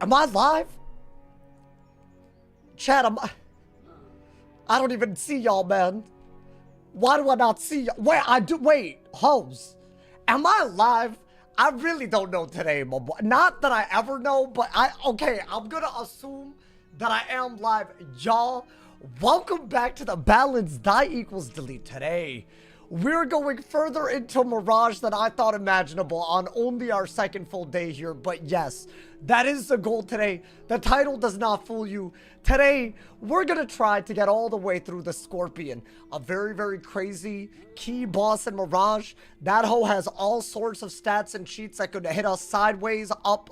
Am I live? Chat, I don't even see y'all, man. Why do I not see y'all? Wait, I do. Wait, hoes. Am I live? I really don't know today, my boy. Not that I ever know, but okay, I'm gonna assume that I am live. Y'all, welcome back to the Balance Die Equals Delete. Today, we're going further into Mirage than I thought imaginable on only our second full day here. But yes, that is the goal today. The title does not fool you. Today, we're gonna try to get all the way through the Scorpion. A very, very crazy key boss in Mirage. That hoe has all sorts of stats and cheats that could hit us sideways, up.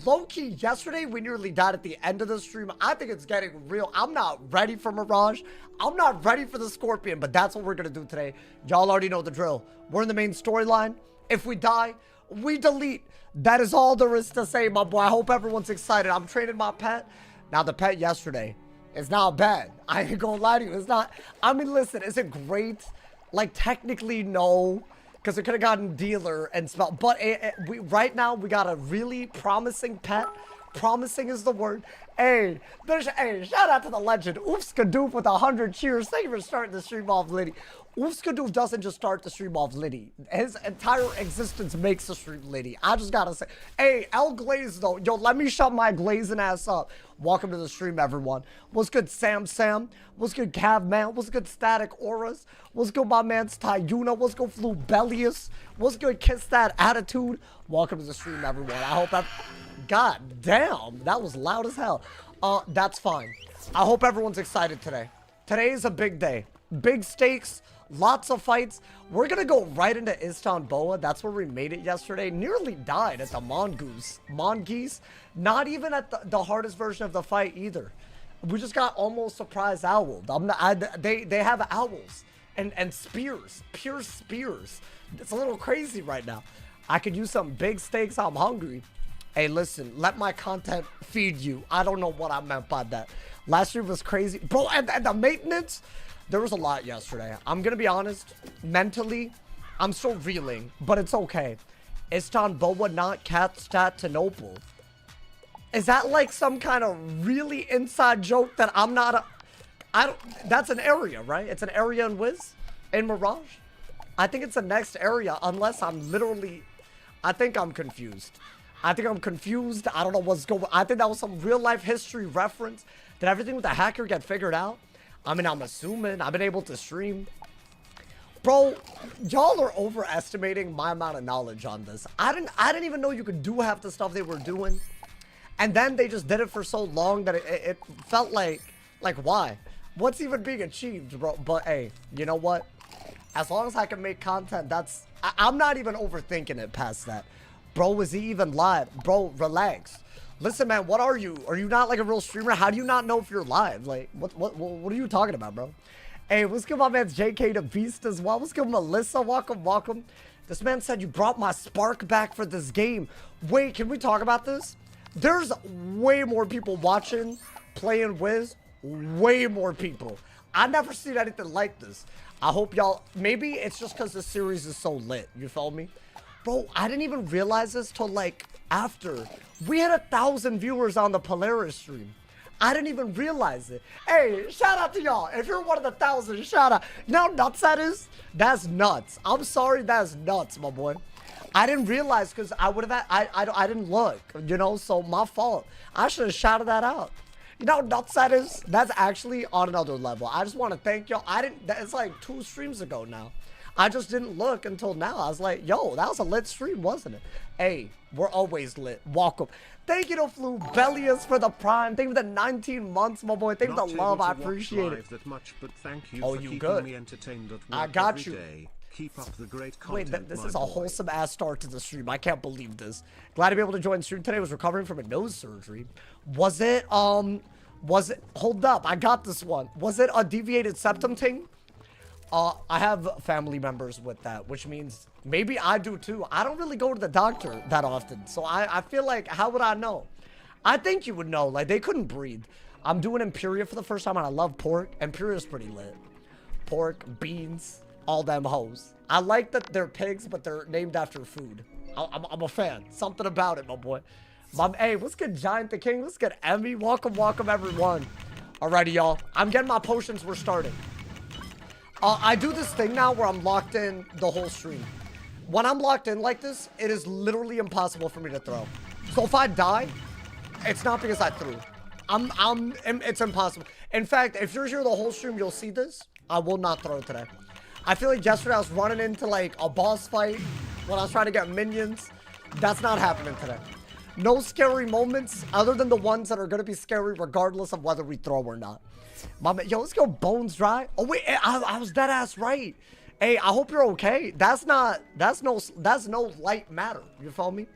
Low-key, yesterday we nearly died at the end of the stream. I think it's getting real. I'm not ready for Mirage. I'm not ready for the Scorpion, but that's what we're gonna do today. Y'all already know the drill. We're in the main storyline. If we die, we delete. That is all there is to say, my boy. I hope everyone's excited. I'm training my pet. Now, the pet yesterday is not bad. I ain't gonna lie to you. It's not. I mean, listen, is it great? Like, technically, no. Because it could have gotten dealer and spell. But right now, we got a really promising pet. Promising is the word. Hey, shout out to the legend. Oops, Kadoof with 100 cheers. Thank you for starting the stream off, Liddy. Oops, Kadoof doesn't just start the stream off, Liddy. His entire existence makes the stream Liddy. I just gotta say. Hey, L Glaze, though. Yo, let me shut my glazing ass up. Welcome to the stream, everyone. What's good, Sam? What's good, Cav Man? What's good, Static Auras? What's good, my man's Tyuna? What's good, Flubelius? What's good, Kiss That Attitude? Welcome to the stream, everyone. I hope that... God damn, that was loud as hell. That's fine. I hope everyone's excited today. Today is a big day. Big stakes, lots of fights. We're gonna go right into Istanbul. That's where we made it yesterday. Nearly died at the Mongoose. Not even at the hardest version of the fight either. We just got almost surprise owled. They have owls and spears, pure spears. It's a little crazy right now. I could use some big stakes. I'm hungry. Hey, listen, let my content feed you. I don't know what I meant by that. Last year was crazy. Bro, and the maintenance, there was a lot yesterday. I'm going to be honest, mentally, I'm still reeling, but it's okay. Istanbul, not Constantinople. Is that like some kind of really inside joke that I'm not that's an area, right? It's an area in in Mirage. I think it's the next area, unless I'm literally, I think I'm confused. I don't know what's going on. I think that was some real life history reference. Did everything with the hacker get figured out? I mean, I'm assuming. I've been able to stream. Bro, y'all are overestimating my amount of knowledge on this. I didn't even know you could do half the stuff they were doing. And then they just did it for so long that it felt like why? What's even being achieved, bro? But hey, you know what? As long as I can make content, I'm not even overthinking it past that. Bro, is he even live? Bro, relax. Listen, man, what are you? Are you not like a real streamer? How do you not know if you're live? Like, what are you talking about, bro? Hey, what's good, my man's JK the Beast as well. What's good, Melissa? Welcome. This man said you brought my spark back for this game. Wait, can we talk about this? There's way more people watching, playing Wiz. Way more people. I've never seen anything like this. I hope y'all, maybe it's just because the series is so lit. You feel me? Bro, I didn't even realize this till like after. We had 1,000 viewers on the Polaris stream. I didn't even realize it. Hey, shout out to y'all. If you're one of the 1,000, shout out. You know how nuts that is? That's nuts. I'm sorry, that's nuts, my boy. I didn't realize because I would have, I didn't look, you know, so my fault. I should have shouted that out. You know how nuts that is? That's actually on another level. I just want to thank y'all. It's like 2 streams ago now. I just didn't look until now. I was like, yo, that was a lit stream, wasn't it? Hey, we're always lit. Welcome. Thank you to Flubelius for the prime. Thank you for the 19 months, my boy. Thank you for the love. I appreciate it. That much, but thank you for keeping good. Me entertained at work I got every you. Day. Keep up the great content. Wait, this is a wholesome ass start to the stream. I can't believe this. Glad to be able to join the stream today. I was recovering from a nose surgery. Was it, hold up. I got this one. Was it a deviated septum thing? I have family members with that, which means maybe I do too. I don't really go to the doctor that often, so I feel like, how would I know? I think you would know. Like, they couldn't breathe. I'm doing Imperia for the first time, and I love pork. Imperia's pretty lit. Pork, beans, all them hoes. I like that they're pigs, but they're named after food. I'm a fan. Something about it, my boy. Hey, what's good, Giant the King? What's good, Emmy? Welcome, everyone. Alrighty, y'all. I'm getting my potions. We're starting. I do this thing now where I'm locked in the whole stream. When I'm locked in like this, it is literally impossible for me to throw. So if I die, it's not because I threw. It's impossible. In fact, if you're here the whole stream, you'll see this. I will not throw today. I feel like yesterday I was running into like a boss fight when I was trying to get minions. That's not happening today. No scary moments other than the ones that are going to be scary regardless of whether we throw or not. Yo, let's go bones dry. Oh wait, I was dead ass right. Hey, I hope you're okay. That's no light matter. You feel me?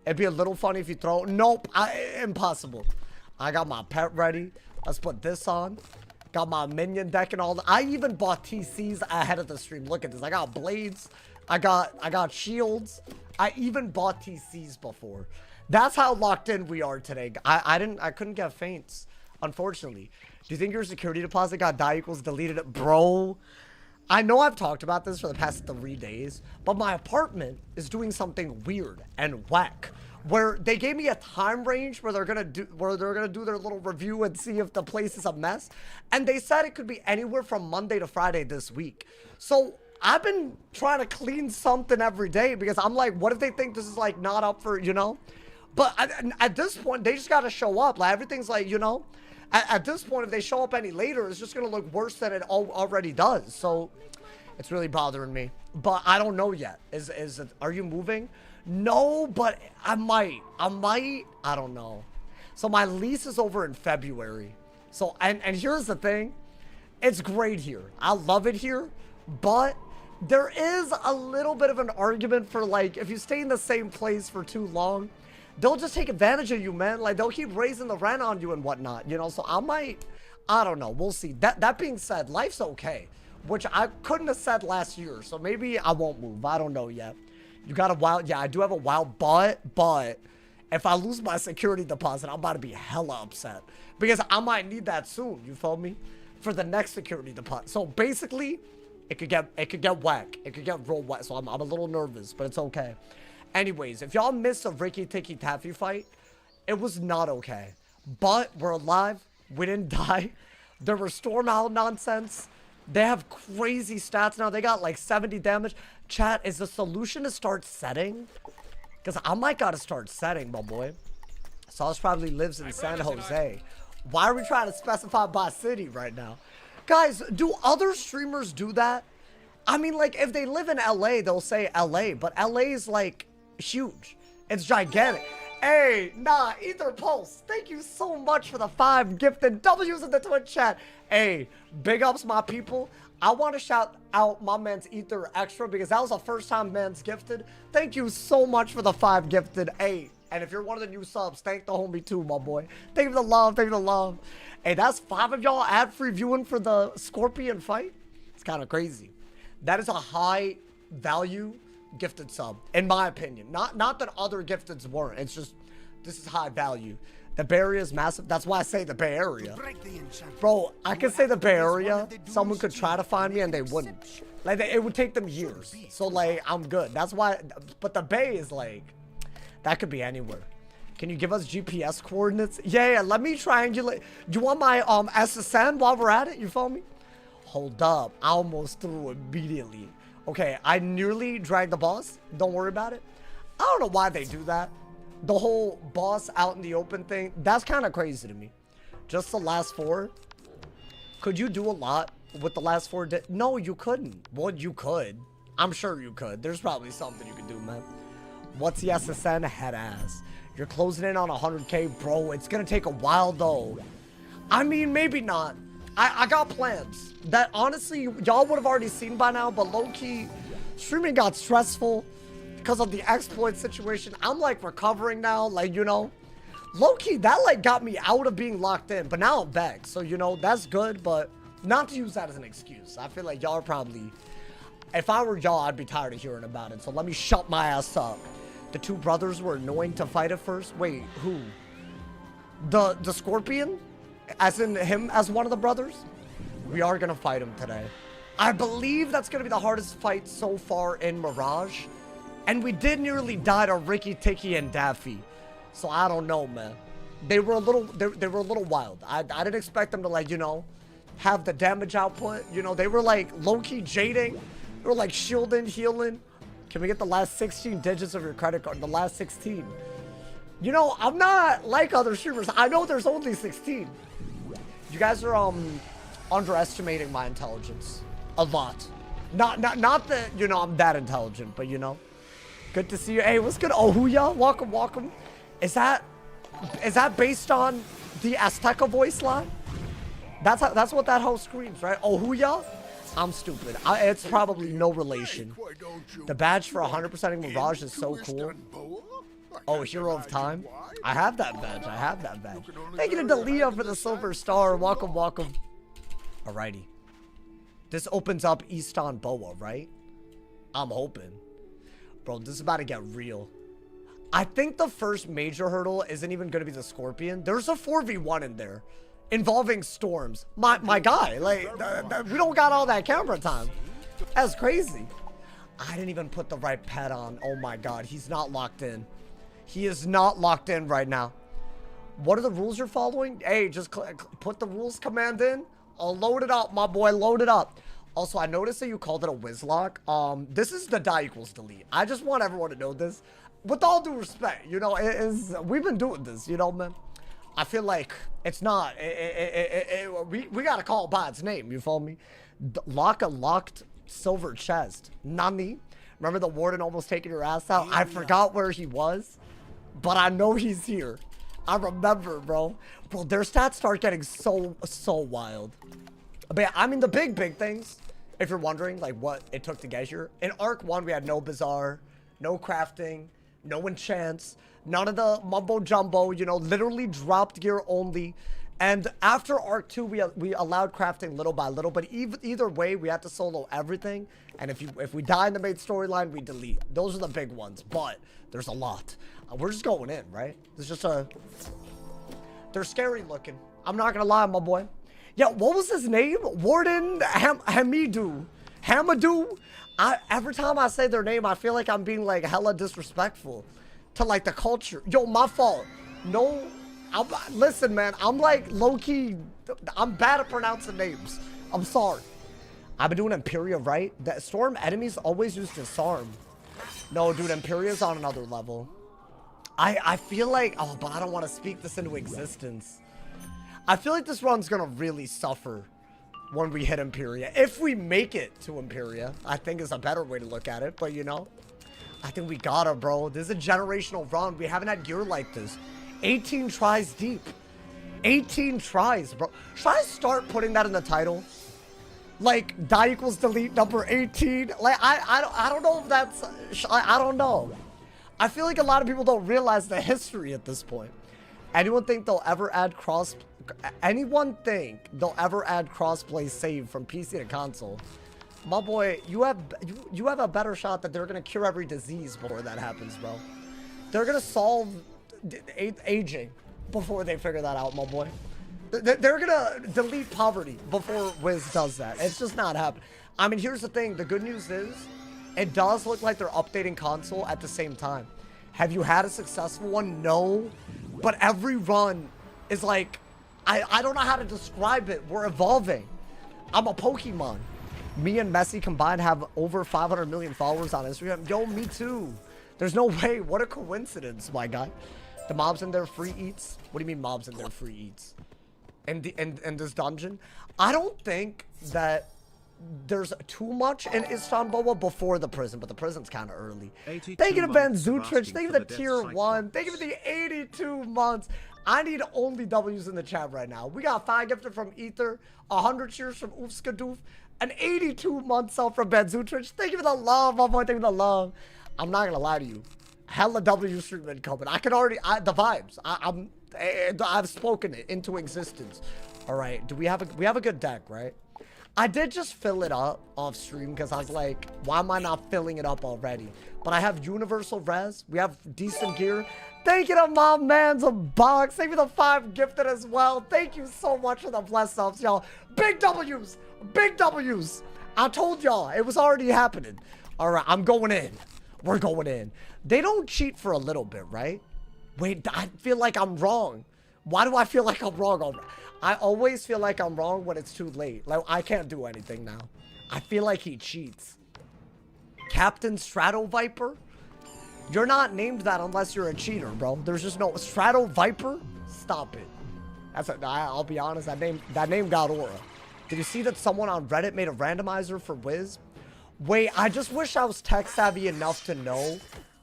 It'd be a little funny if you throw. Nope, impossible. I got my pet ready. Let's put this on. Got my minion deck and all that. I even bought TCs ahead of the stream. Look at this. I got blades. I got shields. I even bought TCs before. That's how locked in we are today. I couldn't get feints, unfortunately. Do you think your security deposit got die equals deleted it? Bro, I know I've talked about this for the past 3 days, but my apartment is doing something weird and whack. Where they gave me a time range where they're gonna do their little review and see if the place is a mess, and they said it could be anywhere from Monday to Friday this week. So I've been trying to clean something every day because I'm like, what if they think this is like not up for, you know? But at this point, they just gotta show up. Like everything's like, you know, at this point, if they show up any later, it's just gonna look worse than it already does. So it's really bothering me. But I don't know yet. Are you moving? No, but I might. I don't know. So my lease is over in February. So, and here's the thing. It's great here. I love it here. But there is a little bit of an argument for like, if you stay in the same place for too long, they'll just take advantage of you, man. Like they'll keep raising the rent on you and whatnot, you know? So I don't know. We'll see. That being said, life's okay, which I couldn't have said last year. So maybe I won't move. I don't know yet. You got a wild, yeah, I do have a wild, but if I lose my security deposit, I'm about to be hella upset because I might need that soon. You feel me? For the next security deposit. So basically, it could get whack. It could get real whack. So I'm a little nervous, but it's okay. Anyways, if y'all missed a Ricky Tikki Taffy fight, it was not okay. But we're alive. We didn't die. There were storm owl nonsense. They have crazy stats now. They got like 70 damage. Chat, is the solution to start setting? Because I might gotta start setting, my boy. Sauce probably lives in San Jose. Why are we trying to specify by city right now? Guys, do other streamers do that? I mean, like, if they live in LA, they'll say LA. But LA is, like, huge. It's gigantic. Hey, nah, Ether Pulse, thank you so much for the 5 gifted W's in the Twitch chat. Hey, big ups, my people. I want to shout out my man's Ether Extra because that was the first time man's gifted. Thank you so much for the 5 gifted. Hey, and if you're one of the new subs, thank the homie too, my boy. Thank you for the love, thank you for the love. Hey, that's 5 of y'all ad-free viewing for the Scorpion fight. It's kind of crazy. That is a high value gifted sub, in my opinion. Not that other gifteds weren't. It's just, this is high value. The Bay Area is massive. That's why I say the Bay Area. Bro, I could say the Bay Area. Someone could try to find me and they wouldn't. Like, it would take them years. So, like, I'm good. That's why, but the Bay is like, that could be anywhere. Can you give us GPS coordinates? Yeah, let me triangulate. Do you want my SSN while we're at it? You feel me? Hold up. I almost threw immediately. Okay, I nearly dragged the boss. Don't worry about it. I don't know why they do that. The whole boss out in the open thing, that's kind of crazy to me. Just the last 4. Could you do a lot with the last 4? No, you couldn't. Well, you could. I'm sure you could. There's probably something you could do, man. What's the SSN? Head ass. You're closing in on 100K. Bro, it's going to take a while, though. I mean, maybe not. I got plans that, honestly, y'all would have already seen by now, but low-key, streaming got stressful because of the exploit situation. I'm, like, recovering now, like, you know. Low-key, that, like, got me out of being locked in, but now I'm back. So, you know, that's good, but not to use that as an excuse. I feel like y'all are probably, if I were y'all, I'd be tired of hearing about it. So let me shut my ass up. The 2 brothers were annoying to fight at first. Wait, who? The Scorpion? As in him as one of the brothers? We are gonna fight him today. I believe that's gonna be the hardest fight so far in Mirage. And we did nearly die to Ricky, Tikki, and Daffy. So I don't know, man. They were a little, they were a little wild. I didn't expect them to, like, you know, have the damage output. You know, they were like low-key jading. They were like shielding, healing. Can we get the last 16 digits of your credit card? The last 16. You know, I'm not like other streamers. I know there's only 16. You guys are underestimating my intelligence a lot. Not that, you know, I'm that intelligent, but you know. Good to see you. Hey, what's good? Oh, Huya, welcome, welcome. Is that based on the Azteca voice line? That's what that host screams, right? Oh, Huya? I'm stupid. It's probably no relation. The badge for 100%ing Mirage is so cool. Oh, Hero of Time? I have that badge. I have that badge. Thank you to Delia for the silver star. Welcome, welcome. Alrighty. This opens up Easton Boa, right? I'm hoping. Bro, this is about to get real. I think the first major hurdle isn't even going to be the Scorpion. There's a 4v1 in there involving storms. My guy, like, we don't got all that camera time. That's crazy. I didn't even put the right pet on. Oh my God, he's not locked in. He is not locked in right now. What are the rules you're following? Hey, just put the rules command in. I'll load it up, my boy, load it up. Also, I noticed that you called it a Wizlock. This is the die equals delete. I just want everyone to know this. With all due respect, you know, we've been doing this, you know, man. I feel like it's not, we gotta call it by its name, you follow me? Lock a locked silver chest. Nani? Remember the warden almost taking your ass out? I forgot where he was, but I know he's here. I remember, bro. Bro, their stats start getting so wild. But yeah, I mean, the big things, if you're wondering, like, what it took to get here. In Arc 1, we had no Bazaar, no crafting, no enchants, none of the mumbo jumbo, you know, literally dropped gear only. And after Arc 2, we allowed crafting little by little, but either way, we had to solo everything. And if we die in the main storyline, we delete. Those are the big ones, but there's a lot. We're just going in, right? It's just they're scary looking. I'm not gonna lie, my boy. Yeah, what was his name? Warden Hamadou. Every time I say their name, I feel like I'm being like hella disrespectful to like the culture. Yo, my fault. No, listen, man. I'm like low-key. I'm bad at pronouncing names. I'm sorry. I've been doing Imperia, right? That storm enemies always use disarm. No, dude, Imperia's on another level. I feel like, oh, but I don't want to speak this into existence. I feel like this run's gonna really suffer when we hit Imperia. If we make it to Imperia, I think is a better way to look at it. But you know, I think we gotta, bro. This is a generational run. We haven't had gear like this. 18 tries deep. 18 tries, bro. Should I start putting that in the title? Like, die equals delete number 18? Like, I don't know if that's... I don't know. I feel like a lot of people don't realize the history at this point. Anyone think they'll ever add Anyone think they'll ever add crossplay save from PC to console? My boy, you have a better shot that they're gonna cure every disease before that happens, bro. They're gonna solve aging before they figure that out, my boy. They're gonna delete poverty before Wiz does that. It's just not happening. I mean, here's the thing. The good news is, it does look like they're updating console at the same time. Have you had a successful one? No. But every run is like, I don't know how to describe it. We're evolving. I'm a Pokemon. Me and Messi combined have over 500 million followers on Instagram. Yo, me too. There's no way. What a coincidence, my guy. The mobs in their free eats? What do you mean mobs in their free eats? In this dungeon? I don't think that there's too much in Istanbul before the prison, but the prison's kind of early. Thank you to Ben Zutrich. Thank you to the tier 1. Thank you for the 82 months. I need only W's in the chat right now. We got 5 gifted from Ether, 100 cheers from Oofskadoof, an 82-month sub from Ben Zutrich. Thank you for the love, my boy. Thank you for the love. I'm not gonna lie to you. Hella W streaming coming. I can already, the vibes. I've spoken it into existence. All right, we have a good deck, right? I did just fill it up off stream because I was like, why am I not filling it up already? But I have universal res. We have decent gear. Thank you to my man's a box. Thank you for the 5 gifted as well. Thank you so much for the bless ups, y'all. Big W's. Big W's. I told y'all it was already happening. All right, I'm going in. We're going in. They don't cheat for a little bit, right? Wait, I feel like I'm wrong. Why do I feel like I'm wrong? I always feel like I'm wrong when it's too late. Like, I can't do anything now. I feel like he cheats. Captain Strato Viper? You're not named that unless you're a cheater, bro. There's just no... Strato Viper? Stop it. I'll be honest, that name got aura. Did you see that someone on Reddit made a randomizer for Wiz? Wait, I just wish I was tech savvy enough to know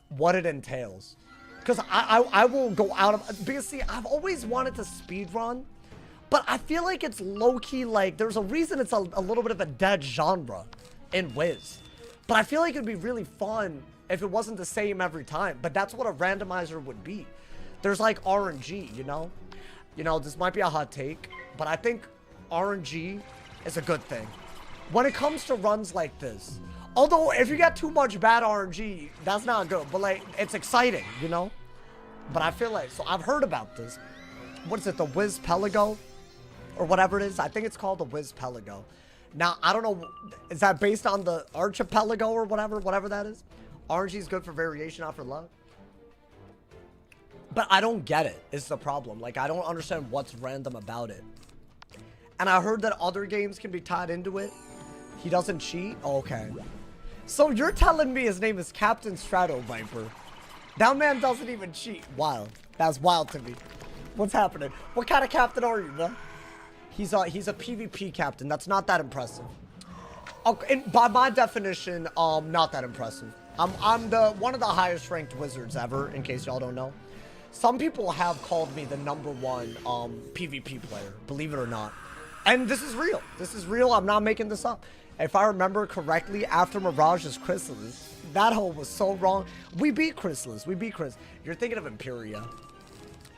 what it entails. Because I will go out of... Because, see, I've always wanted to speedrun, but I feel like it's low-key, like, there's a reason it's a little bit of a dead genre in Wiz. But I feel like it'd be really fun if it wasn't the same every time. But that's what a randomizer would be. There's, like, RNG, you know? You know, this might be a hot take, but I think RNG is a good thing. When it comes to runs like this, although if you get too much bad RNG, that's not good, but like, it's exciting, you know? But I feel like, so I've heard about this. What is it, the Wiz Pelago? Or whatever it is, I think it's called the Wiz Pelago. Now, I don't know, is that based on the Archipelago or whatever that is? RNG is good for variation, not for love. But I don't get it, is the problem. Like, I don't understand what's random about it. And I heard that other games can be tied into it. He doesn't cheat? Oh, okay. So you're telling me his name is Captain Strato Viper. That man doesn't even cheat. Wild. That's wild to me. What's happening? What kind of captain are you, man? He's a PvP captain. That's not that impressive. Okay, by my definition, not that impressive. I'm one of the highest ranked wizards ever, in case y'all don't know. Some people have called me the #1 PvP player, believe it or not. And this is real. This is real. I'm not making this up. If I remember correctly, after Mirage's Chrysalis, that hole was so wrong. We beat Chrysalis. We beat Chrysalis. You're thinking of Imperia.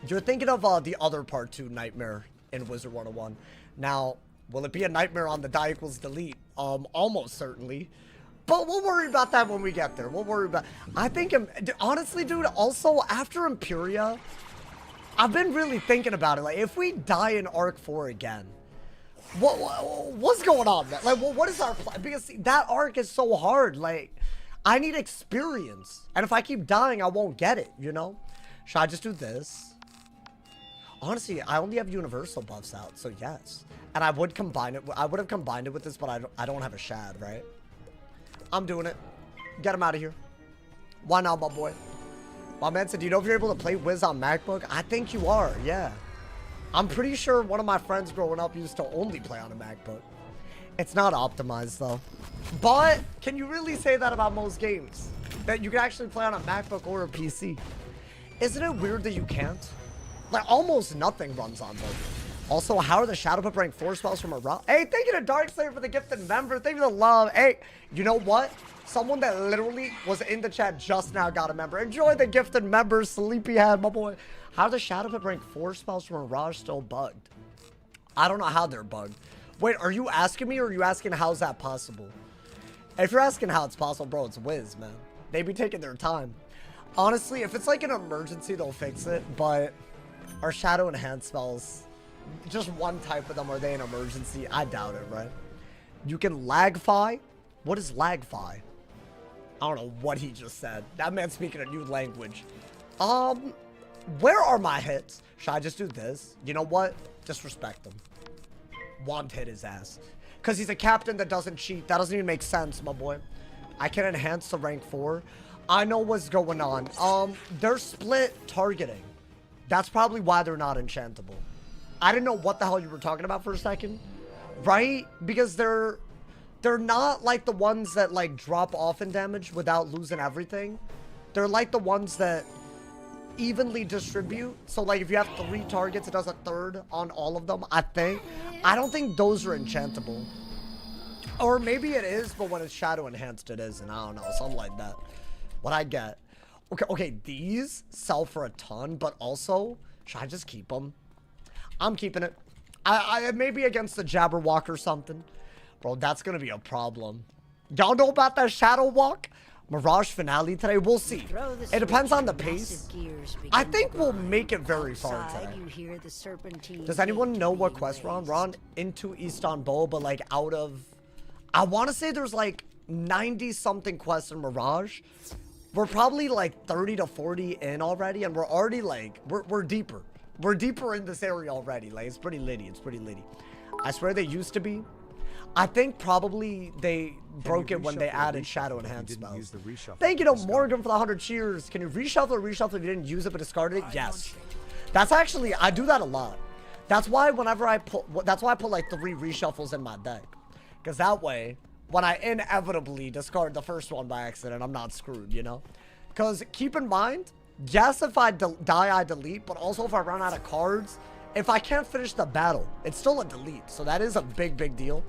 You're thinking of the other part 2 nightmare in Wizard101. Now, will it be a nightmare on the die equals delete? Almost certainly. But we'll worry about that when we get there. We'll worry about... I think, honestly, dude, also, after Imperia, I've been really thinking about it. Like, if we die in Arc 4 again, what's going on, man? Like, what is our plan? Because see, that arc is so hard. Like, I need experience. And if I keep dying, I won't get it, you know? Should I just do this? Honestly, I only have universal buffs out, so yes. And I would combine it. I would have combined it with this, but I don't have a shad, right? I'm doing it. Get him out of here. Why not, my boy? My man said, do you know if you're able to play Wiz on MacBook? I think you are, yeah. I'm pretty sure one of my friends growing up used to only play on a MacBook. It's not optimized, though. But can you really say that about most games? That you can actually play on a MacBook or a PC? Isn't it weird that you can't? Like, almost nothing runs on both. Also, how are the Shadow Pup rank 4 spells from a route? Hey, thank you to Darkslayer for the gifted member. Thank you to love. Hey, you know what? Someone that literally was in the chat just now got a member. Enjoy the gifted member, Sleepyhead, my boy. How are the Shadow Pup rank 4 spells from Mirage still bugged? I don't know how they're bugged. Wait, are you asking me or are you asking how's that possible? If you're asking how it's possible, bro, it's Wiz, man. They be taking their time. Honestly, if it's like an emergency, they'll fix it. But our Shadow Enhance spells... just one type of them, are they an emergency? I doubt it, right? You can lagfy? What is lagfy? I don't know what he just said. That man's speaking a new language. Where are my hits? Should I just do this? You know what? Disrespect him. Want hit his ass. Because he's a captain that doesn't cheat. That doesn't even make sense, my boy. I can enhance to rank 4. I know what's going on. They're split targeting. That's probably why they're not enchantable. I didn't know what the hell you were talking about for a second. Right? Because they're not like the ones that like drop off in damage without losing everything. They're like the ones that evenly distribute. So like if you have 3 targets, it does a third on all of them, I think. I don't think those are enchantable. Or maybe it is, but when it's shadow enhanced it isn't. I don't know, something like that. What I get. Okay, these sell for a ton, but also, should I just keep them? I'm keeping it. I maybe against the Jabberwock or something. Bro, that's gonna be a problem. Y'all know about that Shadow Walk? Mirage finale today? We'll see. It depends on the pace. I think we'll make it very far today. Does anyone know what quest we're on? We're on into Istanbul, but like out of... I want to say there's like 90-something quests in Mirage. We're probably like 30 to 40 in already, and we're already like, we're deeper. We're deeper in this area already. Like, it's pretty litty. It's pretty litty. I swear they used to be. I think probably they broke it when they added shadow enhanced spells. Thank you to Morgan for the 100 cheers. Can you reshuffle or reshuffle if you didn't use it but discarded it? Yes. That's actually, I do that a lot. That's why whenever I put, that's why I put like 3 reshuffles in my deck. Because that way, when I inevitably discard the first one by accident, I'm not screwed, you know? Because keep in mind, yes, if I die, I delete, but also if I run out of cards, if I can't finish the battle, it's still a delete. So that is a big, big deal.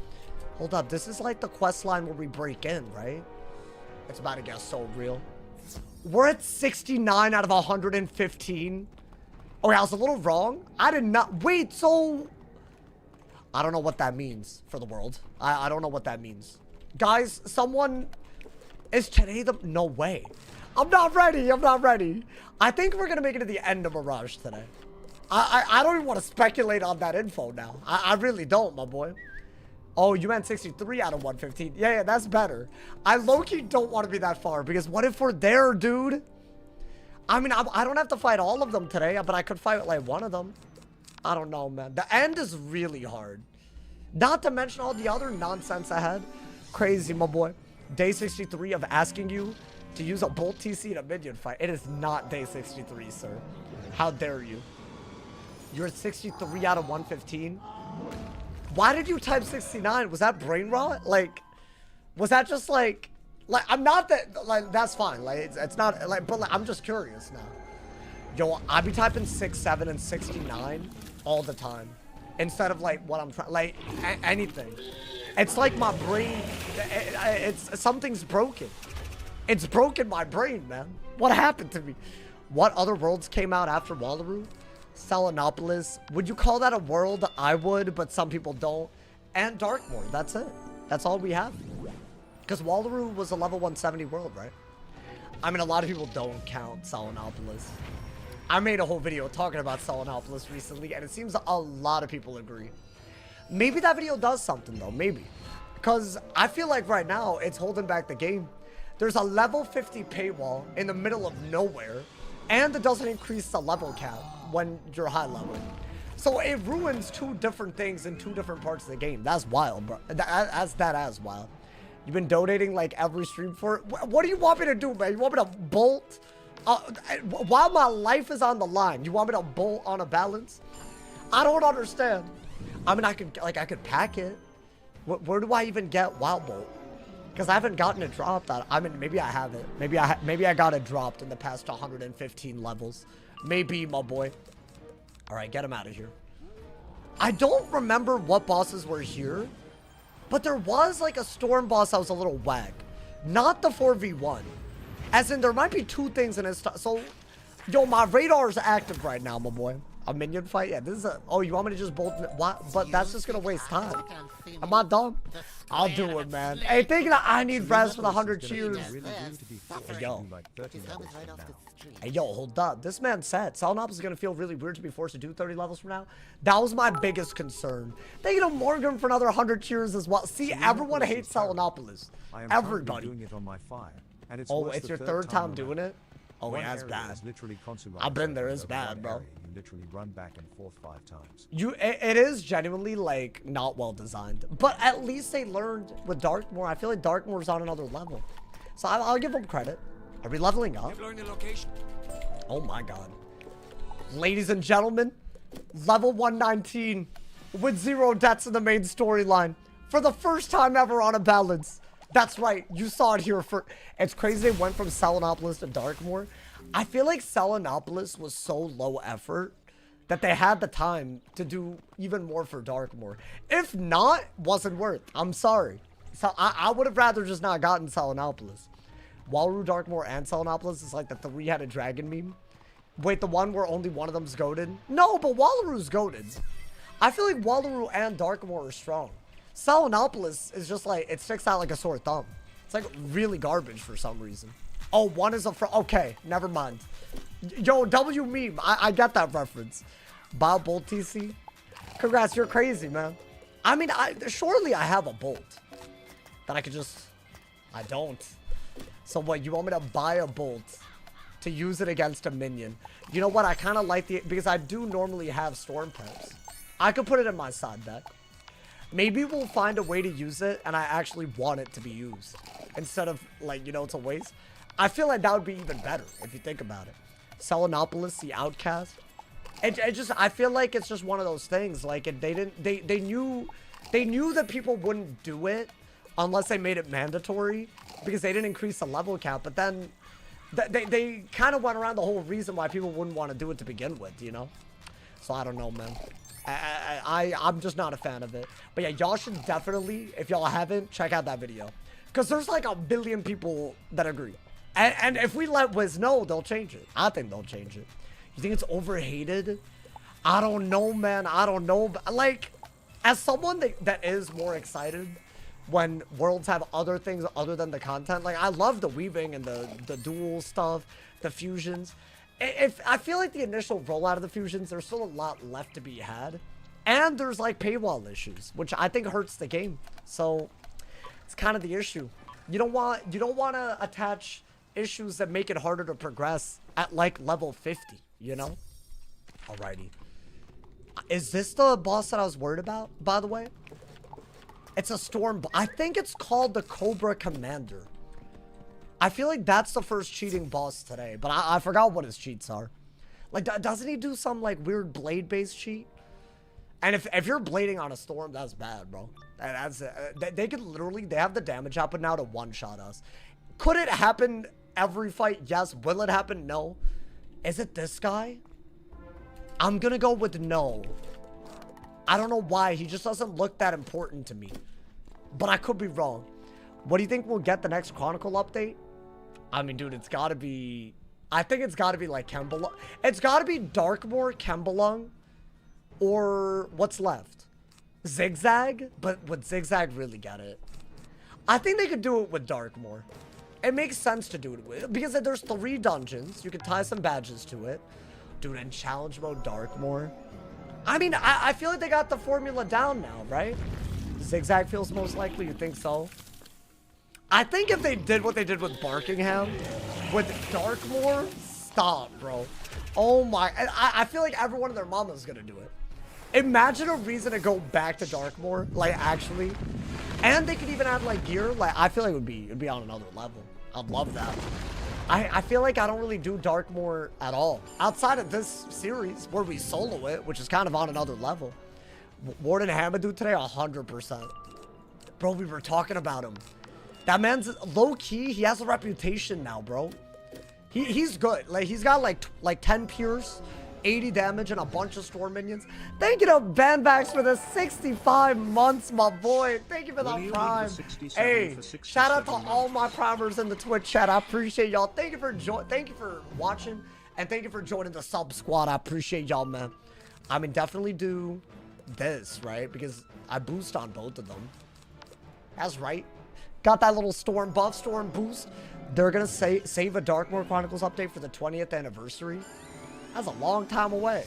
Hold up, this is like the quest line where we break in, right? It's about to get so real. We're at 69 out of 115. Oh, yeah, I was a little wrong. I did not, wait, so... I don't know what that means for the world. I don't know what that means. Guys, someone... Is today the... No way. I'm not ready. I'm not ready. I think we're going to make it to the end of Mirage today. I don't even want to speculate on that info now. I really don't, my boy. Oh, you meant 63 out of 115. Yeah, that's better. I low-key don't want to be that far because what if we're there, dude? I mean, I don't have to fight all of them today, but I could fight like one of them. I don't know, man. The end is really hard. Not to mention all the other nonsense I had. Crazy, my boy. Day 63 of asking you to use a bolt TC in a minion fight. It is not day 63, sir. How dare you? You're at 63 out of 115. Why did you type 69? Was that brain rot? Like, was that just like I'm not that, like, that's fine. Like, it's not, like, but like, I'm just curious now. Yo, I be typing 67 and 69 all the time. Instead of, like, what I'm trying, like, anything. It's like my brain, something's broken. It's broken my brain, man. What happened to me? What other worlds came out after Wallaroo? Selenopolis. Would you call that a world? I would, but some people don't. And Darkmoor. That's it. That's all we have. Because Wallaroo was a level 170 world, right? I mean, a lot of people don't count Selenopolis. I made a whole video talking about Selenopolis recently, and it seems a lot of people agree. Maybe that video does something, though. Maybe. Because I feel like right now, it's holding back the game. There's a level 50 paywall in the middle of nowhere, and it doesn't increase the level cap when you're high level. So it ruins 2 different things in 2 different parts of the game. That's wild, bro. That's wild. You've been donating like every stream for it. What do you want me to do, man? You want me to bolt? While my life is on the line, you want me to bolt on a balance? I don't understand. I mean, I could pack it. Where do I even get Wild Bolt? Because I haven't gotten it dropped. I mean, maybe I have it. Maybe I got it dropped in the past 115 levels. Maybe, my boy. All right, get him out of here. I don't remember what bosses were here, but there was like a storm boss that was a little whack. Not the 4v1. As in, there might be 2 things in his... So, yo, my radar is active right now, my boy. A minion fight? Yeah, this is a... Oh, you want me to just bolt... What? But that's just gonna waste time. Am I dumb? I'll do it, man. Hey, thinking that I need rest for the 100 cheers. Hey, yo. Hey, yo, hold up. This man said Selenopolis is gonna feel really weird to be forced to do 30 levels from now. That was my biggest concern. Thank you to Morgan for another 100 cheers as well. See, everyone hates Selenopolis. Everybody. Doing it on my fire, and it's it's your third time doing it? Oh, yeah, it's bad. I've been there. It's bad, bro. You literally run back and forth 5 times. It is genuinely, like, not well designed. But at least they learned with Darkmoor. I feel like Darkmoor's on another level. So I'll give them credit. Are we leveling up? Oh, my God. Ladies and gentlemen, level 119 with 0 deaths in the main storyline. For the first time ever on a balance. That's right, you saw it here for... It's crazy they went from Selenopolis to Darkmoor. I feel like Selenopolis was so low effort that they had the time to do even more for Darkmoor. If not, wasn't worth. I'm sorry. So I would have rather just not gotten Selenopolis. Wallaroo, Darkmoor, and Selenopolis is like the 3-headed dragon meme. Wait, the one where only one of them's goated? No, but Wallaroo's goated. I feel like Wallaroo and Darkmoor are strong. Selenopolis is just like, it sticks out like a sore thumb. It's like really garbage for some reason. Oh, one is a okay, never mind. Yo, W meme, I get that reference. Bob Bolt TC. Congrats, you're crazy, man. I mean, surely I have a bolt that I could just, I don't. So what, you want me to buy a bolt to use it against a minion? You know what, I kind of like the, because I do normally have storm pipes. I could put it in my side deck. Maybe we'll find a way to use it and I actually want it to be used. Instead of, like, you know, it's a waste. I feel like that would be even better if you think about it. Selenopolis, the outcast. It just, I feel like it's just one of those things. Like, they knew that people wouldn't do it unless they made it mandatory because they didn't increase the level count. But then they kind of went around the whole reason why people wouldn't want to do it to begin with, you know? So I don't know, man. I'm just not a fan of it. But yeah, y'all should definitely, if y'all haven't, check out that video. Because there's like a billion people that agree. And if we let Wiz know, they'll change it. I think they'll change it. You think it's overhated? I don't know, man. I don't know. Like, as someone that is more excited when worlds have other things other than the content, like, I love the weaving and the dual stuff, the fusions. I feel like the initial rollout of the fusions, there's still a lot left to be had. And there's, like, paywall issues, which I think hurts the game. So, it's kind of the issue. You don't want to attach issues that make it harder to progress at, like, level 50, you know? Alrighty. Is this the boss that I was worried about, by the way? It's a storm. I think it's called the Cobra Commander. I feel like that's the first cheating boss today, but I forgot what his cheats are. Like, doesn't he do some, like, weird blade-based cheat? And if you're blading on a storm, that's bad, bro. That's they could literally, they have the damage output now to one-shot us. Could it happen every fight? Yes. Will it happen? No. Is it this guy? I'm gonna go with no. I don't know why. He just doesn't look that important to me. But I could be wrong. What do you think we'll get the next Chronicle update? I mean, dude, it's gotta be... I think it's gotta be like Kembalung. It's gotta be Darkmoor, Kembalung, or what's left? Zigzag? But would Zigzag really get it? I think they could do it with Darkmoor. It makes sense to do it with, because there's 3 dungeons. You could tie some badges to it. Dude, in challenge mode, Darkmoor. I mean, I feel like they got the formula down now, right? Zigzag feels most likely. You think so? I think if they did what they did with Barkingham, with Darkmoor, stop, bro. Oh my, I feel like everyone and their mama is gonna do it. Imagine a reason to go back to Darkmoor, like, actually. And they could even add, like, gear. Like, I feel like it'd be on another level. I'd love that. I feel like I don't really do Darkmoor at all. Outside of this series, where we solo it, which is kind of on another level. Warden Hamadou today, 100%. Bro, we were talking about him. That man's low-key, he has a reputation now, bro. He's good. Like, he's got, like 10 pierce, 80 damage, and a bunch of storm minions. Thank you to Banbax for the 65 months, my boy. Thank you for the prime. Hey, shout out to all my primers in the Twitch chat. I appreciate y'all. Thank you for watching, and thank you for joining the sub squad. I appreciate y'all, man. I mean, definitely do this, right? Because I boost on both of them. That's right. Got that little storm buff, storm boost. They're gonna save a Darkmoor Chronicles update for the 20th anniversary. That's a long time away.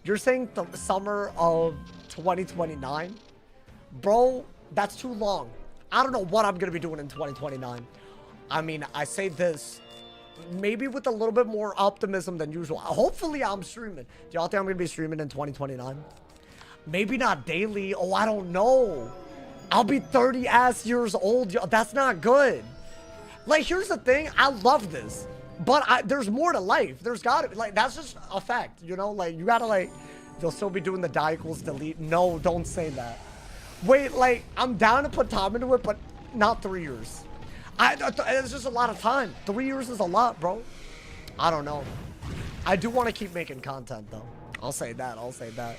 You're saying the summer of 2029? Bro, that's too long. I don't know what I'm going to be doing in 2029. I mean, I say this, maybe with a little bit more optimism than usual. Hopefully I'm streaming. Do y'all think I'm going to be streaming in 2029? Maybe not daily. Oh, I don't know. I'll be 30-ass years old. That's not good. Like, here's the thing. I love this. But there's more to life. There's gotta be, like, that's just a fact, you know? Like, you gotta, like, they'll still be doing the die equals delete. No, don't say that. Wait, like, I'm down to put time into it, but not 3 years. It's just a lot of time. 3 years is a lot, bro. I don't know. I do want to keep making content, though. I'll say that. I'll say that.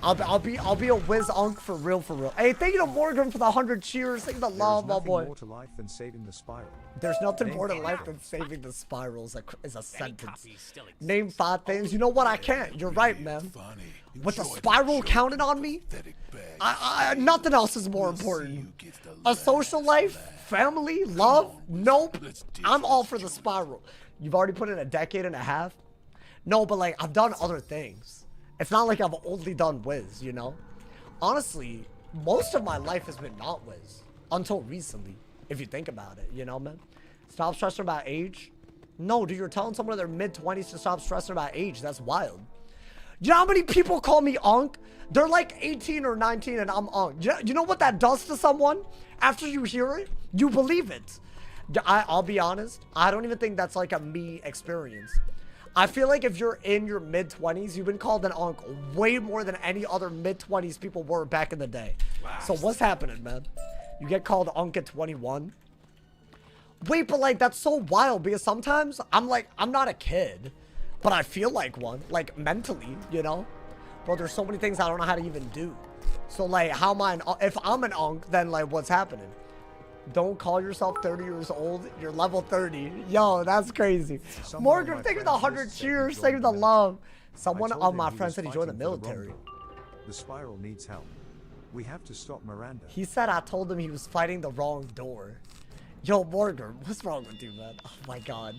I'll be a whiz unk for real, for real. Hey, thank you to Morgan for the 100 cheers. Thank you to love, my boy. There's nothing more to life than saving the spiral. There's nothing more to life than saving the spirals. Is a sentence. Name 5 things. You know what? I can't. You're right, man. With the spiral counted on me, nothing else is more important. A social life, family, love. Nope. I'm all for the spiral. You've already put in a decade and a half. No, but like I've done other things. It's not like I've only done Wiz, you know? Honestly, most of my life has been not Wiz. Until recently, if you think about it, you know, man? Stop stressing about age? No, dude, you're telling someone in their mid-20s to stop stressing about age. That's wild. You know how many people call me Unc? They're like 18 or 19 and I'm Unc. You know what that does to someone? After you hear it, you believe it. I'll be honest. I don't even think that's like a me experience. I feel like if you're in your mid-20s, you've been called an Unc way more than any other mid-20s people were back in the day. So what's happening, man? You get called Unc at 21? Wait, but like, that's so wild because sometimes I'm like, I'm not a kid, but I feel like one, like mentally, you know? Bro, there's so many things I don't know how to even do. So like, how am I, if I'm an Unc, then like, what's happening? Don't call yourself 30 years old. You're level 30. Yo, that's crazy. Morgan, thank you for the 100 cheers. Thank you for the love. Someone of my friends said he joined the military. The spiral needs help. We have to stop Miranda. He said I told him he was fighting the wrong door. Yo, Morgan, what's wrong with you, man? Oh my god.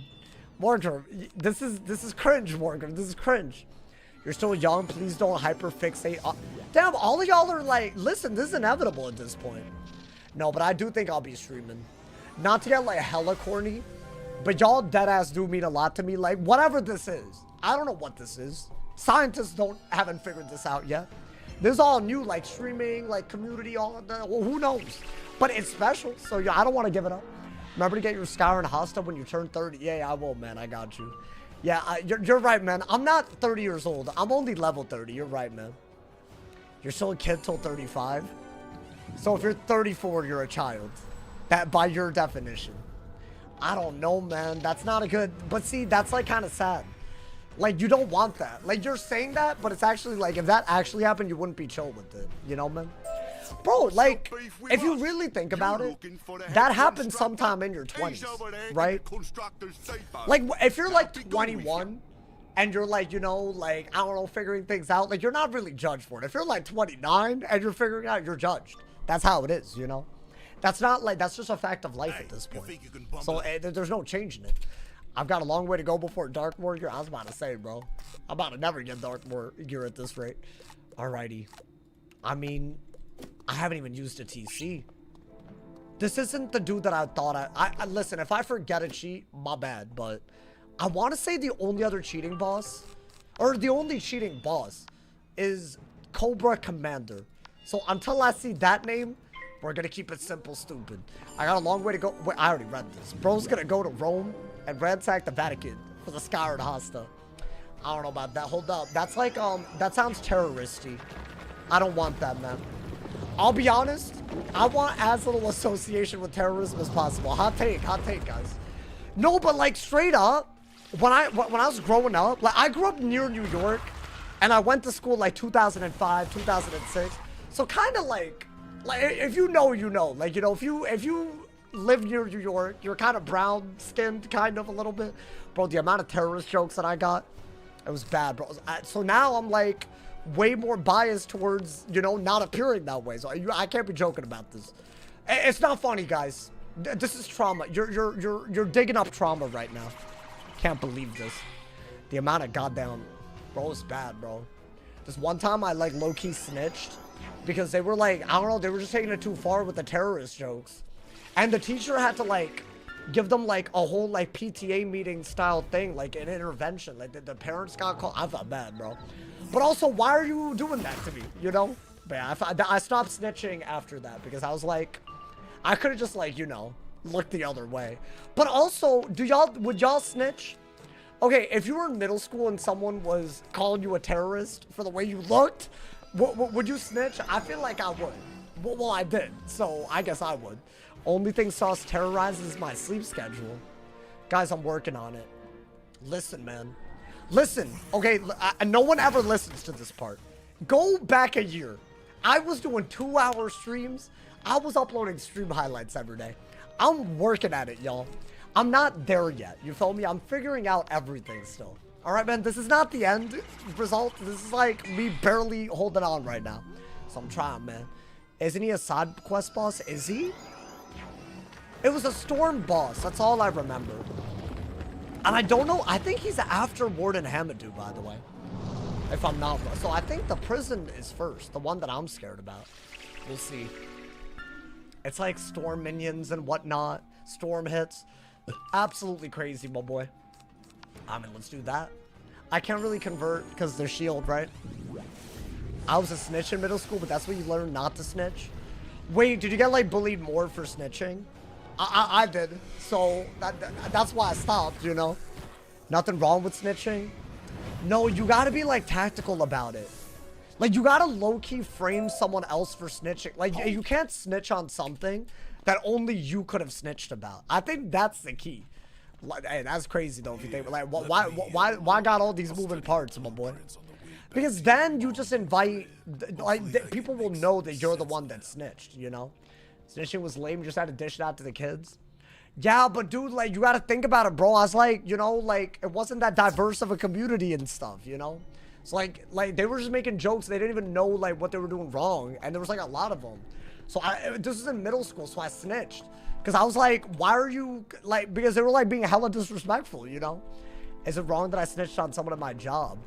Morgan, this is cringe, Morgan. This is cringe. You're still young. Please don't hyperfixate. Damn, all of y'all are like, listen, this is inevitable at this point. No, but I do think I'll be streaming. Not to get like hella corny, but y'all deadass do mean a lot to me. Like, whatever this is. I don't know what this is. Scientists haven't figured this out yet. This is all new, like streaming, like community, all of that. Well, who knows? But it's special, so yeah, I don't want to give it up. Remember to get your Scour and Hosta when you turn 30. Yeah, I will, man. I got you. Yeah, you're right, man. I'm not 30 years old. I'm only level 30. You're right, man. You're still a kid till 35. So if you're 34, you're a child. That by your definition. I don't know, man. That's not a good... But see, that's like kind of sad. Like, you don't want that. Like, you're saying that, but it's actually like, if that actually happened, you wouldn't be chill with it. You know, man? Bro, like, if you really think about it, that happened sometime in your 20s, right? Like, if you're like 21 and you're like, you know, like, I don't know, figuring things out, like, you're not really judged for it. If you're like 29 and you're figuring it out, you're judged. That's how it is, you know? That's not like, that's just a fact of life at this point. So there's no changing it. I've got a long way to go before Dark Warrior. I was about to say, bro. I'm about to never get Dark Warrior at this rate. Alrighty. I mean, I haven't even used a TC. This isn't the dude that I thought I listen, if I forget a cheat, my bad, but I want to say the only other cheating boss, or the only cheating boss, is Cobra Commander. So until I see that name, we're gonna keep it simple, stupid. I got a long way to go. Wait, I already read this. Bro's gonna go to Rome and ransack the Vatican for the Scour and Hosta. I don't know about that. Hold up. That's like, that sounds terroristy. I don't want that, man. I'll be honest. I want as little association with terrorism as possible. Hot take, guys. No, but like straight up, when I was growing up, like I grew up near New York, and I went to school like 2005, 2006. So kind of like if you know, you know. Like, you know, if you live near New York, you're kind of brown skinned, kind of a little bit. Bro, the amount of terrorist jokes that I got, it was bad, bro. So now I'm like way more biased towards, you know, not appearing that way. So I can't be joking about this. It's not funny, guys. This is trauma. You're digging up trauma right now. Can't believe this. The amount of goddamn, bro, it's bad, bro. This one time I like low-key snitched because they were like, I don't know, they were just taking it too far with the terrorist jokes. And the teacher had to like give them like a whole like PTA meeting style thing, like an intervention. Like the parents got called. I felt bad, bro. But also, why are you doing that to me? You know? But yeah, I stopped snitching after that because I was like, I could have just like, you know, looked the other way. But also, would y'all snitch? Okay, if you were in middle school and someone was calling you a terrorist for the way you looked, would you snitch? I feel like I would. Well, I did, so I guess I would. Only thing Sauce terrorizes is my sleep schedule. Guys, I'm working on it. Listen, man. Listen, okay, no one ever listens to this part. Go back a year. I was doing 2-hour streams. I was uploading stream highlights every day. I'm working at it, y'all. I'm not there yet. You feel me? I'm figuring out everything still. All right, man, this is not the end result. This is like me barely holding on right now. So I'm trying, man. Isn't he a side quest boss? Is he? It was a storm boss. That's all I remember. And I don't know. I think he's after Warden Hamadou, by the way. If I'm not wrong. So I think the prison is first. The one that I'm scared about. We'll see. It's like storm minions and whatnot. Storm hits. Absolutely crazy, my boy. I mean, let's do that. I can't really convert because they're shield, right? I was a snitch in middle school, but that's when you learn not to snitch. Wait, did you get like bullied more for snitching? I did. So that's why I stopped, you know? Nothing wrong with snitching. No, you gotta be like tactical about it. Like you gotta low-key frame someone else for snitching. Like you can't snitch on something that only you could have snitched about. I think that's the key. Like, hey, that's crazy though if you think like why got all these moving parts, my boy? Because then you just invite like people will know that you're the one that snitched, you know? Snitching was lame, you just had to dish it out to the kids. Yeah, but dude, like you gotta think about it, bro. I was like, you know, like it wasn't that diverse of a community and stuff, you know? So like they were just making jokes, they didn't even know like what they were doing wrong, and there was like a lot of them. So this was in middle school, so I snitched. Because I was like, why are you, like, because they were, like, being hella disrespectful, you know? Is it wrong that I snitched on someone at my job?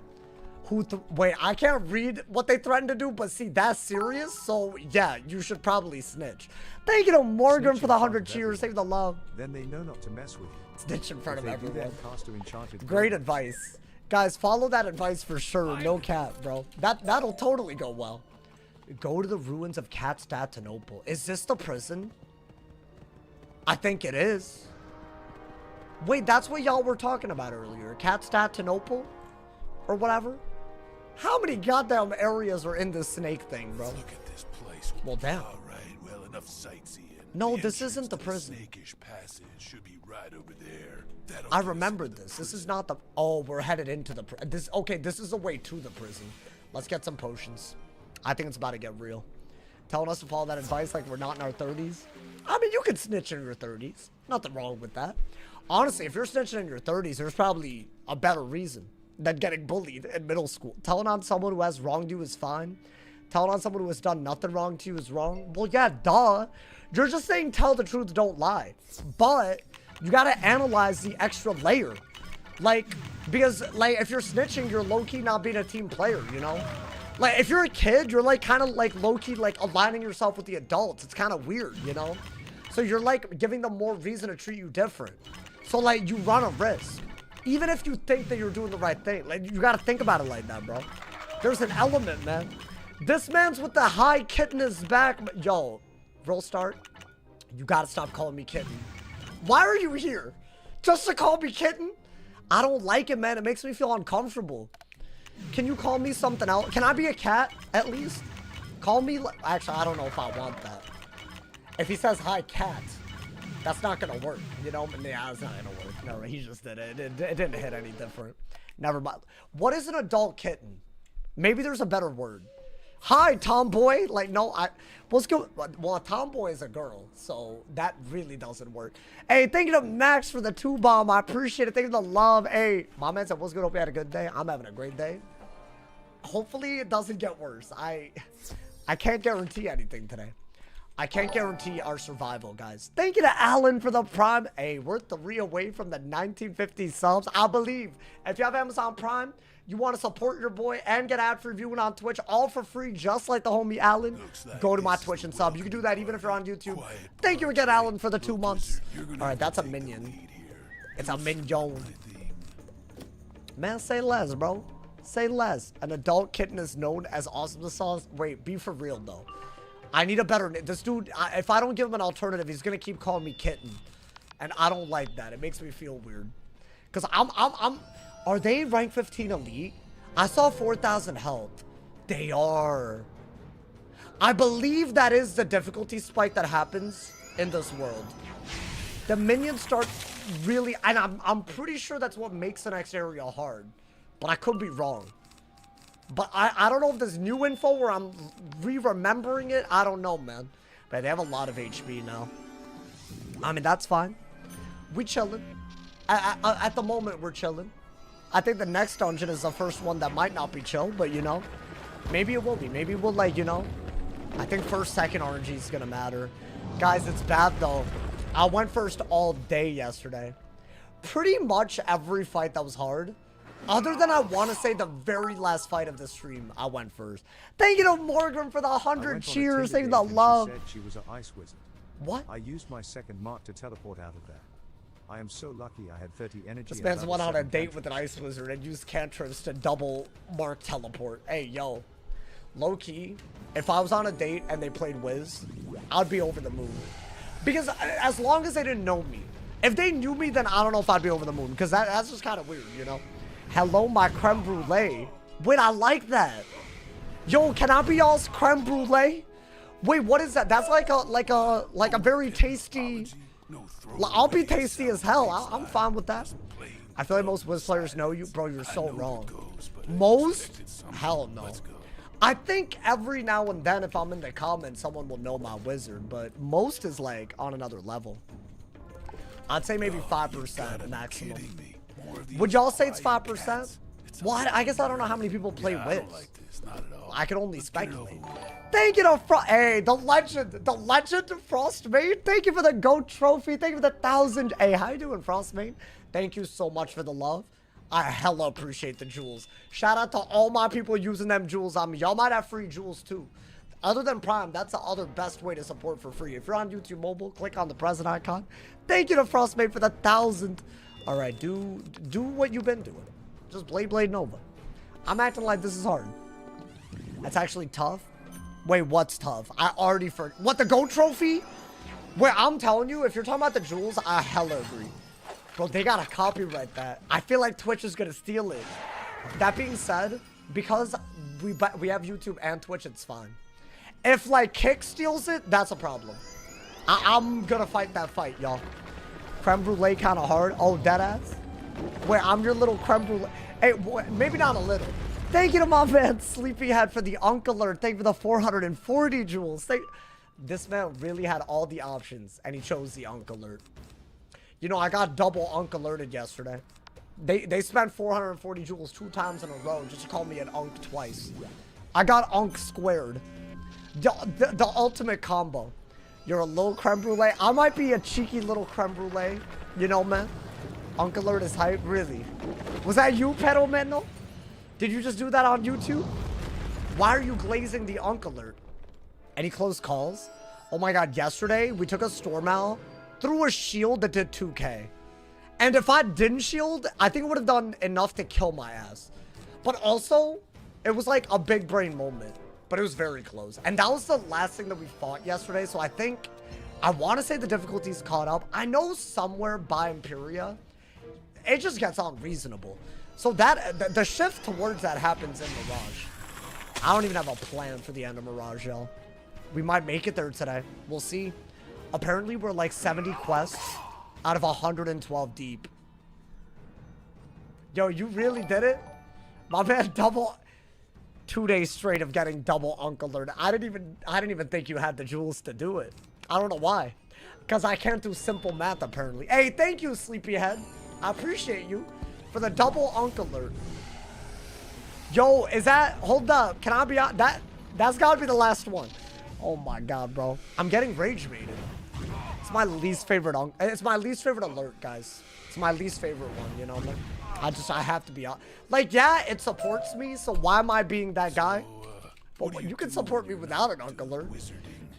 Wait, I can't read what they threatened to do, but see, that's serious? So, yeah, you should probably snitch. Thank you to Morgan for the 100 cheers. Thank you the love. Then they know not to mess with you. Snitch in front of everyone. Great Great advice. Guys, follow that advice for sure. No cap, bro. That'll totally go well. Go to the ruins of Constantinople. Is this the prison? I think it is. Wait, that's what y'all were talking about earlier. Constantinople? Or whatever? How many goddamn areas are in this snake thing, bro? Look at this place. Well, damn. All right, well, enough sightseeing. No, The this entrance isn't the to prison. Snakish passage should be right over there. I remembered this. This is not the... Oh, we're headed into the... Okay, this is the way to the prison. Let's get some potions. I think it's about to get real. Telling us to follow that advice like we're not in our 30s. I mean, you can snitch in your 30s. Nothing wrong with that. Honestly, if you're snitching in your 30s, there's probably a better reason than getting bullied in middle school. Telling on someone who has wronged you is fine. Telling on someone who has done nothing wrong to you is wrong. Well, yeah, duh. You're just saying tell the truth, don't lie. But you gotta analyze the extra layer. Like, because, like, if you're snitching, you're low-key not being a team player, you know? Like, if you're a kid, you're, like, kind of, like, low-key, like, aligning yourself with the adults. It's kind of weird, you know? So you're, like, giving them more reason to treat you different. So, like, you run a risk. Even if you think that you're doing the right thing. Like, you gotta think about it like that, bro. There's an element, man. This man's with the high kitten in his back. Yo, roll start. You gotta stop calling me kitten. Why are you here? Just to call me kitten? I don't like it, man. It makes me feel uncomfortable. Can you call me something else? Can I be a cat, at least? Call me... Actually, I don't know if I want that. If he says, hi, cat, that's not gonna work, you know? Yeah, it's not gonna work. No, he just did it. It didn't hit any different. Never mind. What is an adult kitten? Maybe there's a better word. Hi, tomboy. Like, no, let's go. Well, a tomboy is a girl, so that really doesn't work. Hey, thank you to Max for the 2-bomb. I appreciate it. Thank you to Love. Hey, my man said, what's good? Hope you had a good day. I'm having a great day. Hopefully, it doesn't get worse. I can't guarantee anything today. I can't guarantee our survival, guys. Thank you to Alan for the Prime. Hey, we're 3 away from the 1950 subs. I believe if you have Amazon Prime, you want to support your boy and get ad-free viewing on Twitch, all for free, just like the homie Alan, go to my Twitch and sub. You can do that even if you're on YouTube. Thank you again, Alan, for the 2 months. All right, that's a minion. It's a minion. Man, say less, bro. Say less. An adult kitten is known as awesome sauce. Wait, be for real, though. I need a better name. This dude, if I don't give him an alternative, he's going to keep calling me kitten. And I don't like that. It makes me feel weird. Because are they rank 15 elite? I saw 4,000 health. They are. I believe that is the difficulty spike that happens in this world. The minions start really, and I'm pretty sure that's what makes the next area hard. But I could be wrong. But I don't know if there's new info or I'm re-remembering it. I don't know, man. But they have a lot of HP now. I mean, that's fine. We chilling. At the moment, we're chilling. I think the next dungeon is the first one that might not be chill, but you know, maybe it will be. Maybe we'll, like, you know, I think first, second RNG is gonna matter. Guys, it's bad though. I went first all day yesterday. Pretty much every fight that was hard, other than I want to say the very last fight of the stream, I went first. Thank you to Morgan for the 100 cheers. Thank you for the love. She said she was an ice wizard. What? I used my second mark to teleport out of there. I am so lucky I had 30 energy. This and man's level went on a 7 date with an cantrips. ice wizard and used cantrips to double mark teleport. Hey, yo. Low key, if I was on a date and they played Wiz, I'd be over the moon. Because as long as they didn't know me. If they knew me, then I don't know if I'd be over the moon. Because that's just kind of weird, you know? Hello, my creme brulee. Wait, I like that. Yo, can I be y'all's creme brulee? Wait, what is that? That's like a very tasty... I'll be tasty as hell. I'm fine with that. I feel like most Wiz players know you. Bro, you're so wrong. Most? Hell no. I think every now and then if I'm in the comments, someone will know my wizard. But most is like on another level. I'd say maybe 5% maximum. Would y'all say it's 5%? What? I guess I don't know how many people play Wiz. I can only speculate. Thank you to hey, the legend Frostmane. Thank you for the GOAT trophy. Thank you for the 1,000. Hey, how you doing, Frostmane? Thank you so much for the love. I hella appreciate the jewels. Shout out to all my people using them jewels on me. Y'all might have free jewels too. Other than Prime, that's the other best way to support for free. If you're on YouTube mobile, click on the present icon. Thank you to Frostmane for the 1,000. All right, do what you've been doing. Just Blade Nova. I'm acting like this is hard. That's actually tough. Wait, what's tough? I already forgot. What, the GOAT trophy? Wait, I'm telling you, if you're talking about the jewels, I hella agree. Bro, they gotta copyright that. I feel like Twitch is gonna steal it. That being said, because we have YouTube and Twitch, it's fine. If, like, Kick steals it, that's a problem. I'm gonna fight that fight, y'all. Creme brulee kind of hard. Oh, deadass? Wait, I'm your little creme brulee. Hey, maybe not a little. Thank you to my man Sleepyhead for the Uncle Alert. Thank you for the 440 jewels. This man really had all the options, and he chose the Uncle Alert. You know, I got double Uncle Alerted yesterday. They spent 440 jewels 2 times in a row just to call me an Unk twice. I got Unk squared. The ultimate combo. You're a little creme brulee. I might be a cheeky little creme brulee. You know, man. Uncle Alert is hype. Really? Was that you, Pedal Menno? Did you just do that on YouTube? Why are you glazing the Uncle Alert? Any close calls? Oh my god, yesterday we took a Storm Owl through a shield that did 2k. And if I didn't shield, I think it would have done enough to kill my ass. But also, it was like a big brain moment. But it was very close. And that was the last thing that we fought yesterday. So I think, I want to say the difficulty's caught up. I know somewhere by Imperia, it just gets unreasonable. So that, the shift towards that happens in Mirage. I don't even have a plan for the end of Mirage, y'all. We might make it there today. We'll see. Apparently, we're like 70 quests out of 112 deep. Yo, you really did it? My man, double... 2 days straight of getting double Uncle Alert. I didn't even think you had the jewels to do it. I don't know why. Because I can't do simple math, apparently. Hey, thank you, Sleepyhead. I appreciate you for the double Uncle Alert. Yo, is that... Hold up. Can I be on... That's got to be the last one. Oh, my God, bro. I'm getting rage baited. It's my least favorite... It's my least favorite alert, guys. It's my least favorite one, you know, man. I have to be on. Like, yeah, it supports me, so why am I being that guy? But you can support me without an Uncle Alert.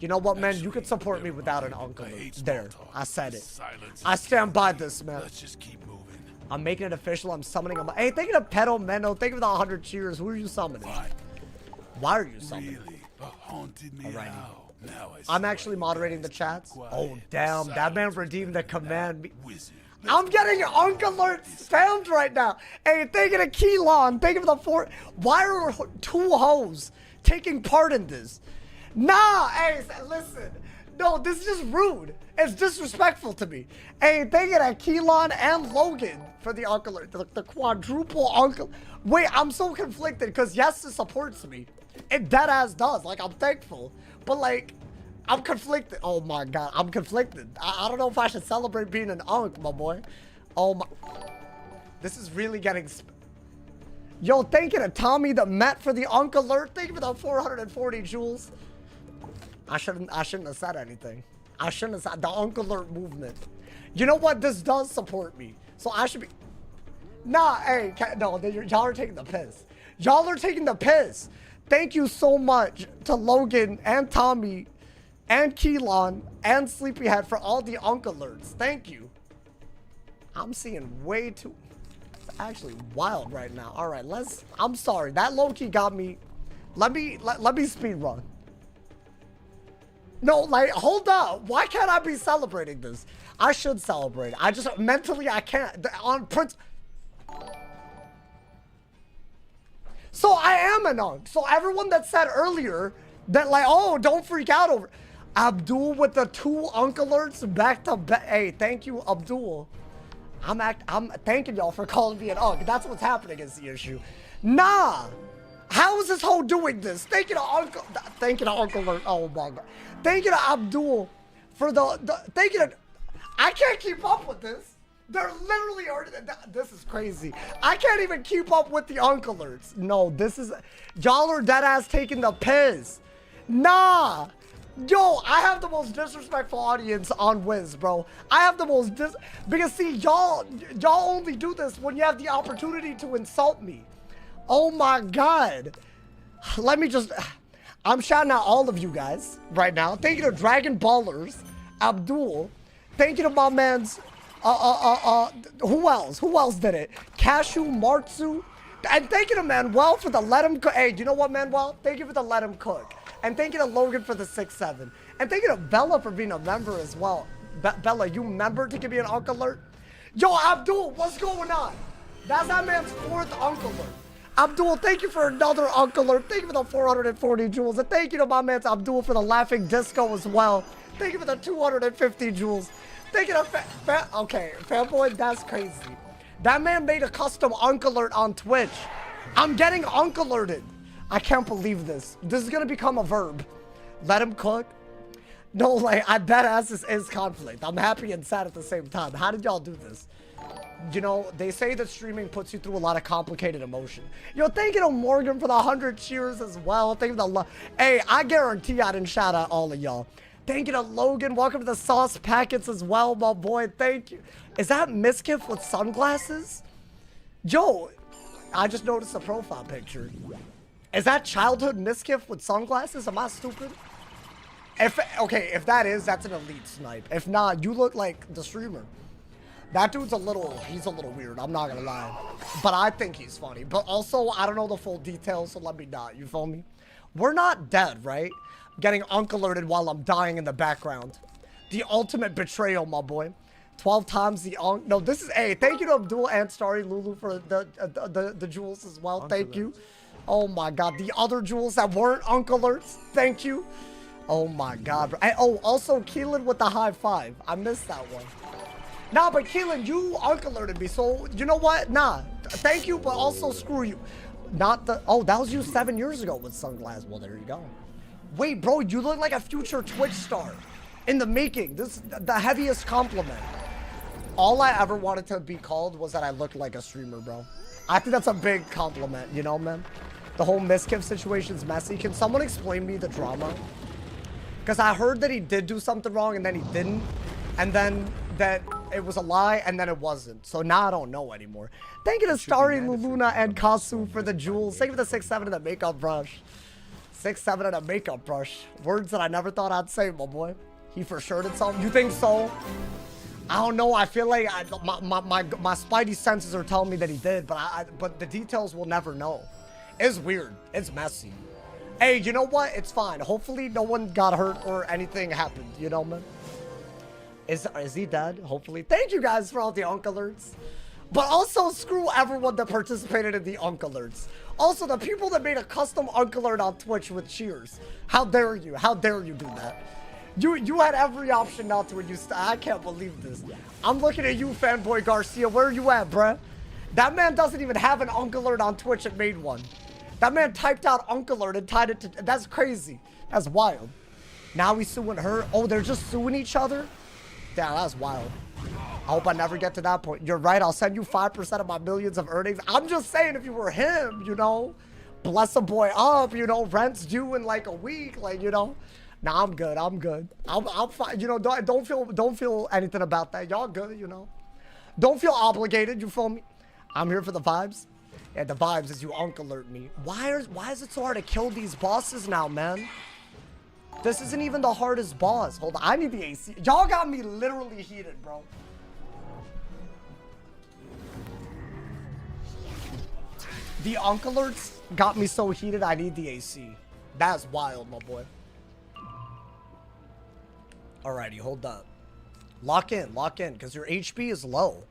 You know what, man? You can support me without an Uncle Alert. There, I said it. I stand by this, man. Let's just keep moving. I'm making it official. I'm summoning him. Hey, thank you to Pedal Menno. Thank you for the 100 cheers. Who are you summoning? Why are you summoning? Really? Haunted me now. I'm actually moderating the chats. Oh, damn. That man redeemed the command. Wizard. I'm getting Uncle Alert spammed right now. Hey, thank you to Keelon. Thank you for the 4. Why are 2 hoes taking part in this? Nah, hey, listen. No, this is just rude. It's disrespectful to me. Hey, thank you to Keelon and Logan for the Uncle Alert. The quadruple Uncle. Wait, I'm so conflicted because yes, it supports me. It deadass does. Like, I'm thankful. But like, I'm conflicted. Oh my god, I'm conflicted. I don't know if I should celebrate being an Unk, my boy. Oh my. This is really getting... Yo, thank you to Tommy the Met for the Uncle Alert. Thank you for the 440 jewels. I shouldn't have said anything. I shouldn't have said the Uncle Alert movement. You know what? This does support me. So I should be... Nah, hey, no, y'all are taking the piss. Y'all are taking the piss. Thank you so much to Logan and Tommy and Keelon and Sleepyhead for all the Uncle Alerts. Thank you. I'm seeing way too... It's actually wild right now. All right, I'm sorry. That low-key got me... Let me speed run. No, like, hold up. Why can't I be celebrating this? I should celebrate. I just... Mentally, I can't. On Prince... So I am an unk. So everyone that said earlier that like, oh, don't freak out over... Abdul with the 2 unk alerts back to back. Hey, thank you, Abdul. I'm thanking y'all for calling me an unk. That's what's happening is the issue. Nah. How is this hoe doing this? Thank you to Uncle Alert. Oh my god. Thank you to Abdul for thank you to... I can't keep up with this. They're literally already... This is crazy. I can't even keep up with the unk alerts. No, this is... Y'all are deadass taking the piss. Nah. Yo, I have the most disrespectful audience on Wiz, bro. I have the most because see, y'all only do this when you have the opportunity to insult me. Oh my god. Let me just... I'm shouting out all of you guys right now. Thank you to Dragon Ballers, Abdul. Thank you to my man's... Who else? Who else did it? Cashew, Martsu. And thank you to Manuel for the let him cook. Hey, do you know what, Manuel? Thank you for the let him cook. And thank you to Logan for the 6-7. And thank you to Bella for being a member as well. Bella, you member to give me an unk alert? Yo, Abdul, what's going on? That's that man's 4th unk alert. Abdul, thank you for another unk alert. Thank you for the 440 jewels. And thank you to my man's Abdul for the laughing disco as well. Thank you for the 250 jewels. Thank you to okay, fanboy, that's crazy. That man made a custom unk alert on Twitch. I'm getting unk alerted. I can't believe this. This is gonna become a verb. Let him cook. No, like, I bet ass this is conflict. I'm happy and sad at the same time. How did y'all do this? You know, they say that streaming puts you through a lot of complicated emotion. Yo, thank you to Morgan for the 100 cheers as well. Thank you to the hey, I guarantee I didn't shout out all of y'all. Thank you to Logan. Welcome to the sauce packets as well, my boy. Thank you. Is that Miskiff with sunglasses? Yo, I just noticed a profile picture. Is that childhood Miskiff with sunglasses? Am I stupid? If that is, that's an elite snipe. If not, you look like the streamer. That dude's he's a little weird, I'm not gonna lie. But I think he's funny. But also, I don't know the full details, so let me not, you feel me? We're not dead, right? Getting unk alerted while I'm dying in the background. The ultimate betrayal, my boy. 12 times the unk. No, this is A. Thank you to Abdul and Starry Lulu for the jewels as well. Thank you. Oh my god, the other jewels that weren't unk alerts. Thank you. Oh my god. Oh, also Keelan with the high 5. I missed that one. Nah, but Keelan, you unk alerted me, so you know what? Nah, thank you, but also screw you. Not the... Oh, that was you 7 years ago with sunglasses. Well, there you go. Wait, bro, you look like a future Twitch star. In the making. This is the heaviest compliment. All I ever wanted to be called was that I looked like a streamer, bro. I think that's a big compliment, you know, man? The whole Miskiff situation's messy. Can someone explain me the drama? Because I heard that he did do something wrong and then he didn't. And then that it was a lie and then it wasn't. So now I don't know anymore. Thank you to Starry, Luluna, and Kasu for the jewels. Thank you for the 6-7 and the makeup brush. 6-7 and a makeup brush. Words that I never thought I'd say, my boy. He for sure did something. You think so? I don't know. I feel like my spidey senses are telling me that he did, but the details we'll never know. It's weird. It's messy. Hey, you know what? It's fine. Hopefully no one got hurt or anything happened. You know, man? Is he dead? Hopefully. Thank you guys for all the unk alerts. But also screw everyone that participated in the unk alerts. Also, the people that made a custom unk alert on Twitch with cheers. How dare you? How dare you do that? You had every option not to when you I can't believe this. I'm looking at you, fanboy Garcia. Where are you at, bruh? That man doesn't even have an unk alert on Twitch and made one. That man typed out unk alert and tied it to... That's crazy. That's wild. Now he's suing her. Oh, they're just suing each other? Damn, that's wild. I hope I never get to that point. You're right. I'll send you 5% of my millions of earnings. I'm just saying, if you were him, you know, bless a boy up, you know, rent's due in like a week, like, you know. Nah, I'm good. I'm good. I'm fine. You know, don't feel anything about that. Y'all good, you know. Don't feel obligated. You feel me? I'm here for the vibes. Yeah, the vibes is you unk alert me. Why is it so hard to kill these bosses now, man? This isn't even the hardest boss. Hold on. I need the AC. Y'all got me literally heated, bro. The Unk alerts got me so heated I need the AC. That's wild, my boy. Alrighty, hold up. Lock in, because your HP is low.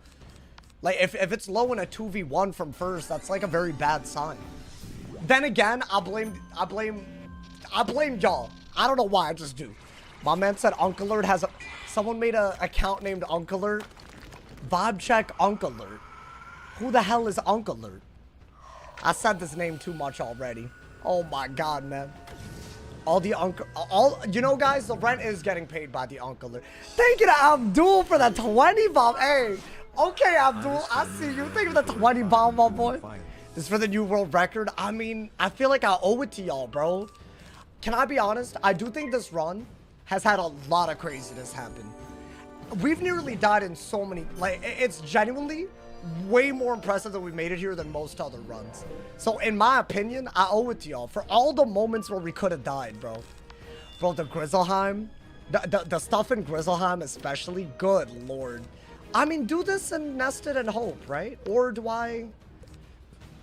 Like, if it's low in a 2v1 from first, that's like a very bad sign. Then again, I blame y'all. I don't know why, I just do. My man said Unk Alert has a... Someone made an account named Unk Alert. Vibe check Unk Alert. Who the hell is Unk Alert? I said this name too much already. Oh my god, man. All the you know, guys, the rent is getting paid by the Unk Alert. Thank you to Abdul for that 20 bomb. Hey, okay, Abdul, I see you. Thank you for the 20 bomb, my boy. This is for the new world record. I mean, I feel like I owe it to y'all, bro. Can I be honest? I do think this run has had a lot of craziness happen. We've nearly died in so many, like, it's genuinely way more impressive that we made it here than most other runs. So in my opinion, I owe it to y'all for all the moments where we could have died, bro. Bro, the Grizzleheim, the stuff in Grizzleheim especially, good lord. I mean, do this and nest it and hope, right? Or do I...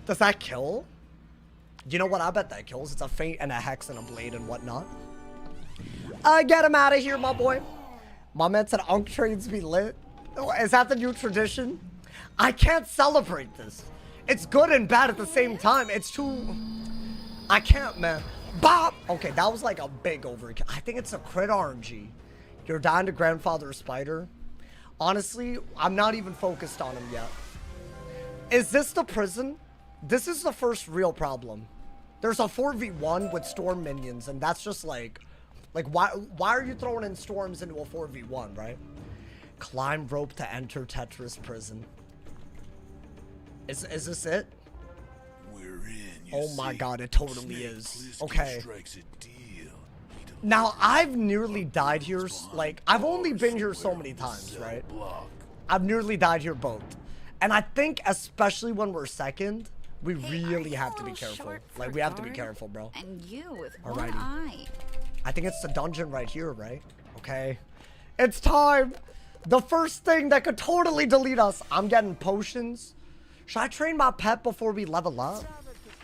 Does that kill? You know what? I bet that kills. It's a feint and a hex and a blade and whatnot. Get him out of here, my boy. My man said Unk trains be lit. Oh, is that the new tradition? I can't celebrate this. It's good and bad at the same time. It's too... I can't, man. Bop! Okay, that was like a big overkill. I think it's a crit RNG. You're dying to Grandfather Spider. Honestly, I'm not even focused on him yet. Is this the prison? This is the first real problem. There's a 4v1 with storm minions, and that's just like why are you throwing in storms into a 4v1, right? Climb rope to enter Tetris prison. Is this it? We're in. Oh my god, it totally is. Okay. Now, I've nearly died here, like, I've only been here so many times, right? I've nearly died here both. And I think, especially when we're second, we really have to be careful. Like, we have to be careful, bro. And you with one eye. I think it's the dungeon right here, right? Okay. It's time! The first thing that could totally delete us. I'm getting potions. Should I train my pet before we level up?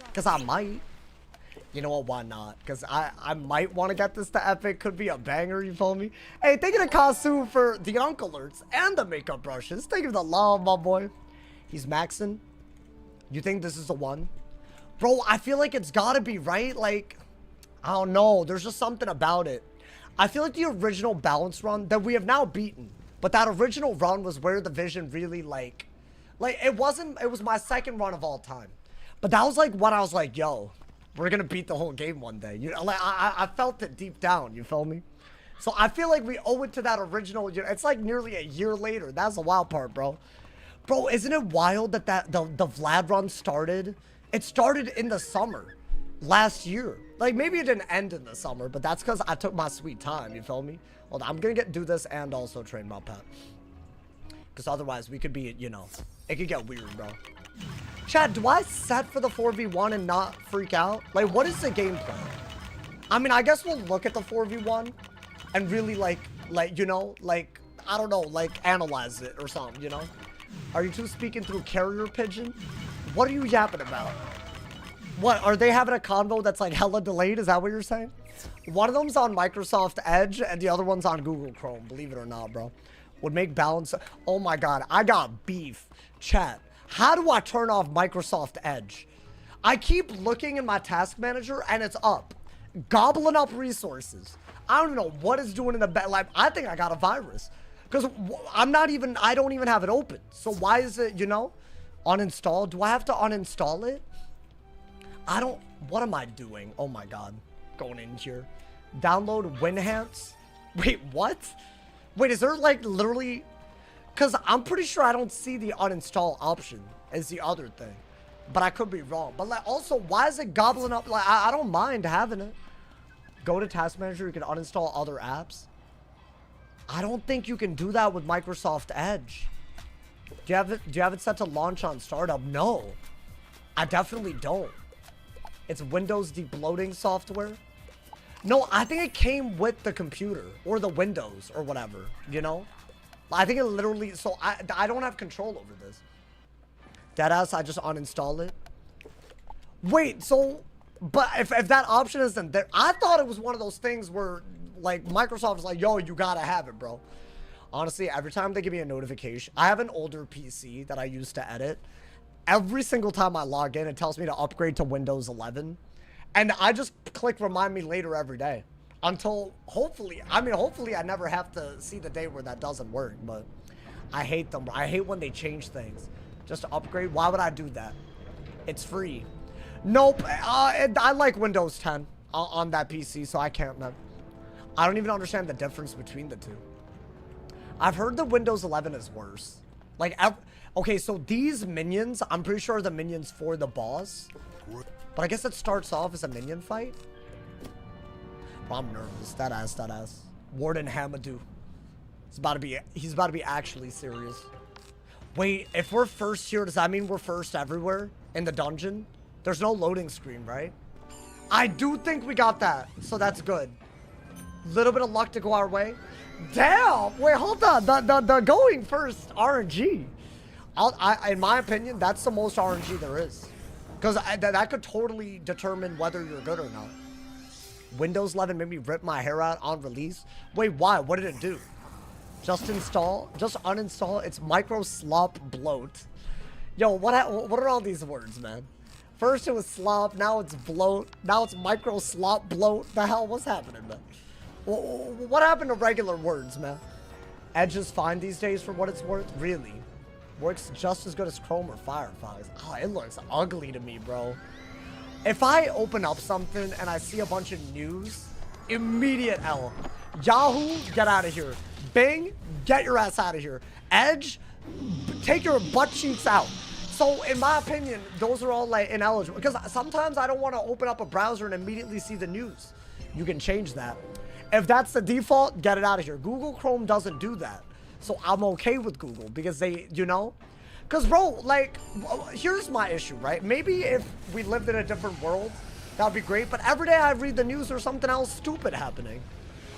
Because I might. You know what, why not? Because I might want to get this to epic. Could be a banger, you feel me? Hey, thank you to Kasu for the Unk alerts and the makeup brushes. Thank you for the love, my boy. He's maxing. You think this is the one? Bro, I feel like it's gotta be, right? Like, I don't know. There's just something about it. I feel like the original balance run that we have now beaten. But that original run was where the vision really, like it was my second run of all time. But that was like when I was like, yo, we're gonna beat the whole game one day. You know, like I felt it deep down, you feel me? So I feel like we owe it to that original, you know, it's like nearly a year later. That's the wild part, bro. Bro, isn't it wild that the Vlad run started? It started in the summer last year. Like, maybe it didn't end in the summer, but that's because I took my sweet time, you feel me? Hold on, I'm gonna do this and also train my pet. Because otherwise, we could be, you know, it could get weird, bro. Chad, do I set for the 4v1 and not freak out? Like, what is the game plan? I mean, I guess we'll look at the 4v1 and really, like, you know, like, I don't know, like, analyze it or something, you know? Are you two speaking through carrier pigeon? What are you yapping about? What, are they having a convo that's, like, hella delayed? Is that what you're saying? One of them's on Microsoft Edge and the other one's on Google Chrome, believe it or not, bro. Would make balance. Oh my god, I got beef. Chat, how do I turn off Microsoft Edge? I keep looking in my task manager and it's up. Gobbling up resources. I don't even know what it's doing in the back. Like, I think I got a virus. Because I don't even have it open. So why is it, you know, uninstall? Do I have to uninstall it? What am I doing? Oh my god. Going in here. Download Winhance. Wait, what? Wait, is there like literally... Because I'm pretty sure I don't see the uninstall option as the other thing. But I could be wrong. But like, also, why is it gobbling up? Like, I don't mind having it. Go to Task Manager. You can uninstall other apps. I don't think you can do that with Microsoft Edge. Do you have it set to launch on startup? No. I definitely don't. It's Windows debloating software. No, I think it came with the computer or the Windows or whatever, you know? I think it literally, so I don't have control over this. Deadass, I just uninstall it. Wait, so, but if that option isn't there, I thought it was one of those things where, like, Microsoft is like, yo, you gotta have it, bro. Honestly, every time they give me a notification, I have an older PC that I use to edit. Every single time I log in, it tells me to upgrade to Windows 11. And I just click remind me later every day. Until, hopefully, I never have to see the day where that doesn't work, but I hate them. I hate when they change things. Just to upgrade, why would I do that? It's free. Nope, I like Windows 10 on that PC, so I can't, man. I don't even understand the difference between the two. I've heard the Windows 11 is worse. Like, okay, so these minions, I'm pretty sure are the minions for the boss. But I guess it starts off as a minion fight. Bro, I'm nervous. That ass. Warden Hamadou. He's about to be actually serious. Wait, if we're first here, does that mean we're first everywhere in the dungeon? There's no loading screen, right? I do think we got that, so that's good. Little bit of luck to go our way. Damn! Wait, hold on. The going first RNG. In my opinion, that's the most RNG there is. Because that could totally determine whether you're good or not. Windows 11 made me rip my hair out on release. Wait, why? What did it do? Just install? Just uninstall? It's micro slop bloat. Yo, what are all these words, man? First it was slop, now it's bloat, now it's micro slop bloat. The hell, what's happening, man? What happened to regular words, man? Edge is fine these days for what it's worth? Really? Works just as good as Chrome or Firefox. Oh, it looks ugly to me, bro. If I open up something and I see a bunch of news, immediate L. Yahoo, get out of here. Bing, get your ass out of here. Edge, take your butt cheeks out. So, in my opinion, those are all, like, ineligible. Because sometimes I don't want to open up a browser and immediately see the news. You can change that. If that's the default, get it out of here. Google Chrome doesn't do that. So, I'm okay with Google because they, you know? Because, bro, like, here's my issue, right? Maybe if we lived in a different world, that would be great. But every day I read the news, there's something else stupid happening.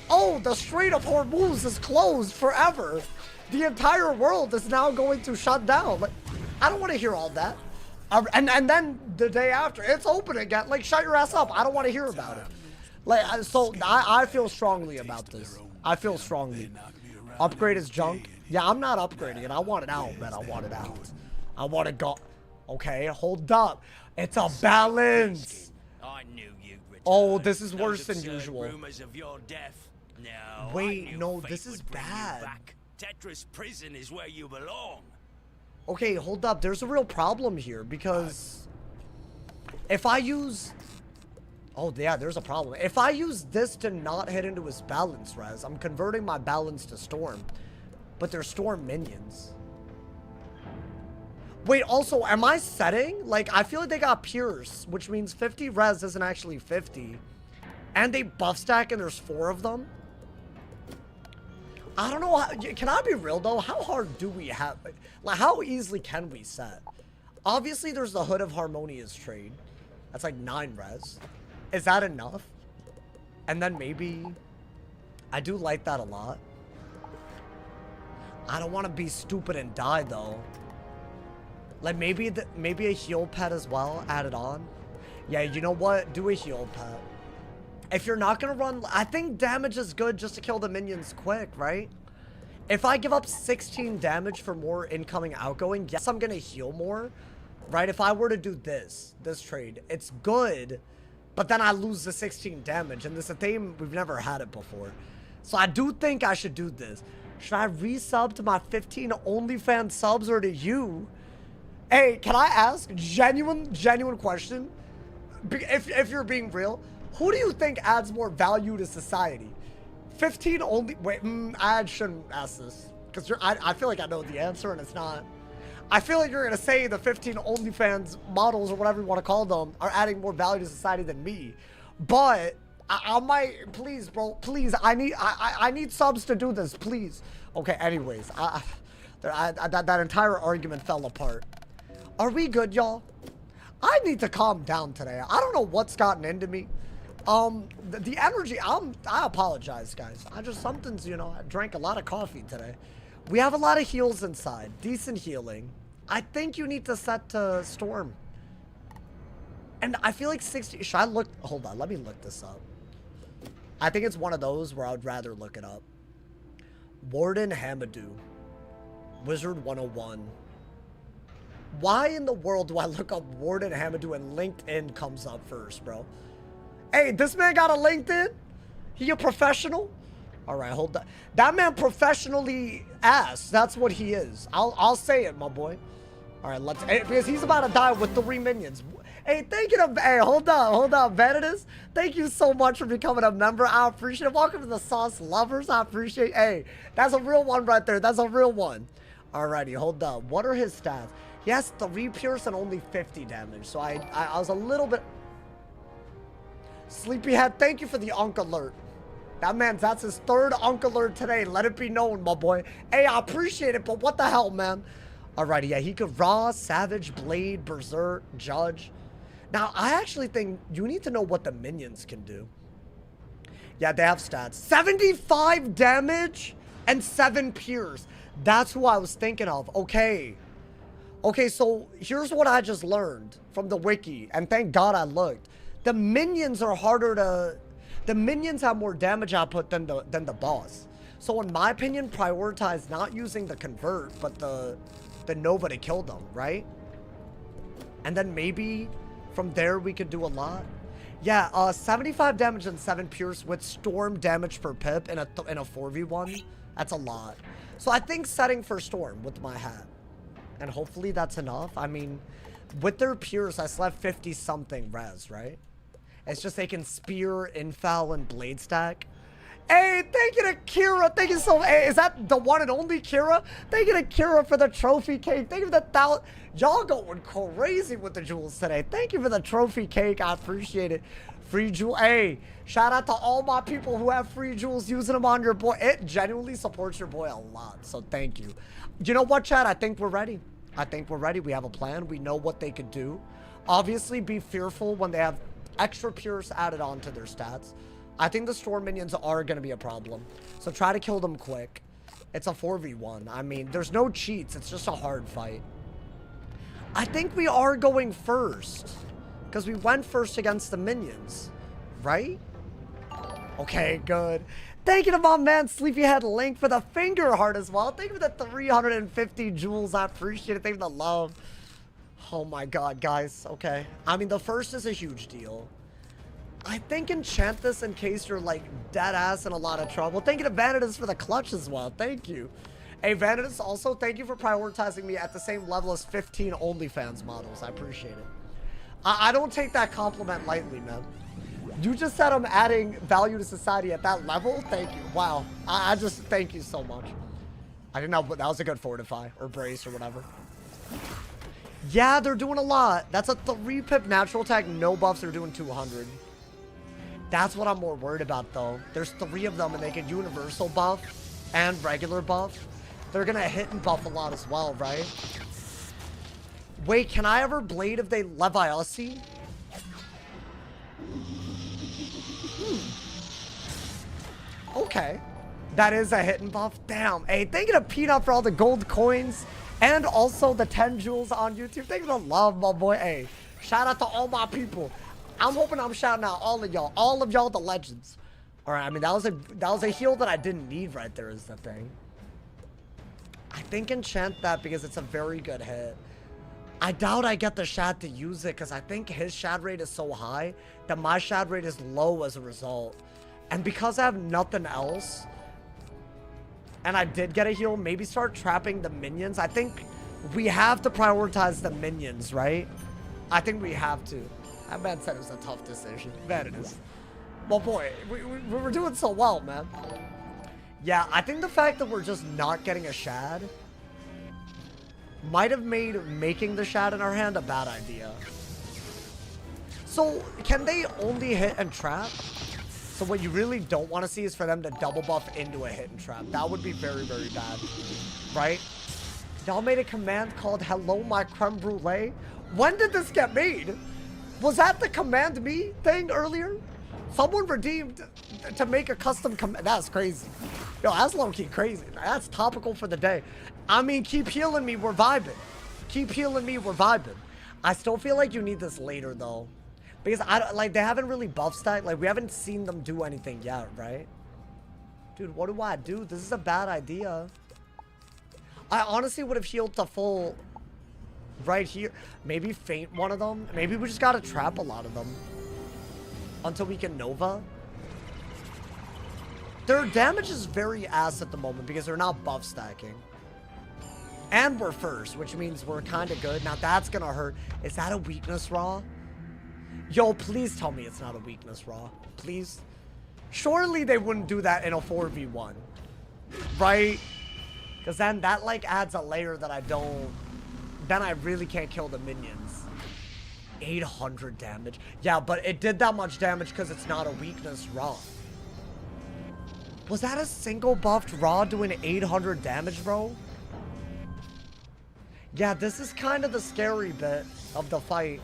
Oh, the Strait of Hormuz is closed forever. The entire world is now going to shut down. Like, I don't want to hear all that. And then the day after, it's open again. Like, shut your ass up. I don't want to hear about it. Like, so I feel strongly about this. I feel strongly. Upgrade is junk. Yeah, I'm not upgrading it. I want it out, man. I want it out. I want to go. Okay, hold up. It's a balance. I knew you'd return. Oh, this is Those worse than absurd usual. rumors of your death. No, Wait, I knew no, fate this is would bring you bad. back. Tetris prison is where you belong. Okay, hold up. There's a real problem here because if I use... Oh, yeah, there's a problem. If I use this to not hit into his balance res, I'm converting my balance to storm. But they're storm minions. Wait, also, am I setting? Like, I feel like they got Pierce, which means 50 res isn't actually 50. And they buff stack and there's 4 of them. I don't know. Can I be real, though? How hard do we have? Like, how easily can we set? Obviously, there's the Hood of Harmonia's trade. That's like 9 res. Is that enough? And then maybe... I do like that a lot. I don't want to be stupid and die, though. Like, maybe a heal pet as well, added on. Yeah, you know what? Do a heal pet. If you're not going to run... I think damage is good just to kill the minions quick, right? If I give up 16 damage for more incoming outgoing, yes, I'm going to heal more, right? If I were to do this trade, it's good, but then I lose the 16 damage, and this is a theme, we've never had it before. So I do think I should do this. Should I resub to my 15 OnlyFans subs or to you? Hey, can I ask genuine question? If you're being real, who do you think adds more value to society? 15 only... Wait, I shouldn't ask this. Because I feel like I know the answer and it's not. I feel like you're going to say the 15 OnlyFans models or whatever you want to call them are adding more value to society than me. But I might... Please, bro. Please. I need subs to do this. Please. Okay, anyways. That entire argument fell apart. Are we good, y'all? I need to calm down today. I don't know what's gotten into me. The energy, I apologize, guys. Something's, you know, I drank a lot of coffee today. We have a lot of heals inside. Decent healing. I think you need to set to storm. And I feel like 60... Should I look... Hold on, let me look this up. I think it's one of those where I would rather look it up. Warden Hamadou. Wizard101. Why in the world do I look up Warden Hamadou and LinkedIn comes up first, bro? Hey, this man got a LinkedIn? He a professional? Alright, hold on. That man professionally ass. That's what he is. I'll say it, my boy. Alright, let's... Because he's about to die with 3 minions. Hey, thank you to... Hey, hold on, Vanitas. Thank you so much for becoming a member. I appreciate it. Welcome to the Sauce Lovers. I appreciate... Hey, that's a real one right there. That's a real one. Alrighty, hold on. What are his stats? He has 3 pierce and only 50 damage. So I was a little bit... Sleepyhead, thank you for the Unk Alert. That's his 3rd Unk Alert today. Let it be known, my boy. Hey, I appreciate it, but what the hell, man? Alrighty, yeah, he could Raw, Savage, Blade, Berserk, Judge. Now, I actually think you need to know what the minions can do. Yeah, they have stats. 75 damage and 7 pierce. That's who I was thinking of. Okay. Okay, so here's what I just learned from the wiki. And thank God I looked. The minions are harder to... The minions have more damage output than the boss. So in my opinion, prioritize not using the convert, but the Nova to kill them, right? And then maybe from there we could do a lot. Yeah, 75 damage and 7 pierce with storm damage per pip in a 4v1. That's a lot. So I think setting for storm with my hat. And hopefully that's enough. I mean, with their pierce, I still have 50 something res, right? It's just they can spear, infoul, and blade stack. Hey, thank you to Kira. Thank you so much. Hey, is that the one and only Kira? Thank you to Kira for the trophy cake. Thank you for the 1,000. Y'all going crazy with the jewels today. Thank you for the trophy cake. I appreciate it. Free jewel. Hey, shout out to all my people who have free jewels using them on your boy. It genuinely supports your boy a lot. So thank you. You know what, chat? I think we're ready. I think we're ready. We have a plan. We know what they could do. Obviously, be fearful when they have extra pierce added on to their stats. I think the storm minions are going to be a problem. So try to kill them quick. It's a 4v1. I mean, there's no cheats. It's just a hard fight. I think we are going first. Because we went first against the minions. Right? Okay, good. Thank you to my man Sleepyhead Link for the finger heart as well. Thank you for the 350 jewels. I appreciate it. Thank you for the love. Oh my god, guys. Okay. I mean, the first is a huge deal. I think enchant this in case you're, like, dead ass in a lot of trouble. Thank you to Vanitas for the clutch as well. Thank you. Hey, Vanitas, also, thank you for prioritizing me at the same level as 15 OnlyFans models. I appreciate it. I don't take that compliment lightly, man. You just said I'm adding value to society at that level? Thank you. Wow. I just thank you so much. I didn't know, but that was a good fortify or brace or whatever. Yeah, they're doing a lot. That's a 3-pip natural attack, no buffs. They're doing 200. That's what I'm more worried about, though. There's 3 of them, and they get universal buff and regular buff. They're going to hit and buff a lot as well, right? Wait, can I ever blade if they Leviossi? Okay. That is a hit and buff. Damn. Hey, thank you to Peanut for all the gold coins. And also the 10 jewels on YouTube. Thank you for the love, my boy. Hey, shout out to all my people. I'm hoping I'm shouting out all of y'all. All of y'all, the legends. All right, I mean, that was a heal that I didn't need right there is the thing. I think enchant that because it's a very good hit. I doubt I get the shad to use it because I think his shad rate is so high that my shad rate is low as a result. And because I have nothing else, and I did get a heal, maybe start trapping the minions. I think we have to prioritize the minions, right? I think we have to. That man said it was a tough decision. Man, it is. Well, boy, we were doing so well, man. Yeah, I think the fact that we're just not getting a shad might have made making the shad in our hand a bad idea. So, can they only hit and trap? So what you really don't want to see is for them to double buff into a hit and trap. That would be very, very bad, right? Y'all made a command called Hello My Creme Brulee. When did this get made? Was that the command me thing earlier? Someone redeemed to make a custom command. That's crazy. Yo, that's low-key crazy. That's topical for the day. I mean, keep healing me, we're vibing. Keep healing me, we're vibing. I still feel like you need this later, though. Because I don't, like, they haven't really buff stacked. Like, we haven't seen them do anything yet, right? Dude, what do I do? This is a bad idea. I honestly would have healed the full right here. Maybe feint one of them. Maybe we just gotta trap a lot of them until we can Nova. Their damage is very ass at the moment because they're not buff stacking. And we're first, which means we're kind of good. Now that's gonna hurt. Is that a weakness, Raw? Yo, please tell me it's not a weakness, Raw. Please. Surely they wouldn't do that in a 4v1. Right? Because then that, like, adds a layer that I don't... Then I really can't kill the minions. 800 damage. Yeah, but it did that much damage because it's not a weakness, Raw. Was that a single buffed Raw doing 800 damage, bro? Yeah, this is kind of the scary bit of the fight.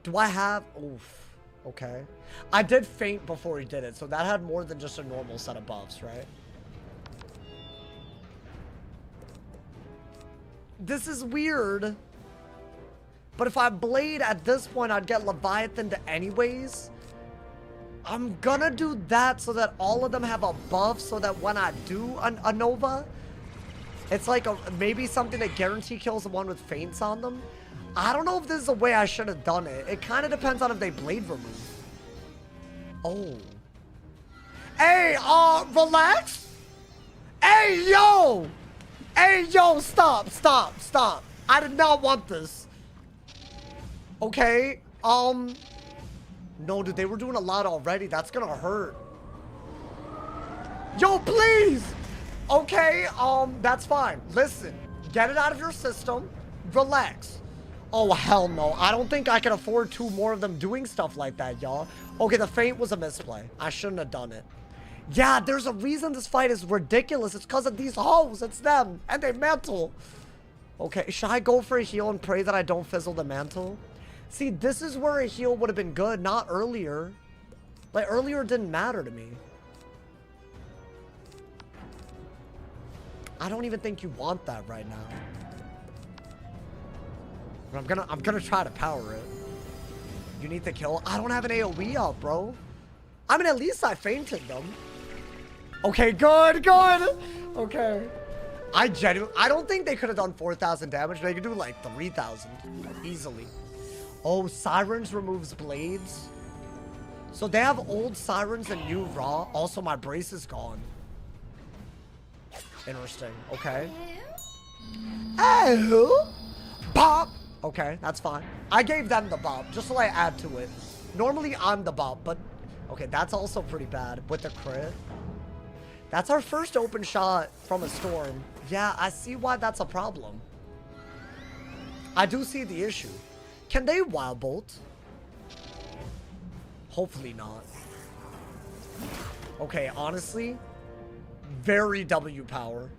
Do I have... Oof. Okay. I did feint before he did it, so that had more than just a normal set of buffs, right? This is weird. But if I blade at this point, I'd get Leviathan to anyways. I'm gonna do that so that all of them have a buff so that when I do a Nova, it's like maybe something that guarantee kills the one with feints on them. I don't know if this is the way I should have done it. It kind of depends on if they blade remove. Oh. Hey, relax. Hey, yo. Hey, yo, stop. I did not want this. Okay, no, dude, they were doing a lot already. That's gonna hurt. Yo, please. Okay, that's fine. Listen, get it out of your system. Relax. Oh, hell no. I don't think I can afford 2 more of them doing stuff like that, y'all. Okay, the feint was a misplay. I shouldn't have done it. Yeah, there's a reason this fight is ridiculous. It's because of these hoes. It's them. And they mantle. Okay, should I go for a heal and pray that I don't fizzle the mantle? See, this is where a heal would have been good, not earlier. Like, earlier didn't matter to me. I don't even think you want that right now. But I'm gonna try to power it. You need the kill. I don't have an AoE up, bro. I mean, at least I feinted them. Okay, good. Okay. I don't think they could have done 4,000 damage. They could do like 3,000 easily. Oh, Sirens removes blades. So they have old Sirens and new Raw. Also, my brace is gone. Interesting. Okay. Oh, bop. Okay, that's fine. I gave them the bop just so I add to it. Normally, I'm the bop, but okay, that's also pretty bad with the crit. That's our first open shot from a storm. Yeah, I see why that's a problem. I do see the issue. Can they Wild Bolt? Hopefully not. Okay, honestly, very W power.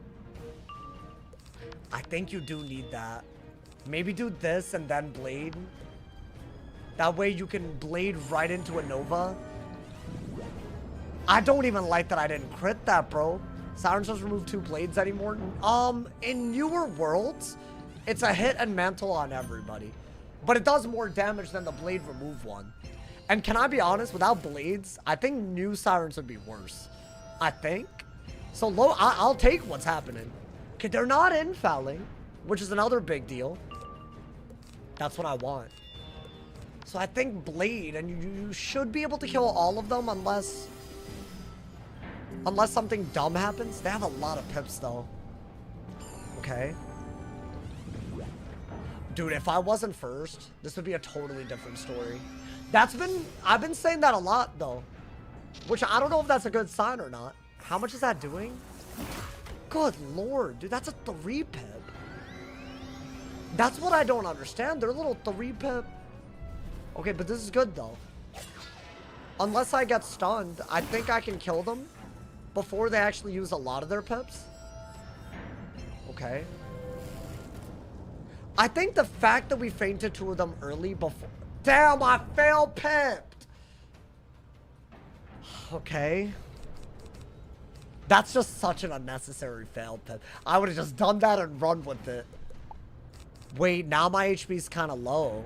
I think you do need that. Maybe do this and then blade. That way you can blade right into a Nova. I don't even like that I didn't crit that, bro. Sirens doesn't remove 2 blades anymore. In newer worlds, it's a hit and mantle on everybody. But it does more damage than the blade remove one. And can I be honest, without blades, I think new Sirens would be worse. I think. So low, I'll take what's happening. Okay, they're not infouling, which is another big deal. That's what I want. So I think blade, and you should be able to kill all of them unless something dumb happens. They have a lot of pips though. Okay. Dude, if I wasn't first, this would be a totally different story. I've been saying that a lot though. Which I don't know if that's a good sign or not. How much is that doing? Good lord, dude, that's a 3 pip. That's what I don't understand. They're little 3 pip. Okay, but this is good though. Unless I get stunned, I think I can kill them before they actually use a lot of their pips. Okay. I think the fact that we fainted 2 of them early before... Damn, I fail pipped! Okay. That's just such an unnecessary fail pip. I would have just done that and run with it. Wait, now my HP's kind of low.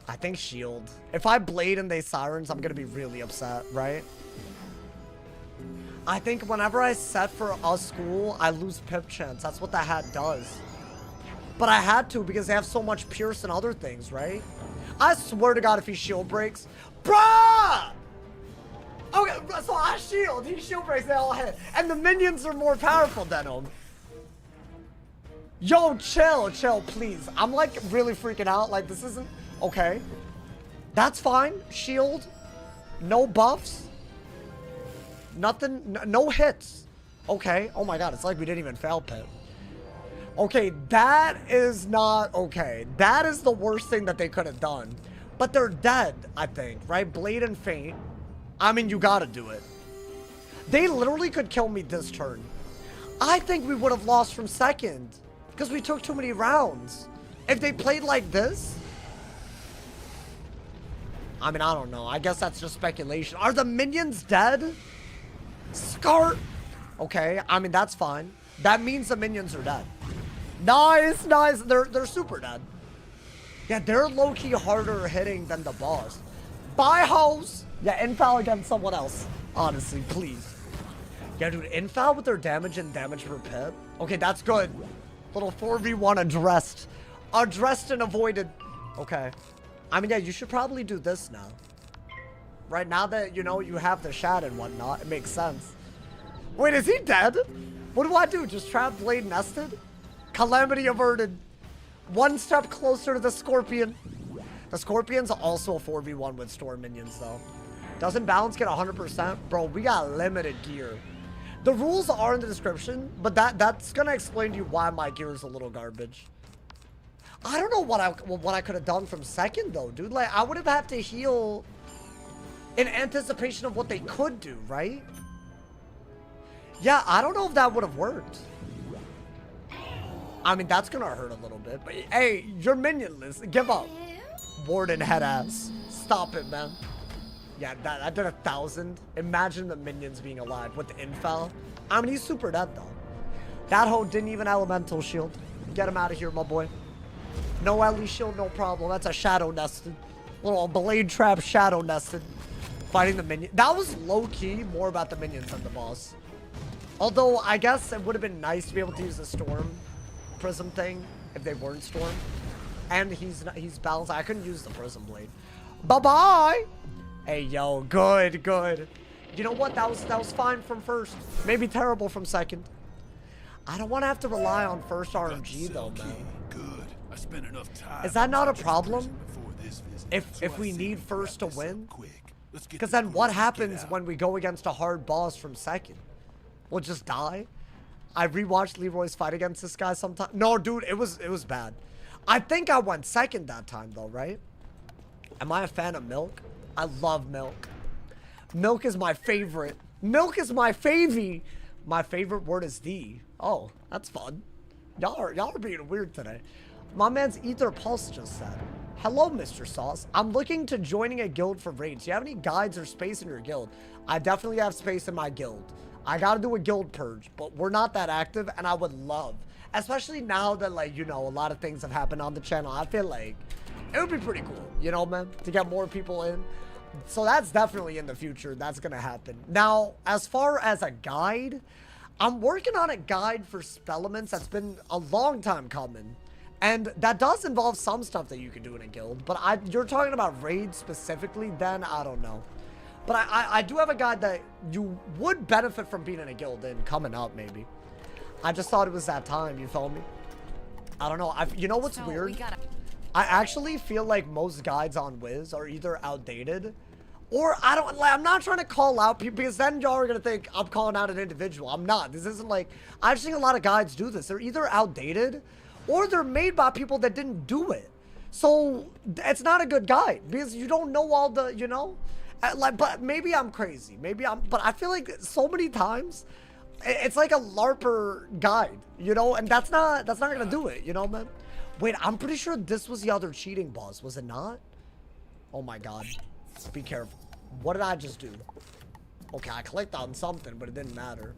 I think shield. If I blade and they sirens, I'm gonna be really upset, right? I think whenever I set for a school, I lose pip chance. That's what the hat does. But I had to because they have so much pierce and other things, right? I swear to God, if he shield breaks, bruh! Okay, so I shield, he shield breaks, they all hit. And the minions are more powerful than him. Yo, chill, please. I'm like really freaking out. Like, this isn't okay. That's fine. Shield. No buffs. Nothing. No hits. Okay. Oh my God. It's like we didn't even fail pit. Okay. That is not okay. That is the worst thing that they could have done. But they're dead, I think. Right? Blade and Feint. I mean, you gotta do it. They literally could kill me this turn. I think we would have lost from second. Because we took too many rounds. If they played like this. I mean, I don't know. I guess that's just speculation. Are the minions dead? Scart. Okay, I mean, that's fine. That means the minions are dead. Nice. They're super dead. Yeah, they're low-key harder hitting than the boss. Bye, hoes. Yeah, infoul against someone else. Honestly, please. Yeah, dude, infoul with their damage and damage per pip. Okay, that's good. Little 4v1 addressed. Addressed and avoided. Okay. I mean, yeah, you should probably do this now. Right now that, you know, you have the shad and whatnot, it makes sense. Wait, is he dead? What do I do? Just trap blade nested? Calamity averted. One step closer to the Scorpion. The Scorpion's also a 4v1 with storm minions, though. Doesn't balance get 100%? Bro, we got limited gear. The rules are in the description, but that's gonna explain to you why my gear is a little garbage. I don't know what I could have done from second, though, dude. Like, I would have had to heal in anticipation of what they could do, right? Yeah, I don't know if that would have worked. I mean, that's gonna hurt a little bit, but hey, you're minionless. Give up. Warden head ass. Stop it, man. Yeah, that did 1,000. Imagine the minions being alive with the infoul. I mean, he's super dead, though. That hoe didn't even elemental shield. Get him out of here, my boy. No LE shield, no problem. That's a shadow nested. Little blade trap shadow nested. Fighting the minion. That was low-key more about the minions than the boss. Although, I guess it would have been nice to be able to use the storm prism thing if they weren't storm. And he's balanced. I couldn't use the prism blade. Bye-bye! Hey, yo, good. You know what? That was fine from first. Maybe terrible from second. I don't want to have to rely on first RNG, though, man. Good. I spent enough time. Is that not a problem? If we need first to win? Because then what happens when we go against a hard boss from second? We'll just die? I rewatched Leroy's fight against this guy sometime. No, dude, it was bad. I think I went second that time, though, right? Am I a fan of milk? I love milk. Milk is my favorite. Milk is my favy. My favorite word is the. Oh, that's fun. Y'all are being weird today. My man's Ether Pulse just said, hello, Mr. Sauce. I'm looking to joining a guild for raids. Do you have any guides or space in your guild? I definitely have space in my guild. I gotta do a guild purge, but we're not that active, and I would love, especially now that, like, you know, a lot of things have happened on the channel. I feel like it would be pretty cool, you know, man, to get more people in. So that's definitely in the future. That's gonna happen. Now, as far as a guide, I'm working on a guide for spellements that's been a long time coming. And that does involve some stuff that you can do in a guild. But you're talking about raids specifically, then I don't know. But I do have a guide that you would benefit from being in a guild in coming up, maybe. I just thought it was that time, you feel me? I don't know. You know what's weird? I actually feel like most guides on Wiz are either outdated or I'm not trying to call out people because then y'all are going to think I'm calling out an individual. I'm not. This isn't like, I've seen a lot of guides do this. They're either outdated or they're made by people that didn't do it. So it's not a good guide because you don't know all the, you know, like, but maybe I'm crazy. But I feel like so many times it's like a LARPer guide, you know, and that's not going to do it, you know, man. Wait, I'm pretty sure this was the other cheating boss, was it not? Oh my God. Be careful. What did I just do? Okay, I clicked on something, but it didn't matter.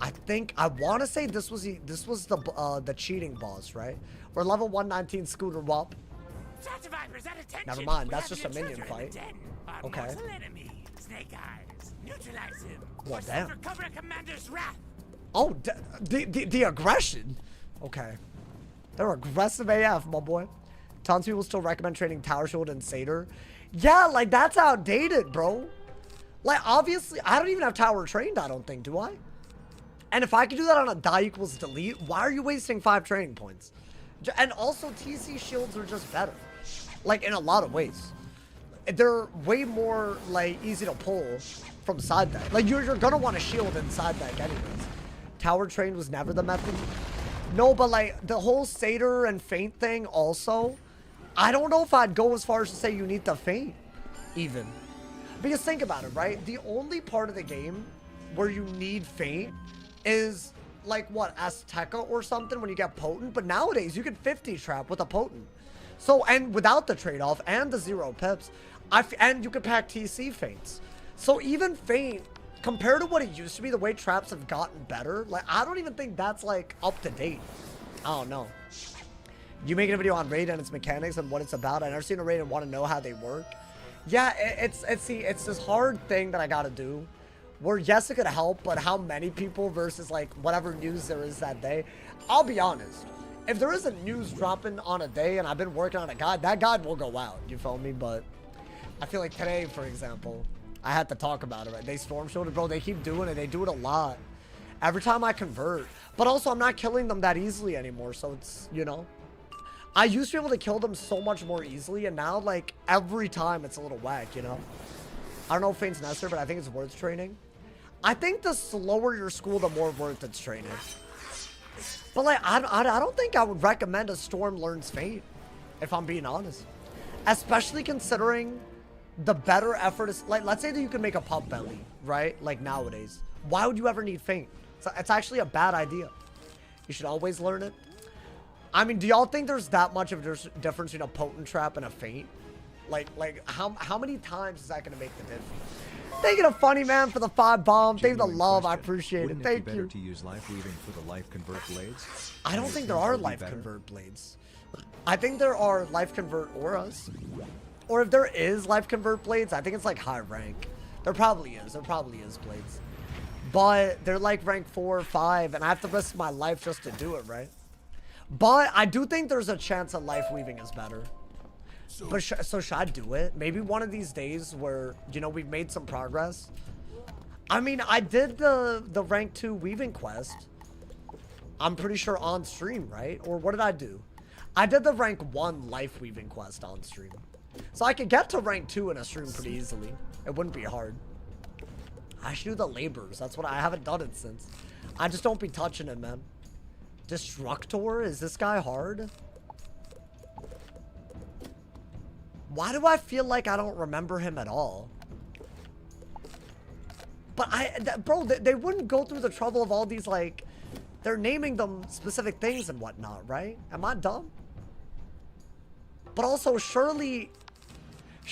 I think I want to say this was the cheating boss, right? We're level 119 scooter wop. Never mind, that's just a minion fight. Okay. Snake eyes. Neutralize him. Well, damn. Recover commander's wrath. Oh, the aggression. Okay. They're aggressive AF, my boy. Tons of people still recommend trading Tower Shield and Satyr. Yeah, like, that's outdated, bro. Like, obviously, I don't even have Tower trained, I don't think, do I? And if I could do that on a die equals delete, why are you wasting 5 training points? And also, TC shields are just better. Like, in a lot of ways. They're way more, like, easy to pull from side deck. Like, you're gonna want a shield in side deck anyways. Tower train was never the method. No, but, like, the whole Satyr and Feint thing also, I don't know if I'd go as far as to say you need to Feint, even. Because think about it, right? The only part of the game where you need Feint is, like, what, Azteca or something when you get Potent? But nowadays, you can 50 trap with a Potent. So, and without the trade-off and the 0 pips, and you can pack TC Feints. So even Feint, compared to what it used to be, the way traps have gotten better, like, I don't even think that's, like, up to date. I don't know. You making a video on raid and its mechanics and what it's about? I've never seen a raid and want to know how they work. Yeah, it's this hard thing that I gotta do. Where, yes, it could help, but how many people versus, like, whatever news there is that day? I'll be honest. If there is a news dropping on a day and I've been working on a guide, that guide will go out. You feel me? But I feel like today, for example, I had to talk about it, right? They storm shielded, bro. They keep doing it. They do it a lot. Every time I convert. But also, I'm not killing them that easily anymore. So it's, you know. I used to be able to kill them so much more easily. And now, like, every time it's a little whack, you know. I don't know if Feint's necessary, but I think it's worth training. I think the slower your school, the more worth it's training. But, like, I don't think I would recommend a Storm learns Feint, if I'm being honest. Especially considering the better effort is, like, let's say that you can make a pump belly, right? Like, nowadays. Why would you ever need Feint? It's actually a bad idea. You should always learn it. I mean, do y'all think there's that much of a difference between a potent trap and a Feint? Like how many times is that going to make the difference? Thank you to Funny Man for the 5 bomb. Thank you for the love. I appreciate it. Thank you. To use life weaving for the life convert blades? I don't think there are life convert blades. I think there are life convert auras. Or if there is life convert blades, I think it's like high rank. There probably is. There probably is blades. But they're like rank 4 or 5, and I have to risk my life just to do it, right? But I do think there's a chance that life weaving is better. But so should I do it? Maybe one of these days where, you know, we've made some progress. I mean, I did the rank 2 weaving quest. I'm pretty sure on stream, right? Or what did I do? I did the rank 1 life weaving quest on stream. So I could get to rank 2 in a stream pretty easily. It wouldn't be hard. I should do the labors. That's what I haven't done it since. I just don't be touching it, man. Destructor? Is this guy hard? Why do I feel like I don't remember him at all? But bro, they wouldn't go through the trouble of all these, like, they're naming them specific things and whatnot, right? Am I dumb? But also, surely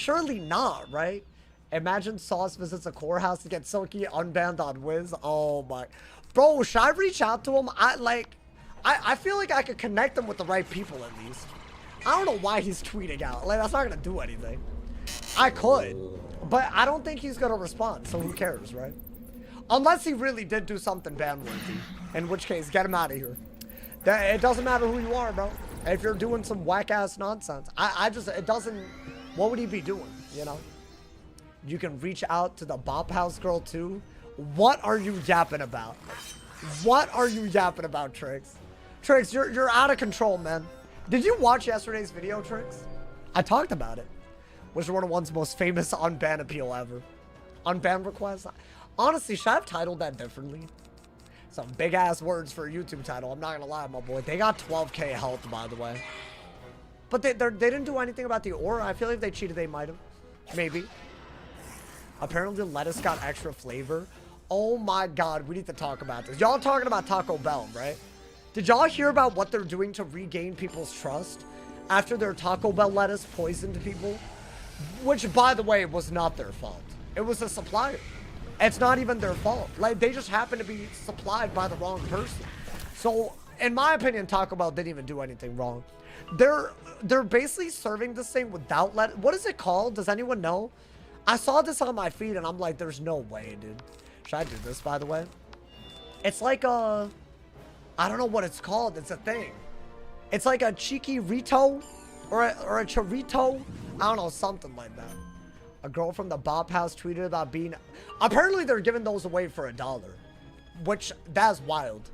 not, right? Imagine Sauce visits a core house to get Silky unbanned on Wiz. Oh my. Bro, should I reach out to him? I feel like I could connect them with the right people at least. I don't know why he's tweeting out. Like, that's not gonna do anything. I could, but I don't think he's gonna respond, so who cares, right? Unless he really did do something ban-worthy, in which case, get him out of here. It doesn't matter who you are, bro. If you're doing some whack-ass nonsense, it doesn't, what would he be doing, you know? You can reach out to the Bop House girl, too. What are you yapping about? What are you yapping about, Trix? Trix, you're out of control, man. Did you watch yesterday's video, Trix? I talked about it. Wizard101's most famous unban appeal ever. Unban request? Honestly, should I have titled that differently? Some big-ass words for a YouTube title. I'm not gonna lie, my boy. They got 12k health, by the way. But they didn't do anything about the aura. I feel like if they cheated, they might have. Maybe. Apparently, the lettuce got extra flavor. Oh my god, we need to talk about this. Y'all talking about Taco Bell, right? Did y'all hear about what they're doing to regain people's trust after their Taco Bell lettuce poisoned people? Which, by the way, was not their fault. It was the supplier. It's not even their fault. Like, they just happen to be supplied by the wrong person. So, in my opinion, Taco Bell didn't even do anything wrong. They're basically serving this thing without what is it called? Does anyone know? I saw this on my feed and I'm like, there's no way, dude. Should I do this, by the way? It's like a, I don't know what it's called. It's a thing. It's like a chiquirito or a chorito. I don't know, something like that. A girl from the Bob House tweeted about being, apparently they're giving those away for $1, which that's wild.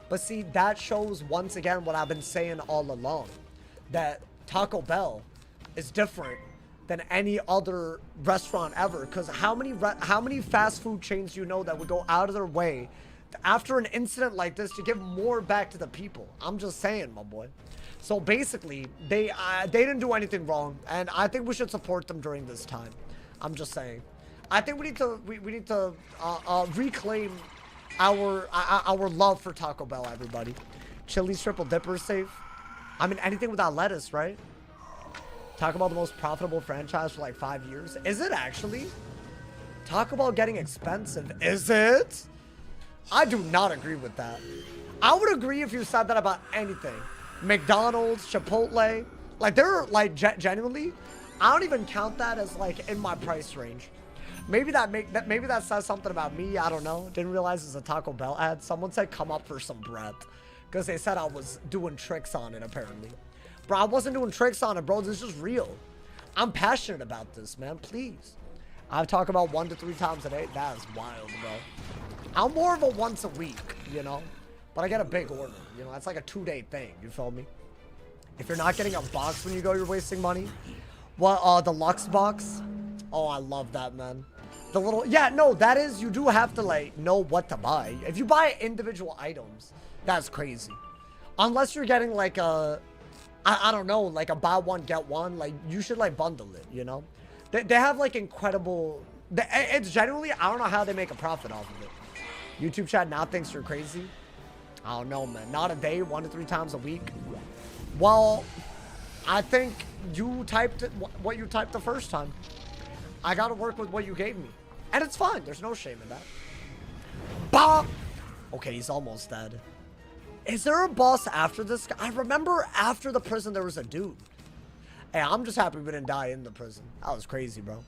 But see, that shows once again what I've been saying all along, that Taco Bell is different than any other restaurant ever. Because how many fast food chains do you know that would go out of their way after an incident like this to give more back to the people? I'm just saying, my boy. So basically, they didn't do anything wrong, and I think we should support them during this time. I'm just saying. I think we need to reclaim our love for Taco Bell, everybody. Chili's triple dipper is safe. I mean, anything without lettuce, right? Taco Bell, the most profitable franchise for like 5 years. Is it actually? Taco Bell getting expensive. Is it? I do not agree with that. I would agree if you said that about anything. McDonald's, Chipotle. Like, they're like genuinely, I don't even count that as like in my price range. Maybe that says something about me. I don't know. Didn't realize it's a Taco Bell ad. Someone said come up for some bread because they said I was doing tricks on it, apparently. Bro, I wasn't doing tricks on it, bro. This is real. I'm passionate about this, man. Please. I talk about 1 to 3 times a day. That is wild, bro. I'm more of a once a week, you know? But I get a big order, you know? That's like a 2-day thing, you feel me? If you're not getting a box when you go, you're wasting money. Well, the Lux box. Oh, I love that, man. The little, yeah, no, that is, you do have to, like, know what to buy. If you buy individual items, that's crazy. Unless you're getting, like, a, I don't know, like a buy one, get one. Like, you should, like, bundle it, you know? They have, like, incredible, it's genuinely, I don't know how they make a profit off of it. YouTube chat now thinks you're crazy. I don't know, man. Not a day, 1 to 3 times a week. Well, I think you typed it, what you typed the first time. I gotta work with what you gave me. And it's fine. There's no shame in that. Bah! Okay, he's almost dead. Is there a boss after this guy? I remember after the prison there was a dude. Hey, I'm just happy we didn't die in the prison. That was crazy, bro.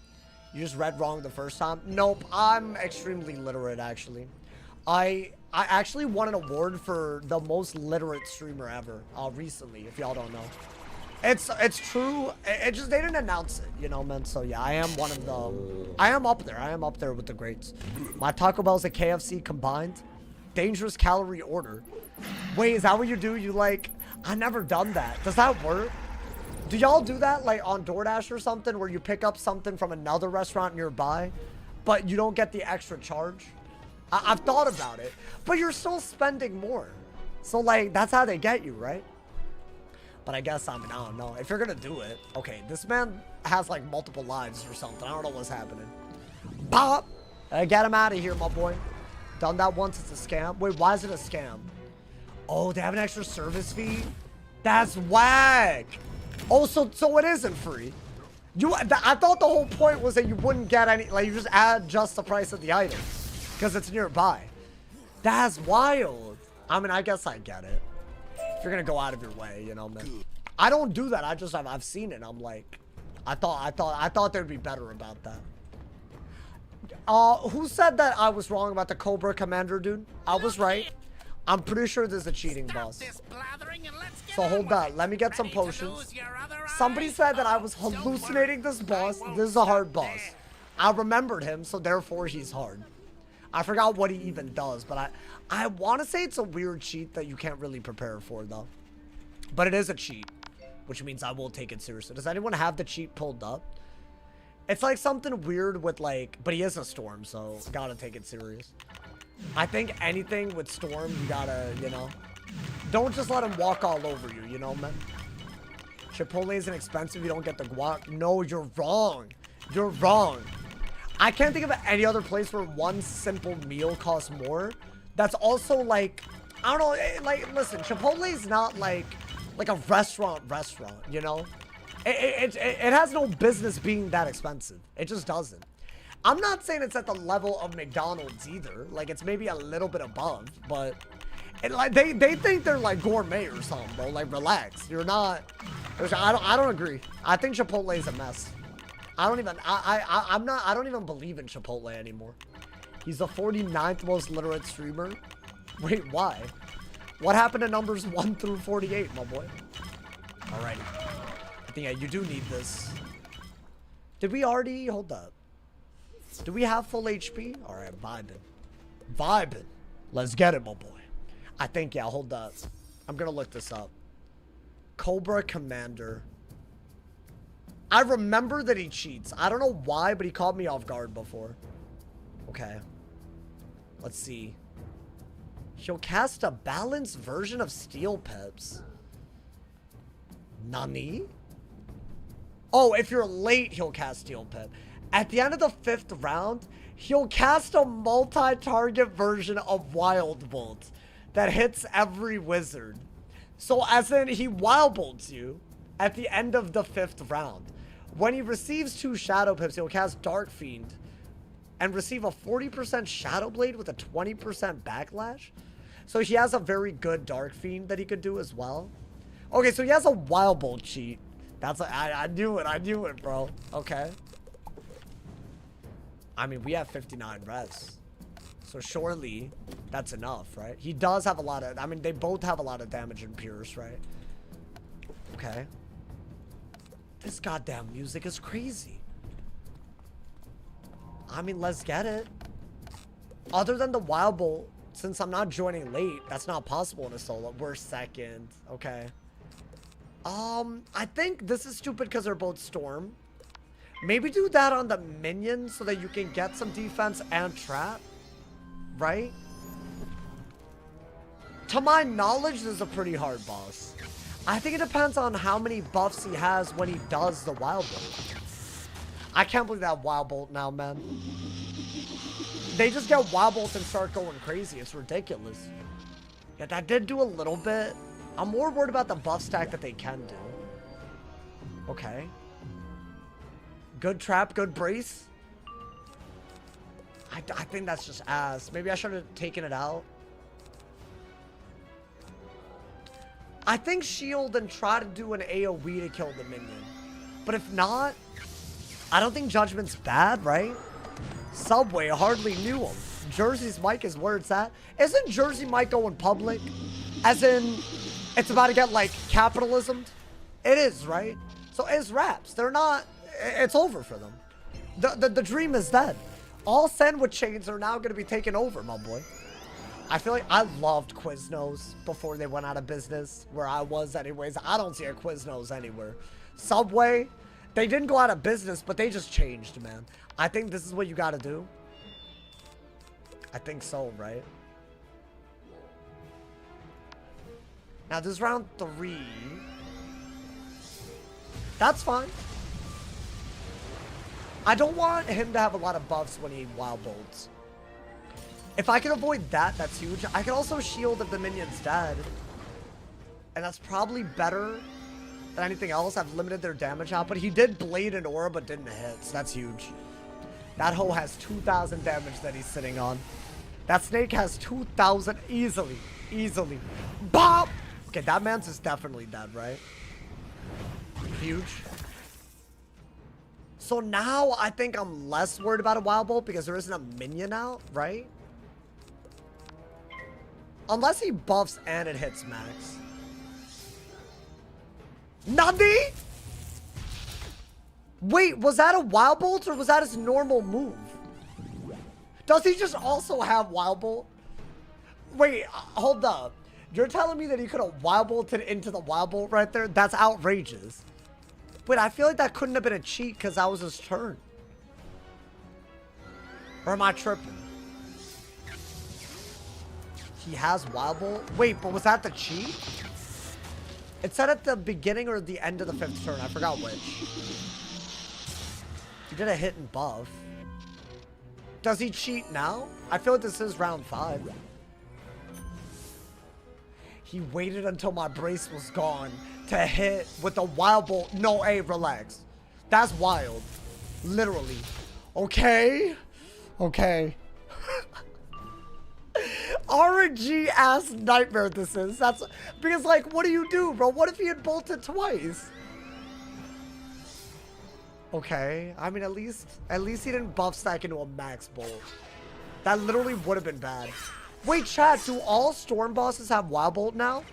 You just read wrong the first time? Nope. I'm extremely literate, actually. I actually won an award for the most literate streamer ever recently, if y'all don't know. It's true. It just, they didn't announce it, you know, man. So yeah, I am one of the, I am up there. I am up there with the greats. My Taco Bell's and KFC combined. Dangerous calorie order. Wait, is that what you do? You like, I've never done that. Does that work? Do y'all do that like on DoorDash or something where you pick up something from another restaurant nearby, but you don't get the extra charge? I've thought about it, but you're still spending more. So like, that's how they get you, right? But I guess, I mean, I don't know. If you're gonna do it, okay, this man has like multiple lives or something. I don't know what's happening. Pop! Get him out of here, my boy. Done that once, it's a scam. Wait, why is it a scam? Oh, they have an extra service fee? That's whack. Oh, so it isn't free. I thought the whole point was that you wouldn't get any, like you just add just the price of the item because it's nearby. That's wild. I mean, I guess I get it. If you're gonna go out of your way, you know, man. I don't do that. I've seen it. I'm like, I thought there'd be better about that. Who said that I was wrong about the Cobra Commander, dude? I was right. I'm pretty sure there's a cheating boss. So hold that. Let me get some potions. Somebody said that I was hallucinating this boss. This is a hard boss. I remembered him, so therefore he's hard. I forgot what he even does, but I want to say it's a weird cheat that you can't really prepare for, though. But it is a cheat, which means I will take it seriously. Does anyone have the cheat pulled up? It's like something weird with like, but he is a storm, so gotta take it serious. I think anything with Storm, you gotta, you know, don't just let him walk all over you, you know, man. Chipotle isn't expensive, you don't get the guac. No, you're wrong. You're wrong. I can't think of any other place where one simple meal costs more. That's also like, I don't know, like, listen, Chipotle is not like a restaurant, you know? It has no business being that expensive. It just doesn't. I'm not saying it's at the level of McDonald's either. Like, it's maybe a little bit above, but like they think they're like gourmet or something, bro. Like, relax. You're not. I don't agree. I think Chipotle is a mess. I don't even believe in Chipotle anymore. He's the 49th most literate streamer. Wait, why? What happened to numbers 1 through 48, my boy? Alrighty. I think, yeah, you do need this. Did we already? Hold up. Do we have full HP? Alright, vibing. Vibing. Let's get it, my boy. I think, yeah, hold up. I'm gonna look this up. Cobra Commander. I remember that he cheats. I don't know why, but he caught me off guard before. Okay. Let's see. He'll cast a balanced version of Steel Pips. Nani? Oh, if you're late, he'll cast Steel Pip. At the end of the 5th round, he'll cast a multi-target version of Wild Bolt that hits every wizard. So as in, he Wild Bolts you at the end of the 5th round. When he receives 2 Shadow Pips, he'll cast Dark Fiend and receive a 40% Shadow Blade with a 20% backlash. So he has a very good Dark Fiend that he could do as well. Okay, so he has a Wild Bolt cheat. That's I knew it, bro. Okay. I mean, we have 59 res. So surely that's enough, right? He does have a lot of, I mean, they both have a lot of damage in Pierce, right? Okay. This goddamn music is crazy. I mean, let's get it. Other than the Wild Bolt, since I'm not joining late, that's not possible in a solo. We're second. Okay. I think this is stupid because they're both Storm. Maybe do that on the minions so that you can get some defense and trap. Right? To my knowledge, this is a pretty hard boss. I think it depends on how many buffs he has when he does the Wild Bolt. I can't believe that Wild Bolt now, man. They just get Wild Bolt and start going crazy. It's ridiculous. Yeah, that did do a little bit. I'm more worried about the buff stack that they can do. Okay. Good trap, good brace. I think that's just ass. Maybe I should have taken it out. I think shield and try to do an AoE to kill the minion. But if not, I don't think Judgment's bad, right? Subway, hardly knew him. Jersey's mic is where it's at. Isn't Jersey mic going public? As in, it's about to get, like, capitalism? It is, right? So is raps. They're not, it's over for them. The dream is dead. All sandwich chains are now going to be taken over, my boy. I feel like I loved Quiznos before they went out of business, where I was anyways. I don't see a Quiznos anywhere. Subway, they didn't go out of business, but they just changed, man. I think this is what you got to do. I think so, right? Now, this is round 3. That's fine. I don't want him to have a lot of buffs when he Wild Bolts. If I can avoid that, that's huge. I can also shield if the minion's dead. And that's probably better than anything else. I've limited their damage out, but he did Blade and Aura, but didn't hit, so that's huge. That hoe has 2,000 damage that he's sitting on. That snake has 2,000 easily. Easily. Bop! Okay, that man's is definitely dead, right? Huge. So now I think I'm less worried about a Wild Bolt because there isn't a minion out, right? Unless he buffs and it hits max. Nandi? Wait, was that a Wild Bolt or was that his normal move? Does he just also have Wild Bolt? Wait, hold up. You're telling me that he could have Wild Bolted into the Wild Bolt right there? That's outrageous. Wait, I feel like that couldn't have been a cheat because that was his turn. Or am I tripping? He has Wild Bolt? Wait, but was that the cheat? It said at the beginning or the end of the 5th turn. I forgot which. He did a hit and buff. Does he cheat now? I feel like this is round 5. He waited until my brace was gone to hit with a Wild Bolt. No, hey, relax. That's wild. Literally. Okay. Okay. RNG ass nightmare this is. That's because like, what do you do, bro? What if he had bolted twice? Okay. I mean, at least he didn't buff stack into a max bolt. That literally would have been bad. Wait, chat, do all storm bosses have wild bolt now?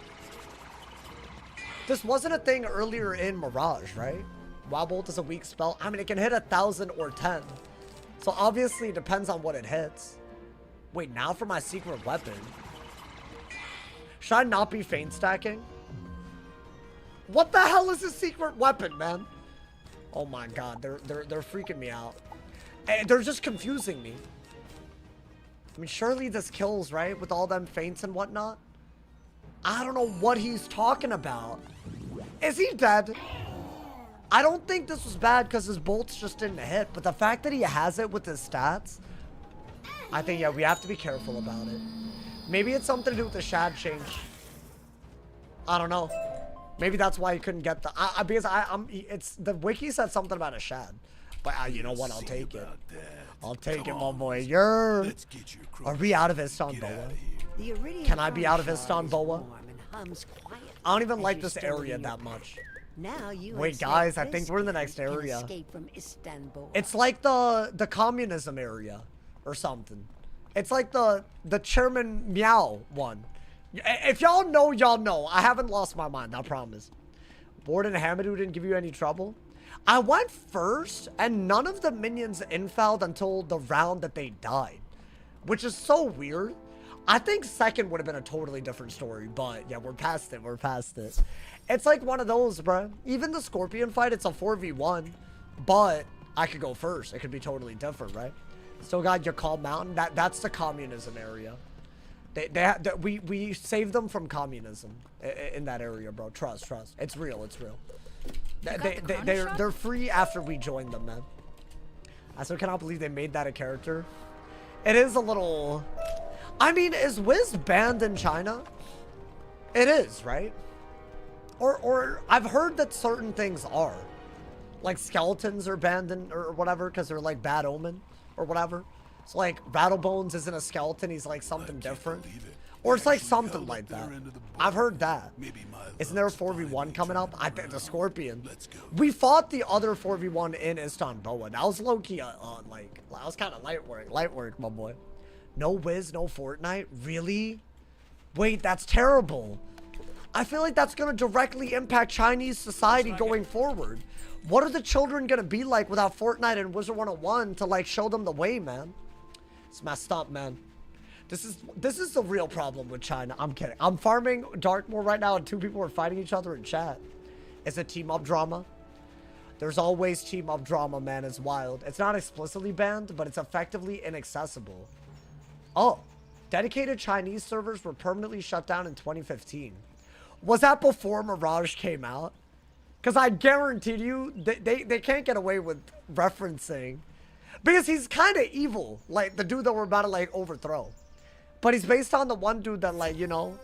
This wasn't a thing earlier in Mirage, right? Wild bolt is a weak spell. I mean, it can hit 1,000 or 10. So obviously it depends on what it hits. Wait, now for my secret weapon. Should I not be feint stacking? What the hell is a secret weapon, man? Oh my god, they're freaking me out. And they're just confusing me. I mean, surely this kills, right? With all them feints and whatnot. I don't know what he's talking about. Is he dead? I don't think this was bad because his bolts just didn't hit. But the fact that he has it with his stats, I think, yeah, we have to be careful about it. Maybe it's something to do with the shad change. I don't know. Maybe that's why he couldn't get the... because it's the wiki said something about a shad. But you know what? I'll take it. I'll take it, my boy. Are we out of Istanbul? Can I be out of Istanbul? I don't even like this area that much. Wait, guys, I think we're in the next area. It's like the communism area or something. It's like the Chairman Meow one. If y'all know, y'all know. I haven't lost my mind, I promise. Borden Hamadou didn't give you any trouble? I went first, and none of the minions infelled until the round that they died. Which is so weird. I think second would have been a totally different story, but yeah, we're past it. We're past it. It's like one of those, bro. Even the Scorpion fight, it's a 4v1, but I could go first. It could be totally different, right? Still got Yakal Mountain. That's the communism area. We saved them from communism in that area, bro. Trust. It's real. It's real. They're free after we joined them, man. I still cannot believe they made that a character. It is a little... I mean, is Wiz banned in China? It is, right? Or I've heard that certain things are. Like skeletons are banned in, or whatever, because they're like bad omen or whatever. So like Rattlebones isn't a skeleton, he's like something different. Or it's like something like that. I've heard that. Isn't there a 4v1 coming up? I think the Scorpion. We fought the other 4v1 in Istanbul. That was low-key, like, that was kind of light work, my boy. No Wiz, no Fortnite? Really? Wait, that's terrible. I feel like that's going to directly impact Chinese society going forward. What are the children going to be like without Fortnite and Wizard101 to, like, show them the way, man? It's messed up, man. This is the real problem with China. I'm kidding. I'm farming Darkmoor right now and 2 people are fighting each other in chat. It's a team-up drama. There's always team-up drama, man. It's wild. It's not explicitly banned, but it's effectively inaccessible. Oh, dedicated Chinese servers were permanently shut down in 2015. Was that before Mirage came out? Because I guarantee you, they can't get away with referencing. Because he's kind of evil. Like, the dude that we're about to, like, overthrow. But he's based on the one dude that, like, you know,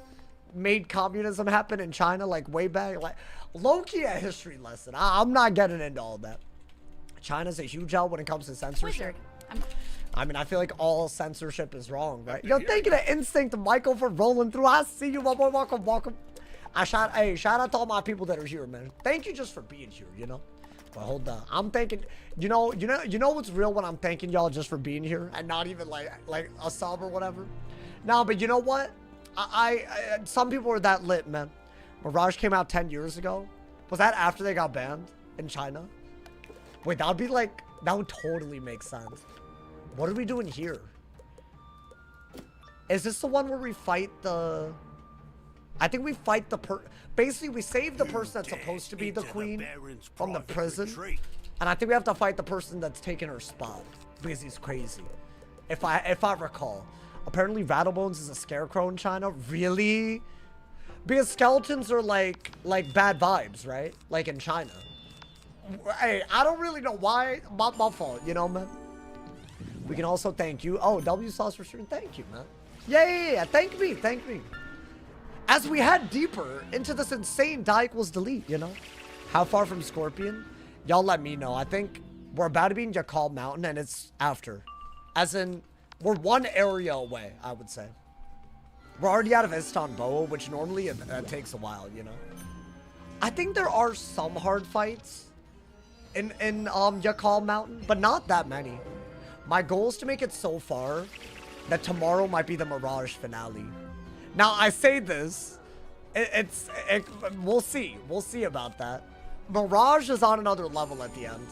made communism happen in China, like, way back. Like, low-key a history lesson. I'm not getting into all that. China's a huge help when it comes to censorship. I mean, I feel like all censorship is wrong, right? Yo, thank you to Instinct Michael for rolling through. I see you, my boy. Welcome. Hey, shout out to all my people that are here, man. Thank you just for being here, you know? But hold on. I'm thanking, you know what's real when I'm thanking y'all just for being here and not even like a sub or whatever? No, but you know what? Some people are that lit, man. Mirage came out 10 years ago. Was that after they got banned in China? Wait, that would be like, that would totally make sense. What are we doing here? Is this the one where we fight the... I think we fight the basically we save the person that's supposed to be the queen from the prison. And I think we have to fight the person that's taking her spot. Because he's crazy. If I recall. Apparently Rattlebones is a scarecrow in China. Really? Because skeletons are like bad vibes, right? Like in China. Hey, I don't really know why. My fault, you know, man. We can also thank you. Oh, W Sauce for stream. Thank you, man. Yeah. Thank me. As we head deeper into this insane die equals delete, you know? How far from Scorpion? Y'all let me know. I think We're about to be in Yakal Mountain, and it's after. As in, we're one area away, I would say. We're already out of Istanbul, which normally it takes a while, you know? I think there are some hard fights in Yakal Mountain, but not that many. My goal is to make it so far that tomorrow might be the Mirage finale. Now, I say this, we'll see. We'll see about that. Mirage is on another level at the end.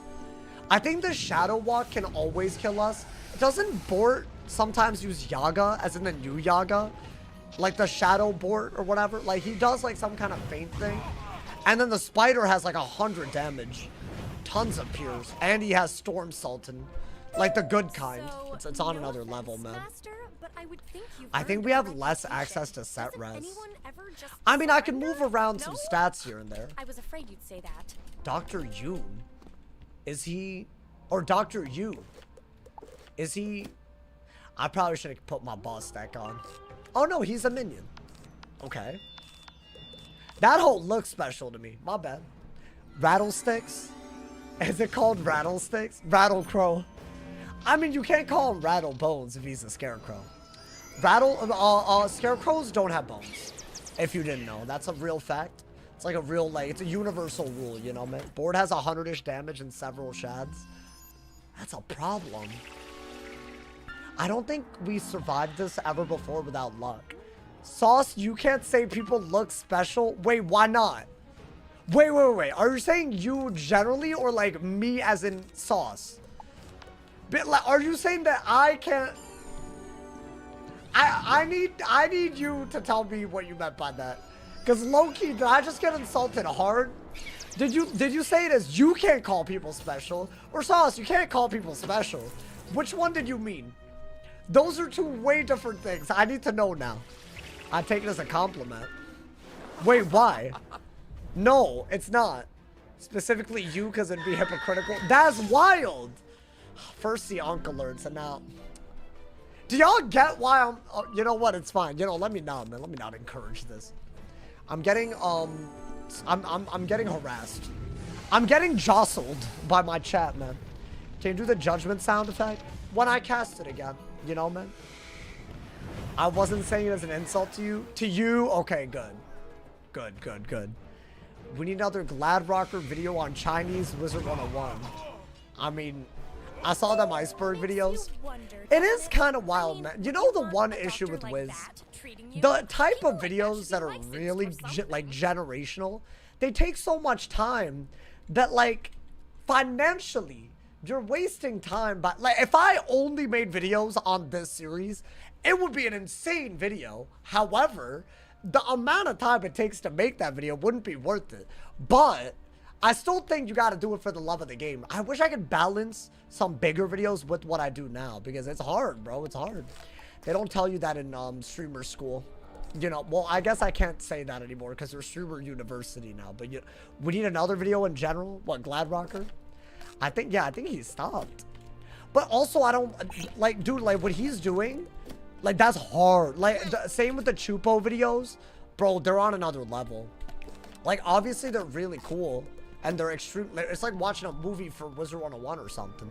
I think the Shadow Walk can always kill us. Doesn't Bort sometimes use Yaga, as in the new Yaga? Like the Shadow Bort or whatever? Like, he does like some kind of feint thing. And then the Spider has like 100 damage. Tons of Pierce. And he has Storm Sultan. Like the good kind. It's on another level, man. I think we have less access to set res. I mean, I can move around some stats here and there. I was afraid you'd say that. Dr. Yoon? Is he... Or Dr. Yu? Is he... I probably should have put my boss stack on. Oh no, he's a minion. Okay. That whole looks special to me. My bad. Rattlesticks? Is it called Rattlesticks? Rattlecrow. I mean, you can't call him Rattle Bones if he's a scarecrow. Scarecrows don't have bones. If you didn't know. That's a real fact. It's like a real, like, it's a universal rule, you know, man. Board has 100-ish damage and several shads. That's a problem. I don't think we survived this ever before without luck. Sauce, you can't say people look special. Wait, why not? Wait. Are you saying you generally or like me as in Sauce? But like, are you saying that I can't? I need you to tell me what you meant by that. Cause low-key, did I just get insulted hard? Did you say it as you can't call people special? Or Sauce, you can't call people special? Which one did you mean? Those are two way different things. I need to know now. I take it as a compliment. Wait, why? No, it's not. Specifically you, because it'd be hypocritical. That's wild. First the Ankh alerts, and now... Do y'all get why I'm... Oh, you know what? It's fine. You know, let me not, man. Let me not encourage this. I'm getting, I'm getting harassed. I'm getting jostled by my chat, man. Can you do the judgment sound effect? When I cast it again. You know, man? I wasn't saying it as an insult to you. To you? Okay, good. Good. We need another Glad Rocker video on Chinese Wizard101. I mean, I saw them iceberg videos. It is kind of wild, man. You know the one issue with Wiz? The type of videos that are really, like, generational, they take so much time that, like, financially, you're wasting time. But, like, if I only made videos on this series, it would be an insane video. However, the amount of time it takes to make that video wouldn't be worth it. But I still think you got to do it for the love of the game. I wish I could balance some bigger videos with what I do now, because it's hard, bro. It's hard. They don't tell you that in streamer school. You know, well, I guess I can't say that anymore because there's streamer university now. But we need another video in general. What, Glad Rocker? I think he stopped. But also, I don't, like, dude, like, what he's doing, like, that's hard. Like, same with the Chupo videos. Bro, they're on another level. Like, obviously, they're really cool. And they're extreme. It's like watching a movie for Wizard101 or something.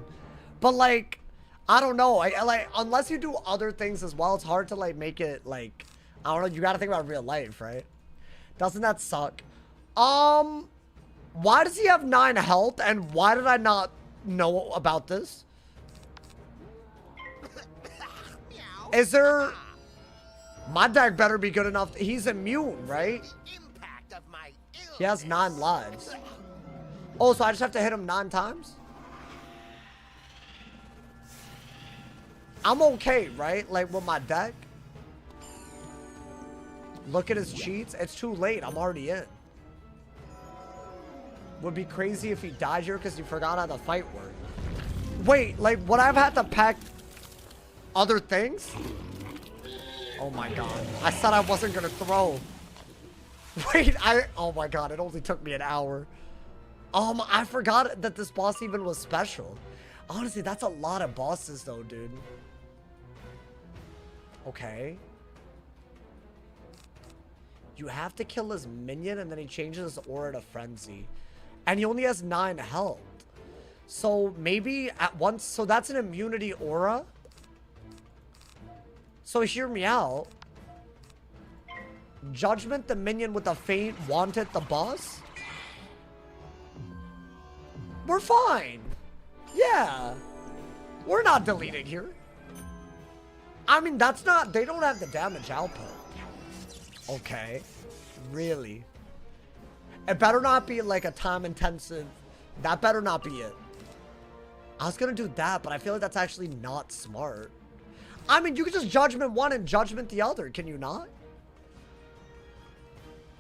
But, like, I don't know. Like, unless you do other things as well, it's hard to, like, make it, like, I don't know. You got to think about real life, right? Doesn't that suck? Why does he have 9 health? And why did I not know about this? Is there... My deck better be good enough. He's immune, right? He has 9 lives. Oh, so I just have to hit him 9 times? I'm okay, right? Like, with my deck? Look at his cheats. It's too late. I'm already in. Would be crazy if he died here because he forgot how the fight worked. Wait, like, would I have had to pack other things? Oh my god. I said I wasn't gonna throw. Wait, oh my god, it only took me an hour. I forgot that this boss even was special. Honestly, that's a lot of bosses though, dude. Okay. You have to kill his minion and then he changes his aura to frenzy. And he only has 9 health. So maybe at once, so that's an immunity aura. So hear me out. Judgment the minion with a faint wanted the boss. We're fine. Yeah. We're not deleting here. I mean, that's not, they don't have the damage output. Okay. Really? It better not be like a time intensive. That better not be it. I was gonna do that, but I feel like that's actually not smart. I mean, you can just judgment one and judgment the other, can you not?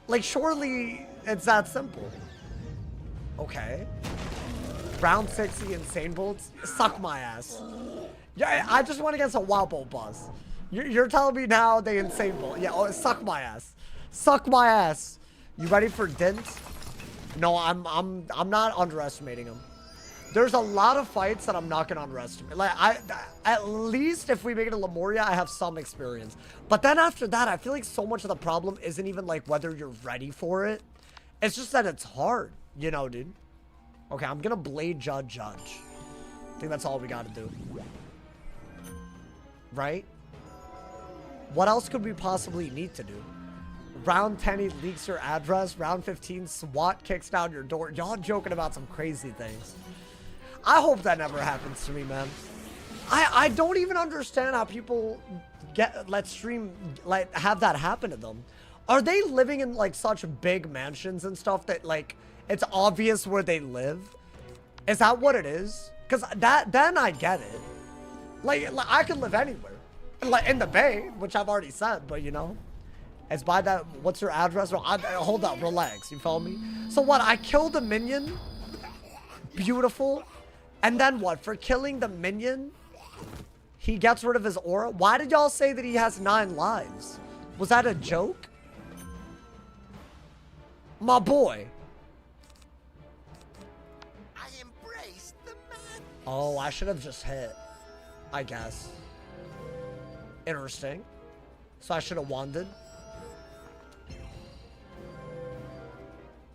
Like, surely it's that simple. Okay. Round 60 insane bolts. Suck my ass. Yeah, I just went against a Wobble boss. You're telling me now they insane bolt. Yeah, oh, suck my ass. Suck my ass. You ready for Dint? No, I'm not underestimating him. There's a lot of fights that I'm not gonna underestimate. Like, at least if we make it a Lemuria, I have some experience. But then after that, I feel like so much of the problem isn't even like whether you're ready for it. It's just that it's hard, you know, dude. Okay, I'm gonna Blade Judge. I think that's all we gotta do. Right? What else could we possibly need to do? Round 10, he leaks your address. Round 15, SWAT kicks down your door. Y'all joking about some crazy things. I hope that never happens to me, man. I don't even understand how people have that happen to them. Are they living in like such big mansions and stuff that like it's obvious where they live? Is that what it is? Because then I get it. Like I could live anywhere. Like in the Bay, which I've already said, but you know. It's by that, what's your address? Hold up, relax, you follow me? So what, I killed a minion? Beautiful. And then what, for killing the minion, he gets rid of his aura? Why did y'all say that he has 9 lives? Was that a joke? My boy. I embrace the man. Oh, I should have just hit, I guess. Interesting. So I should have wanded.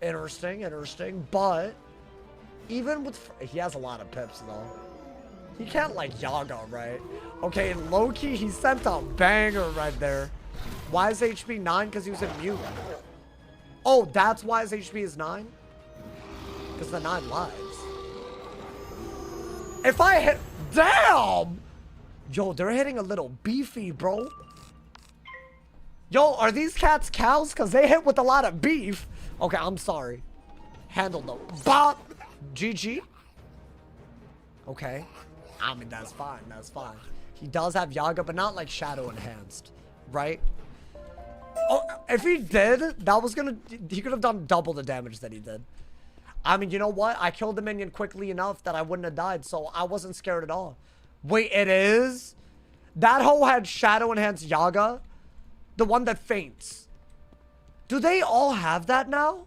Interesting, but even with, he has a lot of pips though. He can't like Yaga, right? Okay, low-key, he sent a banger right there. Why is HP 9? Because he was immune. Oh, that's why his HP is 9? Because the 9 lives. If I hit, damn! Yo, they're hitting a little beefy, bro. Yo, are these cats cows? Because they hit with a lot of beef. Okay, I'm sorry. Handle though. Bop! GG. Okay. I mean, that's fine. That's fine. He does have Yaga, but not like Shadow Enhanced. Right? Oh, if he did, that was gonna... He could have done double the damage that he did. I mean, you know what? I killed the minion quickly enough that I wouldn't have died, so I wasn't scared at all. Wait, it is? That hoe had Shadow Enhanced Yaga? The one that faints. Do they all have that now?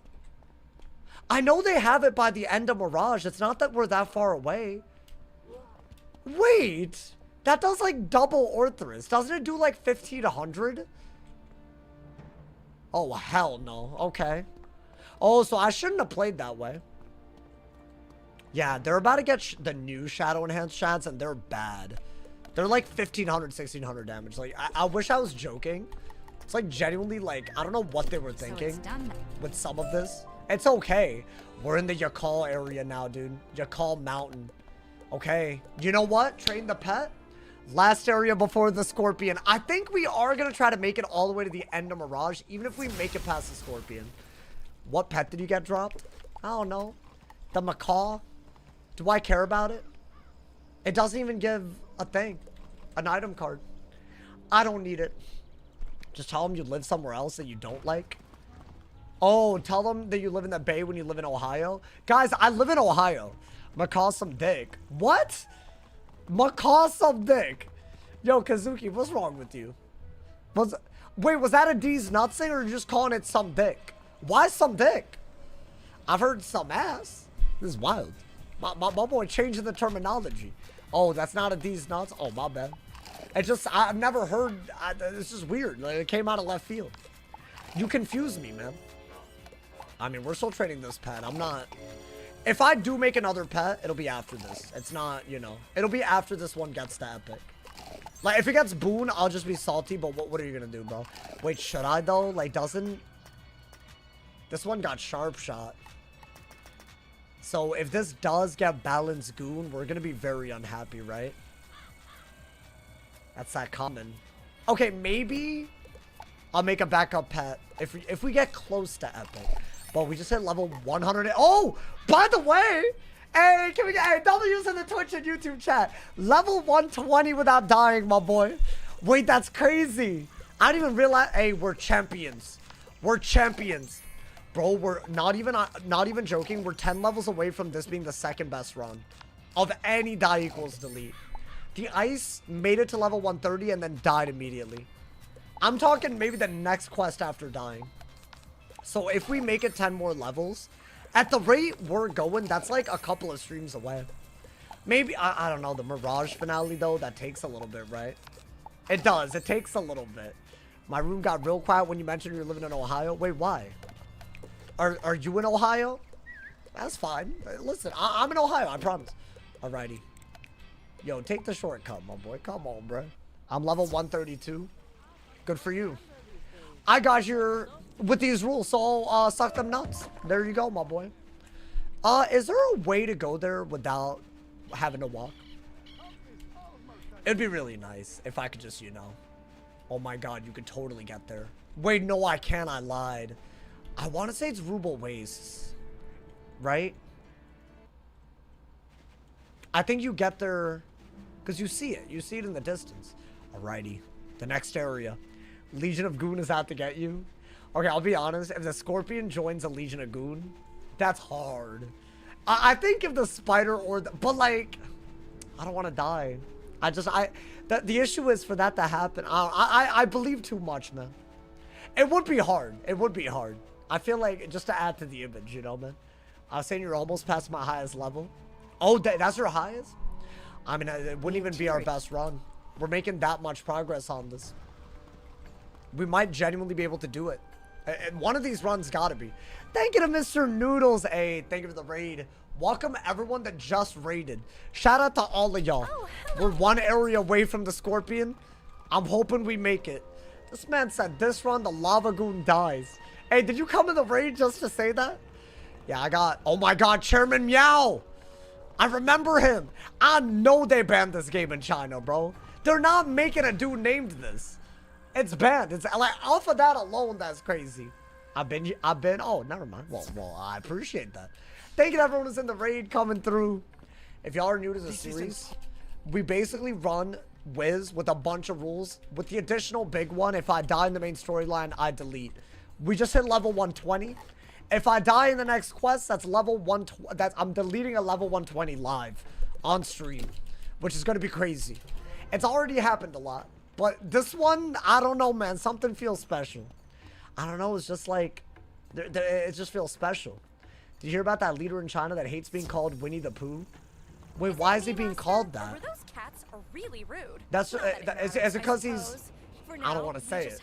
I know they have it by the end of Mirage. It's not that we're that far away. Wait. That does like double Orthrus. Doesn't it do like 1500? Oh, hell no. Okay. Oh, so I shouldn't have played that way. Yeah, they're about to get the new Shadow Enhanced Shads, and they're bad. They're like 1500, 1600 damage. Like, I wish I was joking. It's like genuinely like, I don't know what they were thinking with some of this. It's okay. We're in the Yakal area now, dude. Yakal Mountain. Okay. You know what? Train the pet. Last area before the Scorpion. I think we are going to try to make it all the way to the end of Mirage, even if we make it past the Scorpion. What pet did you get dropped? I don't know. The macaw? Do I care about it? It doesn't even give a thing. An item card. I don't need it. Just tell them you live somewhere else that you don't like. Oh, tell them that you live in the Bay when you live in Ohio. Guys, I live in Ohio. Macaw some dick. What? Macaw some dick. Yo, Kazuki, what's wrong with you? Wait, was that a D's nuts thing, or are you just calling it some dick? Why some dick? I've heard some ass. This is wild. My boy changing the terminology. Oh, that's not a D's nuts? Oh, my bad. It just, I've never heard, it's just weird. Like, it came out of left field. You confuse me, man. I mean, we're still trading this pet. I'm not, If I do make another pet, it'll be after this. It's not, you know. It'll be after this one gets to epic. Like, if it gets boon, I'll just be salty, but what are you gonna do, bro? Wait, should I, though? Like, doesn't... This one got sharp shot. So, if this does get balanced goon, we're gonna be very unhappy, right? That's that common. Okay, maybe I'll make a backup pet if we get close to epic. But we just hit level 100. Oh, by the way, hey, can we get, hey, W's in the Twitch and YouTube chat. Level 120 without dying, my boy. Wait, that's crazy. I didn't even realize. Hey, we're champions. We're champions. Bro, we're not even joking. We're 10 levels away from this being the second best run of any die equals delete. The ice made it to level 130 and then died immediately. I'm talking maybe the next quest after dying. So if we make it 10 more levels, at the rate we're going, that's like a couple of streams away. Maybe, I don't know, the Mirage finale though, that takes a little bit, right? It does, it takes a little bit. My room got real quiet when you mentioned you're living in Ohio. Wait, why? Are you in Ohio? That's fine. Listen, I'm in Ohio, I promise. Alrighty. Yo, take the shortcut, my boy. Come on, bro. I'm level 132. Good for you. I got your... with these rules, so I'll suck them nuts. There you go, my boy. Is there a way to go there without having to walk? It'd be really nice if I could just, you know. Oh my god, you could totally get there. Wait, no, I can't. I lied. I want to say it's Ruble Wastes. Right? I think you get there because you see it. You see it in the distance. Alrighty. The next area. Legion of Goon is out to get you. Okay, I'll be honest. If the Scorpion joins a Legion of Goon, that's hard. I think if the Spider or the... But, like... I don't want to die. The issue is for that to happen. I believe too much, man. It would be hard. It would be hard. I feel like, just to add to the image, you know, man. I was saying you're almost past my highest level. Oh, that's your highest? I mean, it wouldn't even be our best run. We're making that much progress on this. We might genuinely be able to do it. And one of these runs gotta be. Thank you to Mr. Noodles. Hey, thank you for the raid. Welcome everyone that just raided. Shout out to all of y'all. Oh, we're one area away from the Scorpion. I'm hoping we make it. This man said this run the Lava Goon dies. Hey, did you come in the raid just to say that? Yeah, I got... Oh my god, Chairman Meow. I remember him. I know they banned this game in China, bro. They're not making a dude named this. It's banned. It's like off of that alone, that's crazy. I've been. Oh, never mind. Well, I appreciate that. Thank you to everyone who's in the raid coming through. If y'all are new to the series, we basically run Wiz with a bunch of rules. With the additional big one, if I die in the main storyline, I delete. We just hit level 120. If I die in the next quest, that's level 120. I'm deleting a level 120 live on stream, which is going to be crazy. It's already happened a lot. But this one, I don't know, man. Something feels special. I don't know. It's just like, it just feels special. Did you hear about that leader in China that hates being called Winnie the Pooh? Wait, why is he being called that? Those cats are really rude. That's is it because he's... I don't want to say it.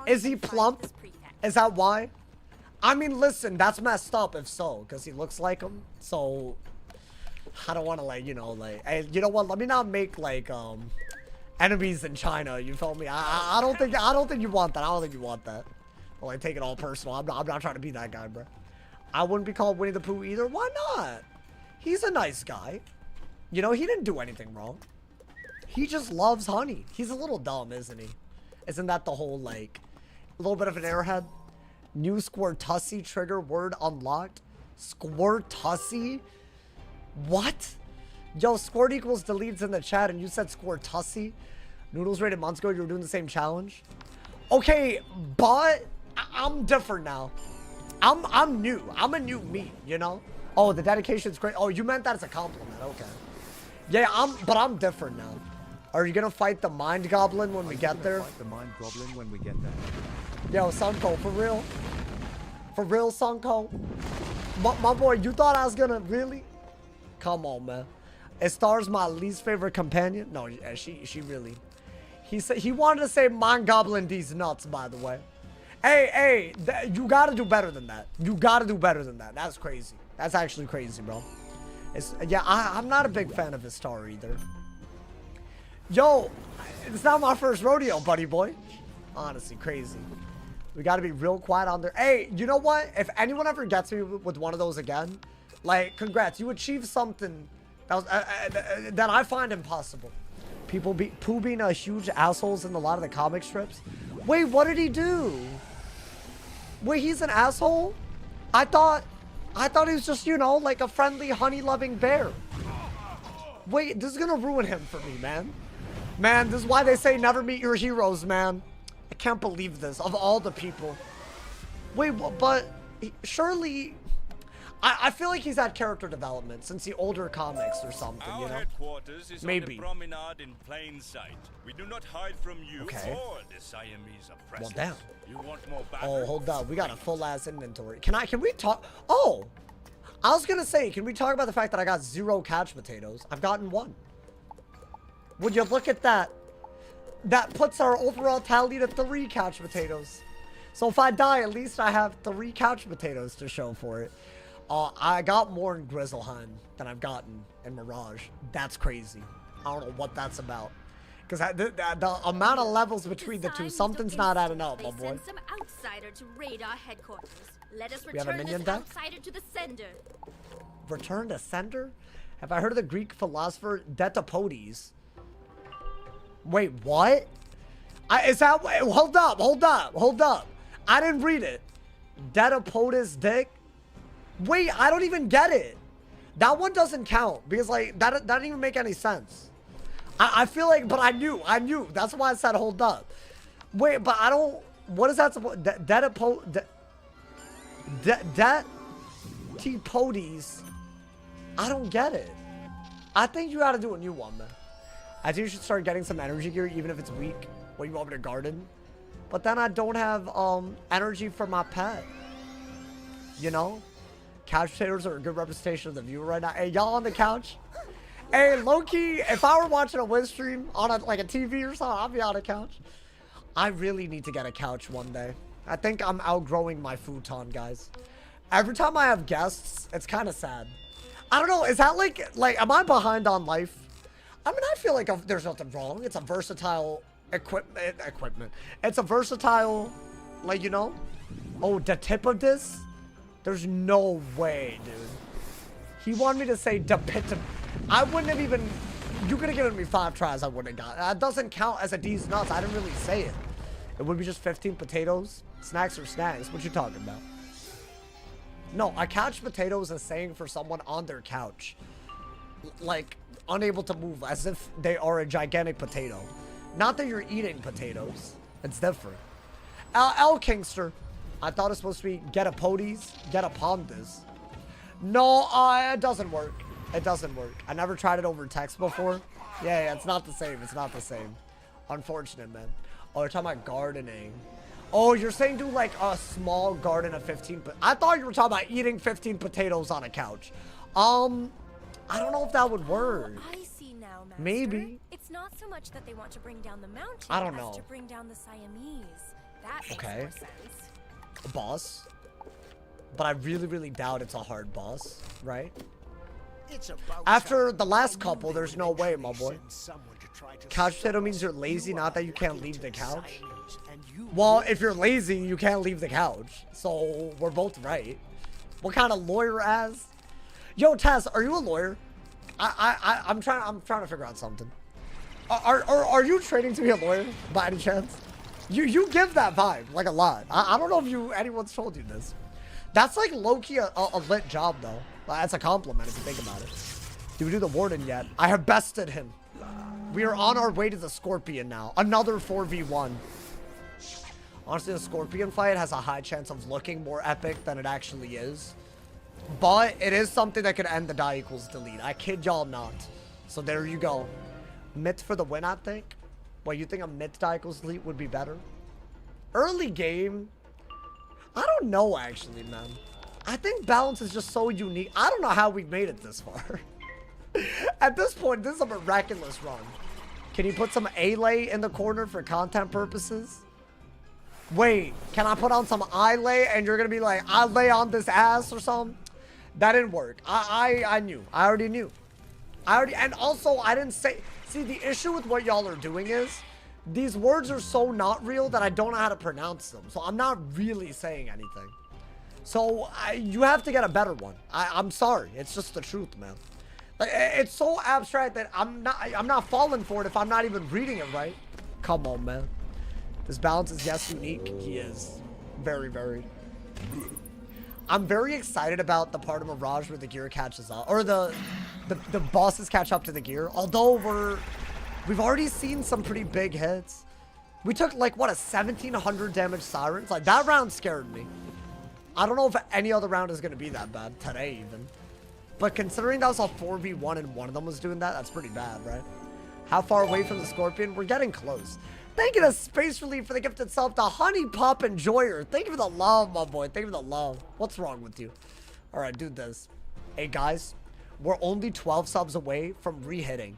Is he plump? Is that why? I mean, listen, that's messed up if so, because he looks like him. So, I don't want to, like, you know, like, hey, you know what? Let me not make, like, enemies in China, you feel me? I don't think you want that. I don't think you want that. Well, I take it all personal. I'm not trying to be that guy, bro. I wouldn't be called Winnie the Pooh either. Why not? He's a nice guy. You know, he didn't do anything wrong. He just loves honey. He's a little dumb, isn't he? Isn't that the whole, like, a little bit of an airhead? New Squirtussie trigger word unlocked. Squirtussie? What? Yo, Squirt equals deletes in the chat and you said Squirtussie? Noodles rated months ago, you were doing the same challenge? Okay, but I'm different now. I'm new. I'm a new me, you know? Oh, the dedication's great. Oh, you meant that as a compliment. Okay. Yeah, but I'm different now. Are you gonna fight the Mind Goblin when we get there? Fight the Mind Goblin when we get there. Yo, Sunko, for real? For real, Sunko? My boy, you thought I was gonna really? Come on, man. Star's my least favorite companion. No, she really. He wanted to say Mind Goblin these nuts, by the way. Hey, you gotta do better than that. You gotta do better than that. That's crazy. That's actually crazy, bro. Yeah, I'm not a big fan of his star either. Yo, it's not my first rodeo, buddy boy. Honestly, crazy. We gotta be real quiet on there. Hey, you know what? If anyone ever gets me with one of those again, like, congrats. You achieved something that was that I find impossible. Pooh being a huge assholes in a lot of the comic strips. Wait, what did he do? Wait, he's an asshole? I thought he was just, you know, like a friendly, honey-loving bear. Wait, this is gonna ruin him for me, man. Man, this is why they say never meet your heroes, man. I can't believe this, of all the people. Wait, but surely... I feel like he's had character development since the older comics or something, you know? Our headquarters is Maybe. on the promenade in plain sight. We do not hide from you Okay. or the Siamese oppressors. Well, damn. You want more Oh, battle? hold up. We got a full-ass inventory. Can we talk? Oh! I was gonna say, can we talk about the fact that I got 0 couch potatoes? I've gotten 1. Would you look at that? That puts our overall tally to 3 couch potatoes. So if I die, at least I have 3 couch potatoes to show for it. I got more in Grizzleheim than I've gotten in Mirage. That's crazy. I don't know what that's about. Because the amount of levels between the two, something's not adding up, my boy. Send some outsider to raid our headquarters. Let us We have a return minion this deck? outsider to the sender. Return to sender? Have I heard of the Greek philosopher Detapodes? Wait, what? Is that... Hold up. I didn't read it. Detapodes dick? Wait, I don't even get it. That one doesn't count because, like, that didn't even make any sense. I feel like, but I knew. That's why I said hold up. Wait, but I don't... What is that supposed... Detapodes? I don't get it. I think you gotta do a new one, man. I think you should start getting some energy gear, even if it's weak. What, you want me to garden? But then I don't have energy for my pet. You know? Couch potatoes are a good representation of the viewer right now. Hey, y'all on the couch? Hey, low-key, if I were watching a Wiz stream on like a TV or something, I'd be on a couch. I really need to get a couch one day. I think I'm outgrowing my futon, guys. Every time I have guests, it's kind of sad. I don't know, is that like, am I behind on life? I mean, I feel like there's nothing wrong. It's a versatile equipment. It's a versatile, like, you know? Oh, the tip of this? There's no way, dude. He wanted me to say depit. I wouldn't have even... You could have given me 5 tries, I wouldn't have got it. That doesn't count as a D's nuts. I didn't really say it. It would be just 15 potatoes. Snacks are snacks. What you talking about? No, a couch potato is a saying for someone on their couch. Like, unable to move, as if they are a gigantic potato. Not that you're eating potatoes. It's different. L Kingster. I thought it's supposed to be get a poties, get a pondas. No, it doesn't work. It doesn't work. I never tried it over text before. Yeah, it's not the same. It's not the same. Unfortunate, man. Oh, you're talking about gardening. Oh, you're saying do like a small garden of 15. I thought you were talking about eating 15 potatoes on a couch. I don't know if that would work. I see now, Master. Maybe. It's not so much that they want to bring down the mountain I don't know. as to bring down the Siamese. That makes Okay. more sense. A boss. But I really, really doubt it's a hard boss, right? It's about After time. the last I couple, knew they there's would no way, my eventually boy. send someone to try to Couch stop potato means us. you're lazy, You not that are you can't wicked leave the to couch. Siamese, and you Well, will if you're lazy, you can't leave the couch. So we're both right. What kind of lawyer as? Yo, Tess, are you a lawyer? I'm trying to figure out something. Are you training to be a lawyer by any chance? You give that vibe like a lot. I don't know if anyone's told you this. That's like low-key a lit job though. That's a compliment if you think about it. Did we do the warden yet? I have bested him. We are on our way to the scorpion now. Another 4v1. Honestly, the scorpion fight has a high chance of looking more epic than it actually is. But it is something that could end the die equals delete. I kid y'all not. So there you go. Myth for the win, I think. What, you think a myth die equals delete would be better? Early game. I don't know, actually, man. I think balance is just so unique. I don't know how we made it this far. At this point, this is a miraculous run. Can you put some A-lay in the corner for content purposes? Wait, can I put on some I lay and you're gonna be like, I lay on this ass or something? That didn't work. I knew. I already knew. And also I didn't say, see, the issue with what y'all are doing is these words are so not real that I don't know how to pronounce them. So I'm not really saying anything. So you have to get a better one. I'm sorry. It's just the truth, man. Like, it's so abstract that I'm not falling for it if I'm not even reading it right. Come on, man. This balance is, yes, unique. He is. Very, very. I'm very excited about the part of Mirage where the gear catches up. Or the bosses catch up to the gear. Although we've already seen some pretty big hits. We took, like, what, a 1,700 damage Sirens? Like, that round scared me. I don't know if any other round is going to be that bad. Today, even. But considering that was a 4v1 and one of them was doing that, that's pretty bad, right? How far away from the Scorpion? We're getting close. Thank you to Space Relief for the gift itself. The Honey Pop Enjoyer. Thank you for the love, my boy. Thank you for the love. What's wrong with you? All right, do this. Hey, guys. We're only 12 subs away from re-hitting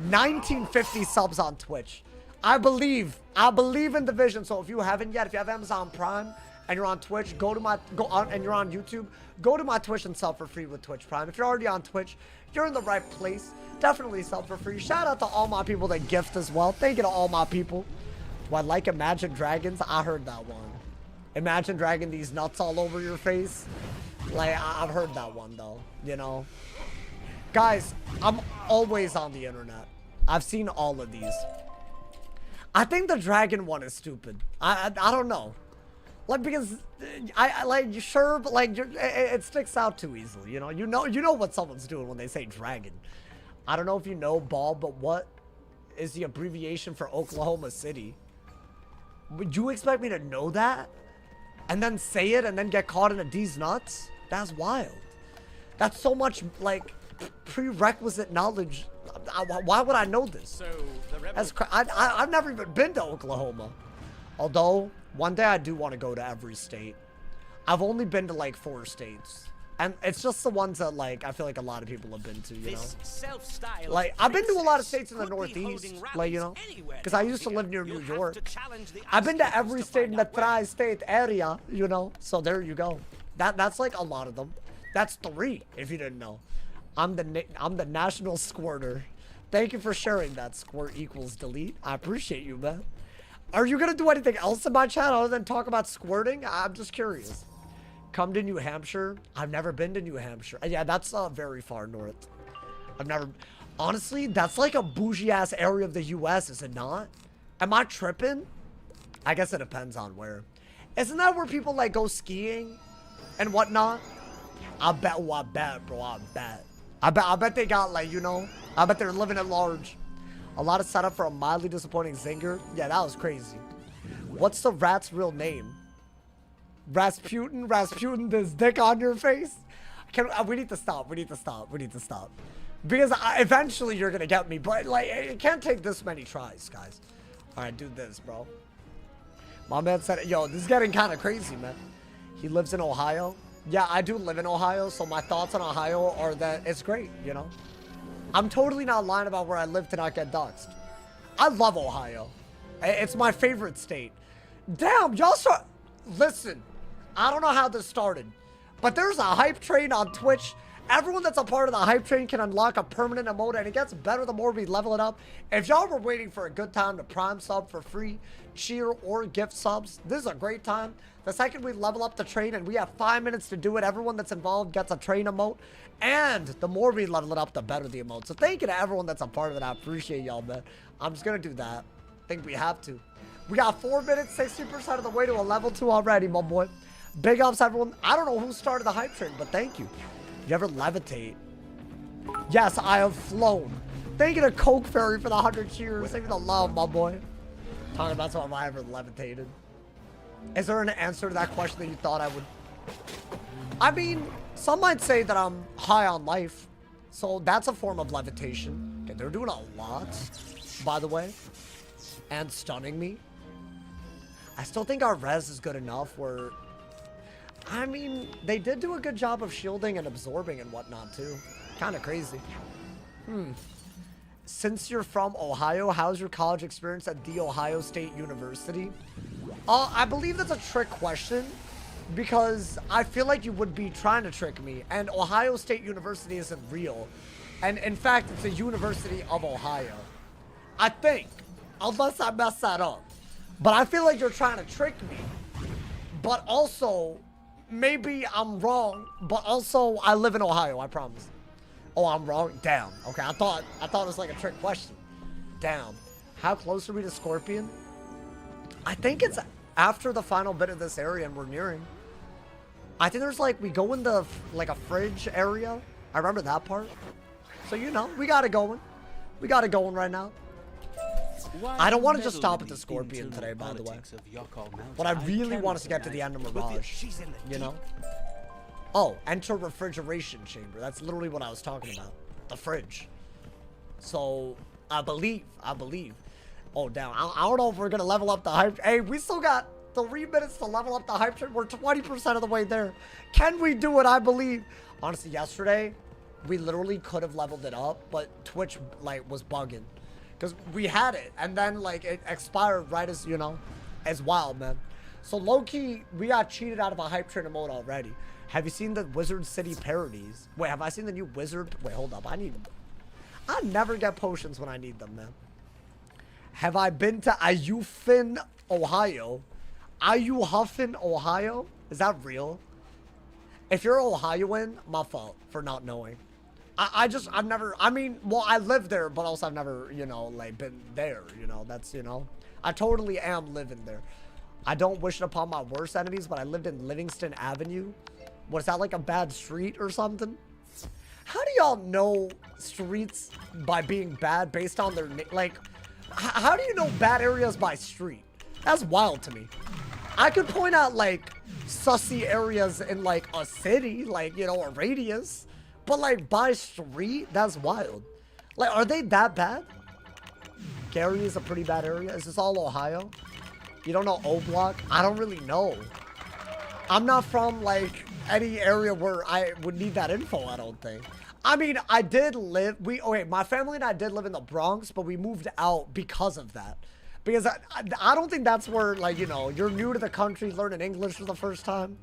1950 subs on Twitch. I believe in the vision. So if you haven't yet, if you have Amazon Prime and you're on Twitch, and you're on YouTube, go to my Twitch and sub for free with Twitch Prime. If you're already on Twitch, you're in the right place. Definitely sub for free. Shout out to all my people that gift as well. Thank you to all my people. Do I like Imagine Dragons? I heard that one. Imagine Dragon these nuts all over your face. Like, I've heard that one though, you know. Guys, I'm always on the internet. I've seen all of these. I think the dragon one is stupid. I don't know. Like, because I like, sure, but like it sticks out too easily, you know. You know what someone's doing when they say dragon. I don't know if you know, Ball, but what is the abbreviation for Oklahoma City? Would you expect me to know that? And then say it and then get caught in a D's nuts? That's wild. That's so much, like, prerequisite knowledge. Why would I know this? So the I've never even been to Oklahoma. Although, one day I do want to go to every state. I've only been to, like, 4 states. And it's just the ones that, like, I feel like a lot of people have been to, you know? Like, I've been to a lot of states in the Northeast, like, you know? Because I used to live near New York. I've been to every state in the tri-state area, you know? So there you go. That's, like, a lot of them. That's 3, if you didn't know. I'm the national squirter. Thank you for sharing that. Squirt equals delete. I appreciate you, man. Are you going to do anything else in my chat other than talk about squirting? I'm just curious. Come to New Hampshire. I've never been to New Hampshire. Yeah, that's very far north. I've never... Honestly, that's like a bougie-ass area of the U.S., is it not? Am I tripping? I guess it depends on where. Isn't that where people, like, go skiing and whatnot? I bet, oh, I bet, bro, I bet. I bet they got, like, you know, I bet they're living at large. A lot of setup for a mildly disappointing zinger. Yeah, that was crazy. What's the rat's real name? Rasputin, this dick on your face. We need to stop. Because eventually you're gonna get me, but like it can't take this many tries, guys. All right, do this, bro. My man said, yo, this is getting kind of crazy, man. He lives in Ohio. Yeah, I do live in Ohio, so my thoughts on Ohio are that it's great, you know. I'm totally not lying about where I live to not get doxxed. I love Ohio. It's my favorite state. Damn, y'all start. Listen. I don't know how this started, but there's a hype train on Twitch. Everyone that's a part of the hype train can unlock a permanent emote, and it gets better the more we level it up. If y'all were waiting for a good time to prime sub for free, cheer, or gift subs, this is a great time. The second we level up the train, and we have 5 minutes to do it, everyone that's involved gets a train emote. And the more we level it up, the better the emote. So thank you to everyone that's a part of it. I appreciate y'all, man. I'm just going to do that. I think we have to. We got 4 minutes, 60% of the way to a level 2 already, my boy. Big ups, everyone. I don't know who started the hype train, but thank you. You ever levitate? Yes, I have flown. Thank you to Coke Fairy for the 100 cheers. Thank you for the love, my boy. Talking about some I ever levitated. Is there an answer to that question that you thought I would? I mean, some might say that I'm high on life. So that's a form of levitation. Okay, they're doing a lot, by the way. And stunning me. I still think our res is good enough where... I mean, they did do a good job of shielding and absorbing and whatnot, too. Kind of crazy. Since you're from Ohio, how's your college experience at The Ohio State University? I believe that's a trick question because I feel like you would be trying to trick me, and Ohio State University isn't real. And in fact, it's a University of Ohio. I think, unless I mess that up. But I feel like you're trying to trick me. But also, maybe I'm wrong, but also I live in Ohio, I promise. Oh, I'm wrong? Damn. Okay, I thought it was like a trick question. Damn. How close are we to Scorpion? I think it's after the final bit of this area and we're nearing. I think there's like, we go in the, like a fridge area. I remember that part. So, you know, we got it going. We got it going right now. I don't want to just stop at the Scorpion today, by the way. But I really want us to get to the end of Mirage. You know? Oh, enter refrigeration chamber. That's literally what I was talking about. The fridge. So, I believe. Oh, damn. I don't know if we're going to level up the hype. Hey, we still got 3 minutes to level up the hype train. We're 20% of the way there. Can we do it? I believe. Honestly, yesterday, we literally could have leveled it up, but Twitch, like, was bugging. Because we had it, and then, like, it expired right as, you know, as wild, man. So, low-key, we got cheated out of a hype trainer mode already. Have you seen the Wizard City parodies? Wait, have I seen the new Wizard? Wait, hold up. I never get potions when I need them, man. Have I been to Ayufin, Ohio? Ayuhuffin, Ohio? Is that real? If you're Ohioan, my fault for not knowing. I've never, I mean, well, I live there, but also I've never, you know, like, been there, you know, that's, you know, I totally am living there. I don't wish it upon my worst enemies, but I lived in Livingston Avenue. What is that, like a bad street or something? How do y'all know streets by being bad based on their, like, how do you know bad areas by street? That's wild to me. I could point out, like, sussy areas in, like, a city, like, you know, a radius. But, like, by street? That's wild. Like, are they that bad? Gary is a pretty bad area. Is this all Ohio? You don't know O Block? I don't really know. I'm not from, like, any area where I would need that info, I don't think. I mean, I did live... my family and I did live in the Bronx, but we moved out because of that. Because I don't think that's where, like, you know, you're new to the country, learning English for the first time.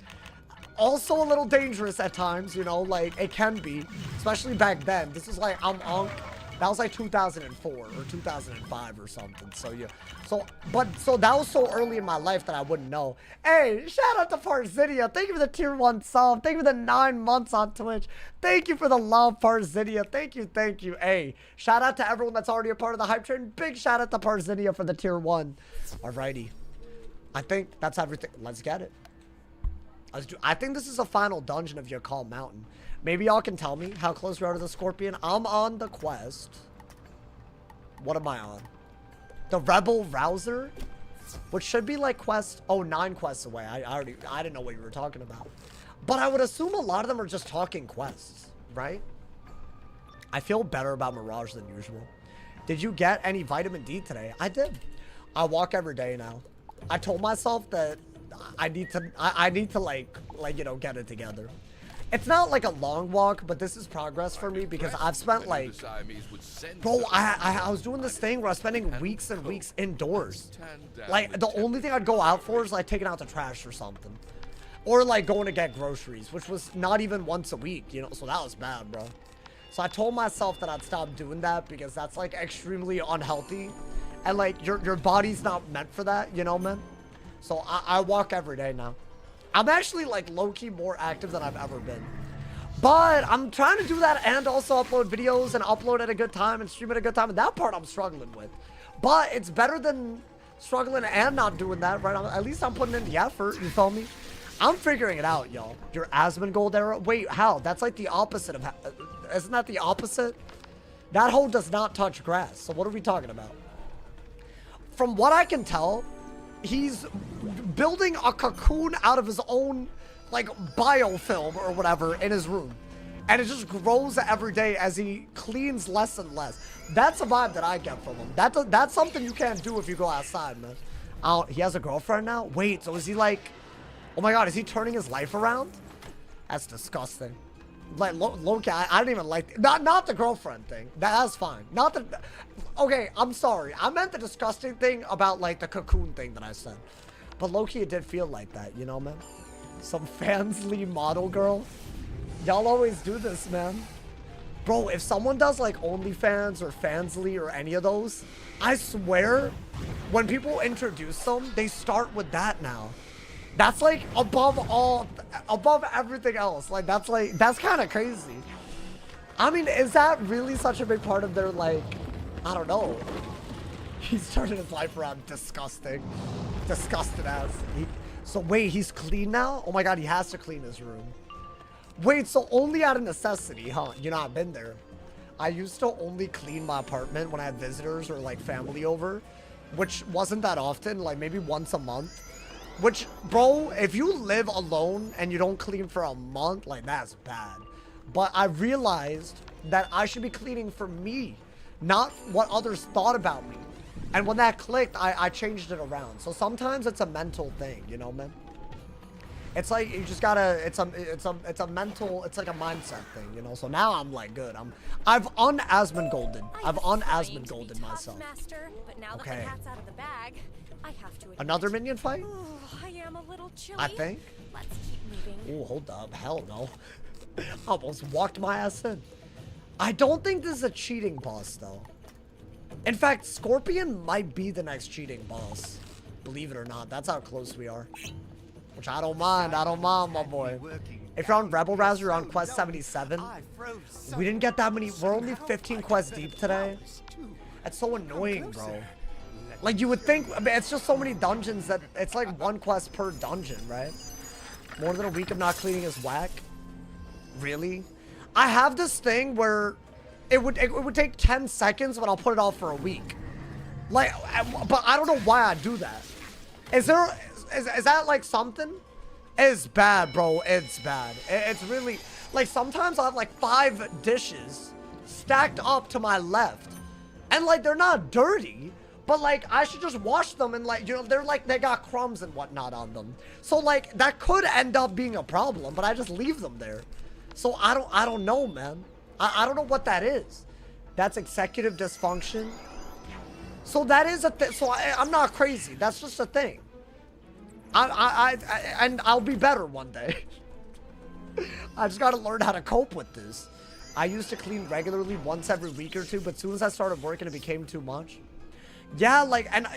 Also a little dangerous at times, you know, like, it can be. Especially back then. This is like, that was like 2004 or 2005 or something. So, yeah. So that was so early in my life that I wouldn't know. Hey, shout out to Parzidia. Thank you for the tier 1 sub. Thank you for the 9 months on Twitch. Thank you for the love, Parzidia. Thank you. Hey, shout out to everyone that's already a part of the hype train. Big shout out to Parzidia for the tier 1. Alrighty. I think that's everything. Let's get it. I think this is a final dungeon of Yakal Mountain. Maybe y'all can tell me how close we are to the Scorpion. I'm on the quest. What am I on? The Rebel Rouser? Which should be like quest... Oh, 9 quests away. I didn't know what you were talking about. But I would assume a lot of them are just talking quests, right? I feel better about Mirage than usual. Did you get any vitamin D today? I did. I walk every day now. I told myself that I need to like, you know, get it together. It's not like a long walk, but this is progress for me because I've spent like, bro, I was doing this thing where I was spending weeks and weeks indoors. Like, the only thing I'd go out for is like taking out the trash or something. Or like going to get groceries, which was not even once a week, you know, so that was bad, bro. So I told myself that I'd stop doing that because that's like extremely unhealthy. And like, your body's not meant for that, you know, man? So I walk every day now. I'm actually like low-key more active than I've ever been. But I'm trying to do that and also upload videos and upload at a good time and stream at a good time. And that part I'm struggling with. But it's better than struggling and not doing that, right? At least I'm putting in the effort, you feel me? I'm figuring it out, y'all. Your Asmongold era? Wait, how? That's like the opposite of... Isn't that the opposite? That hole does not touch grass. So what are we talking about? From what I can tell, he's building a cocoon out of his own, like, biofilm or whatever in his room. And it just grows every day as he cleans less and less. That's a vibe that I get from him. That's something you can't do if you go outside, man. He has a girlfriend now? Wait, so is he like... Oh my god, is he turning his life around? That's disgusting. Like, low-key, I didn't even like... Not the girlfriend thing. That's fine. Not the... Okay, I'm sorry. I meant the disgusting thing about, like, the cocoon thing that I said. But low-key, it did feel like that, you know, man? Some Fansly model girl. Y'all always do this, man. Bro, if someone does like OnlyFans or Fansly or any of those, I swear, when people introduce them, they start with that now. That's like above everything else. Like that's kind of crazy. I mean, is that really such a big part of their, like, I don't know. He's turning his life around. Disgusting. Disgusted ass. So wait, he's clean now? Oh my god, he has to clean his room. Wait, so only out of necessity, huh? You know, I've been there. I used to only clean my apartment when I had visitors or like family over, which wasn't that often, like maybe once a month. Which, bro, if you live alone and you don't clean for a month, like that's bad. But I realized that I should be cleaning for me, not what others thought about me. And when that clicked, I changed it around. So sometimes it's a mental thing, you know, man? It's like you just gotta, it's a mental, it's like a mindset thing, you know? So now I'm like good. I've un-Asmongolded. I've un-Asmongolded myself. Master, but now that the cat's out of the bag, I have to admit, Another minion fight? ooh, I am a little chilly. I think. Let's keep moving. Oh, hold up. Hell no. Almost walked my ass in. I don't think this is a cheating boss, though. In fact, Scorpion might be the next cheating boss. Believe it or not. That's how close we are. Which I don't mind. I don't mind, my boy. If you're on Rebel Raz, you're on quest 77. We didn't get that many. We're only 15 quests deep today. That's so annoying, bro. Like, you would think, I mean, it's just so many dungeons that it's like one quest per dungeon, right? More than a week of not cleaning is whack. Really? I have this thing where it would take 10 seconds, but I'll put it off for a week. Like, but I don't know why I do that. Is that like something? It's bad, bro. It's bad. It's really, like, sometimes I have like 5 dishes stacked up to my left. And like, they're not dirty, but like, I should just wash them and like, you know, they're like, they got crumbs and whatnot on them. So like, that could end up being a problem, but I just leave them there. So I don't know, man. I don't know what that is. That's executive dysfunction. So that is a thing. So I'm not crazy. That's just a thing. And I'll be better one day. I just gotta learn how to cope with this. I used to clean regularly once every week or two, but as soon as I started working, it became too much. Yeah, like, and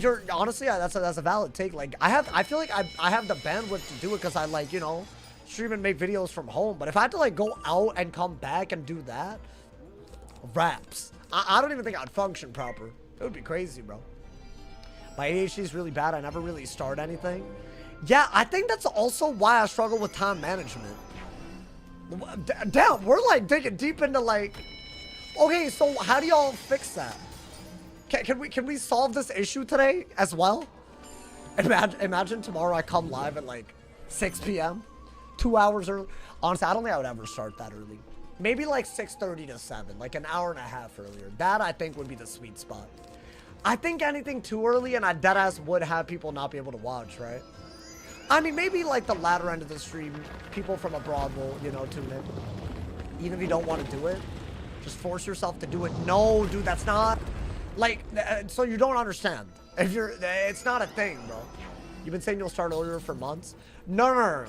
you're honestly, that's a valid take. Like, I feel like I have the bandwidth to do it because I, like, you know, stream and make videos from home. But if I had to like go out and come back and do that, raps. I don't even think I'd function proper. It would be crazy, bro. My ADHD is really bad. I never really start anything. Yeah, I think that's also why I struggle with time management. Damn, we're like digging deep into like, okay, so how do y'all fix that? Can we solve this issue today as well? Imagine tomorrow I come live at like 6 p.m. 2 hours early. Honestly, I don't think I would ever start that early. Maybe like 6:30 to 7, like an hour and a half earlier. That I think would be the sweet spot. I think anything too early and I deadass would have people not be able to watch, right? I mean, maybe like the latter end of the stream, people from abroad will, you know, tune in. Even if you don't want to do it, just force yourself to do it. No, dude, that's not, like, so you don't understand. If you're, it's not a thing, bro. You've been saying you'll start earlier for months? No.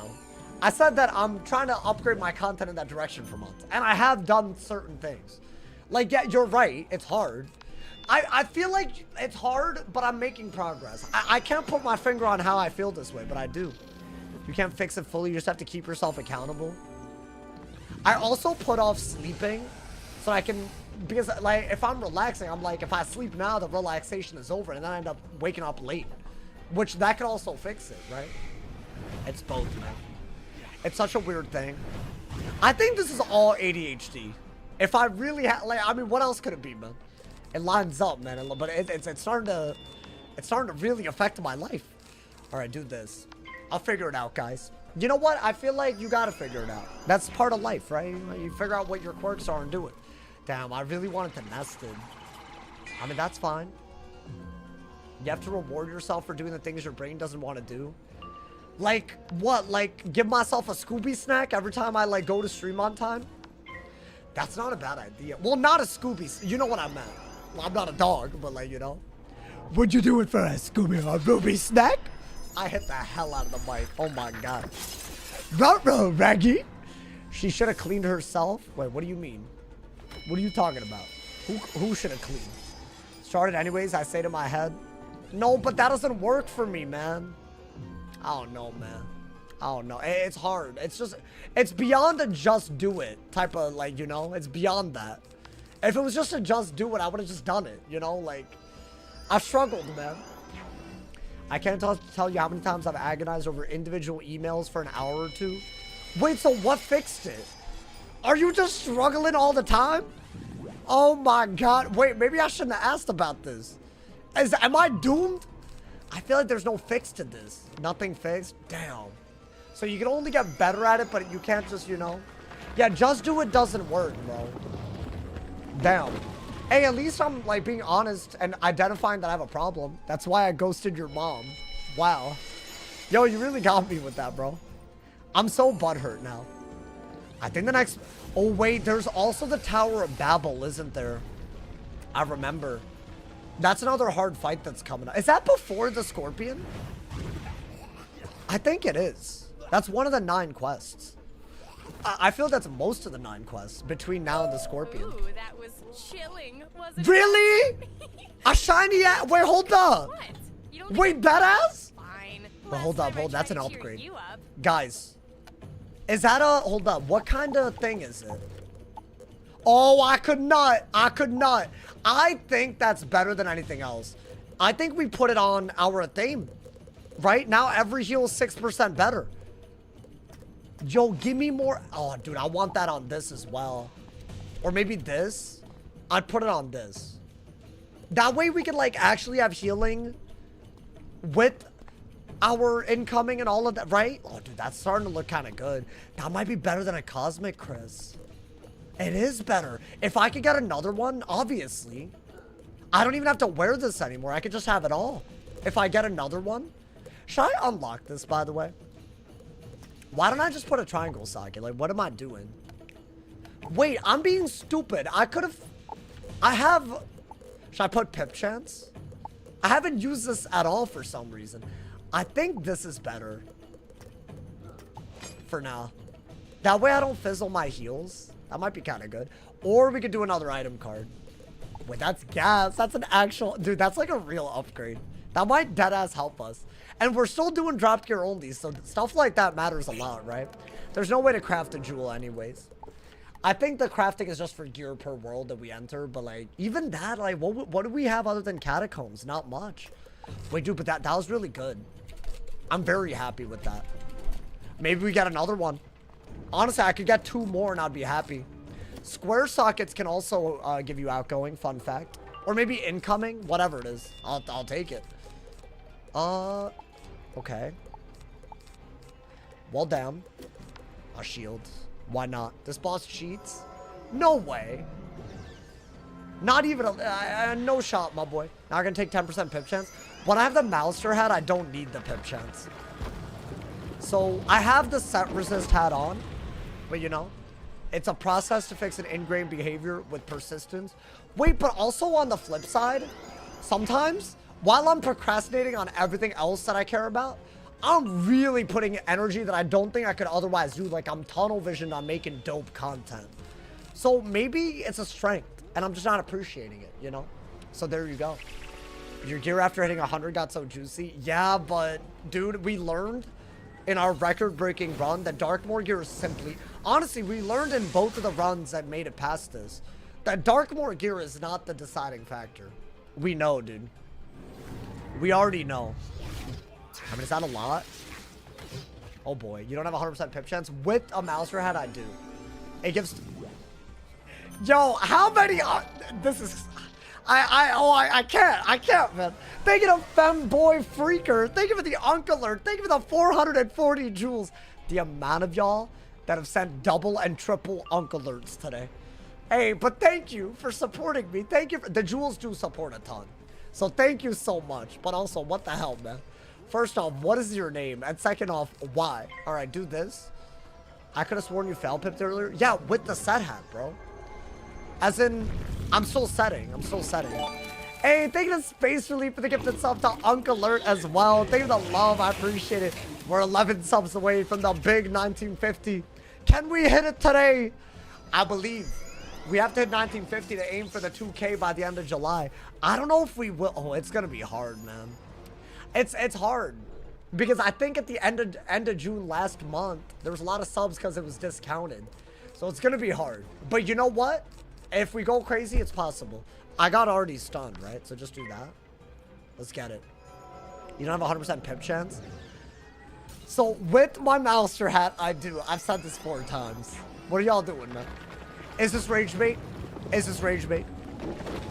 I said that I'm trying to upgrade my content in that direction for months. And I have done certain things. Like, yeah, you're right. It's hard. I feel like it's hard, but I'm making progress. I can't put my finger on how I feel this way, but I do. You can't fix it fully. You just have to keep yourself accountable. I also put off sleeping so I can, because like if I'm relaxing, I'm like, if I sleep now, the relaxation is over and then I end up waking up late, which that could also fix it, right? It's both, man. It's such a weird thing. I think this is all ADHD. If I really had, like, I mean, what else could it be, man? It lines up, man. But it's starting to really affect my life. All right, do this. I'll figure it out, guys. You know what? I feel like you gotta figure it out. That's part of life, right? You figure out what your quirks are and do it. Damn, I really wanted to nest it. I mean, that's fine. You have to reward yourself for doing the things your brain doesn't want to do. Like, what? Like, give myself a Scooby snack every time I, like, go to stream on time? That's not a bad idea. Well, not a Scooby. You know what I meant. Well, I'm not a dog, but, like, you know. Would you do it for a Scooby or a Ruby snack? I hit the hell out of the mic. Oh my god. Ruh-roh, Reggie. She should have cleaned herself. Wait, what do you mean? What are you talking about? Who should have cleaned? Started anyways, I say to my head. No, but that doesn't work for me, man. I don't know, man. I don't know. It's hard. It's just, it's beyond a just do it type of, like, you know, it's beyond that. If it was just a just do it, I would have just done it, you know, like, I've struggled, man. I can't tell you how many times I've agonized over individual emails for an hour or two. Wait, so what fixed it? Are you just struggling all the time? Oh my god. Wait, maybe I shouldn't have asked about this. Am I doomed? I feel like there's no fix to this. Nothing fixed? Damn. So you can only get better at it, but you can't just, you know. Yeah, just do it doesn't work, bro. Damn. Hey, at least I'm, like, being honest and identifying that I have a problem. That's why I ghosted your mom. Wow. Yo, you really got me with that, bro. I'm so butthurt now. I think the next... Oh, wait, there's also the Tower of Babel, isn't there? I remember. That's another hard fight that's coming up. Is that before the Scorpion? I think it is. That's one of the 9 quests. I feel that's most of the 9 quests between now and the Scorpion. Ooh, that was chilling, wasn't it? Really? A shiny ass? Wait, hold up. What? You don't Wait, badass? Fine. But hold up, Last time I that's an tried to cheer upgrade. you up. Guys, is that a... Hold up, what kind of thing is it? Oh, I could not. I think that's better than anything else. I think we put it on our theme. Right? Now every heal is 6% better. Yo, give me more. Oh, dude, I want that on this as well. Or maybe this. I'd put it on this. That way we could, like, actually have healing with our incoming and all of that, right? Oh, dude, that's starting to look kind of good. That might be better than a Cosmic, Chris. It is better. If I could get another one, obviously. I don't even have to wear this anymore. I could just have it all. If I get another one. Should I unlock this, by the way? Why don't I just put a triangle socket? Like, what am I doing? Wait, I'm being stupid. I have... Should I put pip chance? I haven't used this at all for some reason. I think this is better. For now. That way I don't fizzle my heals. That might be kind of good. Or we could do another item card. Wait, that's gas. That's an actual... Dude, that's like a real upgrade. That might deadass help us. And we're still doing drop gear only, so stuff like that matters a lot, right? There's no way to craft a jewel anyways. I think the crafting is just for gear per world that we enter, but like, even that, like, what do we have other than catacombs? Not much. Wait, dude, but that was really good. I'm very happy with that. Maybe we get another one. Honestly, I could get 2 more and I'd be happy. Square sockets can also give you outgoing, fun fact. Or maybe incoming, whatever it is. I'll take it. Okay. Well, down. A shield. Why not? This boss cheats? No way. Not even a... no shot, my boy. Now I'm gonna take 10% pip chance. When I have the Mouser hat, I don't need the pip chance. So, I have the set resist hat on. But, you know, it's a process to fix an ingrained behavior with persistence. Wait, but also on the flip side, sometimes, while I'm procrastinating on everything else that I care about, I'm really putting energy that I don't think I could otherwise do. Like, I'm tunnel visioned on making dope content. So maybe it's a strength, and I'm just not appreciating it, you know? So there you go. Your gear after hitting 100 got so juicy. Yeah, but, dude, we learned in our record-breaking run that Darkmoor gear is simply... Honestly, we learned in both of the runs that made it past this that Darkmoor gear is not the deciding factor. We know, dude. We already know. I mean, is that a lot? Oh boy, you don't have 100% pip chance? With a Mouser hat, I do. It gives... Yo, how many... this is... I can't, man. Thank you to Femboy Freaker. Thank you for the Unk Alert. Thank you for the 440 jewels. The amount of y'all that have sent double and triple Unk Alerts today. Hey, but thank you for supporting me. Thank you. The jewels do support a ton. So thank you so much. But also, what the hell, man? First off, what is your name? And second off, why? All right, do this. I could have sworn you foul pipped earlier. Yeah, with the set hat, bro. As in, I'm still setting. Hey, thank you to Space Relief for the gifted sub, to Unk Alert as well. Thank you for the love, I appreciate it. We're 11 subs away from the big 1950. Can we hit it today? I believe. We have to hit 1950 to aim for the 2K by the end of July. I don't know if we will. Oh, it's gonna be hard, man. It's hard. Because I think at the end of June last month, there was a lot of subs because it was discounted. So it's gonna be hard. But you know what? If we go crazy, it's possible. I got already stunned, right? So just do that. Let's get it. You don't have a 100% pip chance? So with my Mouser hat, I do. I've said this 4 times. What are y'all doing, man? Is this rage bait? Is this rage bait?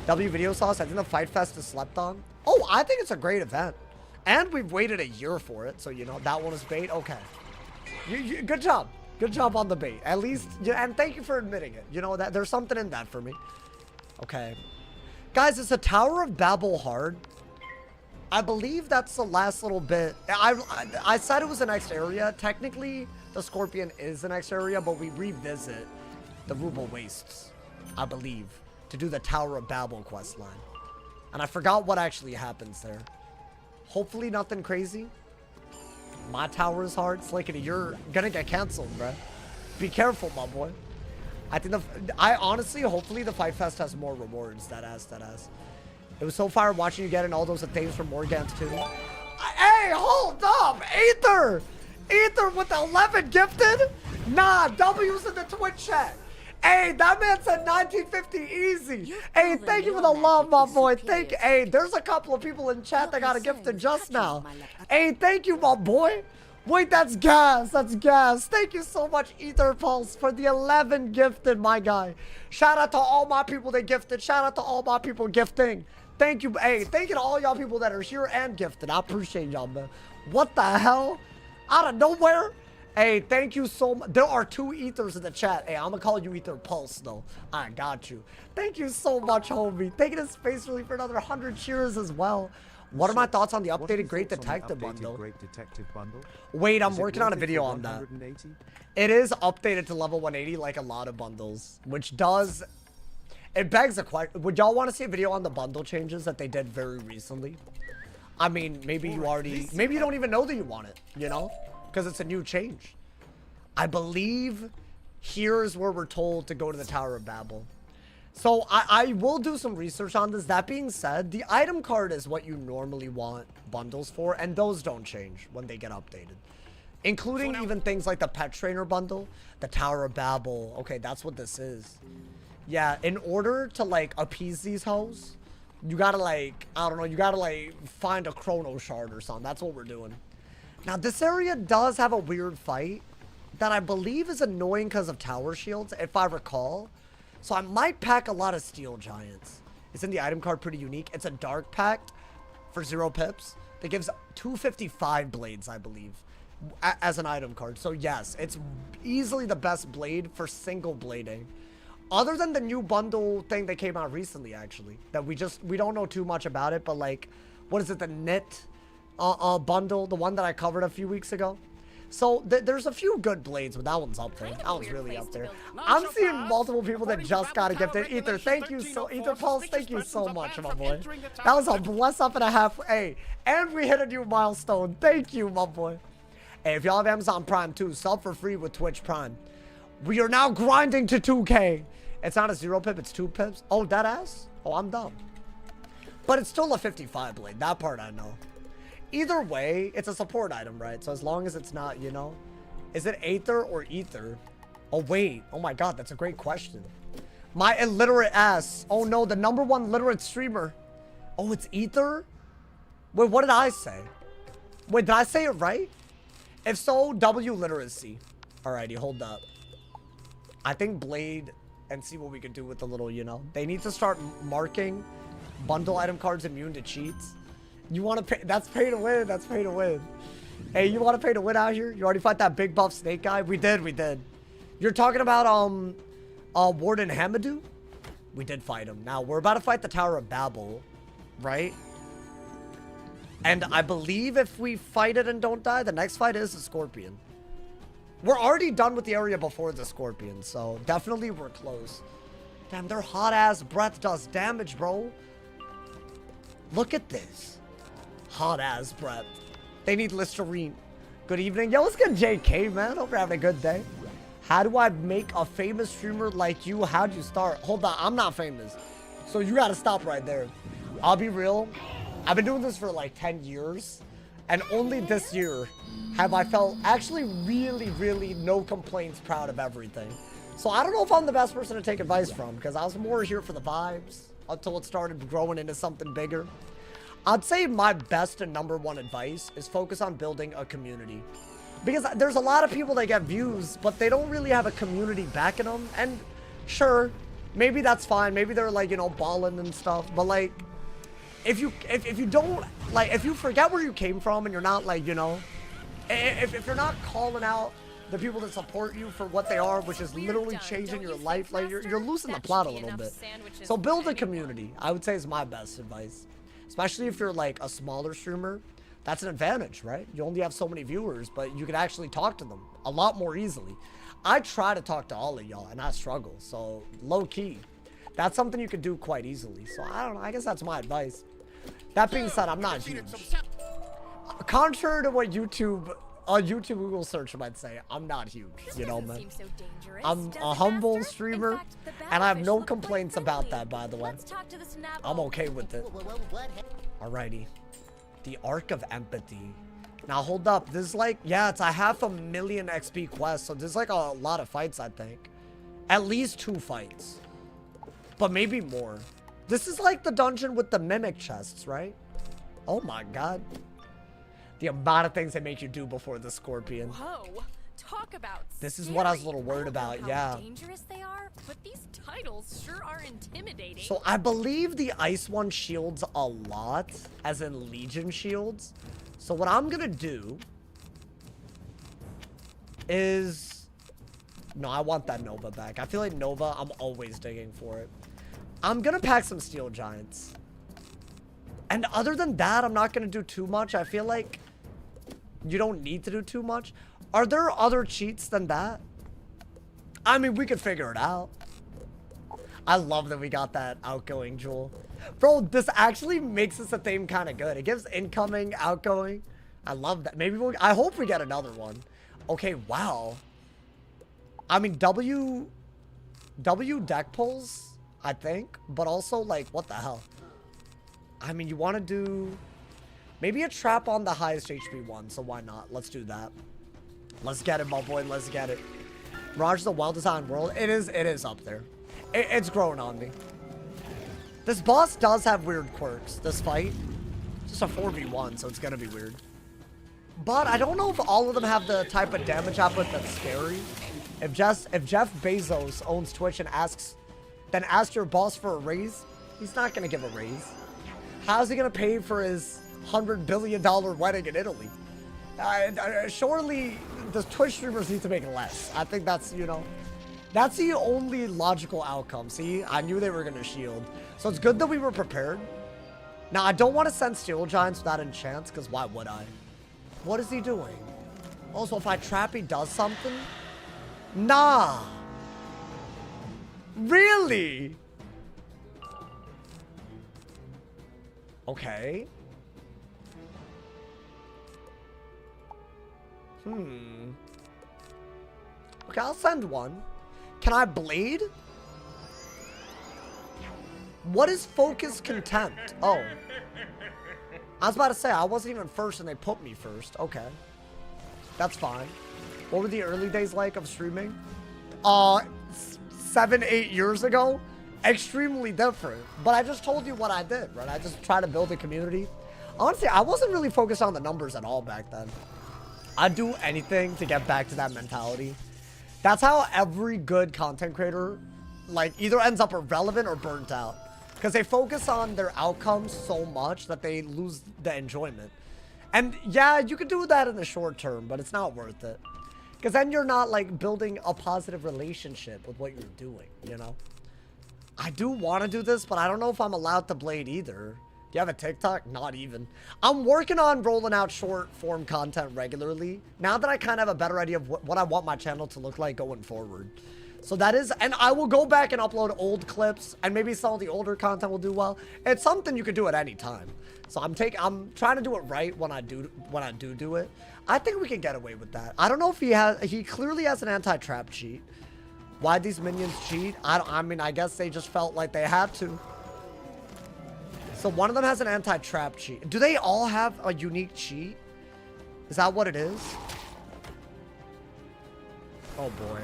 W Video Sauce, I think the Fight Fest is slept on. Oh, I think it's a great event. And we've waited a year for it, so you know, that one is bait. Okay. Good job. Good job on the bait. At least, and thank you for admitting it. You know, that there's something in that for me. Okay. Guys, is the Tower of Babel hard? I believe that's the last little bit. I said it was the next area. Technically, the Scorpion is the next area, but we revisit the Ruble Wastes, I believe, to do the Tower of Babel quest line. And I forgot what actually happens there. Hopefully nothing crazy. My tower is hard. Slickety, you're gonna get canceled, bro. Be careful, my boy. I think I honestly, hopefully the Fight Fest has more rewards. That ass. It was so fire watching you getting all those things from Morgans too. Hey, hold up, Ether with 11 gifted. Nah, W's in the Twitch chat. Hey, that man said 1950 easy. Hey, thank you for the love, my boy. Thank you. Hey, there's a couple of people in chat that got a gifted just now. Hey, thank you, my boy. Wait, that's gas. That's gas. Thank you so much, Ether Pulse, for the 11 gifted, my guy. Shout out to all my people that gifted. Shout out to all my people gifting. Thank you. Hey, thank you to all y'all people that are here and gifted. I appreciate y'all, man. What the hell? Out of nowhere? Hey, thank you so much. There are 2 Ethers in the chat. Hey, I'm gonna call you Ether Pulse, though. I got you. Thank you so much, homie. Thank you to Space Relief for another 100 cheers as well. What are my thoughts on the updated Great Detective bundle? Wait, I'm working on a video on that. It is updated to level 180 like a lot of bundles, which does... It begs a question. Would y'all want to see a video on the bundle changes that they did very recently? I mean, maybe you already... Maybe you don't even know that you want it, you know? Because it's a new change. I believe here's where we're told to go to the Tower of Babel. So I will do some research on this. That being said, the item card is what you normally want bundles for, and those don't change when they get updated. Including even things like the Pet Trainer bundle, the Tower of Babel. Okay, that's what this is. Yeah, in order to, like, appease these hoes, you gotta, like, I don't know, you gotta, like, find a Chrono Shard or something. That's what we're doing. Now, this area does have a weird fight that I believe is annoying because of tower shields, if I recall. So I might pack a lot of Steel Giants. It's in the item card, pretty unique. It's a dark pact for 0 pips that gives 255 blades, I believe, as an item card. So yes, it's easily the best blade for single blading. Other than the new bundle thing that came out recently, actually, that we don't know too much about it, but like, what is it, the knit bundle, the one that I covered a few weeks ago. So there's a few good blades, but that one's up there. That one's really up there. I'm seeing multiple people that just got a gifted. Ether, thank you so, Ether Pulse, thank you so much, my boy. That was a bless up and a half. Hey, and we hit a new milestone. Thank you, my boy. Hey, if y'all have Amazon Prime too, sub for free with Twitch Prime. We are now grinding to 2K. It's not a 0 pip, it's 2 pips. Oh, that ass? Oh, I'm dumb. But it's still a 55 blade. That part I know. Either way, it's a support item, right? So as long as it's not, you know, is it Aether or Ether? Oh, wait. Oh my God, that's a great question. My illiterate ass. Oh no, the #1 literate streamer. Oh, it's Ether? Wait, what did I say? Wait, did I say it right? If so, W literacy. Alrighty, hold up. I think Blade and see what we can do with the little, you know. They need to start marking bundle item cards immune to cheats. You want to pay? That's pay to win. That's pay to win. Hey, you want to pay to win out here? You already fought that big buff snake guy? We did. You're talking about Warden Hamadou? We did fight him. Now we're about to fight the Tower of Babel, right? And I believe if we fight it and don't die, the next fight is the Scorpion. We're already done with the area before the Scorpion, so definitely we're close. Damn, their hot ass breath does damage, bro. Look at this. Hot ass breath. They need Listerine. Good evening. Yo, what's good, JK, man? Hope you're having a good day. How do I make a famous streamer like you? How'd you start? Hold on, I'm not famous. So you gotta stop right there. I'll be real. I've been doing this for like 10 years. And only this year have I felt actually really no complaints, proud of everything. So I don't know if I'm the best person to take advice from, because I was more here for the vibes until it started growing into something bigger. I'd say my best and #1 advice is focus on building a community. Because there's a lot of people that get views, but they don't really have a community backing them. And sure, maybe that's fine. Maybe they're like, you know, balling and stuff. But like, if you don't, like, if you forget where you came from and you're not like, you know, if you're not calling out the people that support you for what they are, which is literally changing your life, like you're losing the plot a little bit. So build a community, I would say, is my best advice. Especially if you're like a smaller streamer, that's an advantage, right? You only have so many viewers, but you can actually talk to them a lot more easily. I try to talk to all of y'all and I struggle, so low key. That's something you could do quite easily. So I don't know, I guess that's my advice. That being said, I'm not huge. Contrary to what YouTube Google search might say, I'm not huge, you know, man. I'm a humble streamer, and I have no complaints about that, by the way. I'm okay with it. Alrighty. The Arc of Empathy. Now, hold up. This is like, yeah, it's a 500,000 XP quest, so there's like a lot of fights, I think. At least 2 fights. But maybe more. This is like the dungeon with the mimic chests, right? Oh my god. The amount of things they make you do before the scorpion. Whoa, talk about this is what I was a little worried about, yeah. How dangerous they are, but these titles sure are intimidating. So I believe the ice one shields a lot, as in Legion shields. So what I'm gonna do is, no, I want that Nova back. I feel like Nova, I'm always digging for it. I'm gonna pack some Steel Giants. And other than that, I'm not gonna do too much. I feel like you don't need to do too much. Are there other cheats than that? I mean, we could figure it out. I love that we got that outgoing jewel. Bro, this actually makes this a theme kind of good. It gives incoming, outgoing. I love that. Maybe I hope we get another one. Okay, wow. I mean, W deck pulls, I think. But also, like, what the hell? I mean, you want to do maybe a trap on the highest HP one, so why not? Let's do that. Let's get it, my boy. Let's get it. Mirage is a well-designed world. It is up there. It's growing on me. This boss does have weird quirks. This fight, it's just a 4v1, so it's gonna be weird. But I don't know if all of them have the type of damage output that's scary. If Jeff Bezos owns Twitch and asks your boss for a raise, he's not gonna give a raise. How's he gonna pay for his $100 billion wedding in Italy? Surely the Twitch streamers need to make less. I think that's, you know, that's the only logical outcome. See, I knew they were gonna shield. So it's good that we were prepared. Now, I don't want to send Steel Giants without enchants, because why would I? What is he doing? Also, if I trap, he does something? Nah. Really? Okay. Okay, I'll send one. Can I blade? What is focus contempt? Oh. I was about to say, I wasn't even first and they put me first. Okay. That's fine. What were the early days like of streaming? 7-8 years ago? Extremely different. But I just told you what I did, right? I just tried to build a community. Honestly, I wasn't really focused on the numbers at all back then. I'd do anything to get back to that mentality. That's how every good content creator, like, either ends up irrelevant or burnt out. Because they focus on their outcomes so much that they lose the enjoyment. And yeah, you could do that in the short term, but it's not worth it. Because then you're not, like, building a positive relationship with what you're doing, you know? I do want to do this, but I don't know if I'm allowed to blade either. Do you have a TikTok? Not even. I'm working on rolling out short form content regularly. Now that I kind of have a better idea of what I want my channel to look like going forward. So that is, and I will go back and upload old clips, and maybe some of the older content will do well. It's something you could do at any time. So I'm trying to do it right when I do it. I think we can get away with that. I don't know if he clearly has an anti-trap cheat. Why'd these minions cheat? I mean, I guess they just felt like they had to. So one of them has an anti-trap cheat. Do they all have a unique cheat? Is that what it is? Oh boy.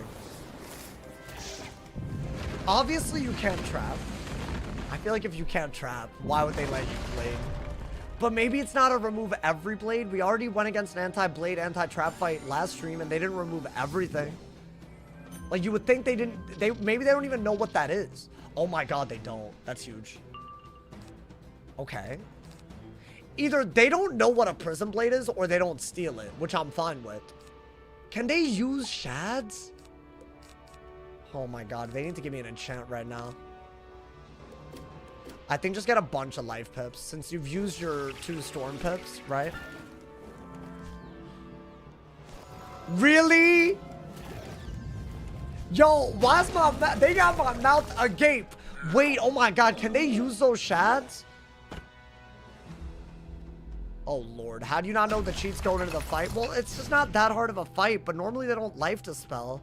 Obviously you can't trap. I feel like if you can't trap, why would they let you blade? But maybe it's not a remove every blade. We already went against an anti-blade, anti-trap fight last stream and they didn't remove everything. Like you would think they didn't, maybe they don't even know what that is. Oh my god, they don't. That's huge. Okay. Either they don't know what a prison blade is or they don't steal it, which I'm fine with. Can they use shads? Oh my god, they need to give me an enchant right now. I think just get a bunch of life pips since you've used your 2 storm pips, right? Really? Yo, why is my mouth? They got my mouth agape. Wait, oh my god, can they use those shads? Oh lord, how do you not know the cheats going into the fight? Well, it's just not that hard of a fight, but normally they don't life dispel.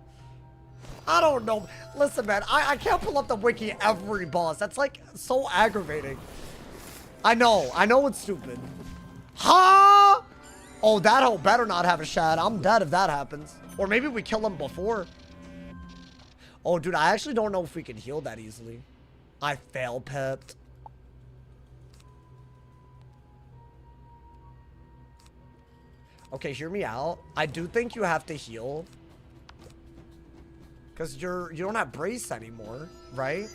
I don't know. Listen, man, I can't pull up the wiki every boss. That's like so aggravating. I know it's stupid. Huh? Oh, that hoe better not have a shad. I'm dead if that happens. Or maybe we kill him before. Oh, dude, I actually don't know if we can heal that easily. I fail pipped. Okay, hear me out. I do think you have to heal. Because you don't have brace anymore, right?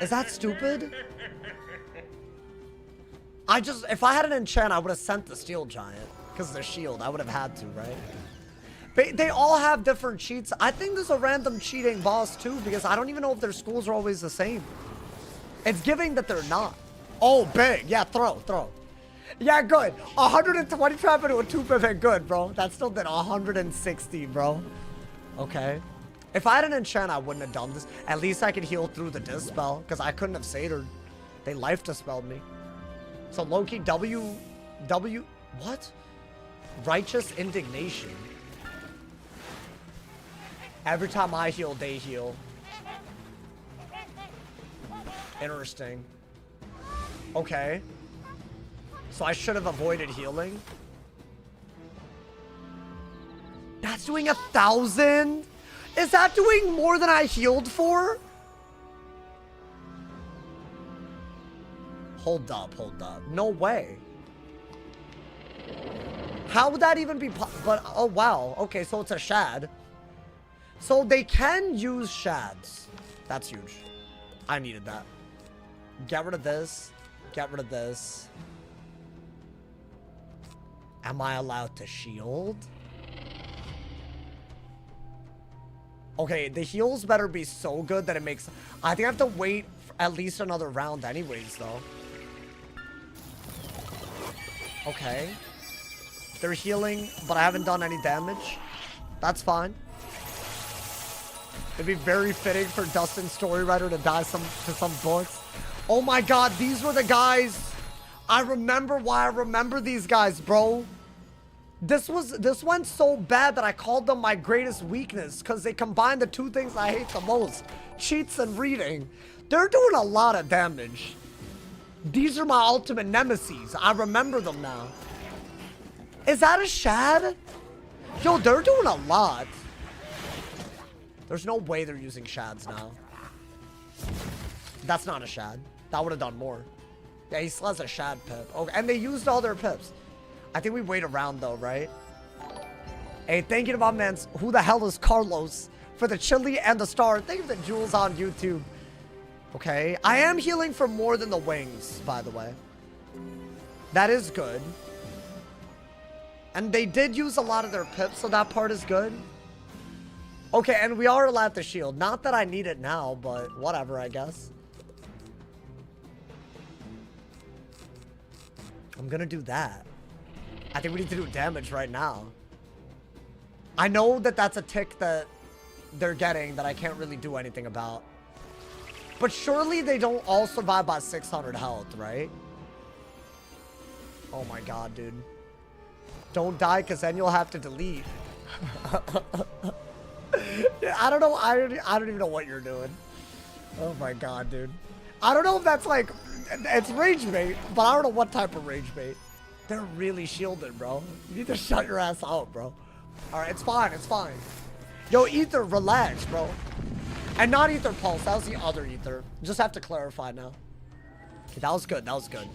Is that stupid? If I had an enchant, I would have sent the steel giant. Because of the shield, I would have had to, right? But they all have different cheats. I think there's a random cheating boss too, because I don't even know if their schools are always the same. It's giving that they're not. Oh, big. Yeah, throw. Yeah, good. 120 trap into a 2-pip, good, bro. That still did 160, bro. Okay. If I had an enchant, I wouldn't have done this. At least I could heal through the dispel, because I couldn't have satyred. They life dispelled me. So Loki, what? Righteous indignation. Every time I heal, they heal. Interesting. Okay. So I should have avoided healing. That's doing 1,000? Is that doing more than I healed for? Hold up. No way. How would that even be but oh wow. Okay, so it's a shad. So they can use shads. That's huge. I needed that. Get rid of this. Get rid of this. Am I allowed to shield? Okay, the heals better be so good that it makes... I think I have to wait for at least another round anyways, though. Okay. They're healing, but I haven't done any damage. That's fine. It'd be very fitting for Dustin's story writer to die to some books. Oh my god, these were the guys... I remember why I remember these guys, bro. This went so bad that I called them my greatest weakness because they combine the 2 things I hate the most. Cheats and reading. They're doing a lot of damage. These are my ultimate nemesis. I remember them now. Is that a shad? Yo, they're doing a lot. There's no way they're using shads now. That's not a shad. That would have done more. Yeah, he still has a shad pip. Okay, and they used all their pips. I think we wait around though, right? Hey, thank you to my mans. Who the hell is Carlos? For the chili and the star. Thank you for the jewels on YouTube. Okay. I am healing for more than the wings, by the way. That is good. And they did use a lot of their pips, so that part is good. Okay, and we are allowed to shield. Not that I need it now, but whatever, I guess. I'm gonna do that. I think we need to do damage right now. I know that that's a tick that they're getting that I can't really do anything about. But surely they don't all survive by 600 health, right? Oh my god, dude. Don't die, because then you'll have to delete. Yeah, I don't know. I don't even know what you're doing. Oh my god, dude. I don't know if that's like... It's rage bait, but I don't know what type of rage bait. They're really shielded, bro. You need to shut your ass out, bro. Alright, it's fine. It's fine. Yo, Ether, relax, bro. And not Ether Pulse. That was the other Ether. Just have to clarify now. Okay, that was good. That was good.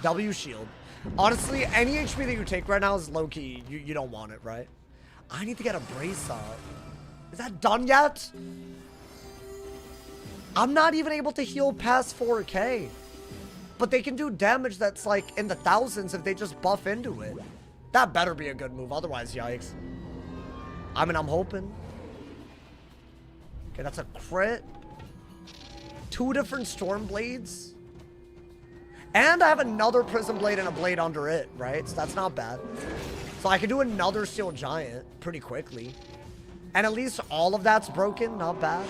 W shield. Honestly, any HP that you take right now is low-key. You don't want it, right? I need to get a brace up. Is that done yet? I'm not even able to heal past 4K. But they can do damage that's like in the thousands if they just buff into it. That better be a good move. Otherwise, yikes. I mean, I'm hoping. Okay, that's a crit. 2 different Storm Blades. And I have another Prism Blade and a blade under it, right? So that's not bad. So I can do another Steel Giant pretty quickly. And at least all of that's broken. Not bad.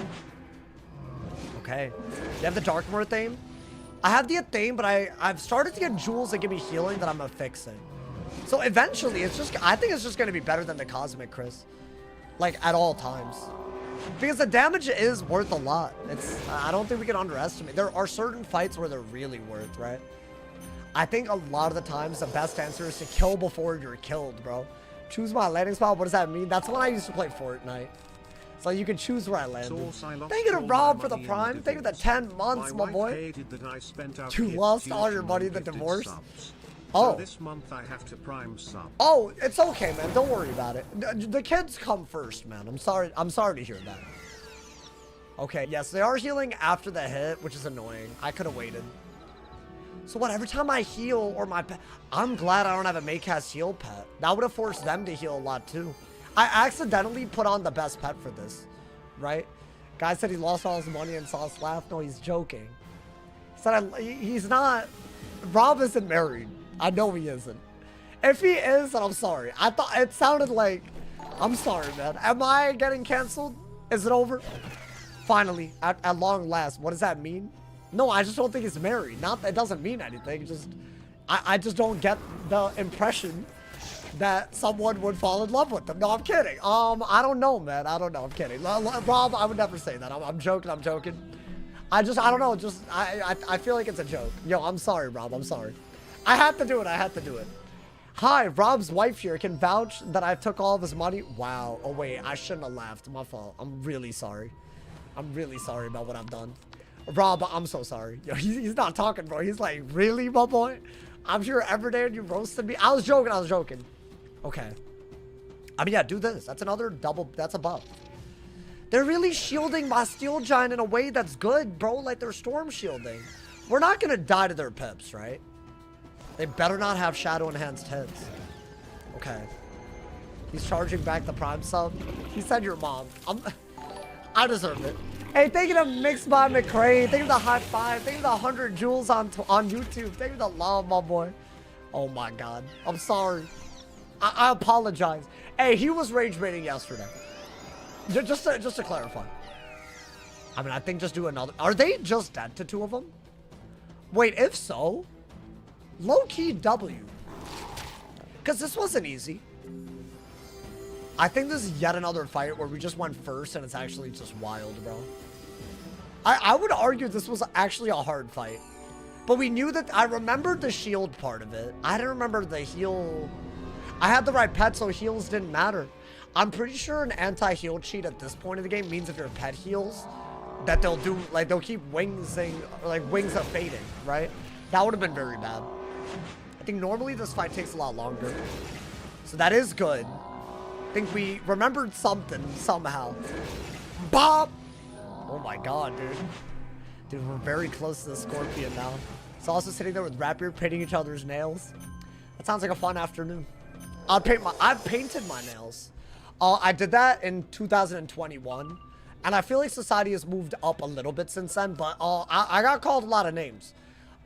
Okay. You have the Darkmoor Theme? I have the Athame, but I've started to get jewels that give me healing that I'm affixing. So eventually, I think it's just going to be better than the Cosmic Chris. Like, at all times. Because the damage is worth a lot. I don't think we can underestimate. There are certain fights where they're really worth, right? I think a lot of the times the best answer is to kill before you're killed, bro. Choose my landing spot. What does that mean? That's when I used to play Fortnite. So you can choose where I land. Thank you to Rob for the Prime. Thank you for the 10 months, my boy. You lost all your money in the divorce. Oh. So this month I have to Prime sub. Oh, it's okay, man. Don't worry about it. The kids come first, man. I'm sorry to hear that. Okay, yes, they are healing after the hit, which is annoying. I could have waited. So what, every time I heal or my pet, I'm glad I don't have a Maycast heal pet. That would have forced them to heal a lot too. I accidentally put on the best pet for this, right? Guy said he lost all his money and saw us laugh. No, he's joking. He said he's not. Rob isn't married. I know he isn't. If he is, then I'm sorry. I thought it sounded like, I'm sorry, man. Am I getting canceled? Is it over? Finally, at long last. What does that mean? No, I just don't think he's married. It doesn't mean anything. I just don't get the impression that someone would fall in love with them. No, I'm kidding. I don't know, man. I don't know. I'm kidding. Rob, I would never say that. I'm joking. I'm joking. I don't know. I feel like it's a joke. Yo, I'm sorry, Rob. I'm sorry. I had to do it. I had to do it. Hi, Rob's wife here can vouch that I took all of his money. Wow. Oh, wait. I shouldn't have laughed. My fault. I'm really sorry. I'm really sorry about what I've done. Rob, I'm so sorry. Yo, he's not talking, bro. He's like, really, my boy? I'm here every day and you roasted me. I was joking. I was joking. Okay. I mean, yeah, do this. That's another double. That's a buff. They're really shielding my Steel Giant in a way that's good, bro. Like, they're storm shielding. We're not going to die to their pips, right? They better not have shadow enhanced hits. Okay. He's charging back the Prime sub. He said your mom. I deserve it. Hey, thank you to Mixed by McCray. Thank you to the high five. Thank you to the 100 jewels on YouTube. Thank you to the love, my boy. Oh my god. I'm sorry. I apologize. Hey, he was rage baiting yesterday. Just to clarify. I mean, I think just do another. Are they just dead to 2 of them? Wait, if so, low-key W. Because this wasn't easy. I think this is yet another fight where we just went first and it's actually just wild, bro. I would argue this was actually a hard fight. But we knew that. I remembered the shield part of it. I didn't remember the heal. I had the right pet, so heals didn't matter. I'm pretty sure an anti-heal cheat at this point of the game means if your pet heals, that they'll do, like, they'll keep wingsing, or like wings of fading, right? That would have been very bad. I think normally this fight takes a lot longer. So that is good. I think we remembered something somehow. Bob! Oh my god, dude. Dude, we're very close to the Scorpion now. It's also sitting there with Rapier painting each other's nails. That sounds like a fun afternoon. I've painted my nails. I did that in 2021. And I feel like society has moved up a little bit since then, but I got called a lot of names.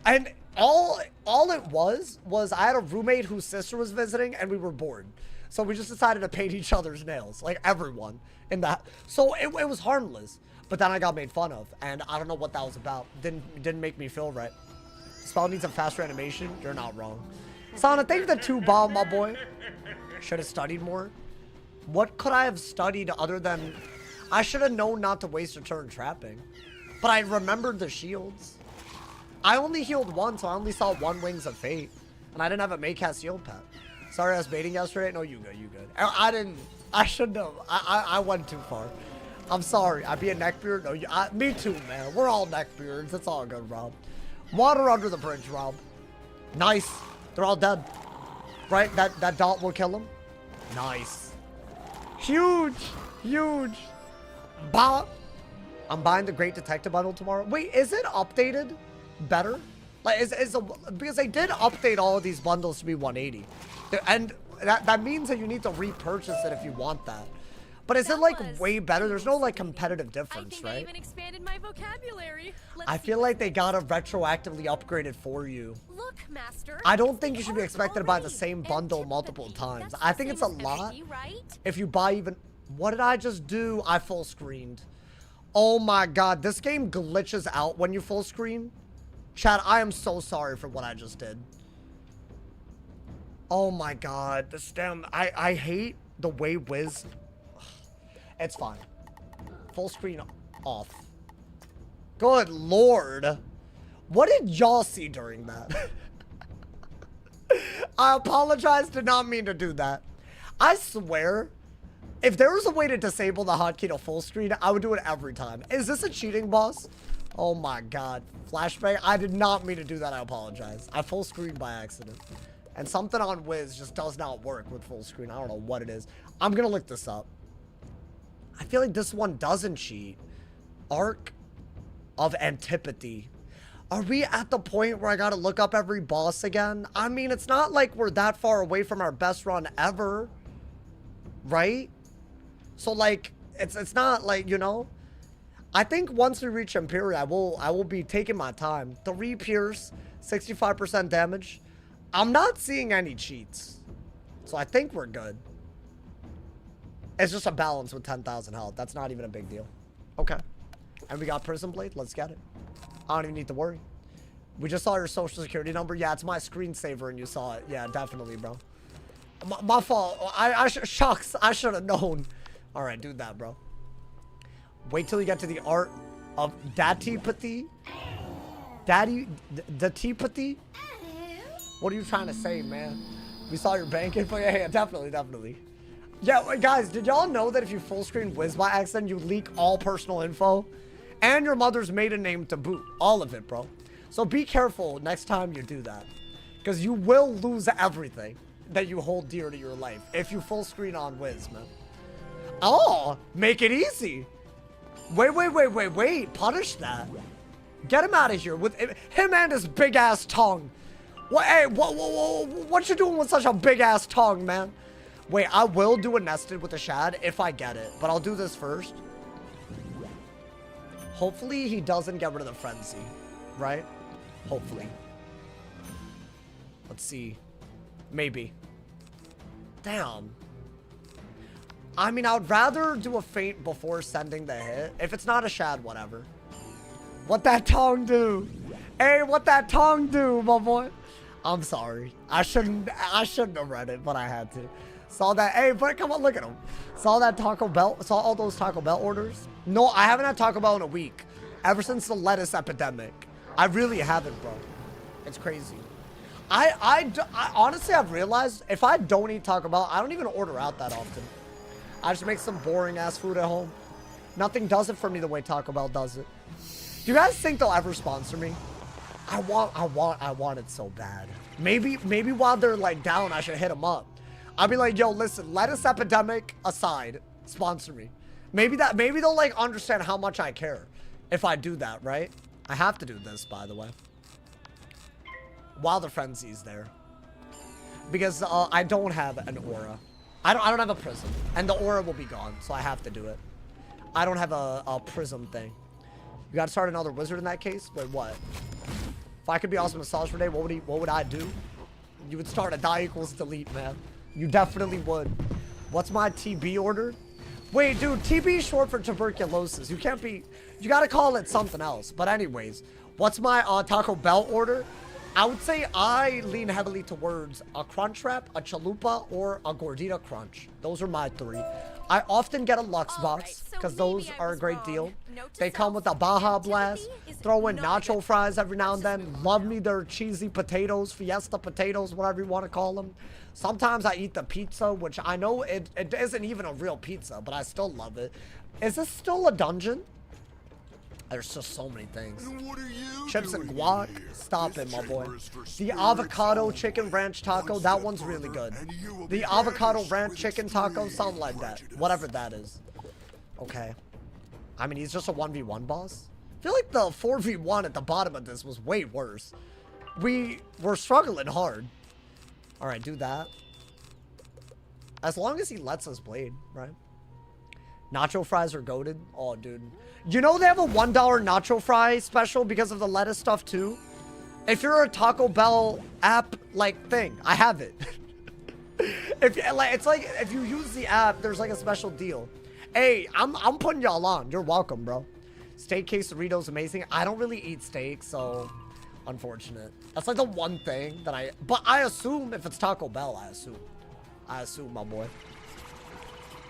And all it was I had a roommate whose sister was visiting and we were bored. So we just decided to paint each other's nails, like everyone in that. So it was harmless, but then I got made fun of, and I don't know what that was about. Didn't make me feel right. Spell needs a faster animation. You're not wrong. Sana, thank you for the 2 bomb, my boy. Should have studied more. What could I have studied other than... I should have known not to waste a turn trapping. But I remembered the shields. I only healed once, so I only saw 1 Wings of Fate. And I didn't have a Maycast yield pet. Sorry I was baiting yesterday. No, you good, you good. I shouldn't have. I went too far. I'm sorry. I be a neckbeard? No, me too, man. We're all neckbeards. It's all good, Rob. Water under the bridge, Rob. Nice. They're all dead. Right? That dot will kill them. Nice. Huge. Huge. Bah. I'm buying the Great Detective Bundle tomorrow. Wait, is it updated better? Like, because they did update all of these bundles to be 180. And that means that you need to repurchase it if you want that. But is it like way better? There's no like competitive difference, right? I even expanded my vocabulary. I feel like they gotta retroactively upgrade it for you. Look, Master. I don't think you should be expected to buy the same bundle multiple times. I think it's a lot. If you buy even... What did I just do? I full screened. Oh my god, this game glitches out when you full screen. Chad, I am so sorry for what I just did. Oh my god, the stem. I hate the way Wiz... It's fine. Full screen off. Good lord. What did y'all see during that? I apologize, did not mean to do that. I swear, if there was a way to disable the hotkey to full screen, I would do it every time. Is this a cheating boss? Oh my god. Flashbang, I did not mean to do that, I apologize. I full screened by accident. And something on Wiz just does not work with full screen. I don't know what it is. I'm gonna look this up. I feel like this one doesn't cheat. Arc of Antipathy. Are we at the point where I gotta look up every boss again? I mean, it's not like we're that far away from our best run ever. Right? So like, it's not like, you know. I think once we reach Imperial, I will be taking my time. 3 Pierce, 65% damage. I'm not seeing any cheats. So I think we're good. It's just a balance with 10,000 health. That's not even a big deal. Okay. And we got Prism Blade. Let's get it. I don't even need to worry. We just saw your social security number. Yeah, it's my screensaver and you saw it. Yeah, definitely, bro. My fault. Shucks. I should have known. All right, do that, bro. Wait till you get to the art of Datipathy. Datipathy? What are you trying to say, man? We saw your bank info. Yeah, definitely. Yeah, guys, did y'all know that if you full screen Wiz by accident, you leak all personal info? And your mother's maiden name to boot. All of it, bro. So be careful next time you do that. Because you will lose everything that you hold dear to your life if you full screen on Wiz, man. Oh, make it easy. Wait. Punish that. Get him out of here with him and his big ass tongue. What? Hey, what you doing with such a big ass tongue, man? Wait, I will do a nested with a shad if I get it, but I'll do this first. Hopefully he doesn't get rid of the frenzy, right? Hopefully. Let's see. Maybe. Damn. I mean, I would rather do a feint before sending the hit. If it's not a shad, whatever. What that tongue do? Hey, what that tongue do, my boy? I'm sorry. I shouldn't have read it, but I had to. Saw that. Hey, but come on, look at him. Saw that Taco Bell. Saw all those Taco Bell orders. No, I haven't had Taco Bell in a week. Ever since the lettuce epidemic. I really haven't, bro. It's crazy. I honestly, I've realized if I don't eat Taco Bell, I don't even order out that often. I just make some boring ass food at home. Nothing does it for me the way Taco Bell does it. Do you guys think they'll ever sponsor me? I want it so bad. Maybe while they're like down, I should hit them up. I'll be like, yo, listen, lettuce epidemic aside, sponsor me. Maybe they'll like understand how much I care if I do that, right? I have to do this, by the way. While the frenzy's there. Because I don't have an aura. I don't have a prism. And the aura will be gone, so I have to do it. I don't have a prism thing. You gotta start another wizard in that case? Wait, what? If I could be awesome massage for day, what would I do? You would start a die equals delete, man. You definitely would. What's my TB order? Wait, dude, TB is short for tuberculosis. You can't be... You gotta call it something else. But anyways, what's my Taco Bell order? I would say I lean heavily towards a Crunch Wrap, a Chalupa, or a Gordita Crunch. Those are my 3. I often get a Lux box because those are a great deal. They come with a Baja Blast. Throw in nacho fries every now and then. Love me their cheesy potatoes, Fiesta potatoes, whatever you want to call them. Sometimes I eat the pizza, which I know it isn't even a real pizza, but I still love it. Is this still a dungeon? There's just so many things. Chips and guac. Stop it, my boy. The avocado chicken ranch taco. That one's really good. The avocado ranch chicken taco. Something like that. Whatever that is. Okay. I mean, he's just a 1v1 boss. I feel like the 4v1 at the bottom of this was way worse. We were struggling hard. Alright, do that. As long as he lets us blade, right? Nacho fries are goated. Oh, dude. You know they have a $1 nacho fry special because of the lettuce stuff too? If you're a Taco Bell app like thing, I have it. If like it's like if you use the app, there's like a special deal. Hey, I'm putting y'all on. You're welcome, bro. Steak quesadillas amazing. I don't really eat steak, so unfortunate. That's like the one thing that but I assume if it's Taco Bell, I assume, my boy.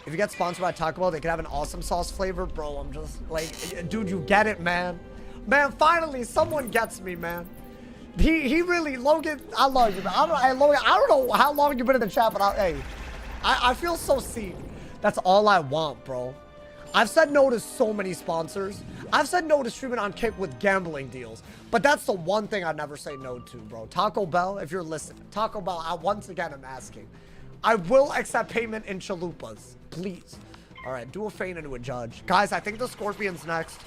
If you get sponsored by Taco Bell, they could have an awesome sauce flavor. Bro, I'm just like, dude, you get it, man. Man, finally, someone gets me, man. He really, Logan, I love you, man. Logan, I don't know how long you've been in the chat, but I feel so seen. That's all I want, bro. I've said no to so many sponsors. I've said no to streaming on Kick with gambling deals. But that's the one thing I never say no to, bro. Taco Bell, if you're listening. Taco Bell, once again, I'm asking. I will accept payment in chalupas. Please. All right, do a feint into a judge. Guys, I think the Scorpion's next.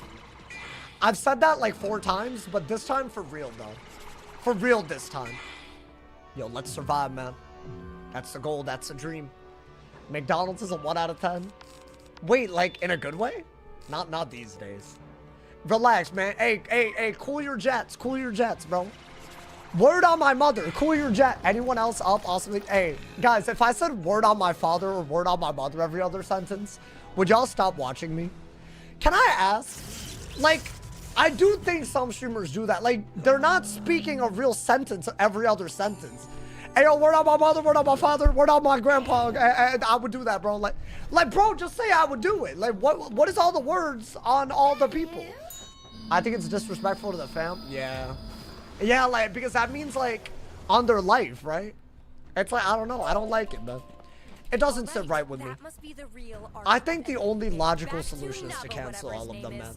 I've said that like 4 times, but this time for real, though. For real this time. Yo, let's survive, man. That's the goal. That's the dream. McDonald's is a 1 out of 10. Wait, like in a good way? Not these days. Relax, man. Hey, cool your jets. Cool your jets, bro. Word on my mother. Cool your jet. Anyone else up? Awesome. Hey, guys, if I said word on my father or word on my mother every other sentence, would y'all stop watching me? Can I ask? Like, I do think some streamers do that. Like, they're not speaking a real sentence every other sentence. Hey, yo, word on my mother, word on my father, word on my grandpa. I would do that, bro. Like, bro, just say I would do it. Like, what is all the words on all the people? I think it's disrespectful to the fam. Yeah. Yeah, like, because that means, like, on their life, right? It's like, I don't know. I don't like it, man. It doesn't sit right with me. I think the only logical solution is to cancel all of them, man.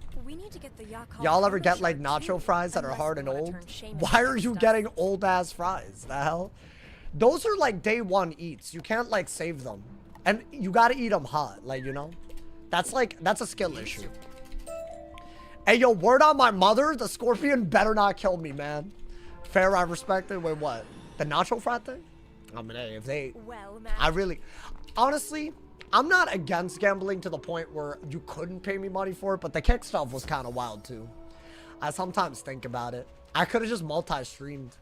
Y'all ever get, like, nacho fries that are hard and old? Why are you getting old-ass fries? The hell? Those are, like, day 1 eats. You can't, like, save them. And you gotta eat them hot, like, you know? That's, like, that's a skill issue. Hey, yo, word on my mother, the Scorpion better not kill me, man. Fair, I respect it. Wait, what? The nacho fry thing? I mean, hey, if they... I really... Honestly, I'm not against gambling to the point where you couldn't pay me money for it, but the kick stuff was kind of wild, too. I sometimes think about it. I could have just multi-streamed.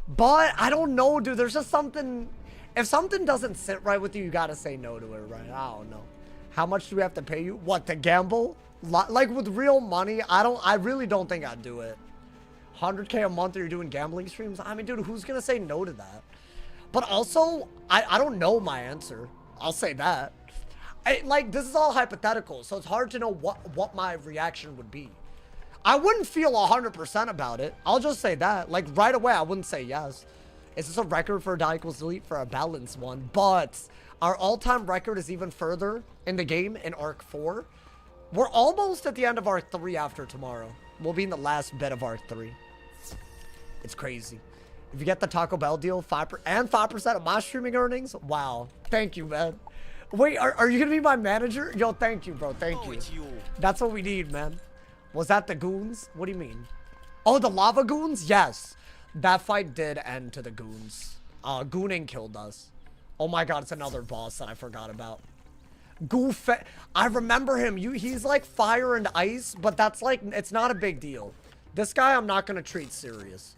But, I don't know, dude. There's just something... If something doesn't sit right with you, you gotta say no to it, right? I don't know. How much do we have to pay you? What, to gamble? Like, with real money, I really don't think I'd do it. 100K a month, you're doing gambling streams? I mean, dude, who's gonna say no to that? But also, I don't know my answer. I'll say that. Like, this is all hypothetical, so it's hard to know what my reaction would be. I wouldn't feel 100% about it. I'll just say that. Like, right away, I wouldn't say yes. Is this a record for die equals delete for a balanced one? But our all-time record is even further in the game in Arc 4. We're almost at the end of Arc 3 after tomorrow. We'll be in the last bit of Arc 3. It's crazy. If you get the Taco Bell deal, 5% of my streaming earnings, wow. Thank you, man. Wait, are you gonna be my manager? Yo, thank you, bro. Thank you. That's what we need, man. Was that the goons? What do you mean? Oh, the lava goons? Yes. That fight did end to the goons. Gooning killed us. Oh my god, it's another boss that I forgot about. Goof. I remember him. He's like fire and ice, but that's like, it's not a big deal. This guy I'm not gonna treat serious.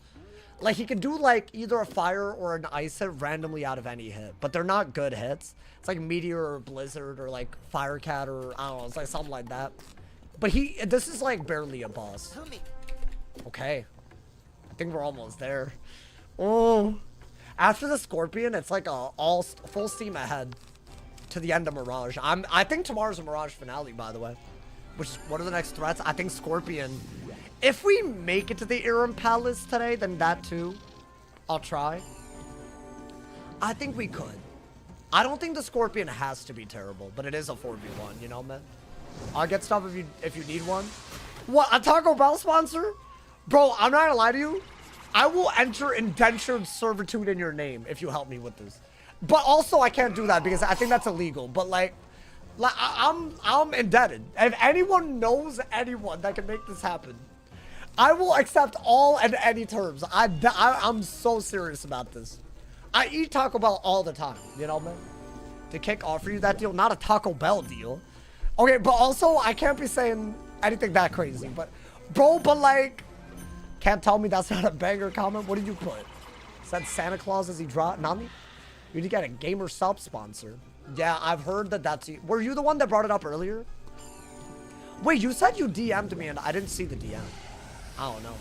Like, he can do, like, either a fire or an ice hit randomly out of any hit. But they're not good hits. It's like Meteor or Blizzard or, like, Firecat or, I don't know, it's like something like that. But this is, like, barely a boss. Okay. I think we're almost there. Oh. After the Scorpion, it's like a full steam ahead to the end of Mirage. I think tomorrow's a Mirage finale, by the way. Which is, what are the next threats? I think Scorpion. If we make it to the Irem Palace today, then that too. I'll try. I think we could. I don't think the Scorpion has to be terrible, but it is a 4v1, you know, man? I'll get stuff if you need one. What, a Taco Bell sponsor? Bro, I'm not gonna lie to you. I will enter indentured servitude in your name if you help me with this. But also, I can't do that because I think that's illegal. But like I'm indebted. If anyone knows anyone that can make this happen, I will accept all and any terms. I'm so serious about this. I eat Taco Bell all the time, you know, man? Did Kick offer you that deal? Not a Taco Bell deal. Okay, but also, I can't be saying anything that crazy. But, bro, but like, can't tell me that's not a banger comment. What did you put? Said Santa Claus as he dropped? Nani? You need to get a gamer sub sponsor. Yeah, I've heard that that's... Were you the one that brought it up earlier? Wait, you said you DM'd me and I didn't see the DM. I don't know.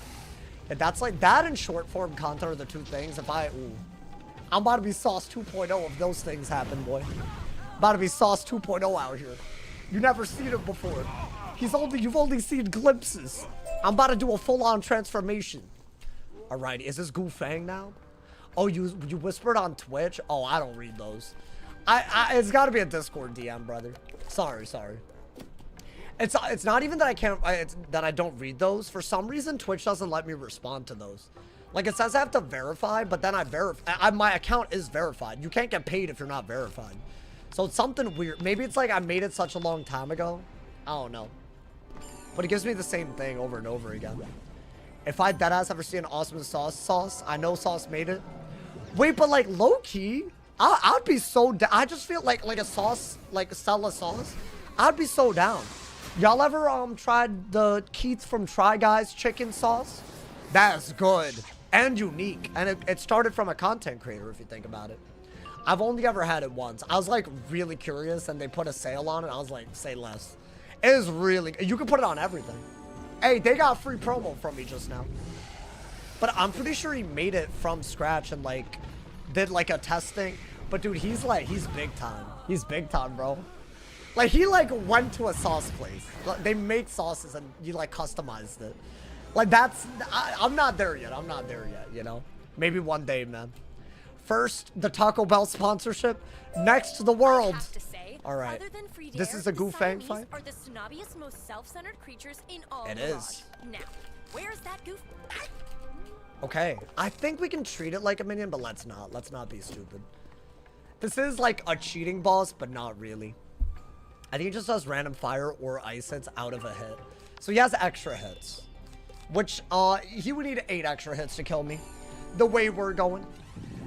If that's like... That and short form content are the two things. If I... Ooh. I'm about to be Sauce 2.0 if those things happen, boy. About to be Sauce 2.0 out here. You never seen him before. You've only seen glimpses. I'm about to do a full-on transformation. Alright, is this Gu Fang now? Oh, you whispered on Twitch? Oh, I don't read those. It's got to be a Discord DM, brother. Sorry. It's not even that I can't, that I don't read those. For some reason, Twitch doesn't let me respond to those. Like, it says I have to verify, but then my account is verified. You can't get paid if you're not verified. So it's something weird. Maybe it's like I made it such a long time ago. I don't know. But it gives me the same thing over and over again. If I deadass ever see an awesome sauce, I know Sauce made it. Wait, but like low-key, I'd be so down. I just feel like a sauce, like Stella sauce, I'd be so down. Y'all ever tried the Keith from Try Guys chicken sauce? That's good and unique. And it started from a content creator, if you think about it. I've only ever had it once. I was like really curious and they put a sale on it. I was like, say less. It is really, you can put it on everything. Hey, they got free promo from me just now. But I'm pretty sure he made it from scratch and like did like a testing. But dude, he's big time. He's big time, bro. Like he like went to a sauce place. They make sauces and you like customized it. Like that's, I'm not there yet. I'm not there yet, you know? Maybe one day, man. First, the Taco Bell sponsorship. Next, the world. All right. This is a Gu Fang fight? Are the snobbiest, most self-centered creatures in all It Mirage. is. Now, where's that goof? Okay. I think we can treat it like a minion, but let's not. Let's not be stupid. This is like a cheating boss, but not really. I think he just does random fire or ice hits out of a hit. So he has extra hits. Which, he would need 8 extra hits to kill me. The way we're going.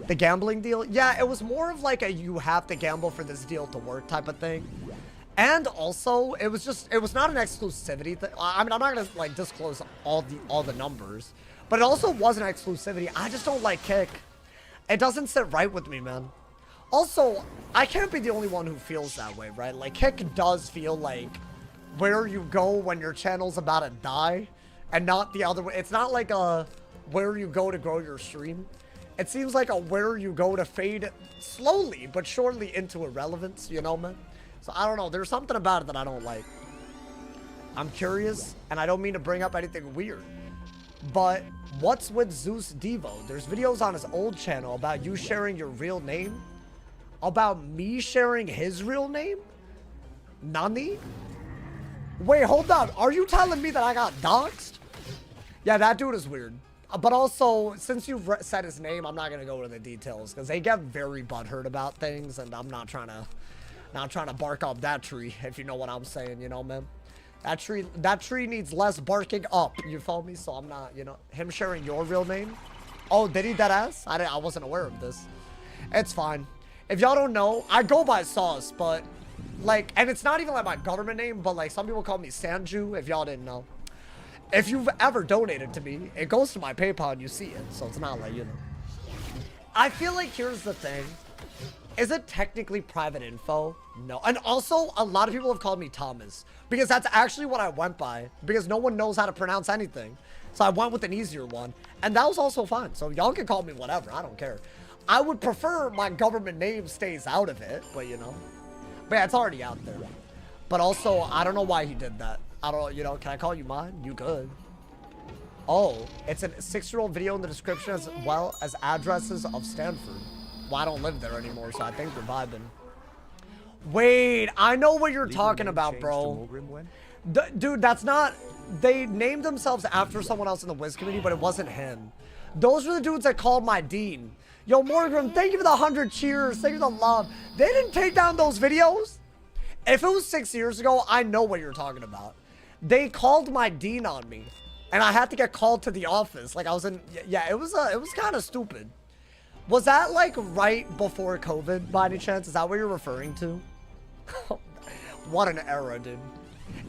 The gambling deal? Yeah, it was more of like a you have to gamble for this deal to work type of thing. And also, it was not an exclusivity thing. I mean, I'm not gonna like disclose all the numbers. But it also wasn't exclusivity. I just don't like Kick. It doesn't sit right with me, man. Also, I can't be the only one who feels that way, right? Like, Kick does feel like where you go when your channel's about to die. And not the other way. It's not like a where you go to grow your stream. It seems like a where you go to fade slowly but surely into irrelevance, you know, man? So I don't know. There's something about it that I don't like. I'm curious, and I don't mean to bring up anything weird. But what's with Zeus Devo? There's videos on his old channel about you sharing your real name. About me sharing his real name? Nani? Wait, hold on. Are you telling me that I got doxxed? Yeah, that dude is weird. But also, since you've said his name, I'm not gonna go into the details because they get very butthurt about things, and I'm not trying to bark up that tree, if you know what I'm saying, you know, man. That tree needs less barking up. You feel me? So I'm not, you know, him sharing your real name. Oh, did he deadass? I wasn't aware of this. It's fine. If y'all don't know, I go by Sauce, but like, and it's not even like my government name, but like some people call me Sanju. If y'all didn't know. If you've ever donated to me, it goes to my PayPal and you see it. So it's not like, you know. I feel like here's the thing. Is it technically private info? No. And also, a lot of people have called me Thomas. Because that's actually what I went by. Because no one knows how to pronounce anything. So I went with an easier one. And that was also fine. So y'all can call me whatever. I don't care. I would prefer my government name stays out of it. But, you know. But yeah, it's already out there. But also, I don't know why he did that. I don't, you know, can I call you mine? You could. Oh, it's a 6-year-old video in the description as well as addresses of Stanford. Well, I don't live there anymore, so I think we're vibing. Wait, I know what you're talking about, bro. Dude, that's not... They named themselves after someone else in the Wiz community, but it wasn't him. Those were the dudes that called my dean. Yo, Morgan, thank you for the 100 cheers. Thank you for the love. They didn't take down those videos. If it was 6 years ago, I know what you're talking about. They called my dean on me, and I had to get called to the office. Like I was in, yeah, it was kind of stupid. Was that like right before COVID by any chance? Is that what you're referring to? What an era, dude.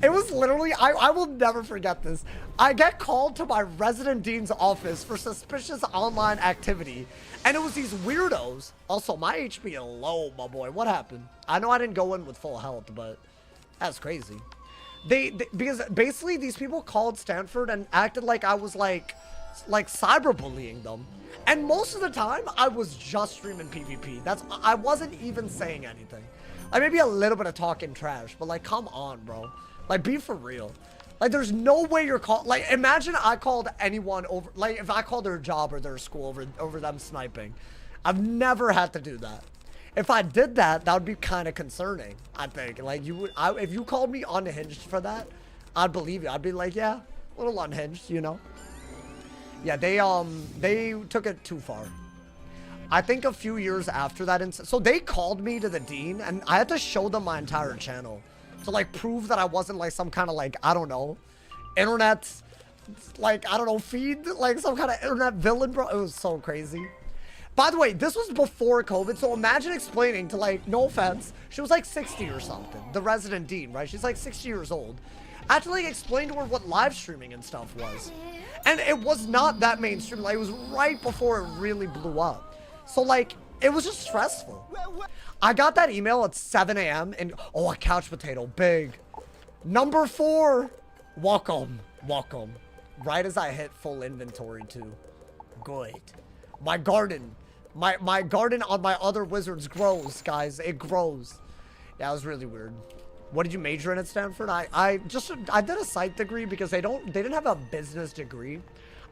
It was literally, I will never forget this. I get called to my resident dean's office for suspicious online activity, and it was these weirdos. Also, my HP is low, my boy. What happened? I know I didn't go in with full health, but that's crazy. Because basically these people called Stanford and acted like I was like cyberbullying them. And most of the time I was just streaming PvP. I wasn't even saying anything. Like maybe a little bit of talking trash, but like, come on, bro. Like, be for real. Like, there's no way you're called. Like, imagine I called anyone over, like if I called their job or their school over them sniping. I've never had to do that. If I did that, that would be kind of concerning, I think. Like, you would, if you called me unhinged for that, I'd believe you. I'd be like, yeah, a little unhinged, you know? Yeah, they took it too far. I think a few years after that incident, so they called me to the dean, and I had to show them my entire channel to, like, prove that I wasn't, like, some kind of, like, I don't know, internet, like, I don't know, feed, like, some kind of internet villain, bro. It was so crazy. By the way, this was before COVID, so imagine explaining to, like, no offense, she was like 60 or something, the resident dean, right? She's like 60 years old. I had to, like, explain to her what live streaming and stuff was. And it was not that mainstream, like, it was right before it really blew up. So, like, it was just stressful. I got that email at 7 a.m. and, oh, a couch potato, big. Number 4, welcome, welcome. Right as I hit full inventory, too. Good. My garden. My garden on my other wizards grows, guys. It grows. Yeah, it was really weird. What did you major in at Stanford? I did a psych degree because they didn't have a business degree.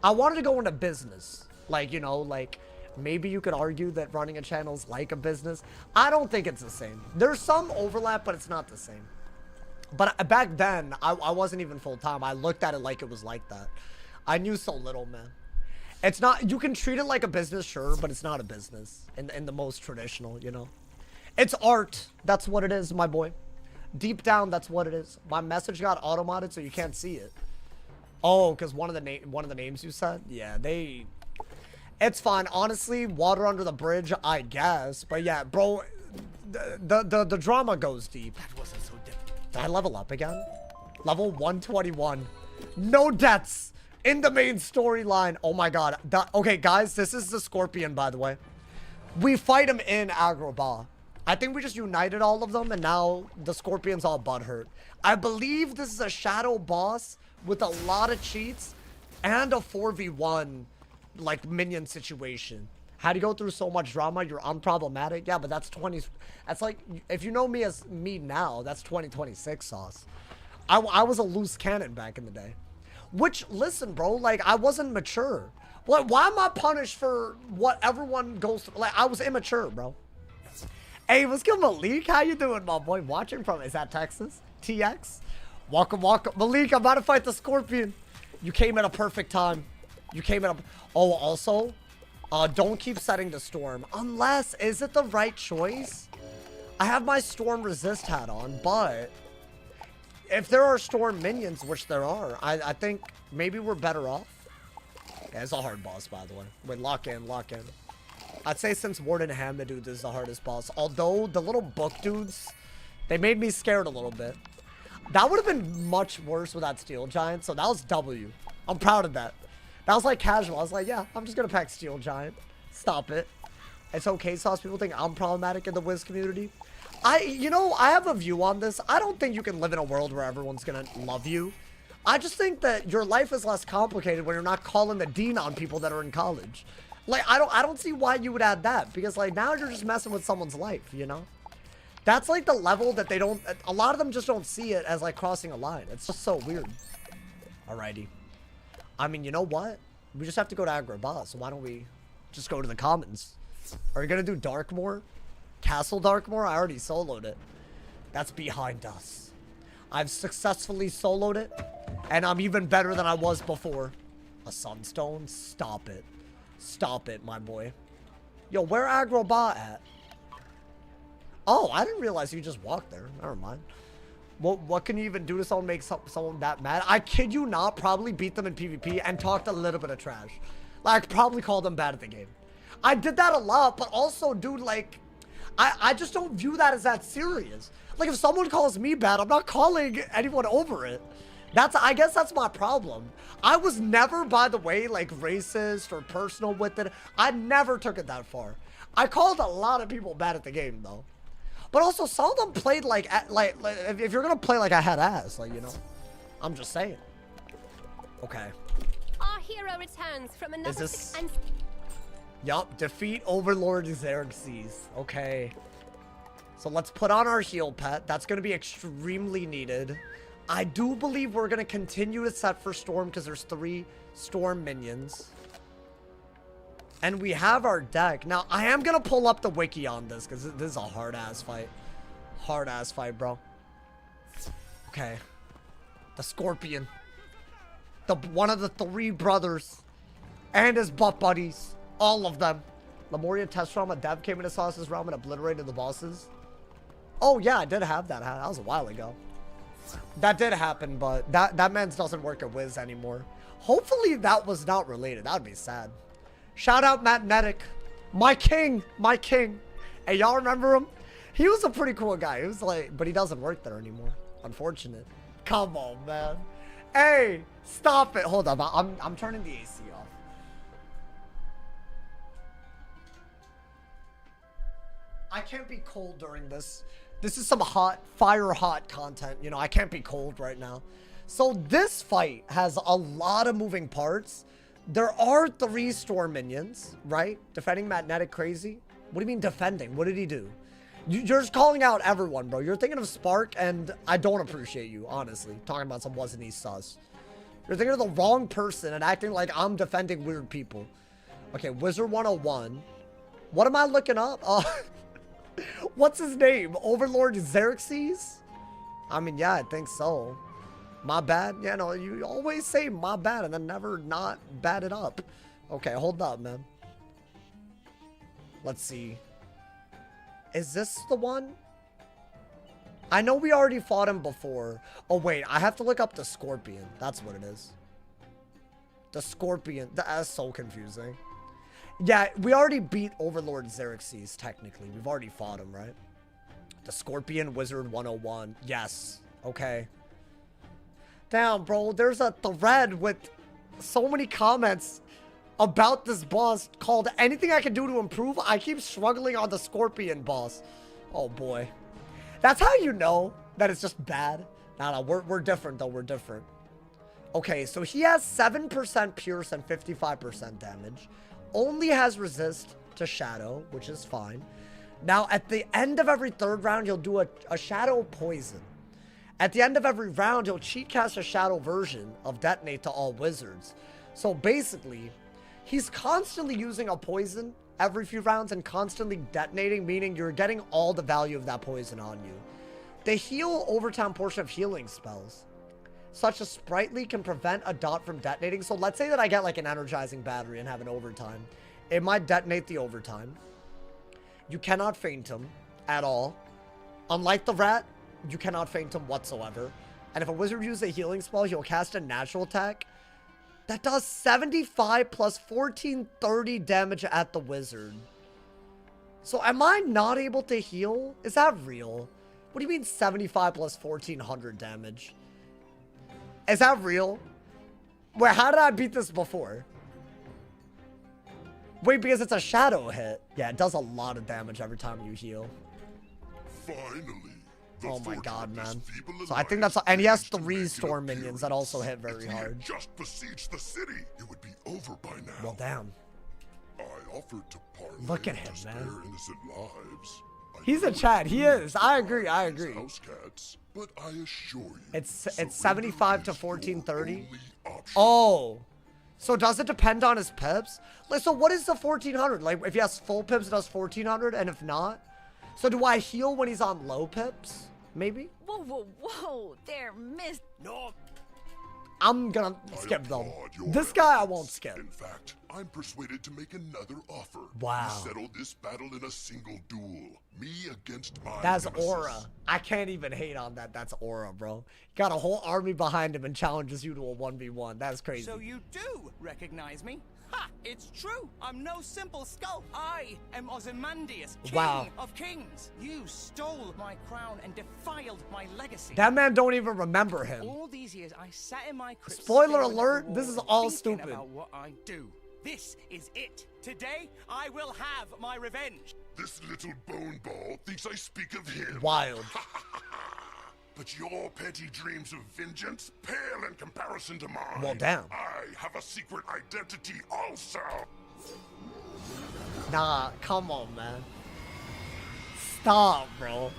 I wanted to go into business. Like, you know, like maybe you could argue that running a channel is like a business. I don't think it's the same. There's some overlap, but it's not the same. But back then, I wasn't even full-time. I looked at it like it was like that. I knew so little, man. It's not, you can treat it like a business, sure, but it's not a business in the most traditional, you know. It's art. That's what it is, my boy. Deep down, that's what it is. My message got auto-modded, so you can't see it. Oh, because one of the names you said? Yeah, it's fine. Honestly, water under the bridge, I guess. But yeah, bro, the drama goes deep. That wasn't so difficult. Did I level up again? Level 121. No deaths in the main storyline. Oh my god. Okay, guys, this is the Scorpion, by the way. We fight him in Agrabah. I think we just united all of them, and now the Scorpion's all butthurt. I believe this is a shadow boss with a lot of cheats and a 4v1 like minion situation. How do you go through so much drama? You're unproblematic. Yeah, but that's that's like, if you know me as me now, that's 2026 sauce. I was a loose cannon back in the day. Which, listen, bro, like, I wasn't mature. Why am I punished for what everyone goes through? Like, I was immature, bro. Hey, what's good, Malik? How you doing, my boy? Watching from, is that Texas? TX? Welcome, welcome. Malik, I'm about to fight the Scorpion. You came at a perfect time. You came at a... Oh, also, don't keep setting the storm. Unless, is it the right choice? I have my storm resist hat on, but... if there are storm minions, which there are, I think maybe we're better off. Yeah, it's a hard boss, by the way. Wait, lock in, lock in. I'd say since Warden Hamadude is the hardest boss. Although, the little book dudes, they made me scared a little bit. That would have been much worse with that Steel Giant, so that was W. I'm proud of that. That was like casual. I was like, yeah, I'm just gonna pack Steel Giant. Stop it. It's okay, Sauce. People think I'm problematic in the Wiz community. You know, I have a view on this. I don't think you can live in a world where everyone's gonna love you. I just think that your life is less complicated when you're not calling the dean on people that are in college. Like, I don't see why you would add that, because like now you're just messing with someone's life, you know? That's like the level that they don't, a lot of them just don't see it as like crossing a line. It's just so weird. Alrighty. I mean, you know what? We just have to go to Agrabah, so why don't we just go to the commons? Are we gonna do Darkmoor? Castle Darkmoor? I already soloed it. That's behind us. I've successfully soloed it, and I'm even better than I was before. A Sunstone? Stop it. Stop it, my boy. Yo, where Agrabah at? Oh, I didn't realize you just walked there. Never mind. What can you even do to someone make someone that mad? I kid you not, probably beat them in PvP and talked a little bit of trash. Like, probably called them bad at the game. I did that a lot, but also, dude, like, I just don't view that as that serious. Like, if someone calls me bad, I'm not calling anyone over it. I guess that's my problem. I was never, by the way, like, racist or personal with it. I never took it that far. I called a lot of people bad at the game, though. But also, some of them played like if you're gonna play like I had ass, like, you know. I'm just saying. Okay. Our hero returns from another. Is this? Yup. Defeat Overlord Xerxes. Okay. So let's put on our heal pet. That's gonna be extremely needed. I do believe we're gonna continue to set for Storm because there's 3 Storm minions. And we have our deck. Now, I am going to pull up the wiki on this because this is a hard-ass fight. Hard-ass fight, bro. Okay. The Scorpion. One of the 3 brothers. And his butt buddies. All of them. Lemuria test realm. A dev came into Sauce's realm and obliterated the bosses. Oh, yeah, I did have that. That was a while ago. That did happen, but that man's doesn't work at Wiz anymore. Hopefully, that was not related. That would be sad. Shout out Matt Nedick. My king. My king. Hey, y'all remember him? He was a pretty cool guy. He was like, but he doesn't work there anymore. Unfortunate. Come on, man. Hey, stop it. Hold on. I'm turning the AC off. I can't be cold during this. This is some fire hot content. You know, I can't be cold right now. So this fight has a lot of moving parts. There are 3 Storm minions, right? Defending Magnetic Crazy? What do you mean defending? What did he do? You're just calling out everyone, bro. You're thinking of Spark, and I don't appreciate you, honestly. Talking about some wasn't he sus. You're thinking of the wrong person and acting like I'm defending weird people. Okay, Wizard101. What am I looking up? What's his name? Overlord Xerxes? I mean, yeah, I think so. My bad? Yeah, no, you always say my bad and then never not bad it up. Okay, hold up, man. Let's see. Is this the one? I know we already fought him before. Oh, wait, I have to look up the Scorpion. That's what it is. The Scorpion. That's so confusing. Yeah, we already beat Overlord Xerxes, technically. We've already fought him, right? The Scorpion Wizard101. Yes. Okay. Damn, bro, there's a thread with so many comments about this boss called anything I can do to improve. I keep struggling on the Scorpion boss. Oh boy. That's how you know that it's just bad. No, we're different though, we're different. Okay, so he has 7% pierce and 55% damage. Only has resist to shadow, which is fine. Now, at the end of every 3rd round, he'll do a shadow poison. At the end of every round, he'll cheat cast a shadow version of detonate to all wizards. So basically, he's constantly using a poison every few rounds and constantly detonating, meaning you're getting all the value of that poison on you. The heal overtime portion of healing spells, such as Sprightly, can prevent a dot from detonating. So let's say that I get like an energizing battery and have an overtime. It might detonate the overtime. You cannot feint him at all. Unlike the rat, you cannot feint him whatsoever. And if a wizard uses a healing spell, he'll cast a natural attack that does 75 plus 1430 damage at the wizard. So am I not able to heal? Is that real? What do you mean 75 plus 1400 damage? Is that real? Wait, how did I beat this before? Wait, because it's a shadow hit. Yeah, it does a lot of damage every time you heal. Finally. Oh my god, man. So I think that's... And he has 3 storm minions that also hit very hard. Just besieged the city. It would be over by now. Well, damn. I offered to parlay Look at him, to man. spare innocent lives. He's a Chad. He is. I agree. I agree. House cats, but I assure you, It's 75 to surrender is your 1430. only option. Oh. So does it depend on his pips? Like, so what is the 1400? Like, if he has full pips, it does 1400, and if not? So do I heal when he's on low pips? Maybe? Whoa, whoa, whoa. There, miss. No, I'm gonna skip them. applaud your This guy I efforts. won't skip. In fact, I'm persuaded to make another offer. Wow. We settle this battle in a single duel. Me against my That's nemesis. aura. I can't even hate on that. That's aura, bro. Got a whole army behind him and challenges you to a 1v1. That's crazy. So you do recognize me? Ha! It's true. I'm no simple skull. I am Ozymandias, king Wow. of kings. You stole my crown and defiled my legacy. That man don't even remember him. All these years, I sat in my crypt. Spoiler staring at the alert, this wall, is all thinking stupid. About what I do. This is it. Today, I will have my revenge. This little bone ball thinks I speak of him. Wild. But your petty dreams of vengeance pale in comparison to mine. Well, damn. I have a secret identity also. Nah, come on, man. Stop, bro.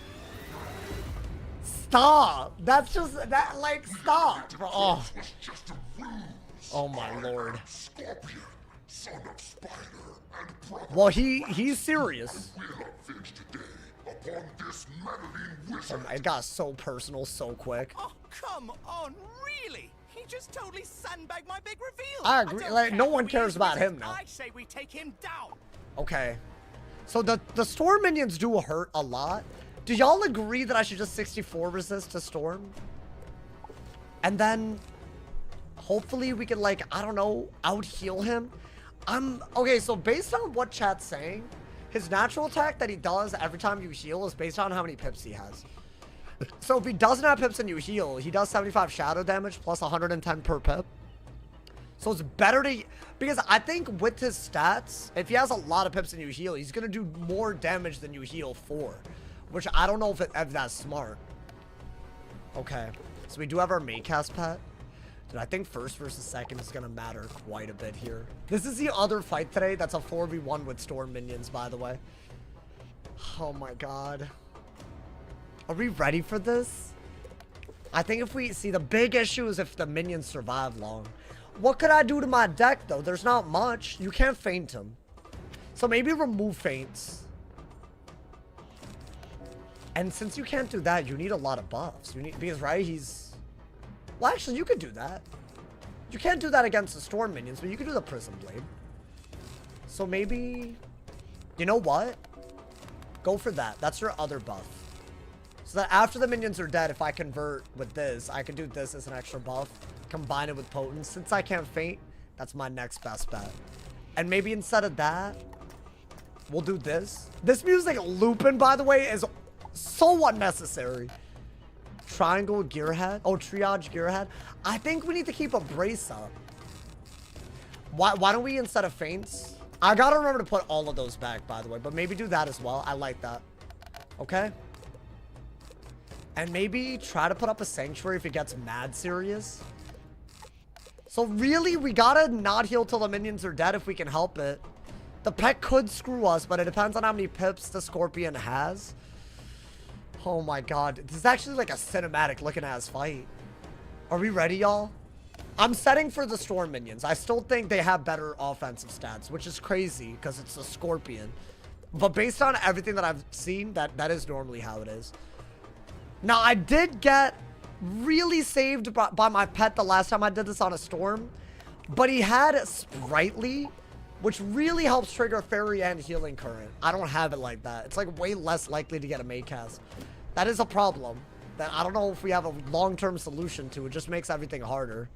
Stop. That's just, that, like, stop, bro. Oh, This was just a ruse. oh my lord. Scorpion, son of Spider, and brother. Well, he's serious. Will avenge today upon this meddling wizard. Oh, it got so personal so quick. Oh, come on, really? He just totally sandbagged my big reveal. I agree, don't like, care no who one he cares is, about Wizard. him now. I say we take him down. Okay. So the storm minions do hurt a lot. Do y'all agree that I should just 64 resist to storm? And then hopefully we can, like, I don't know, out heal him. Okay, so based on what chat's saying, his natural attack that he does every time you heal is based on how many pips he has. So if he doesn't have pips and you heal, he does 75 shadow damage plus 110 per pip. So it's better to... Because I think with his stats, if he has a lot of pips and you heal, he's going to do more damage than you heal for. Which I don't know if that's smart. Okay. So we do have our Maycast pet. Dude, I think first versus second is going to matter quite a bit here. This is the other fight today. That's a 4v1 with storm minions, by the way. Oh my god. Are we ready for this? I think if we... See, the big issue is if the minions survive long. What could I do to my deck, though? There's not much. You can't feint him. So maybe remove feints. And since you can't do that, you need a lot of buffs. You need... Because, right, he's... Well, actually, you could do that. You can't do that against the storm minions, but you could do the Prism Blade. So maybe... You know what? Go for that. That's your other buff. So that after the minions are dead, if I convert with this, I can do this as an extra buff. Combine it with Potent. Since I can't feint, that's my next best bet. And maybe instead of that, we'll do this. This music looping, by the way, is so unnecessary. Triangle Gearhead. Oh, Triage Gearhead. I think we need to keep a brace up. Why don't we, instead of feints... I gotta remember to put all of those back, by the way. But maybe do that as well. I like that. Okay? And maybe try to put up a Sanctuary if it gets mad serious. So really, we gotta not heal till the minions are dead if we can help it. The pet could screw us, but it depends on how many pips the Scorpion has. Oh my god. This is actually like a cinematic looking ass fight. Are we ready, y'all? I'm setting for the Storm minions. I still think they have better offensive stats, which is crazy because it's a Scorpion. But based on everything that I've seen, that is normally how it is. Now, I did get really saved by my pet the last time I did this on a Storm. But he had Sprightly, which really helps trigger Fairy and Healing Current. I don't have it like that. It's like way less likely to get a Maycast. That is a problem that I don't know if we have a long-term solution to. It just makes everything harder.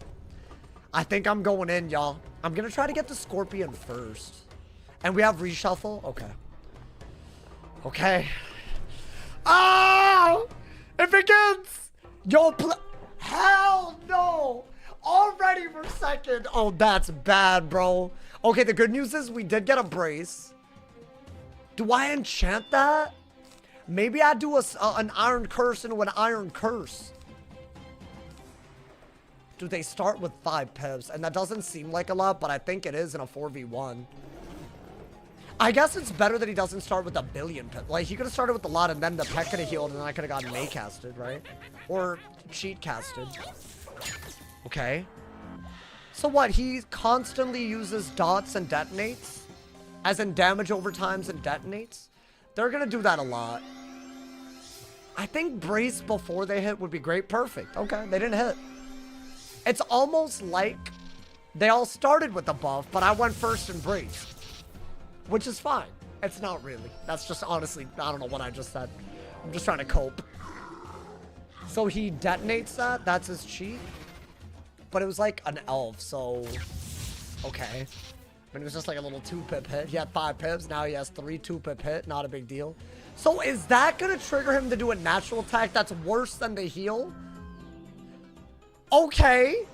I think I'm going in, y'all. I'm going to try to get the Scorpion first. And we have reshuffle? Okay. Okay. Oh! It begins! Yo, hell no! Already we're second. Oh, that's bad, bro. Okay, the good news is we did get a brace. Do I enchant that? Maybe I do an iron curse into an iron curse. Do they start with 5 pips? And that doesn't seem like a lot, but I think it is in a 4v1. I guess it's better that he doesn't start with a billion pips. Like, he could have started with a lot and then the pet could have healed and then I could have gotten May casted, right? Or cheat casted. Okay. So what? He constantly uses dots and detonates? As in damage over times and detonates? They're gonna do that a lot. I think brace before they hit would be great. Perfect. Okay, they didn't hit. It's almost like they all started with the buff, but I went first and braced. Which is fine. It's not really. That's just honestly, I don't know what I just said. I'm just trying to cope. So he detonates that. That's his cheat. But it was like an elf, so... Okay. I mean, it was just like a little 2-pip hit. He had 5 pips. Now he has 3 2-pip hit. Not a big deal. So is that going to trigger him to do a natural attack that's worse than the heal? Okay.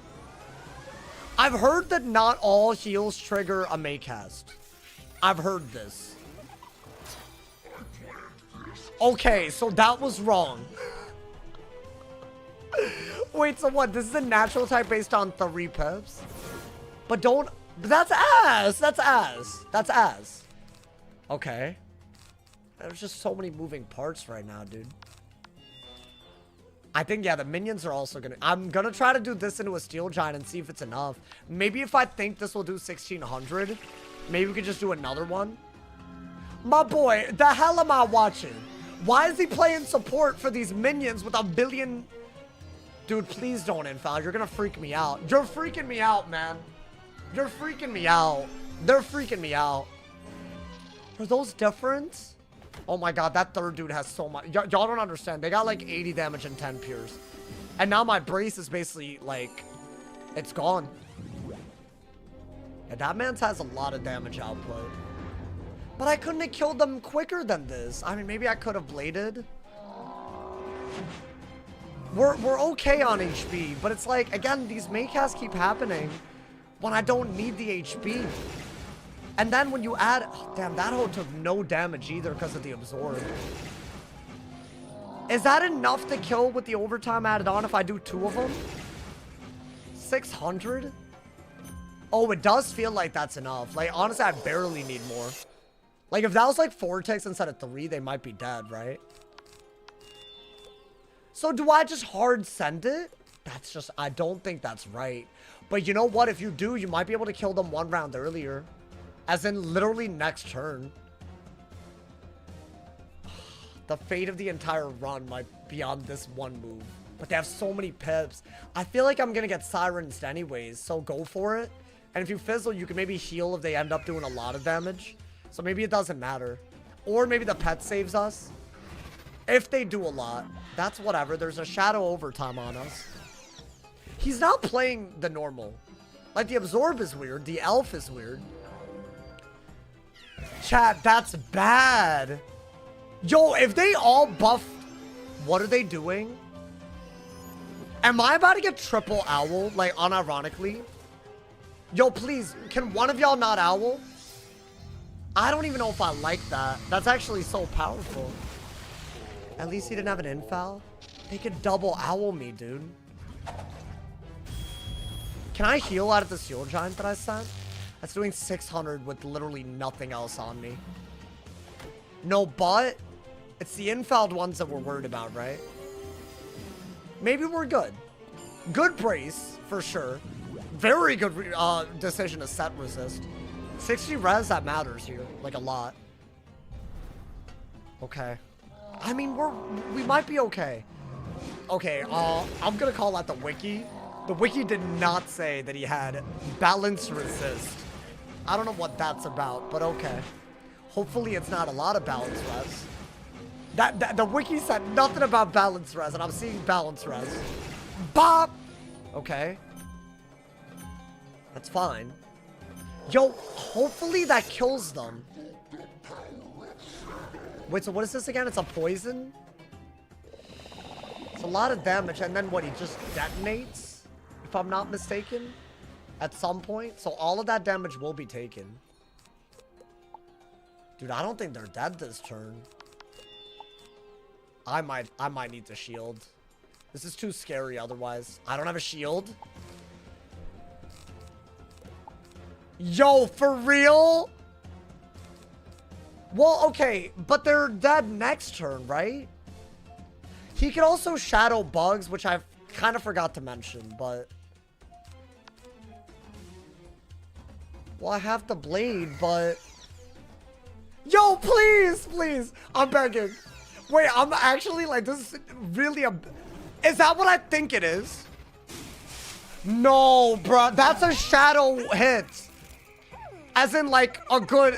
I've heard that not all heals trigger a May cast. I've heard this. Okay, so that was wrong. Wait, so what? This is a natural type based on 3 pips? But don't... But that's ass! That's ass! That's ass. Okay. There's just so many moving parts right now, dude. I think, yeah, the minions are also gonna... I'm gonna try to do this into a steel giant and see if it's enough. Maybe if I think this will do 1600, maybe we could just do another one. My boy, the hell am I watching? Why is he playing support for these minions with a billion... Dude, please don't infoul. You're gonna freak me out. You're freaking me out, man. You're freaking me out. They're freaking me out. Are those different? Oh my god, that third dude has so much. Y'all don't understand. They got like 80 damage and 10 pierce. And now my brace is basically like... It's gone. Yeah, that man's has a lot of damage output. But I couldn't have killed them quicker than this. I mean, maybe I could have bladed. We're okay on HP, but it's like, again, these Maycasts keep happening when I don't need the HP. And then when you add... Oh, damn, that hoe took no damage either because of the absorb. Is that enough to kill with the overtime added on if I do 2 of them? 600? Oh, it does feel like that's enough. Like, honestly, I barely need more. Like, if that was like 4 ticks instead of 3, they might be dead, right? So do I just hard send it? That's just... I don't think that's right. But you know what? If you do, you might be able to kill them 1 round earlier. As in, literally next turn. The fate of the entire run might be on this one move. But they have so many pips. I feel like I'm going to get silenced anyways. So go for it. And if you fizzle, you can maybe heal if they end up doing a lot of damage. So maybe it doesn't matter. Or maybe the pet saves us. If they do a lot. That's whatever. There's a shadow overtime on us. He's not playing the normal. Like, the absorb is weird. The elf is weird. Chat, that's bad. Yo, if they all buff... What are they doing? Am I about to get triple owl? Like, unironically? Yo, please, can one of y'all not owl? I don't even know if I like that. That's actually so powerful. At least he didn't have an infoul. They could double owl me, dude. Can I heal out of the steel giant that I sent? That's doing 600 with literally nothing else on me. No, but it's the infouled ones that we're worried about, right? Maybe we're good. Good brace, for sure. Very good decision to set resist. 60 res, that matters here. Like, a lot. Okay. I mean, we might be okay. Okay, I'm gonna call out the wiki. The wiki did not say that he had balance resist. I don't know what that's about, but okay. Hopefully it's not a lot of balance res. The wiki said nothing about balance res, and I'm seeing balance res. Bop! Okay. That's fine. Yo, hopefully that kills them. Wait, so what is this again? It's a poison? It's a lot of damage, and then what, he just detonates? If I'm not mistaken? At some point? So all of that damage will be taken. Dude, I don't think they're dead this turn. I might need to shield. This is too scary otherwise. I don't have a shield. Yo, for real? Well, okay, but they're dead next turn, right? He can also shadow bugs, which I kind of forgot to mention, but... Well, I have the blade, but... Yo, please, please! I'm begging. Wait, I'm actually like, this is really a... Is that what I think it is? No, bruh. That's a shadow hit. As in, like, a good...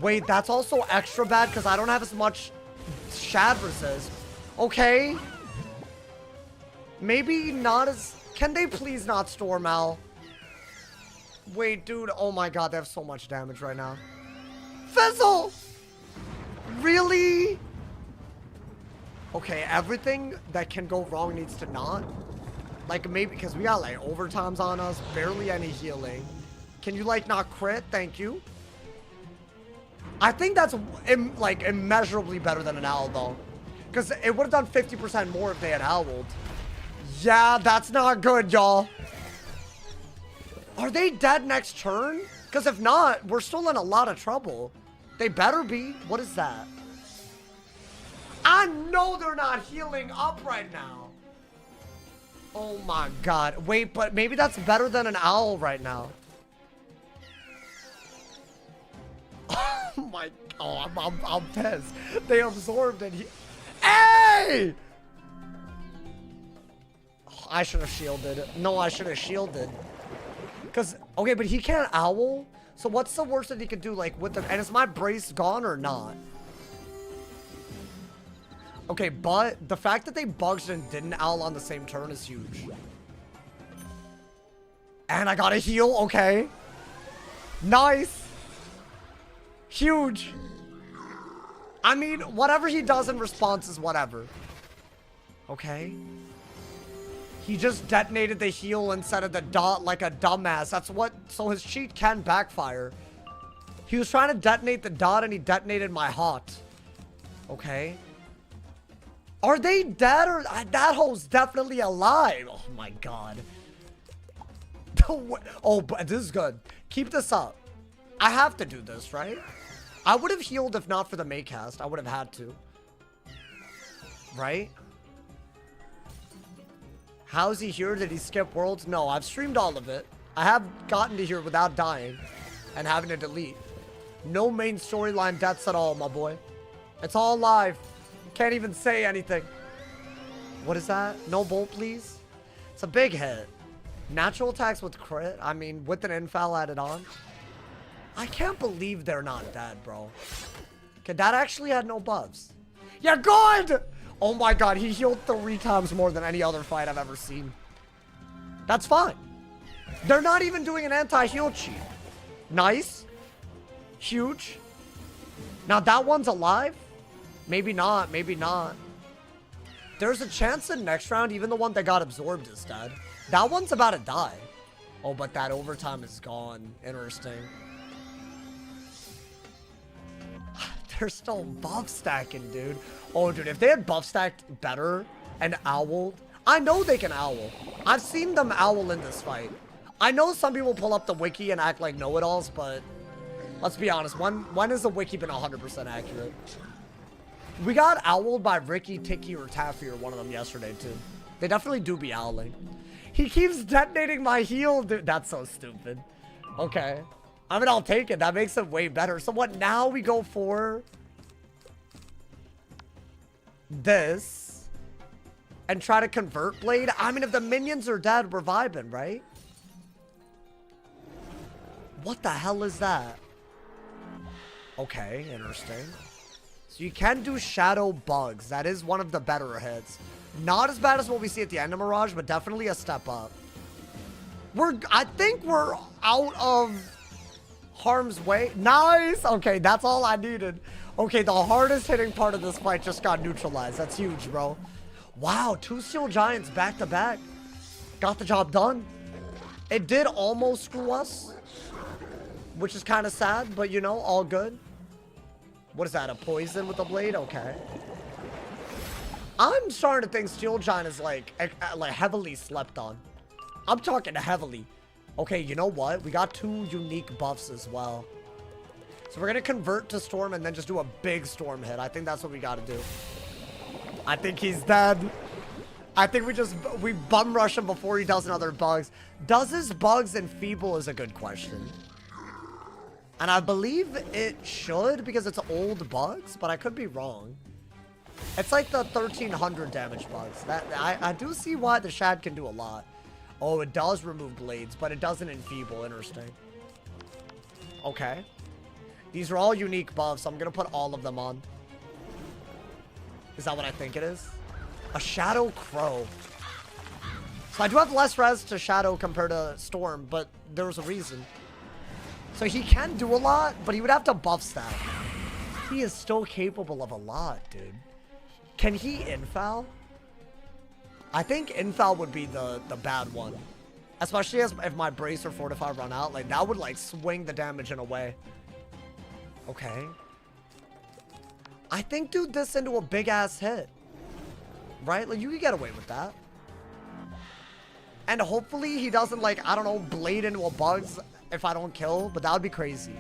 Wait, that's also extra bad because I don't have as much shad resist. Okay. Maybe not as... Can they please not Storm Owl? Wait, dude. Oh my god, they have so much damage right now. Fizzle! Really? Okay, everything that can go wrong needs to not. Like, maybe because we got, like, overtimes on us. Barely any healing. Can you, like, not crit? Thank you. I think that's, like, immeasurably better than an owl, though. Because it would have done 50% more if they had owled. Yeah, that's not good, y'all. Are they dead next turn? Because if not, we're still in a lot of trouble. They better be. What is that? I know they're not healing up right now. Oh my god. Wait, but maybe that's better than an owl right now. Oh my... Oh, I'm pissed. They absorbed it. Hey! Oh, I should have shielded. No, I should have shielded. Because... Okay, but he can't owl. So what's the worst that he could do, like, with the... And is my brace gone or not? Okay, but the fact that they bugged and didn't owl on the same turn is huge. And I got a heal. Okay. Nice. Huge. I mean, whatever he does in response is whatever. Okay. He just detonated the heal instead of the dot like a dumbass. That's what... So his cheat can backfire. He was trying to detonate the dot and he detonated my hot. Okay. Are they dead or... That hoe's definitely alive. Oh my god. Oh, but this is good. Keep this up. I have to do this, right? I would have healed if not for the Maycast. I would have had to. Right? How's he here? Did he skip worlds? No, I've streamed all of it. I have gotten to here without dying and having to delete. No main storyline deaths at all, my boy. It's all live. Can't even say anything. What is that? No bolt, please. It's a big hit. Natural attacks with crit. I mean, with an infoul added on. I can't believe they're not dead, bro. Okay, that actually had no buffs. You're good! Oh my god, he healed 3 times more than any other fight I've ever seen. That's fine. They're not even doing an anti-heal cheat. Nice. Huge. Now that one's alive? Maybe not, maybe not. There's a chance that next round, even the one that got absorbed is dead. That one's about to die. Oh, but that overtime is gone. Interesting. They're still buff stacking, dude. Oh, dude, if they had buff stacked better and owled, I know they can owl. I've seen them owl in this fight. I know some people pull up the wiki and act like know-it-alls, but let's be honest. When has the wiki been 100% accurate? We got owled by Ricky, Tiki, or Taffy, or one of them yesterday, too. They definitely do be owling. He keeps detonating my heal, dude. That's so stupid. Okay. I mean, I'll take it. That makes it way better. So what, now we go for this and try to convert Blade? I mean, if the minions are dead, we're vibing, right? What the hell is that? Okay, interesting. So you can do Shadow Bugs. That is one of the better hits. Not as bad as what we see at the end of Mirage, but definitely a step up. I think we're out of harm's way. Nice. Okay, that's all I needed. Okay, the hardest hitting part of this fight just got neutralized. That's huge, bro. Wow, 2 steel giants back to back. Got the job done. It did almost screw us, which is kind of sad, but you know, all good. What is that, a poison with a blade? Okay. I'm starting to think steel giant is like heavily slept on. I'm talking heavily. Okay, you know what? We got 2 unique buffs as well. So we're going to convert to storm and then just do a big storm hit. I think that's what we got to do. I think he's dead. I think we bum rush him before he does another bugs. Does his bugs enfeeble is a good question. And I believe it should because it's old bugs, but I could be wrong. It's like the 1300 damage bugs. I do see why the shad can do a lot. Oh, it does remove blades, but it doesn't enfeeble. Interesting. Okay. These are all unique buffs. I'm going to put all of them on. Is that what I think it is? A Shadow Crow. So I do have less res to Shadow compared to Storm, but there's a reason. So he can do a lot, but he would have to buff stat. He is still capable of a lot, dude. Can he infoul? I think infoul would be the bad one. Especially if my brace or fortify run out. Like, that would, like, swing the damage in a way. Okay. I think dude this into a big-ass hit. Right? Like, you can get away with that. And hopefully he doesn't, like, I don't know, blade into a bugs if I don't kill. But that would be crazy.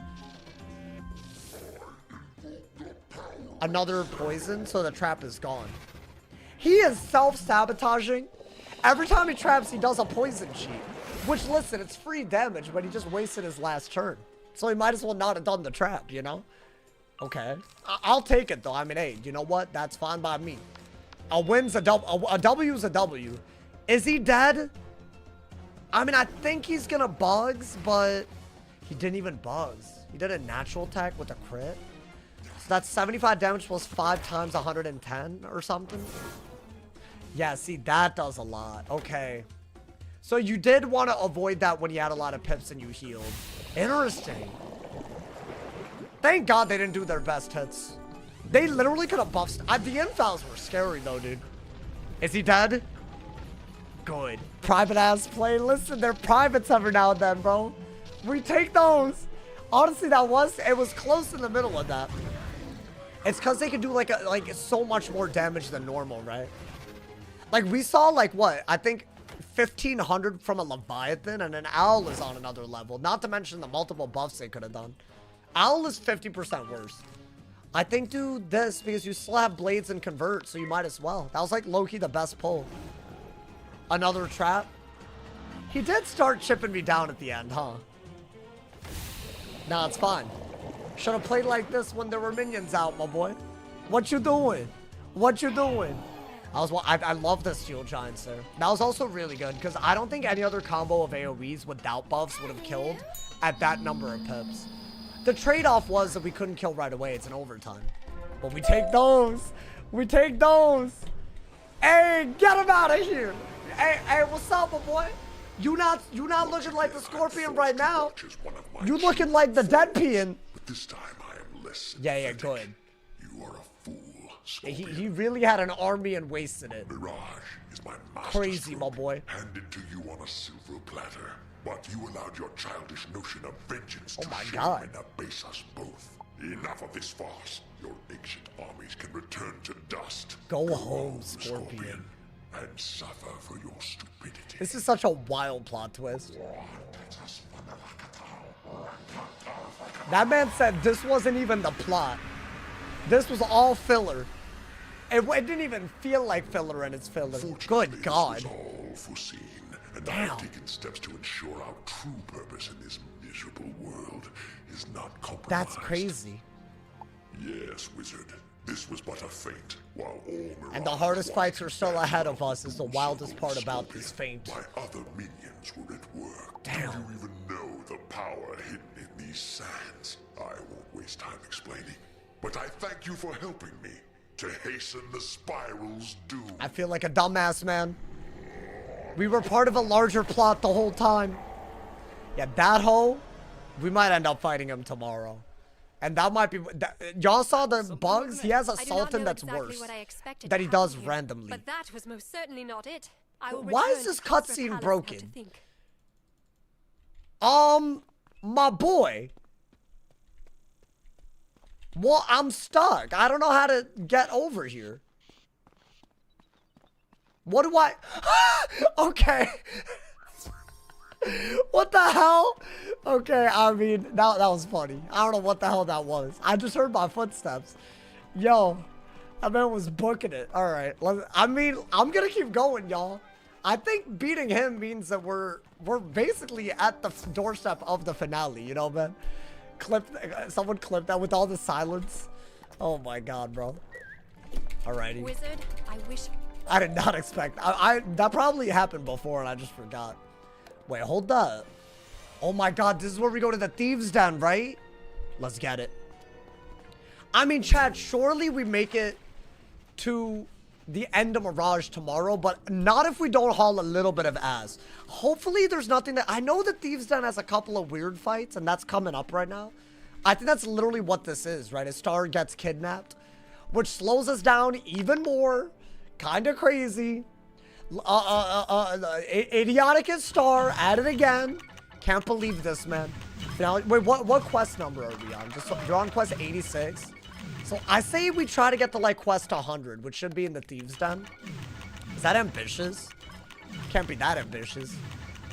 Another poison, so the trap is gone. He is self-sabotaging. Every time he traps, he does a poison cheat. Which, listen, it's free damage, but he just wasted his last turn. So he might as well not have done the trap, you know? Okay. I'll take it, though. I mean, hey, you know what? That's fine by me. A win's a W. A W's a W. Is he dead? I mean, I think he's gonna bugs, but he didn't even bugs. He did a natural attack with a crit. So that's 75 damage plus 5 times 110 or something. Yeah, see, that does a lot. Okay. So you did want to avoid that when you had a lot of pips and you healed. Interesting. Thank God they didn't do their best hits. They literally could have buffed. The infouls were scary, though, dude. Is he dead? Good. Private ass play. Listen, they're privates every now and then, bro. We take those. Honestly, it was close in the middle of that. It's because they can do like so much more damage than normal, right? Like we saw like what? I think 1500 from a Leviathan, and an Owl is on another level. Not to mention the multiple buffs they could have done. Owl is 50% worse. I think do this because you still have blades and convert, so you might as well. That was like low-key the best pull. Another trap. He did start chipping me down at the end, huh? Nah, it's fine. Should have played like this when there were minions out, my boy. What you doing? What you doing? I love the steel giants there. That was also really good because I don't think any other combo of AoEs without buffs would have killed at that number of pips. The trade-off was that we couldn't kill right away. It's an overtime. But we take those. We take those. Hey, get him out of here. Hey, what's up, my boy? You not looking like the scorpion right now. You looking like the dead peon. But this time I am less Yeah, good. You are a fool, Scorpion. He really had an army and wasted it. Mirage is my master Crazy, my boy. handed to you on a silver platter. But you allowed your childish notion of vengeance Oh to my shame God. and abase us both. Enough of this farce. Your ancient armies can return to dust. Go home, Scorpion. And suffer for your stupidity. This is such a wild plot twist. That man said this wasn't even the plot. This was all filler. It didn't even feel like filler, and it's filler. Good God. This was all foreseen, and I Damn. have taken steps to ensure our true purpose in this miserable world is not compromised. That's crazy. Yes, Wizard. This was but a feint, while all Mirage And the hardest fights are still back ahead to of us is the full wildest circle, part about Scorpion. this feint. My other minions were at work. Damn. Do you even know the power hidden in these sands? I won't waste time explaining, but I thank you for helping me to hasten the spiral's doom. I feel like a dumbass, man. We were part of a larger plot the whole time. Yeah, that hoe, we might end up fighting him tomorrow. And that might be... Y'all saw the bugs? He has a I do not Sultan know that's exactly worse. what I expected That to he does happen here, randomly. But that was most certainly not it. I will Why is return this to Casper cutscene Palace broken? now to think. My boy. Well, I'm stuck. I don't know how to get over here. What do I... Okay. What the hell? Okay, I mean, that was funny. I don't know what the hell that was. I just heard my footsteps. Yo, that man was booking it. All right. I mean, I'm going to keep going, y'all. I think beating him means that we're basically at the doorstep of the finale, you know, man? Someone clipped that with all the silence. Oh my god, bro. Alrighty. Wizard, I wish... I did not expect... that probably happened before and I just forgot. Wait, hold up. Oh my god, this is where we go to the Thieves' Den, right? Let's get it. I mean, Chad, surely we make it to the end of Mirage tomorrow, but not if we don't haul a little bit of ass. Hopefully there's nothing that... I know the Thieves' Den has a couple of weird fights, and that's coming up right now. I think that's literally what this is, right? A star gets kidnapped, which slows us down even more. Kind of crazy. Idiotic as star. At it again. Can't believe this, man. Now, wait, what quest number are we on? You're on quest 86. So I say we try to get to like quest 100, which should be in the Thieves' Den. Is that ambitious? Can't be that ambitious.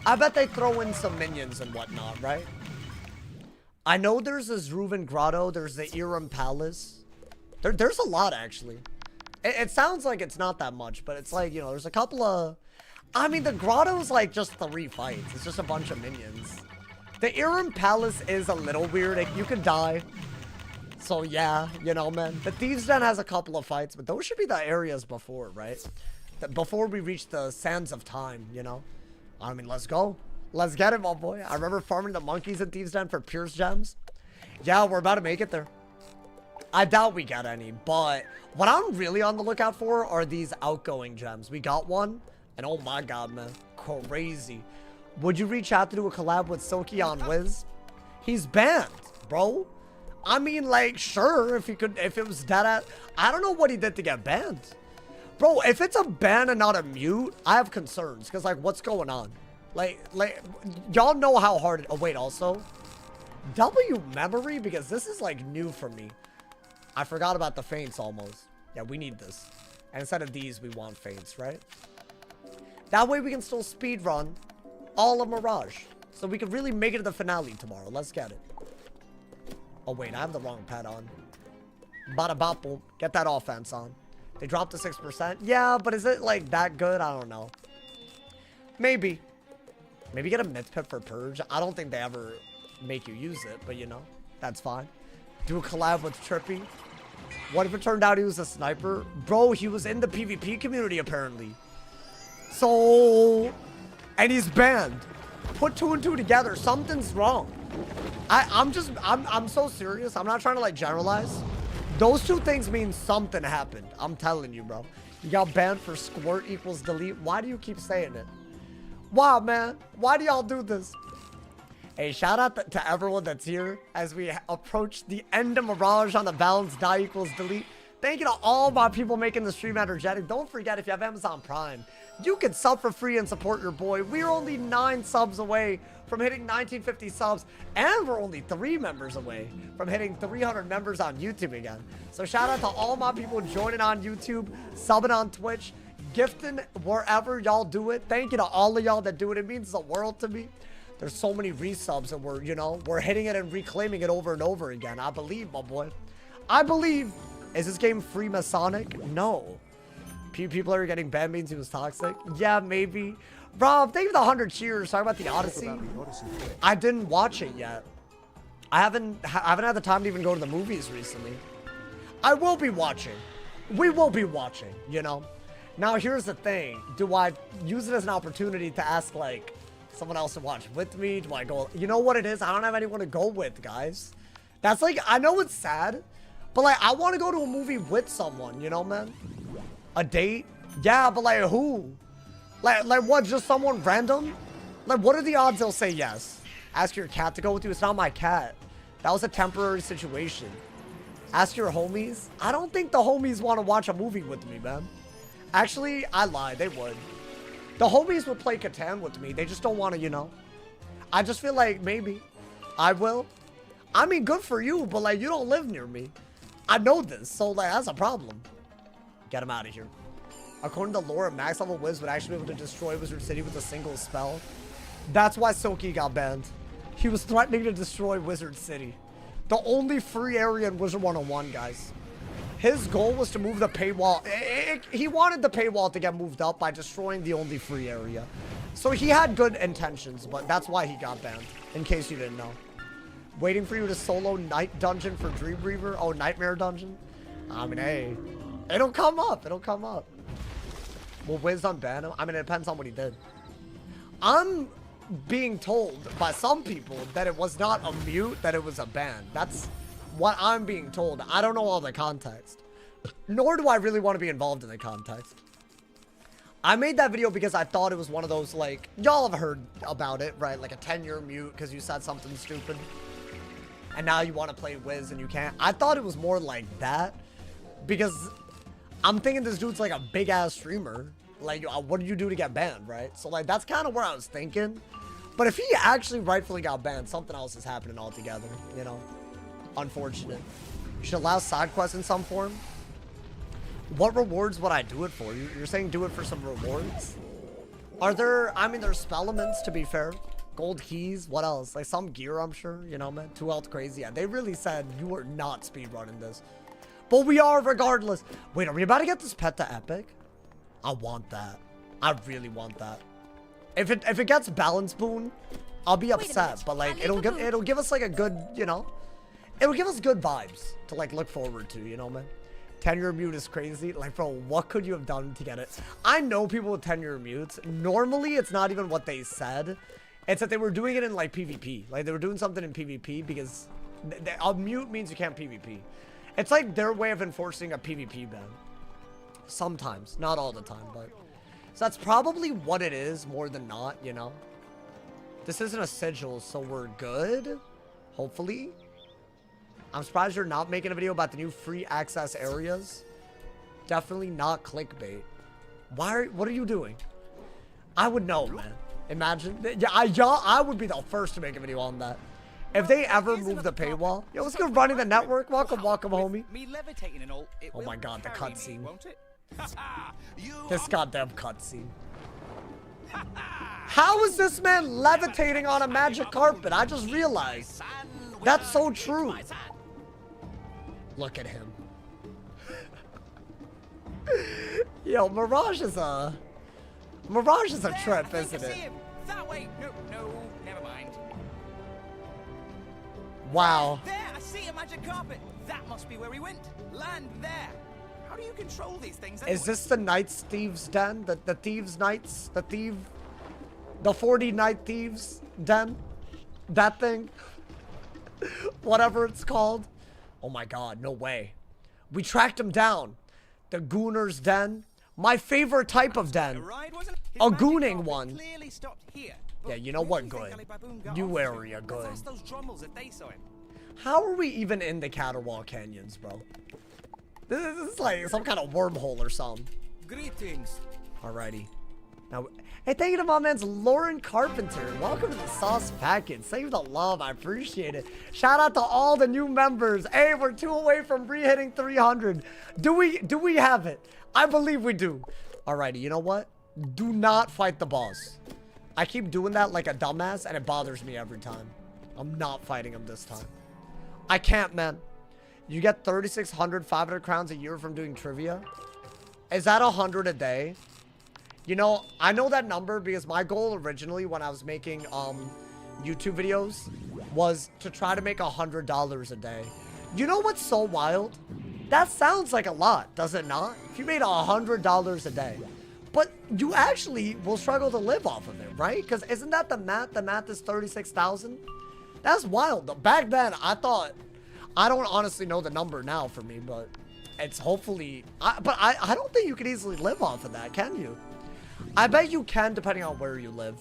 I bet they throw in some minions and whatnot, right? I know there's this Reuven Grotto. There's the Irem Palace. There's a lot, actually. It sounds like it's not that much, but it's like, you know, there's a couple of... I mean, the Grotto's like just 3 fights. It's just a bunch of minions. The Irem Palace is a little weird. You could die. So, yeah, you know, man. The Thieves' Den has a couple of fights, but those should be the areas before, right? Before we reach the Sands of Time, you know? I mean, let's go. Let's get it, my boy. I remember farming the monkeys in Thieves' Den for Pierce Gems. Yeah, we're about to make it there. I doubt we get any, but what I'm really on the lookout for are these outgoing gems. We got one, and oh my god, man. Crazy. Would you reach out to do a collab with Silky on Wiz? He's banned, bro. I mean, like, sure, if it was dead at... I don't know what he did to get banned. Bro, if it's a ban and not a mute, I have concerns. Because, like, what's going on? Like, y'all know how hard... Oh, wait, also... W memory? Because this is, like, new for me. I forgot about the feints almost. Yeah, we need this. And instead of these, we want feints, right? That way we can still speedrun all of Mirage. So we can really make it to the finale tomorrow. Let's get it. Oh, wait, I have the wrong pet on. Bada bop boom. Get that offense on. They dropped to 6%. Yeah, but is it, like, that good? I don't know. Maybe. Maybe get a myth pit for Purge. I don't think they ever make you use it, but, you know, that's fine. Do a collab with Trippy. What if it turned out he was a sniper? Bro, he was in the PvP community, apparently. So... And he's banned. Put 2 and 2 together. Something's wrong. I'm so serious. I'm not trying to, like, generalize. Those 2 things mean something happened. I'm telling you, bro. You got banned for squirt equals delete. Why do you keep saying it? Wow, man. Why do y'all do this? Hey, shout out to everyone that's here as we approach the end of Mirage on the balance die equals delete. Thank you to all my people making the stream energetic. Don't forget, if you have Amazon Prime, you can sub for free and support your boy. We're only 9 subs away from hitting 1950 subs, and we're only 3 members away from hitting 300 members on YouTube again. So shout out to all my people joining on YouTube, subbing on Twitch, gifting wherever y'all do it. Thank you to all of y'all that do it. It means the world to me. There's so many resubs, and we're hitting it and reclaiming it over and over again. I believe, my boy. I believe. Is this game free Masonic? No. People are getting banned means he was toxic. Yeah, maybe. Rob, thank you for the 100 cheers. Talk about the Odyssey. I didn't watch it yet. I haven't had the time to even go to the movies recently. I will be watching. We will be watching, you know. Now, here's the thing. Do I use it as an opportunity to ask, like, someone else to watch with me? Do I go... You know what it is? I don't have anyone to go with, guys. That's like... I know it's sad, but, like, I want to go to a movie with someone, you know, man? A date? Yeah, but, like, who? Like what? Just someone random? Like, what are the odds they'll say yes? Ask your cat to go with you. It's not my cat. That was a temporary situation. Ask your homies. I don't think the homies want to watch a movie with me, man. Actually, I lied. They would. The homies would play Catan with me. They just don't want to, you know. I just feel like maybe I will. I mean, good for you, but like, you don't live near me. I know this, so like, that's a problem. Get him out of here. According to lore, a max level Wiz would actually be able to destroy Wizard City with a single spell. That's why Silky got banned. He was threatening to destroy Wizard City. The only free area in Wizard101, guys. His goal was to move the paywall. He wanted the paywall to get moved up by destroying the only free area. So he had good intentions, but that's why he got banned, in case you didn't know. Waiting for you to solo Night Dungeon for Dreamweaver? Oh, Nightmare Dungeon? I mean, hey. It'll come up. It'll come up. Will Wiz unban him? I mean, it depends on what he did. I'm being told by some people that it was not a mute, that it was a ban. That's what I'm being told. I don't know all the context. Nor do I really want to be involved in the context. I made that video because I thought it was one of those, like, y'all have heard about it, right? Like a 10-year mute because you said something stupid. And now you want to play Wiz and you can't. I thought it was more like that. Because I'm thinking this dude's like a big-ass streamer. Like, what did you do to get banned, right? So, like, that's kind of where I was thinking. But if he actually rightfully got banned, something else is happening altogether, you know? Unfortunate. You should allow side quests in some form. What rewards would I do it for? You're saying do it for some rewards? Are there, I mean, there's spellements, to be fair. Gold keys, what else? Like some gear, I'm sure, you know, man. 2 health crazy. Yeah, they really said you are not speedrunning this. But we are regardless. Wait, are we about to get this pet to epic? I want that. I really want that. If it gets balance boon, I'll be upset. But like it'll give us like a good, you know, it'll give us good vibes to like look forward to, you know, man. 10-year mute is crazy. Like, bro, what could you have done to get it? I know people with 10-year mutes. Normally, it's not even what they said. It's that they were doing it in like PvP. Like they were doing something in PvP because a mute means you can't PvP. It's like their way of enforcing a PvP ban. Sometimes, not all the time, but so that's probably what it is more than not, you know. This isn't a sigil, so we're good. Hopefully. I'm surprised you're not making a video about the new free access areas. Definitely not clickbait. What are you doing? I would know, man. Imagine. Yeah, I would be the first to make a video on that. If they ever move the paywall. Yo, let's go running the network. Welcome, homie. Oh my god, the cutscene. This goddamn cutscene. How is this man levitating on a magic carpet? I just realized. That's so true. Look at him. Yo, Mirage is a trip, isn't it? That way. No, never mind. Wow. There, I see a magic carpet. That must be where we went. Land there. How do you control these things anyway? Is this the Knights Thieves Den? The Thieves Knights? The 40 Night Thieves Den? That thing? Whatever it's called. Oh my god, no way. We tracked him down. The Gooner's Den. My favorite type of den. A gooning one. Yeah, you know what? Good. New area, good. How are we even in the Caterwall Canyons, bro? This is like some kind of wormhole or something. Greetings. Alrighty. Now, hey, thank you to my man's Lauren Carpenter. Welcome to the sauce packet. Save the love. I appreciate it. Shout out to all the new members. Hey, we're 2 away from re-hitting 300. Do we have it? I believe we do. Alrighty, you know what? Do not fight the boss. I keep doing that like a dumbass, and it bothers me every time. I'm not fighting him this time. I can't, man. You get 3,600, 500 crowns a year from doing trivia. Is that 100 a day? You know, I know that number because my goal originally when I was making YouTube videos was to try to make $100 a day. You know what's so wild? That sounds like a lot, does it not? If you made $100 a day. But you actually will struggle to live off of it, right? Because isn't that the math? The math is 36,000. That's wild. Back then, I thought, I don't honestly know the number now for me, but it's hopefully, but I don't think you can easily live off of that, can you? I bet you can, depending on where you live.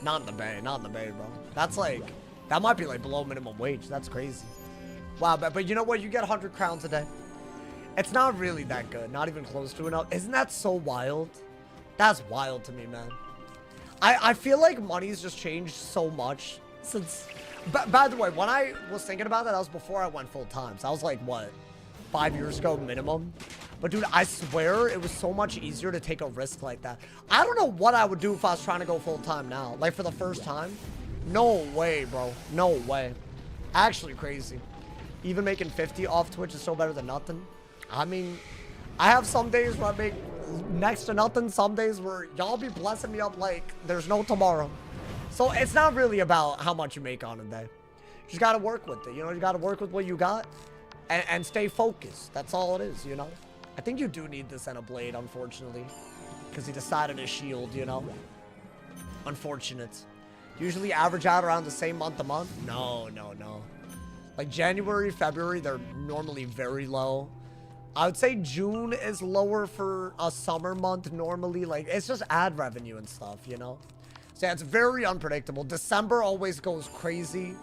Not in the Bay, bro. That's like That might be like below minimum wage. That's crazy. Wow, but you know what? You get 100 crowns a day. It's not really that good. Not even close to enough. Isn't that so wild? That's wild to me, man. I feel like money's just changed so much since... By the way, when I was thinking about that was before I went full time. So I was like, what? 5 years ago minimum? But dude, I swear it was so much easier to take a risk like that. I don't know what I would do if I was trying to go full time now. Like for the first time. No way, bro. No way. Actually crazy. Even making 50 off Twitch is so better than nothing. I mean, I have some days where I make next to nothing. Some days where y'all be blessing me up like there's no tomorrow. So it's not really about how much you make on a day. You just got to work with it. You know, you got to work with what you got and stay focused. That's all it is, you know. I think you do need this and a blade, unfortunately. Because he decided to shield, you know. Unfortunate. Usually average out around the same month to month. No. Like January, February, they're normally very low. I would say June is lower for a summer month normally. Like, it's just ad revenue and stuff, you know? So yeah, it's very unpredictable. December always goes crazy.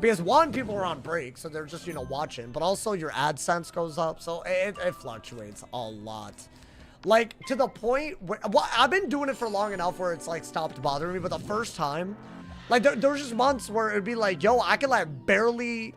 Because one, people are on break, so they're just, you know, watching. But also your AdSense goes up, so it fluctuates a lot. Like, to the point where... Well, I've been doing it for long enough where it's, like, stopped bothering me. But the first time... Like, there was just months where it'd be like, yo, I could, like, barely...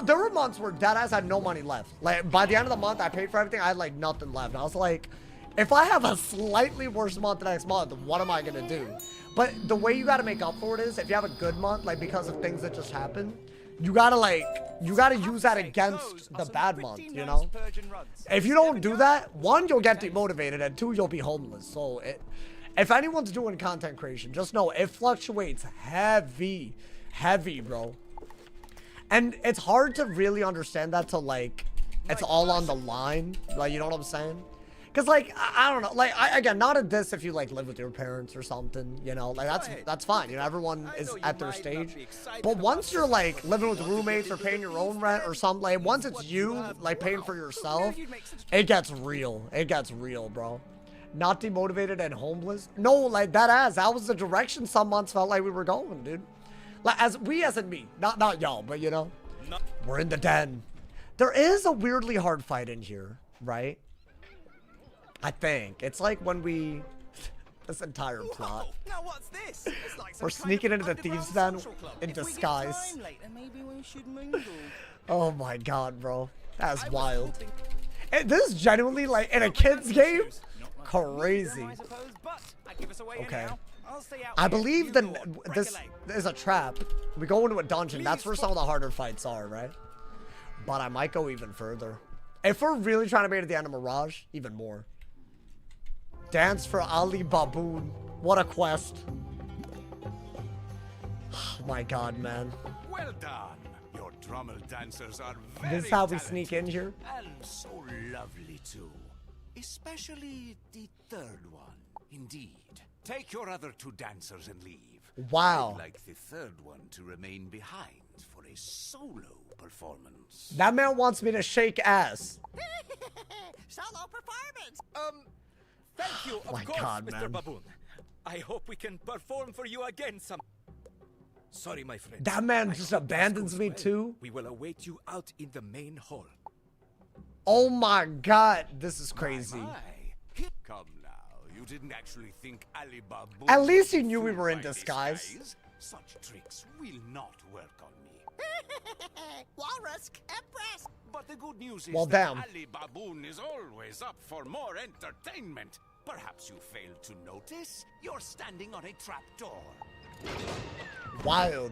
there were months where deadass had no money left. Like, by the end of the month, I paid for everything. I had, like, nothing left. And I was like, if I have a slightly worse month the next month, what am I going to do? But the way you got to make up for it is, if you have a good month, like, because of things that just happened, you got to, like, you got to use that against the bad month, you know? If you don't do that, one, you'll get demotivated, and two, you'll be homeless. So, if anyone's doing content creation, just know it fluctuates heavy, bro. And it's hard to really understand that till, like, it's all on the line. Like, you know what I'm saying? Because, like, I don't know. Like, again, not at this if you, like, live with your parents or something, you know? Like, that's fine. You know, everyone is at their stage. But once you're, like, living with roommates or paying your own rent or something, like, once it's you, like, paying for yourself, it gets real. It gets real, bro. Not demotivated and homeless? No, like, that was the direction some months felt like we were going, dude. Like, as in me. Not y'all, but, you know. We're in the den. There is a weirdly hard fight in here, right? I think. It's like when we... This entire plot. Now what's this? It's like we're sneaking into the thieves' den in disguise. Oh my god, bro. That's wild. This is genuinely, like, in a kid's game? Crazy. Okay. I believe this is a trap. We go into a dungeon. That's where some of the harder fights are, right? But I might go even further. If we're really trying to make it to the end of Mirage, even more. Dance for Ali Baboon. What a quest. Oh my god, man. Well done. Your drummel dancers are very This is how we sneak in here? And so lovely too. Especially the third one. Indeed. Take your other two dancers and leave. Wow. I'd like the third one to remain behind for a solo performance. That man wants me to shake ass. Solo performance. Thank you, Oh my of course, God, Mr. man. Baboon. I hope we can perform for you again some... Sorry, my friend. That man just abandons me too? We will await you out in the main hall. Oh my god, this is crazy. Come now, you didn't actually think Ali Baboon... At least he knew we were in disguise. Such tricks will not work on me. Walrus, Empress. But the good news is Well, that damn. Ali Baboon is always up for more entertainment. Perhaps you failed to notice you're standing on a trapdoor. Wild.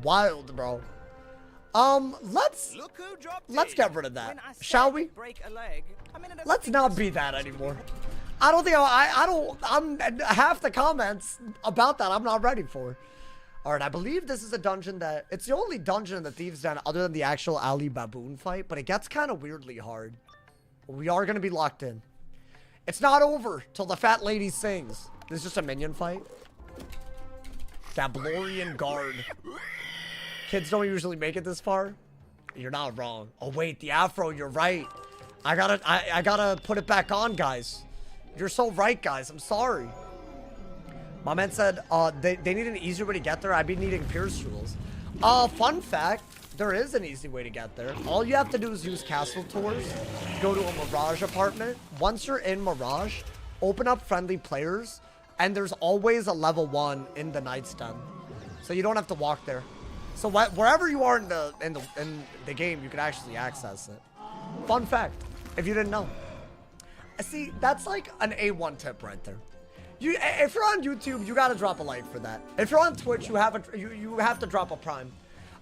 Wild, bro. Let's get rid of that. Shall we? Let's not be that anymore. I don't think I'm half the comments about that I'm not ready for. All right, I believe this is a dungeon that it's the only dungeon in the Thieves' Den other than the actual Ali Baboon fight, but it gets kind of weirdly hard. We are going to be locked in. It's not over till the fat lady sings. This is just a minion fight. Gablorian Guard. Kids don't usually make it this far. You're not wrong. Oh wait, the afro, you're right. I gotta put it back on, guys. You're so right, guys. I'm sorry. My man said they need an easier way to get there. I'd be needing Pierce tools. Fun fact, there is an easy way to get there. All you have to do is use castle tours, go to a Mirage apartment. Once you're in Mirage, open up friendly players, and there's always a level 1 in the Knight's Den. So you don't have to walk there. So wherever you are in the game, you can actually access it. Fun fact, if you didn't know. See, that's like an A1 tip right there. If you're on YouTube, you gotta drop a like for that. If you're on Twitch, you have to drop a prime,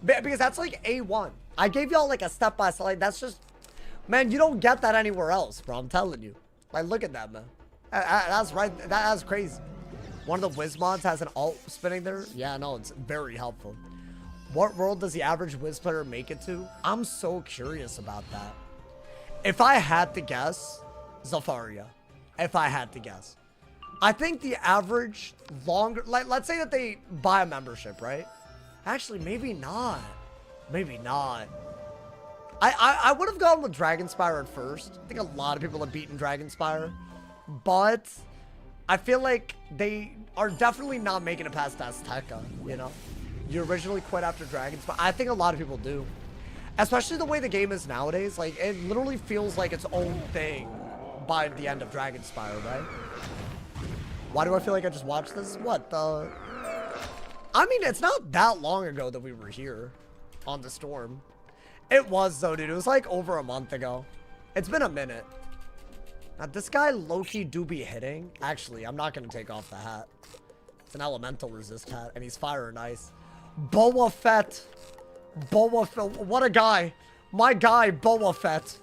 because that's like A1. I gave y'all like a step-by-step. Like, that's just, man, you don't get that anywhere else, bro. I'm telling you. Like, look at that, man. That's right. That's crazy. One of the Wiz mods has an alt spinning there. Yeah, no, it's very helpful. What world does the average Wiz player make it to? I'm so curious about that. If I had to guess, Zafaria. If I had to guess. I think the average longer, like, let's say that they buy a membership, right? Actually, maybe not. Maybe not. I would have gone with Dragonspire at first. I think a lot of people have beaten Dragonspire. But I feel like they are definitely not making it past Azteca, you know? You originally quit after Dragonspire. I think a lot of people do. Especially the way the game is nowadays. Like, it literally feels like its own thing by the end of Dragonspire, right? Why do I feel like I just watched this? What the? I mean, it's not that long ago that we were here on the storm. It was, though, dude. It was like over a month ago. It's been a minute. Now, this guy low-key do be hitting. Actually, I'm not going to take off the hat. It's an elemental resist hat, and he's fire and ice. Boba Fett. Boba Fett. What a guy. My guy, Boba Fett.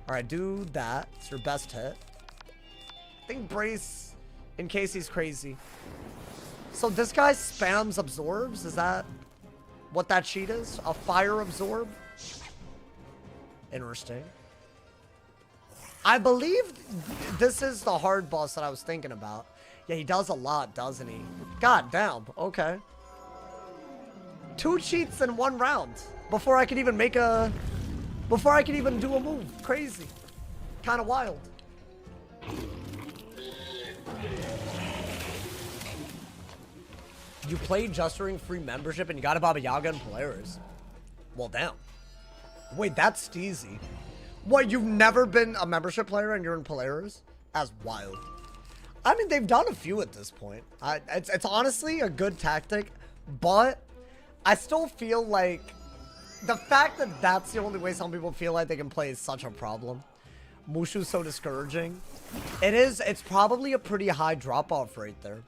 All right, do that. It's your best hit. I think brace in case he's crazy. So this guy spams absorbs? Is that what that cheat is? A fire absorb? Interesting. I believe this is the hard boss that I was thinking about. Yeah, he does a lot, doesn't he? God damn. Okay. 2 cheats in 1 round before I could even make a... Before I could even do a move. Crazy. Kind of wild. You played just during free membership and you got a Baba Yaga and Polaris. Well, damn. Wait, that's steezy. What, you've never been a membership player and you're in Polaris? That's wild. I mean, they've done a few at this point. It's honestly a good tactic, but I still feel like the fact that that's the only way some people feel like they can play is such a problem. Mushu's so discouraging. It's probably a pretty high drop-off rate there.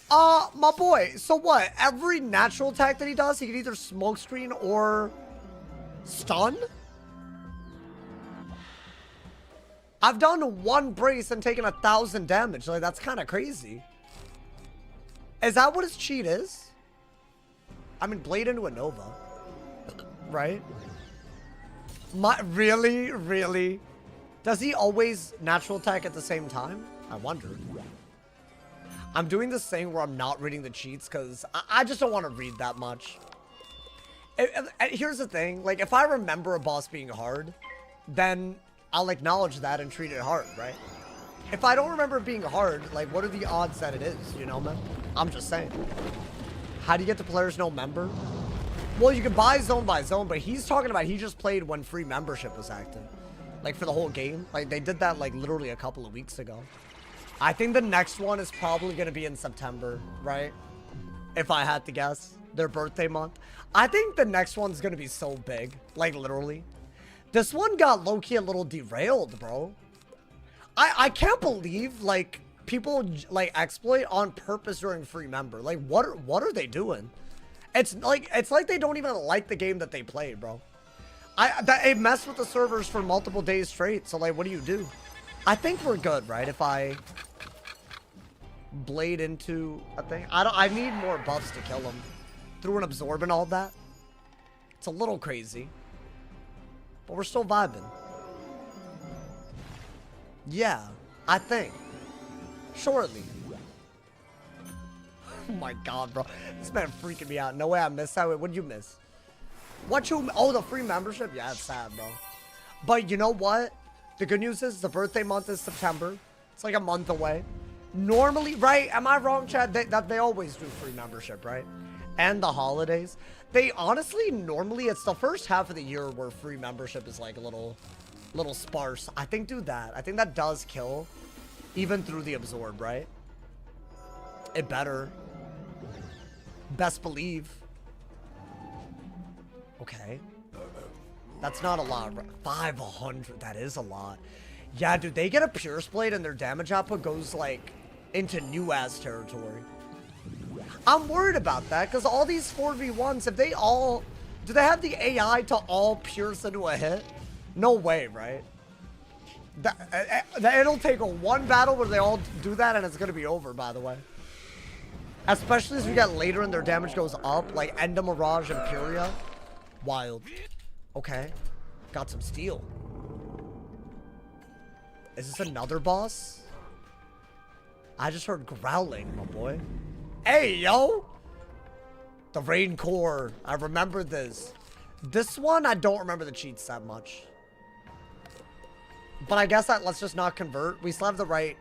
My boy, so what? Every natural attack that he does, he can either smokescreen or stun? I've done 1 brace and taken 1,000 damage. Like, that's kind of crazy. Is that what his cheat is? I mean, blade into a Nova. Right? Really? Does he always natural attack at the same time? I wonder. I'm doing this thing where I'm not reading the cheats because I just don't want to read that much. Here's the thing. Like, if I remember a boss being hard, then I'll acknowledge that and treat it hard, right? If I don't remember it being hard, like, what are the odds that it is, you know, man? I'm just saying. How do you get the players no member? Well, you can buy zone by zone, but he's talking about he just played when free membership was active. Like, for the whole game. Like, they did that, like, literally a couple of weeks ago. I think the next one is probably going to be in September, right? If I had to guess. Their birthday month. I think the next one's going to be so big. Like, literally. This one got low-key a little derailed, bro. I can't believe, like, people, like, exploit on purpose during free member. Like, what are they doing? It's like they don't even like the game that they play, bro. It messed with the servers for multiple days straight. So, like, what do? I think we're good, right? If I blade into a thing. I need more buffs to kill him. Through an absorb and all that. It's a little crazy. But we're still vibing. Yeah, I think. Shortly. Oh my god, bro. This man freaking me out. No way I missed that. What did you miss? Oh, the free membership? Yeah, it's sad, bro. But you know what? The good news is the birthday month is September. It's like a month away. Normally, right? Am I wrong, Chad? They always do free membership, right? And the holidays. They honestly, normally, it's the first half of the year where free membership is like a little sparse. I think do that. I think that does kill, even through the absorb, right? It better. Best believe. Okay. That's not a lot. 500. That is a lot. Yeah, dude, they get a Pure Splade and their damage output goes like into new ass territory. I'm worried about that because all these 4v1s, if they all... Do they have the AI to all pierce into a hit? No way, right? It'll take a one battle where they all do that and it's going to be over, by the way. Especially as we get later and their damage goes up, like Enda Mirage and Furia. Wild. Okay. Got some steel. Is this another boss? I just heard growling, my boy. Hey, yo! The Rain Core. I remember this. This one, I don't remember the cheats that much. But I guess that let's just not convert. We still have the right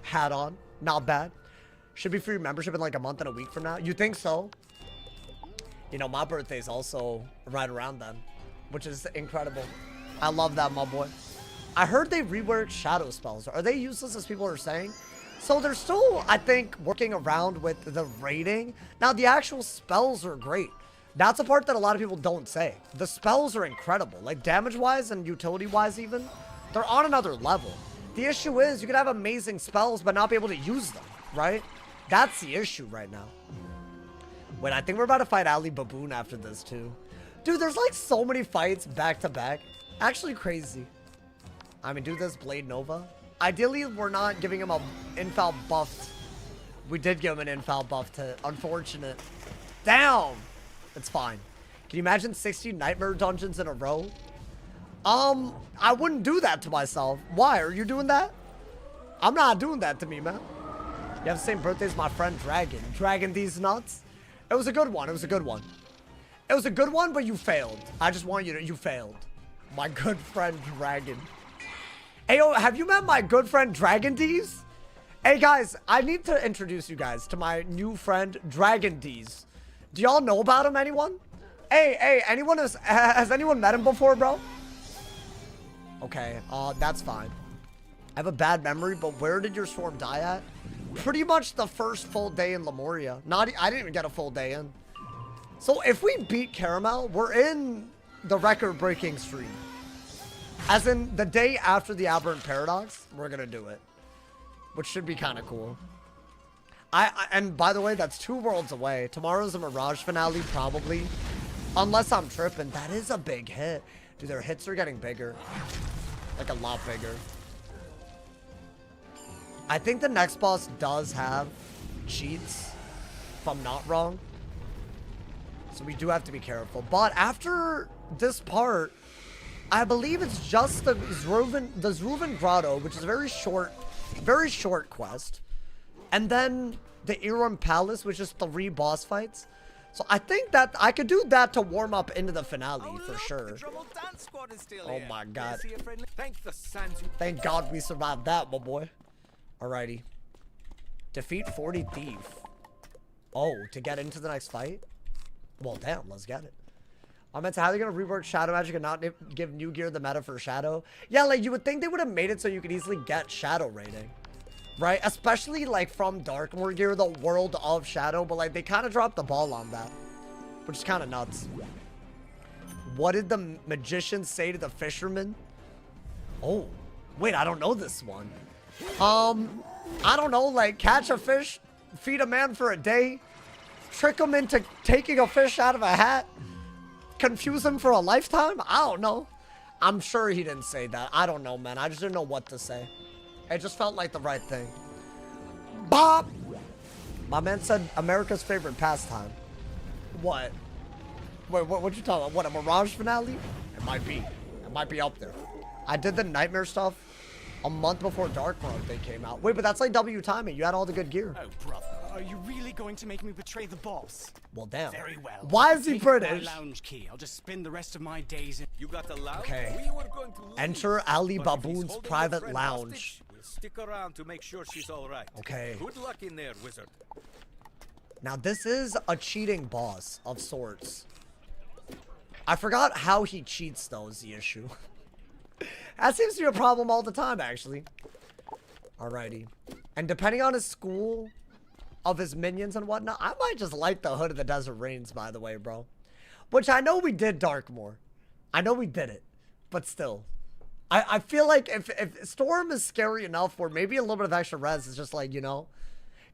hat on. Not bad. Should be free membership in like a month and a week from now. You think so? You know, my birthday's also right around then, which is incredible. I love that, my boy. I heard they reworked shadow spells. Are they useless as people are saying? So they're still, I think, working around with the rating. Now, the actual spells are great. That's a part that a lot of people don't say. The spells are incredible. Like, damage-wise and utility-wise even, they're on another level. The issue is you can have amazing spells but not be able to use them, right? That's the issue right now. Wait, I think we're about to fight Ali Baboon after this, too. Dude, there's like so many fights back-to-back. Actually crazy. I mean, do this Blade Nova. Ideally, we're not giving him a infal buff. We did give him an infal buff to unfortunate. Down. It's fine. Can you imagine 60 Nightmare Dungeons in a row? I wouldn't do that to myself. Why? Are you doing that? I'm not doing that to me, man. You have the same birthday as my friend Dragon. Dragon these nuts. It was a good one. It was a good one. It was a good one, but you failed. I just want you to... You failed. My good friend Dragon. Hey, yo, have you met my good friend Dragon D's? Hey, guys, I need to introduce you guys to my new friend Dragon D's. Do y'all know about him, anyone? Hey, anyone has anyone met him before, bro? Okay, that's fine. I have a bad memory, but where did your storm die at? Pretty much the first full day in Lemuria. I didn't even get a full day in. So if we beat Caramel, we're in the record-breaking stream. As in, the day after the Aberrant Paradox, we're gonna do it. Which should be kind of cool. And by the way, that's 2 worlds away. Tomorrow's a Mirage finale, probably. Unless I'm tripping. That is a big hit. Dude, their hits are getting bigger. Like, a lot bigger. I think the next boss does have cheats, if I'm not wrong. So we do have to be careful. But after this part, I believe it's just the Zruvan Grotto, which is a very short quest. And then the Iram Palace, which is 3 boss fights. So I think that I could do that to warm up into the finale for sure. Oh my god. Thank God we survived that, my boy. Alrighty. Defeat 40 Thief. Oh, to get into the next fight? Well, damn, let's get it. I meant to, how are they going to rework Shadow Magic and not give New Gear the meta for Shadow? Yeah, like, you would think they would have made it so you could easily get Shadow rating. Right? Especially, like, from Darkmoor Gear, the world of Shadow. But, like, they kind of dropped the ball on that. Which is kind of nuts. What did the magician say to the fisherman? Oh. Wait, I don't know this one. I don't know, like, catch a fish, feed a man for a day, trick him into taking a fish out of a hat, confuse him for a lifetime? I don't know. I'm sure he didn't say that. I don't know, man. I just didn't know what to say. It just felt like the right thing. Bob! My man said America's favorite pastime. What? Wait, what you talking about? What, a Mirage finale? It might be. It might be up there. I did the Nightmare stuff a month before Darkmoor Update came out. Wait, but that's like W timing. You had all the good gear. Oh, brother. Are you really going to make me betray the boss? Well, damn. Very well. Why is he British? My lounge key. I'll just spend the rest of my days in... You got the lounge? Okay. Enter Ali Baboon's private lounge. We'll stick around to make sure she's all right. Okay. Good luck in there, wizard. Now, this is a cheating boss of sorts. I forgot how he cheats, though, is the issue. That seems to be a problem all the time, actually. Alrighty. And depending on his school of his minions and whatnot, I might just like the Hood of the Desert Rains, by the way, bro. Which I know we did Darkmoor. I know we did it. But still. I feel like if Storm is scary enough where maybe a little bit of extra res is just like, you know.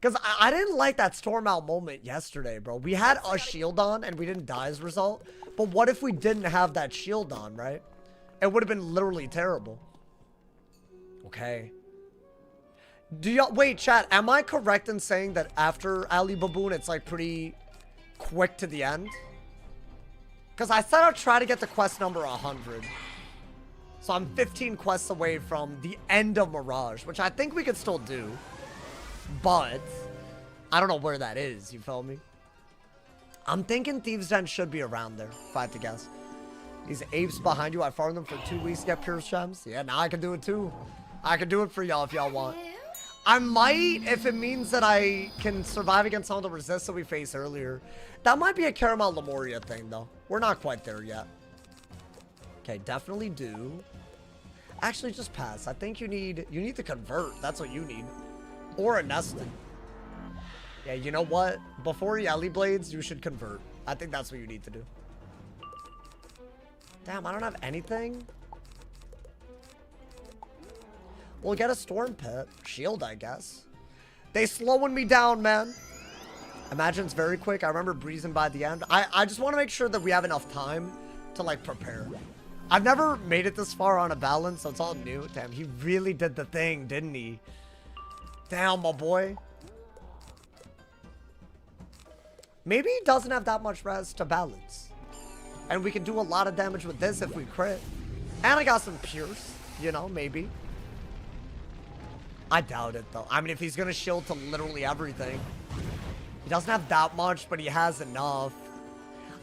Because I didn't like that Storm out moment yesterday, bro. We had a shield on and we didn't die as a result. But what if we didn't have that shield on, right? It would have been literally terrible. Okay. Do y'all... Wait, chat. Am I correct in saying that after Ali Baboon, it's like pretty quick to the end? Because I said I'd try to get to quest number 100. So I'm 15 quests away from the end of Mirage, which I think we could still do. But I don't know where that is, you feel me? I'm thinking Thieves' Den should be around there, if I had to guess. These apes behind you, I farmed them for 2 weeks to get pure gems. Yeah, now I can do it too. I can do it for y'all if y'all want. I might, if it means that I can survive against some of the resists that we faced earlier. That might be a Caramel Lemuria thing, though. We're not quite there yet. Okay, definitely do. Actually, just pass. I think you need to convert. That's what you need. Or a nested. Yeah, you know what? Before Yelly Blades, you should convert. I think that's what you need to do. Damn, I don't have anything. We'll get a Storm Pit. Shield, I guess. They slowing me down, man. Imagine it's very quick. I remember breezing by the end. I just want to make sure that we have enough time to, like, prepare. I've never made it this far on a balance, so it's all new. Damn, he really did the thing, didn't he? Damn, my boy. Maybe he doesn't have that much res to balance. And we can do a lot of damage with this if we crit. And I got some Pierce, you know, maybe. I doubt it, though. I mean, if he's going to shield to literally everything. He doesn't have that much, but he has enough.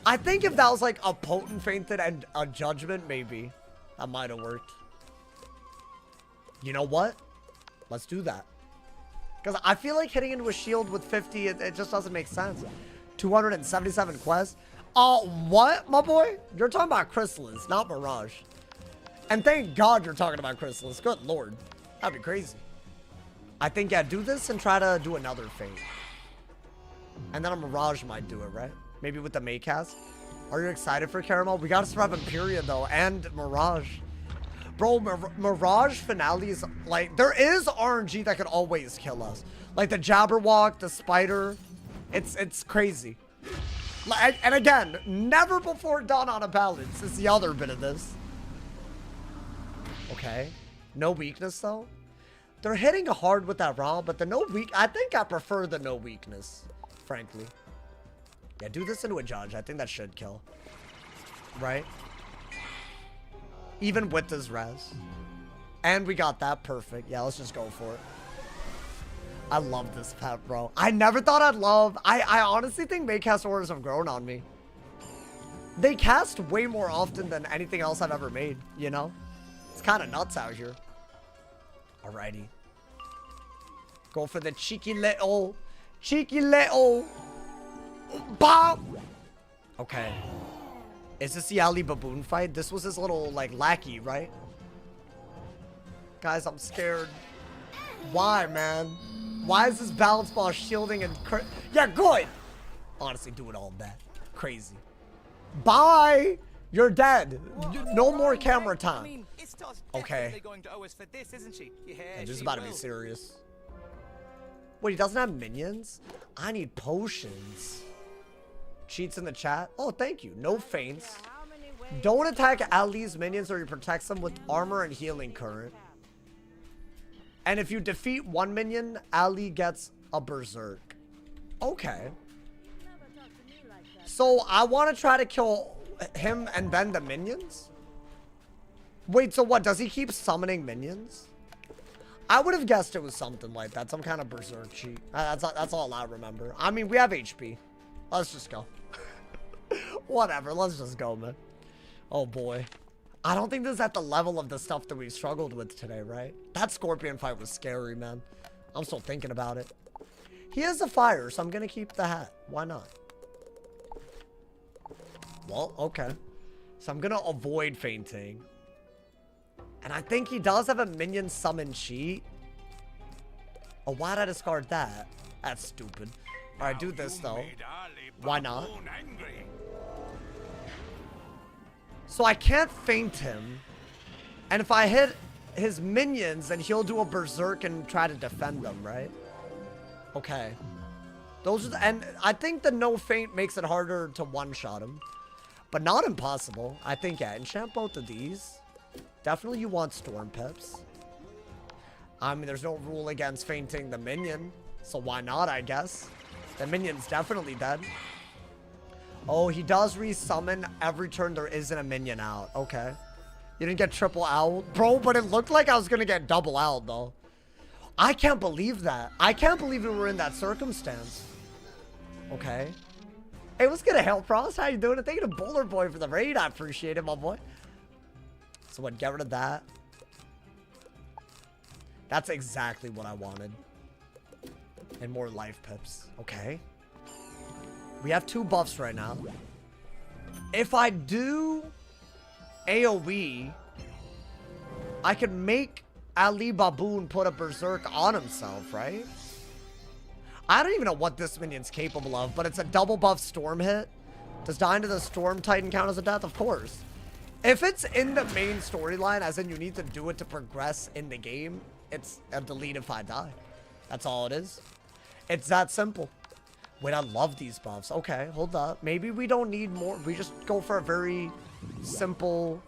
I think if that was like a Potent Fainted and a Judgment, maybe. That might have worked. You know what? Let's do that. Because I feel like hitting into a shield with 50, it just doesn't make sense. 277 quests. What, my boy? You're talking about Chrysalis, not Mirage. And thank God you're talking about Chrysalis. Good lord. That'd be crazy. I think, yeah, do this and try to do another Fate. And then a Mirage might do it, right? Maybe with the Maycast. Are you excited for Caramel? We gotta survive Imperia, though, and Mirage. Bro, Mirage finales, like, there is RNG that could always kill us. Like the Jabberwock, the Spider. It's crazy. Like, and again, never before done on a balance is the other bit of this. Okay. No weakness, though. They're hitting hard with that raw, but the no weak... I think I prefer the no weakness, frankly. Yeah, do this into a judge. I think that should kill. Right? Even with this res. And we got that perfect. Yeah, let's just go for it. I love this pet, bro. I never thought I'd love... I honestly think Maycast orders have grown on me. They cast way more often than anything else I've ever made, you know? It's kind of nuts out here. Alrighty. Go for the cheeky little... Bop! Okay. Is this the Ali Baboon fight? This was his little, like, lackey, right? Guys, I'm scared. Why, man? Why is this balance ball shielding and... Yeah, good! Honestly, do it all bad. Crazy. Bye! You're dead. No more camera time. I mean, Istar's okay. definitely going to owe us for this, isn't she? Yeah, this is she about to will. be serious. Wait, he doesn't have minions? I need potions. Cheats in the chat. Oh, thank you. No feints. Don't attack Ali's minions or he protects them with armor and healing current. And if you defeat one minion, Ali gets a berserk. Okay. So I want to try to kill him and then the minions? Wait, so what? Does he keep summoning minions? I would have guessed it was something like that. Some kind of berserk cheat. That's all I remember. I mean, we have HP. Let's just go. Whatever. Let's just go, man. Oh, boy. I don't think this is at the level of the stuff that we've struggled with today, right? That scorpion fight was scary, man. I'm still thinking about it. He is a fire, so I'm gonna keep the hat. Why not? Well, okay. So I'm gonna avoid fainting. And I think he does have a minion summon cheat. Oh, why'd I discard that? That's stupid. Alright, do this though. Why not? So I can't feint him. And if I hit his minions, then he'll do a berserk and try to defend them, right? Okay. Those are the, and I think the no feint makes it harder to one-shot him. But not impossible. I think, yeah, enchant both of these. Definitely you want storm pips. I mean, there's no rule against fainting the minion. So why not, I guess? The minion's definitely dead. Oh, he does resummon every turn there isn't a minion out. Okay. You didn't get triple out? Bro, but it looked like I was going to get double out, though. I can't believe that. I can't believe we were in that circumstance. Okay. Hey, what's good, Hail Frost? How you doing? Thank you to Bowler Boy for the raid. I appreciate it, my boy. So what, get rid of that. That's exactly what I wanted. And more life pips. Okay. We have 2 buffs right now. If I do AoE, I could make Ali Baboon put a berserk on himself, right? I don't even know what this minion's capable of, but it's a double buff storm hit. Does dying to the Storm Titan count as a death? Of course. If it's in the main storyline, as in you need to do it to progress in the game, it's a delete if I die. That's all it is. It's that simple. Wait, I love these buffs. Okay, hold up. Maybe we don't need more. We just go for a very simple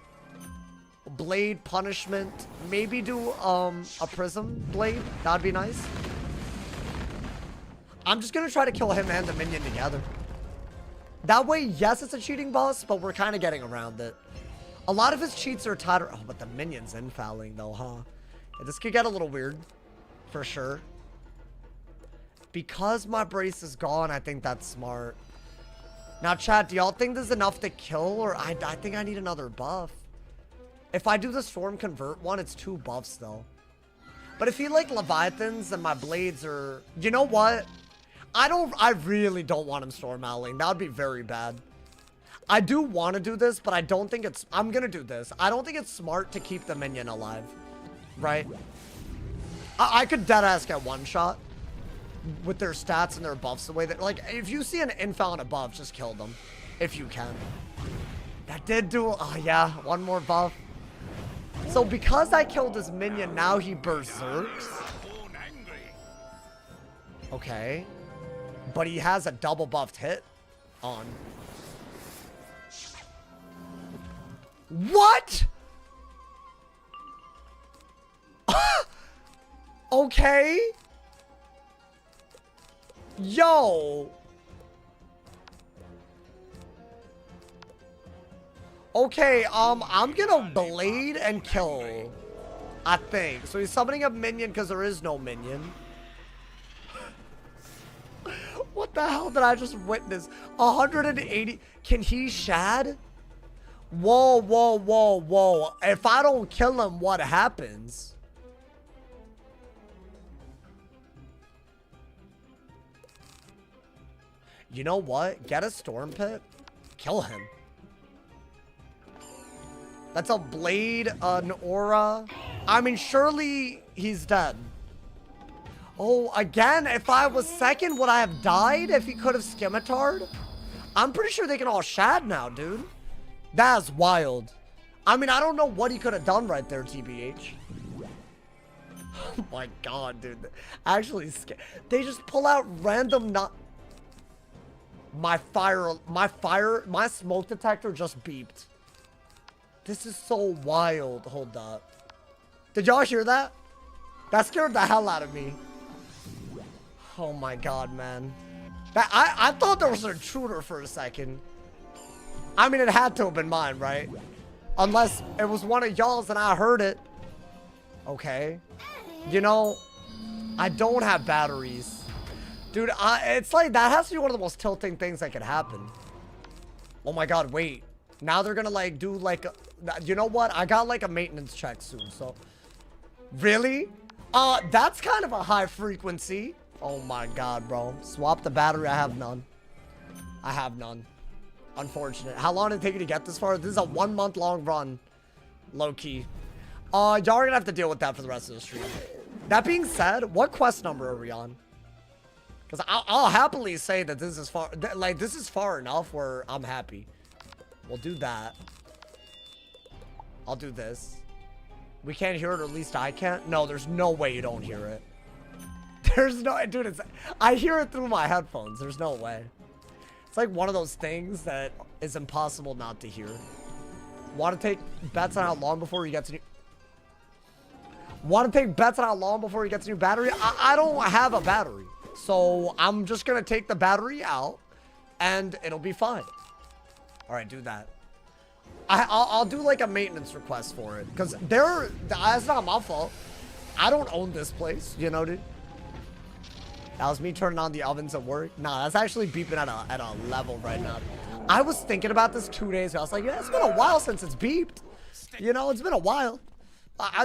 blade punishment. Maybe do a prism blade. That'd be nice. I'm just gonna try to kill him and the minion together. That way, yes, it's a cheating boss, but we're kind of getting around it. A lot of his cheats are tied. Oh, but the minion's infouling though, huh? Yeah, this could get a little weird, for sure. Because my brace is gone, I think that's smart. Now, chat, do y'all think this is enough to kill? Or I think I need another buff. If I do the Storm Convert one, it's 2 buffs, though. But if he, like, Leviathans and my blades are... You know what? I really don't want him Storm Owling. That would be very bad. I do want to do this, but I don't think it's... I'm going to do this. I don't think it's smart to keep the minion alive. Right? I could deadass get one shot. With their stats and their buffs the way that, like, if you see an infound above, just kill them if you can. That did do, oh yeah, one more buff. So because I killed his minion, now he berserks. Okay, but he has a double buffed hit on. What? Okay. Yo. Okay, I'm gonna blade and kill, I think. So he's summoning a minion because there is no minion. What the hell did I just witness? 180. Can he shad? Whoa, whoa, whoa, whoa. If I don't kill him, what happens? You know what? Get a Storm Pit. Kill him. That's a blade, an aura. I mean, surely he's dead. Oh, again, if I was second, would I have died if he could have scimitarred? I'm pretty sure they can all shad now, dude. That's wild. I mean, I don't know what he could have done right there, TBH. Oh my god, dude. Actually, they just pull out random My smoke detector just beeped. This is so wild. Hold up. Did y'all hear that? That scared the hell out of me. Oh my god, man. I thought there was an intruder for a second. I mean, it had to have been mine, right? Unless it was one of y'all's and I heard it. Okay. You know, I don't have batteries. Dude, it's like, that has to be one of the most tilting things that could happen. Oh my god, wait. Now they're gonna, like, do, like, You know what? I got like a maintenance check soon, so. Really? That's kind of a high frequency. Oh my god, bro. Swap the battery. I have none. I have none. Unfortunate. How long did it take you to get this far? This is a 1 month long run. Low key. Y'all are gonna have to deal with that for the rest of the stream. That being said, what quest number are we on? Because I'll happily say that this is far, like, this is far enough where I'm happy. We'll do that. I'll do this. We can't hear it, or at least I can't. No, there's no way you don't hear it. There's no, dude, I hear it through my headphones. There's no way. It's like one of those things that is impossible not to hear. Want to take bets on how long before you get to new... Want to take bets on how long before you get to new battery? I don't have a battery. So I'm just going to take the battery out and it'll be fine. All right, do that. I'll do like a maintenance request for it. Because that's not my fault. I don't own this place, you know, dude. That was me turning on the ovens at work. Nah, that's actually beeping at a level right now. I was thinking about this 2 days ago. I was like, yeah, it's been a while since it's beeped. You know, it's been a while.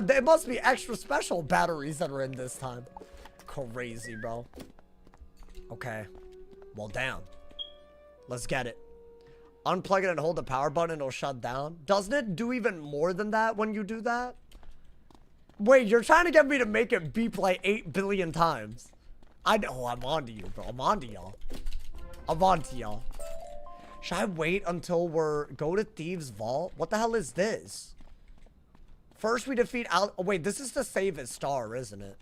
There must be extra special batteries that are in this time. Crazy, bro. Okay. Well, damn. Let's get it. Unplug it and hold the power button and it'll shut down. Doesn't it do even more than that when you do that? Wait, you're trying to get me to make it beep like 8 billion times. I know, I'm on to you, bro. I'm on to y'all. I'm on to y'all. Should I wait until go to Thieves' Vault? What the hell is this? First we defeat oh, wait, this is to save his star, isn't it?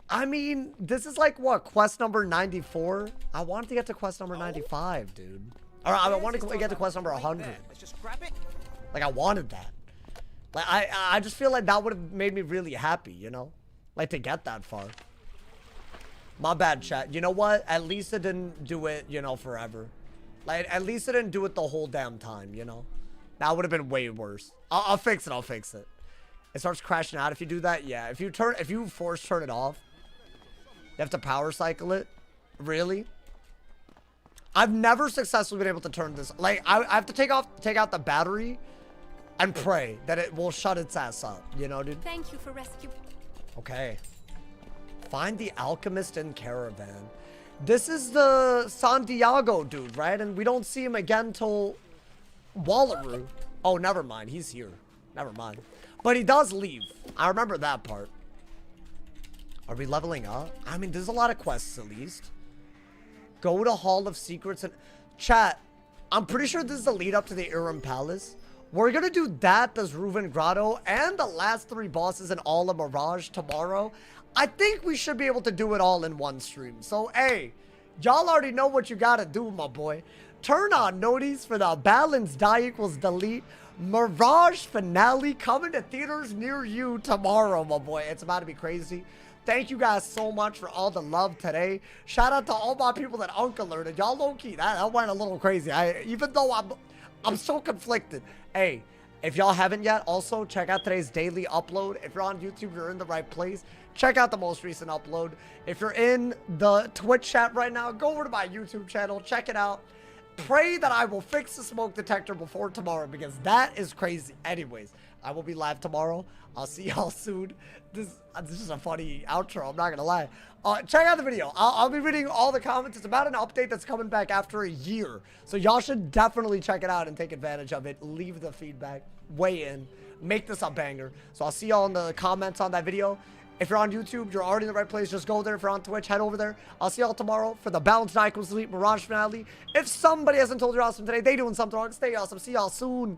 I mean, this is like, what, quest number 94? I wanted to get to quest number 95, dude. Or I wanted to get to quest number 100. Let's just grab it. Like, I wanted that. Like, I just feel like that would have made me really happy, you know? Like, to get that far. My bad, chat. You know what? At least it didn't do it, you know, forever. Like, at least it didn't do it the whole damn time, you know? That would have been way worse. I'll fix it. I'll fix it. It starts crashing out if you do that. Yeah. If you force turn it off, you have to power cycle it. Really? I've never successfully been able to turn this. Like, I have to take out the battery and pray that it will shut its ass up. You know, dude? Thank you for rescue. Okay. Find the alchemist in caravan. This is the Santiago dude, right? And we don't see him again till Wallaroo. Oh, never mind. He's here. Never mind. But he does leave. I remember that part. Are we leveling up? I mean, there's a lot of quests at least. Go to Hall of Secrets and... Chat, I'm pretty sure this is the lead up to the Irem Palace. We're gonna do that, the Zruvan Grotto, and the last 3 bosses in all of Mirage tomorrow. I think we should be able to do it all in one stream. So, hey, y'all already know what you gotta do, my boy. Turn on notice for the balance die equals delete Mirage finale coming to theaters near you tomorrow, my boy. It's about to be crazy. Thank you guys so much for all the love today. Shout out to all my people that Uncle alerted. Y'all low-key, that went a little crazy. Even though I'm so conflicted. Hey, if y'all haven't yet, also check out today's daily upload. If you're on YouTube, you're in the right place. Check out the most recent upload. If you're in the Twitch chat right now, go over to my YouTube channel. Check it out. Pray that I will fix the smoke detector before tomorrow because that is crazy. Anyways, I will be live tomorrow. I'll see y'all soon. This is a funny outro. I'm not going to lie. Check out the video. I'll be reading all the comments. It's about an update that's coming back after a year. So y'all should definitely check it out and take advantage of it. Leave the feedback. Weigh in. Make this a banger. So I'll see y'all in the comments on that video. If you're on YouTube, you're already in the right place. Just go there. If you're on Twitch, head over there. I'll see y'all tomorrow for the Balanced Die Equals Delete Mirage finale. If somebody hasn't told you awesome today, they doing something wrong. Stay awesome. See y'all soon.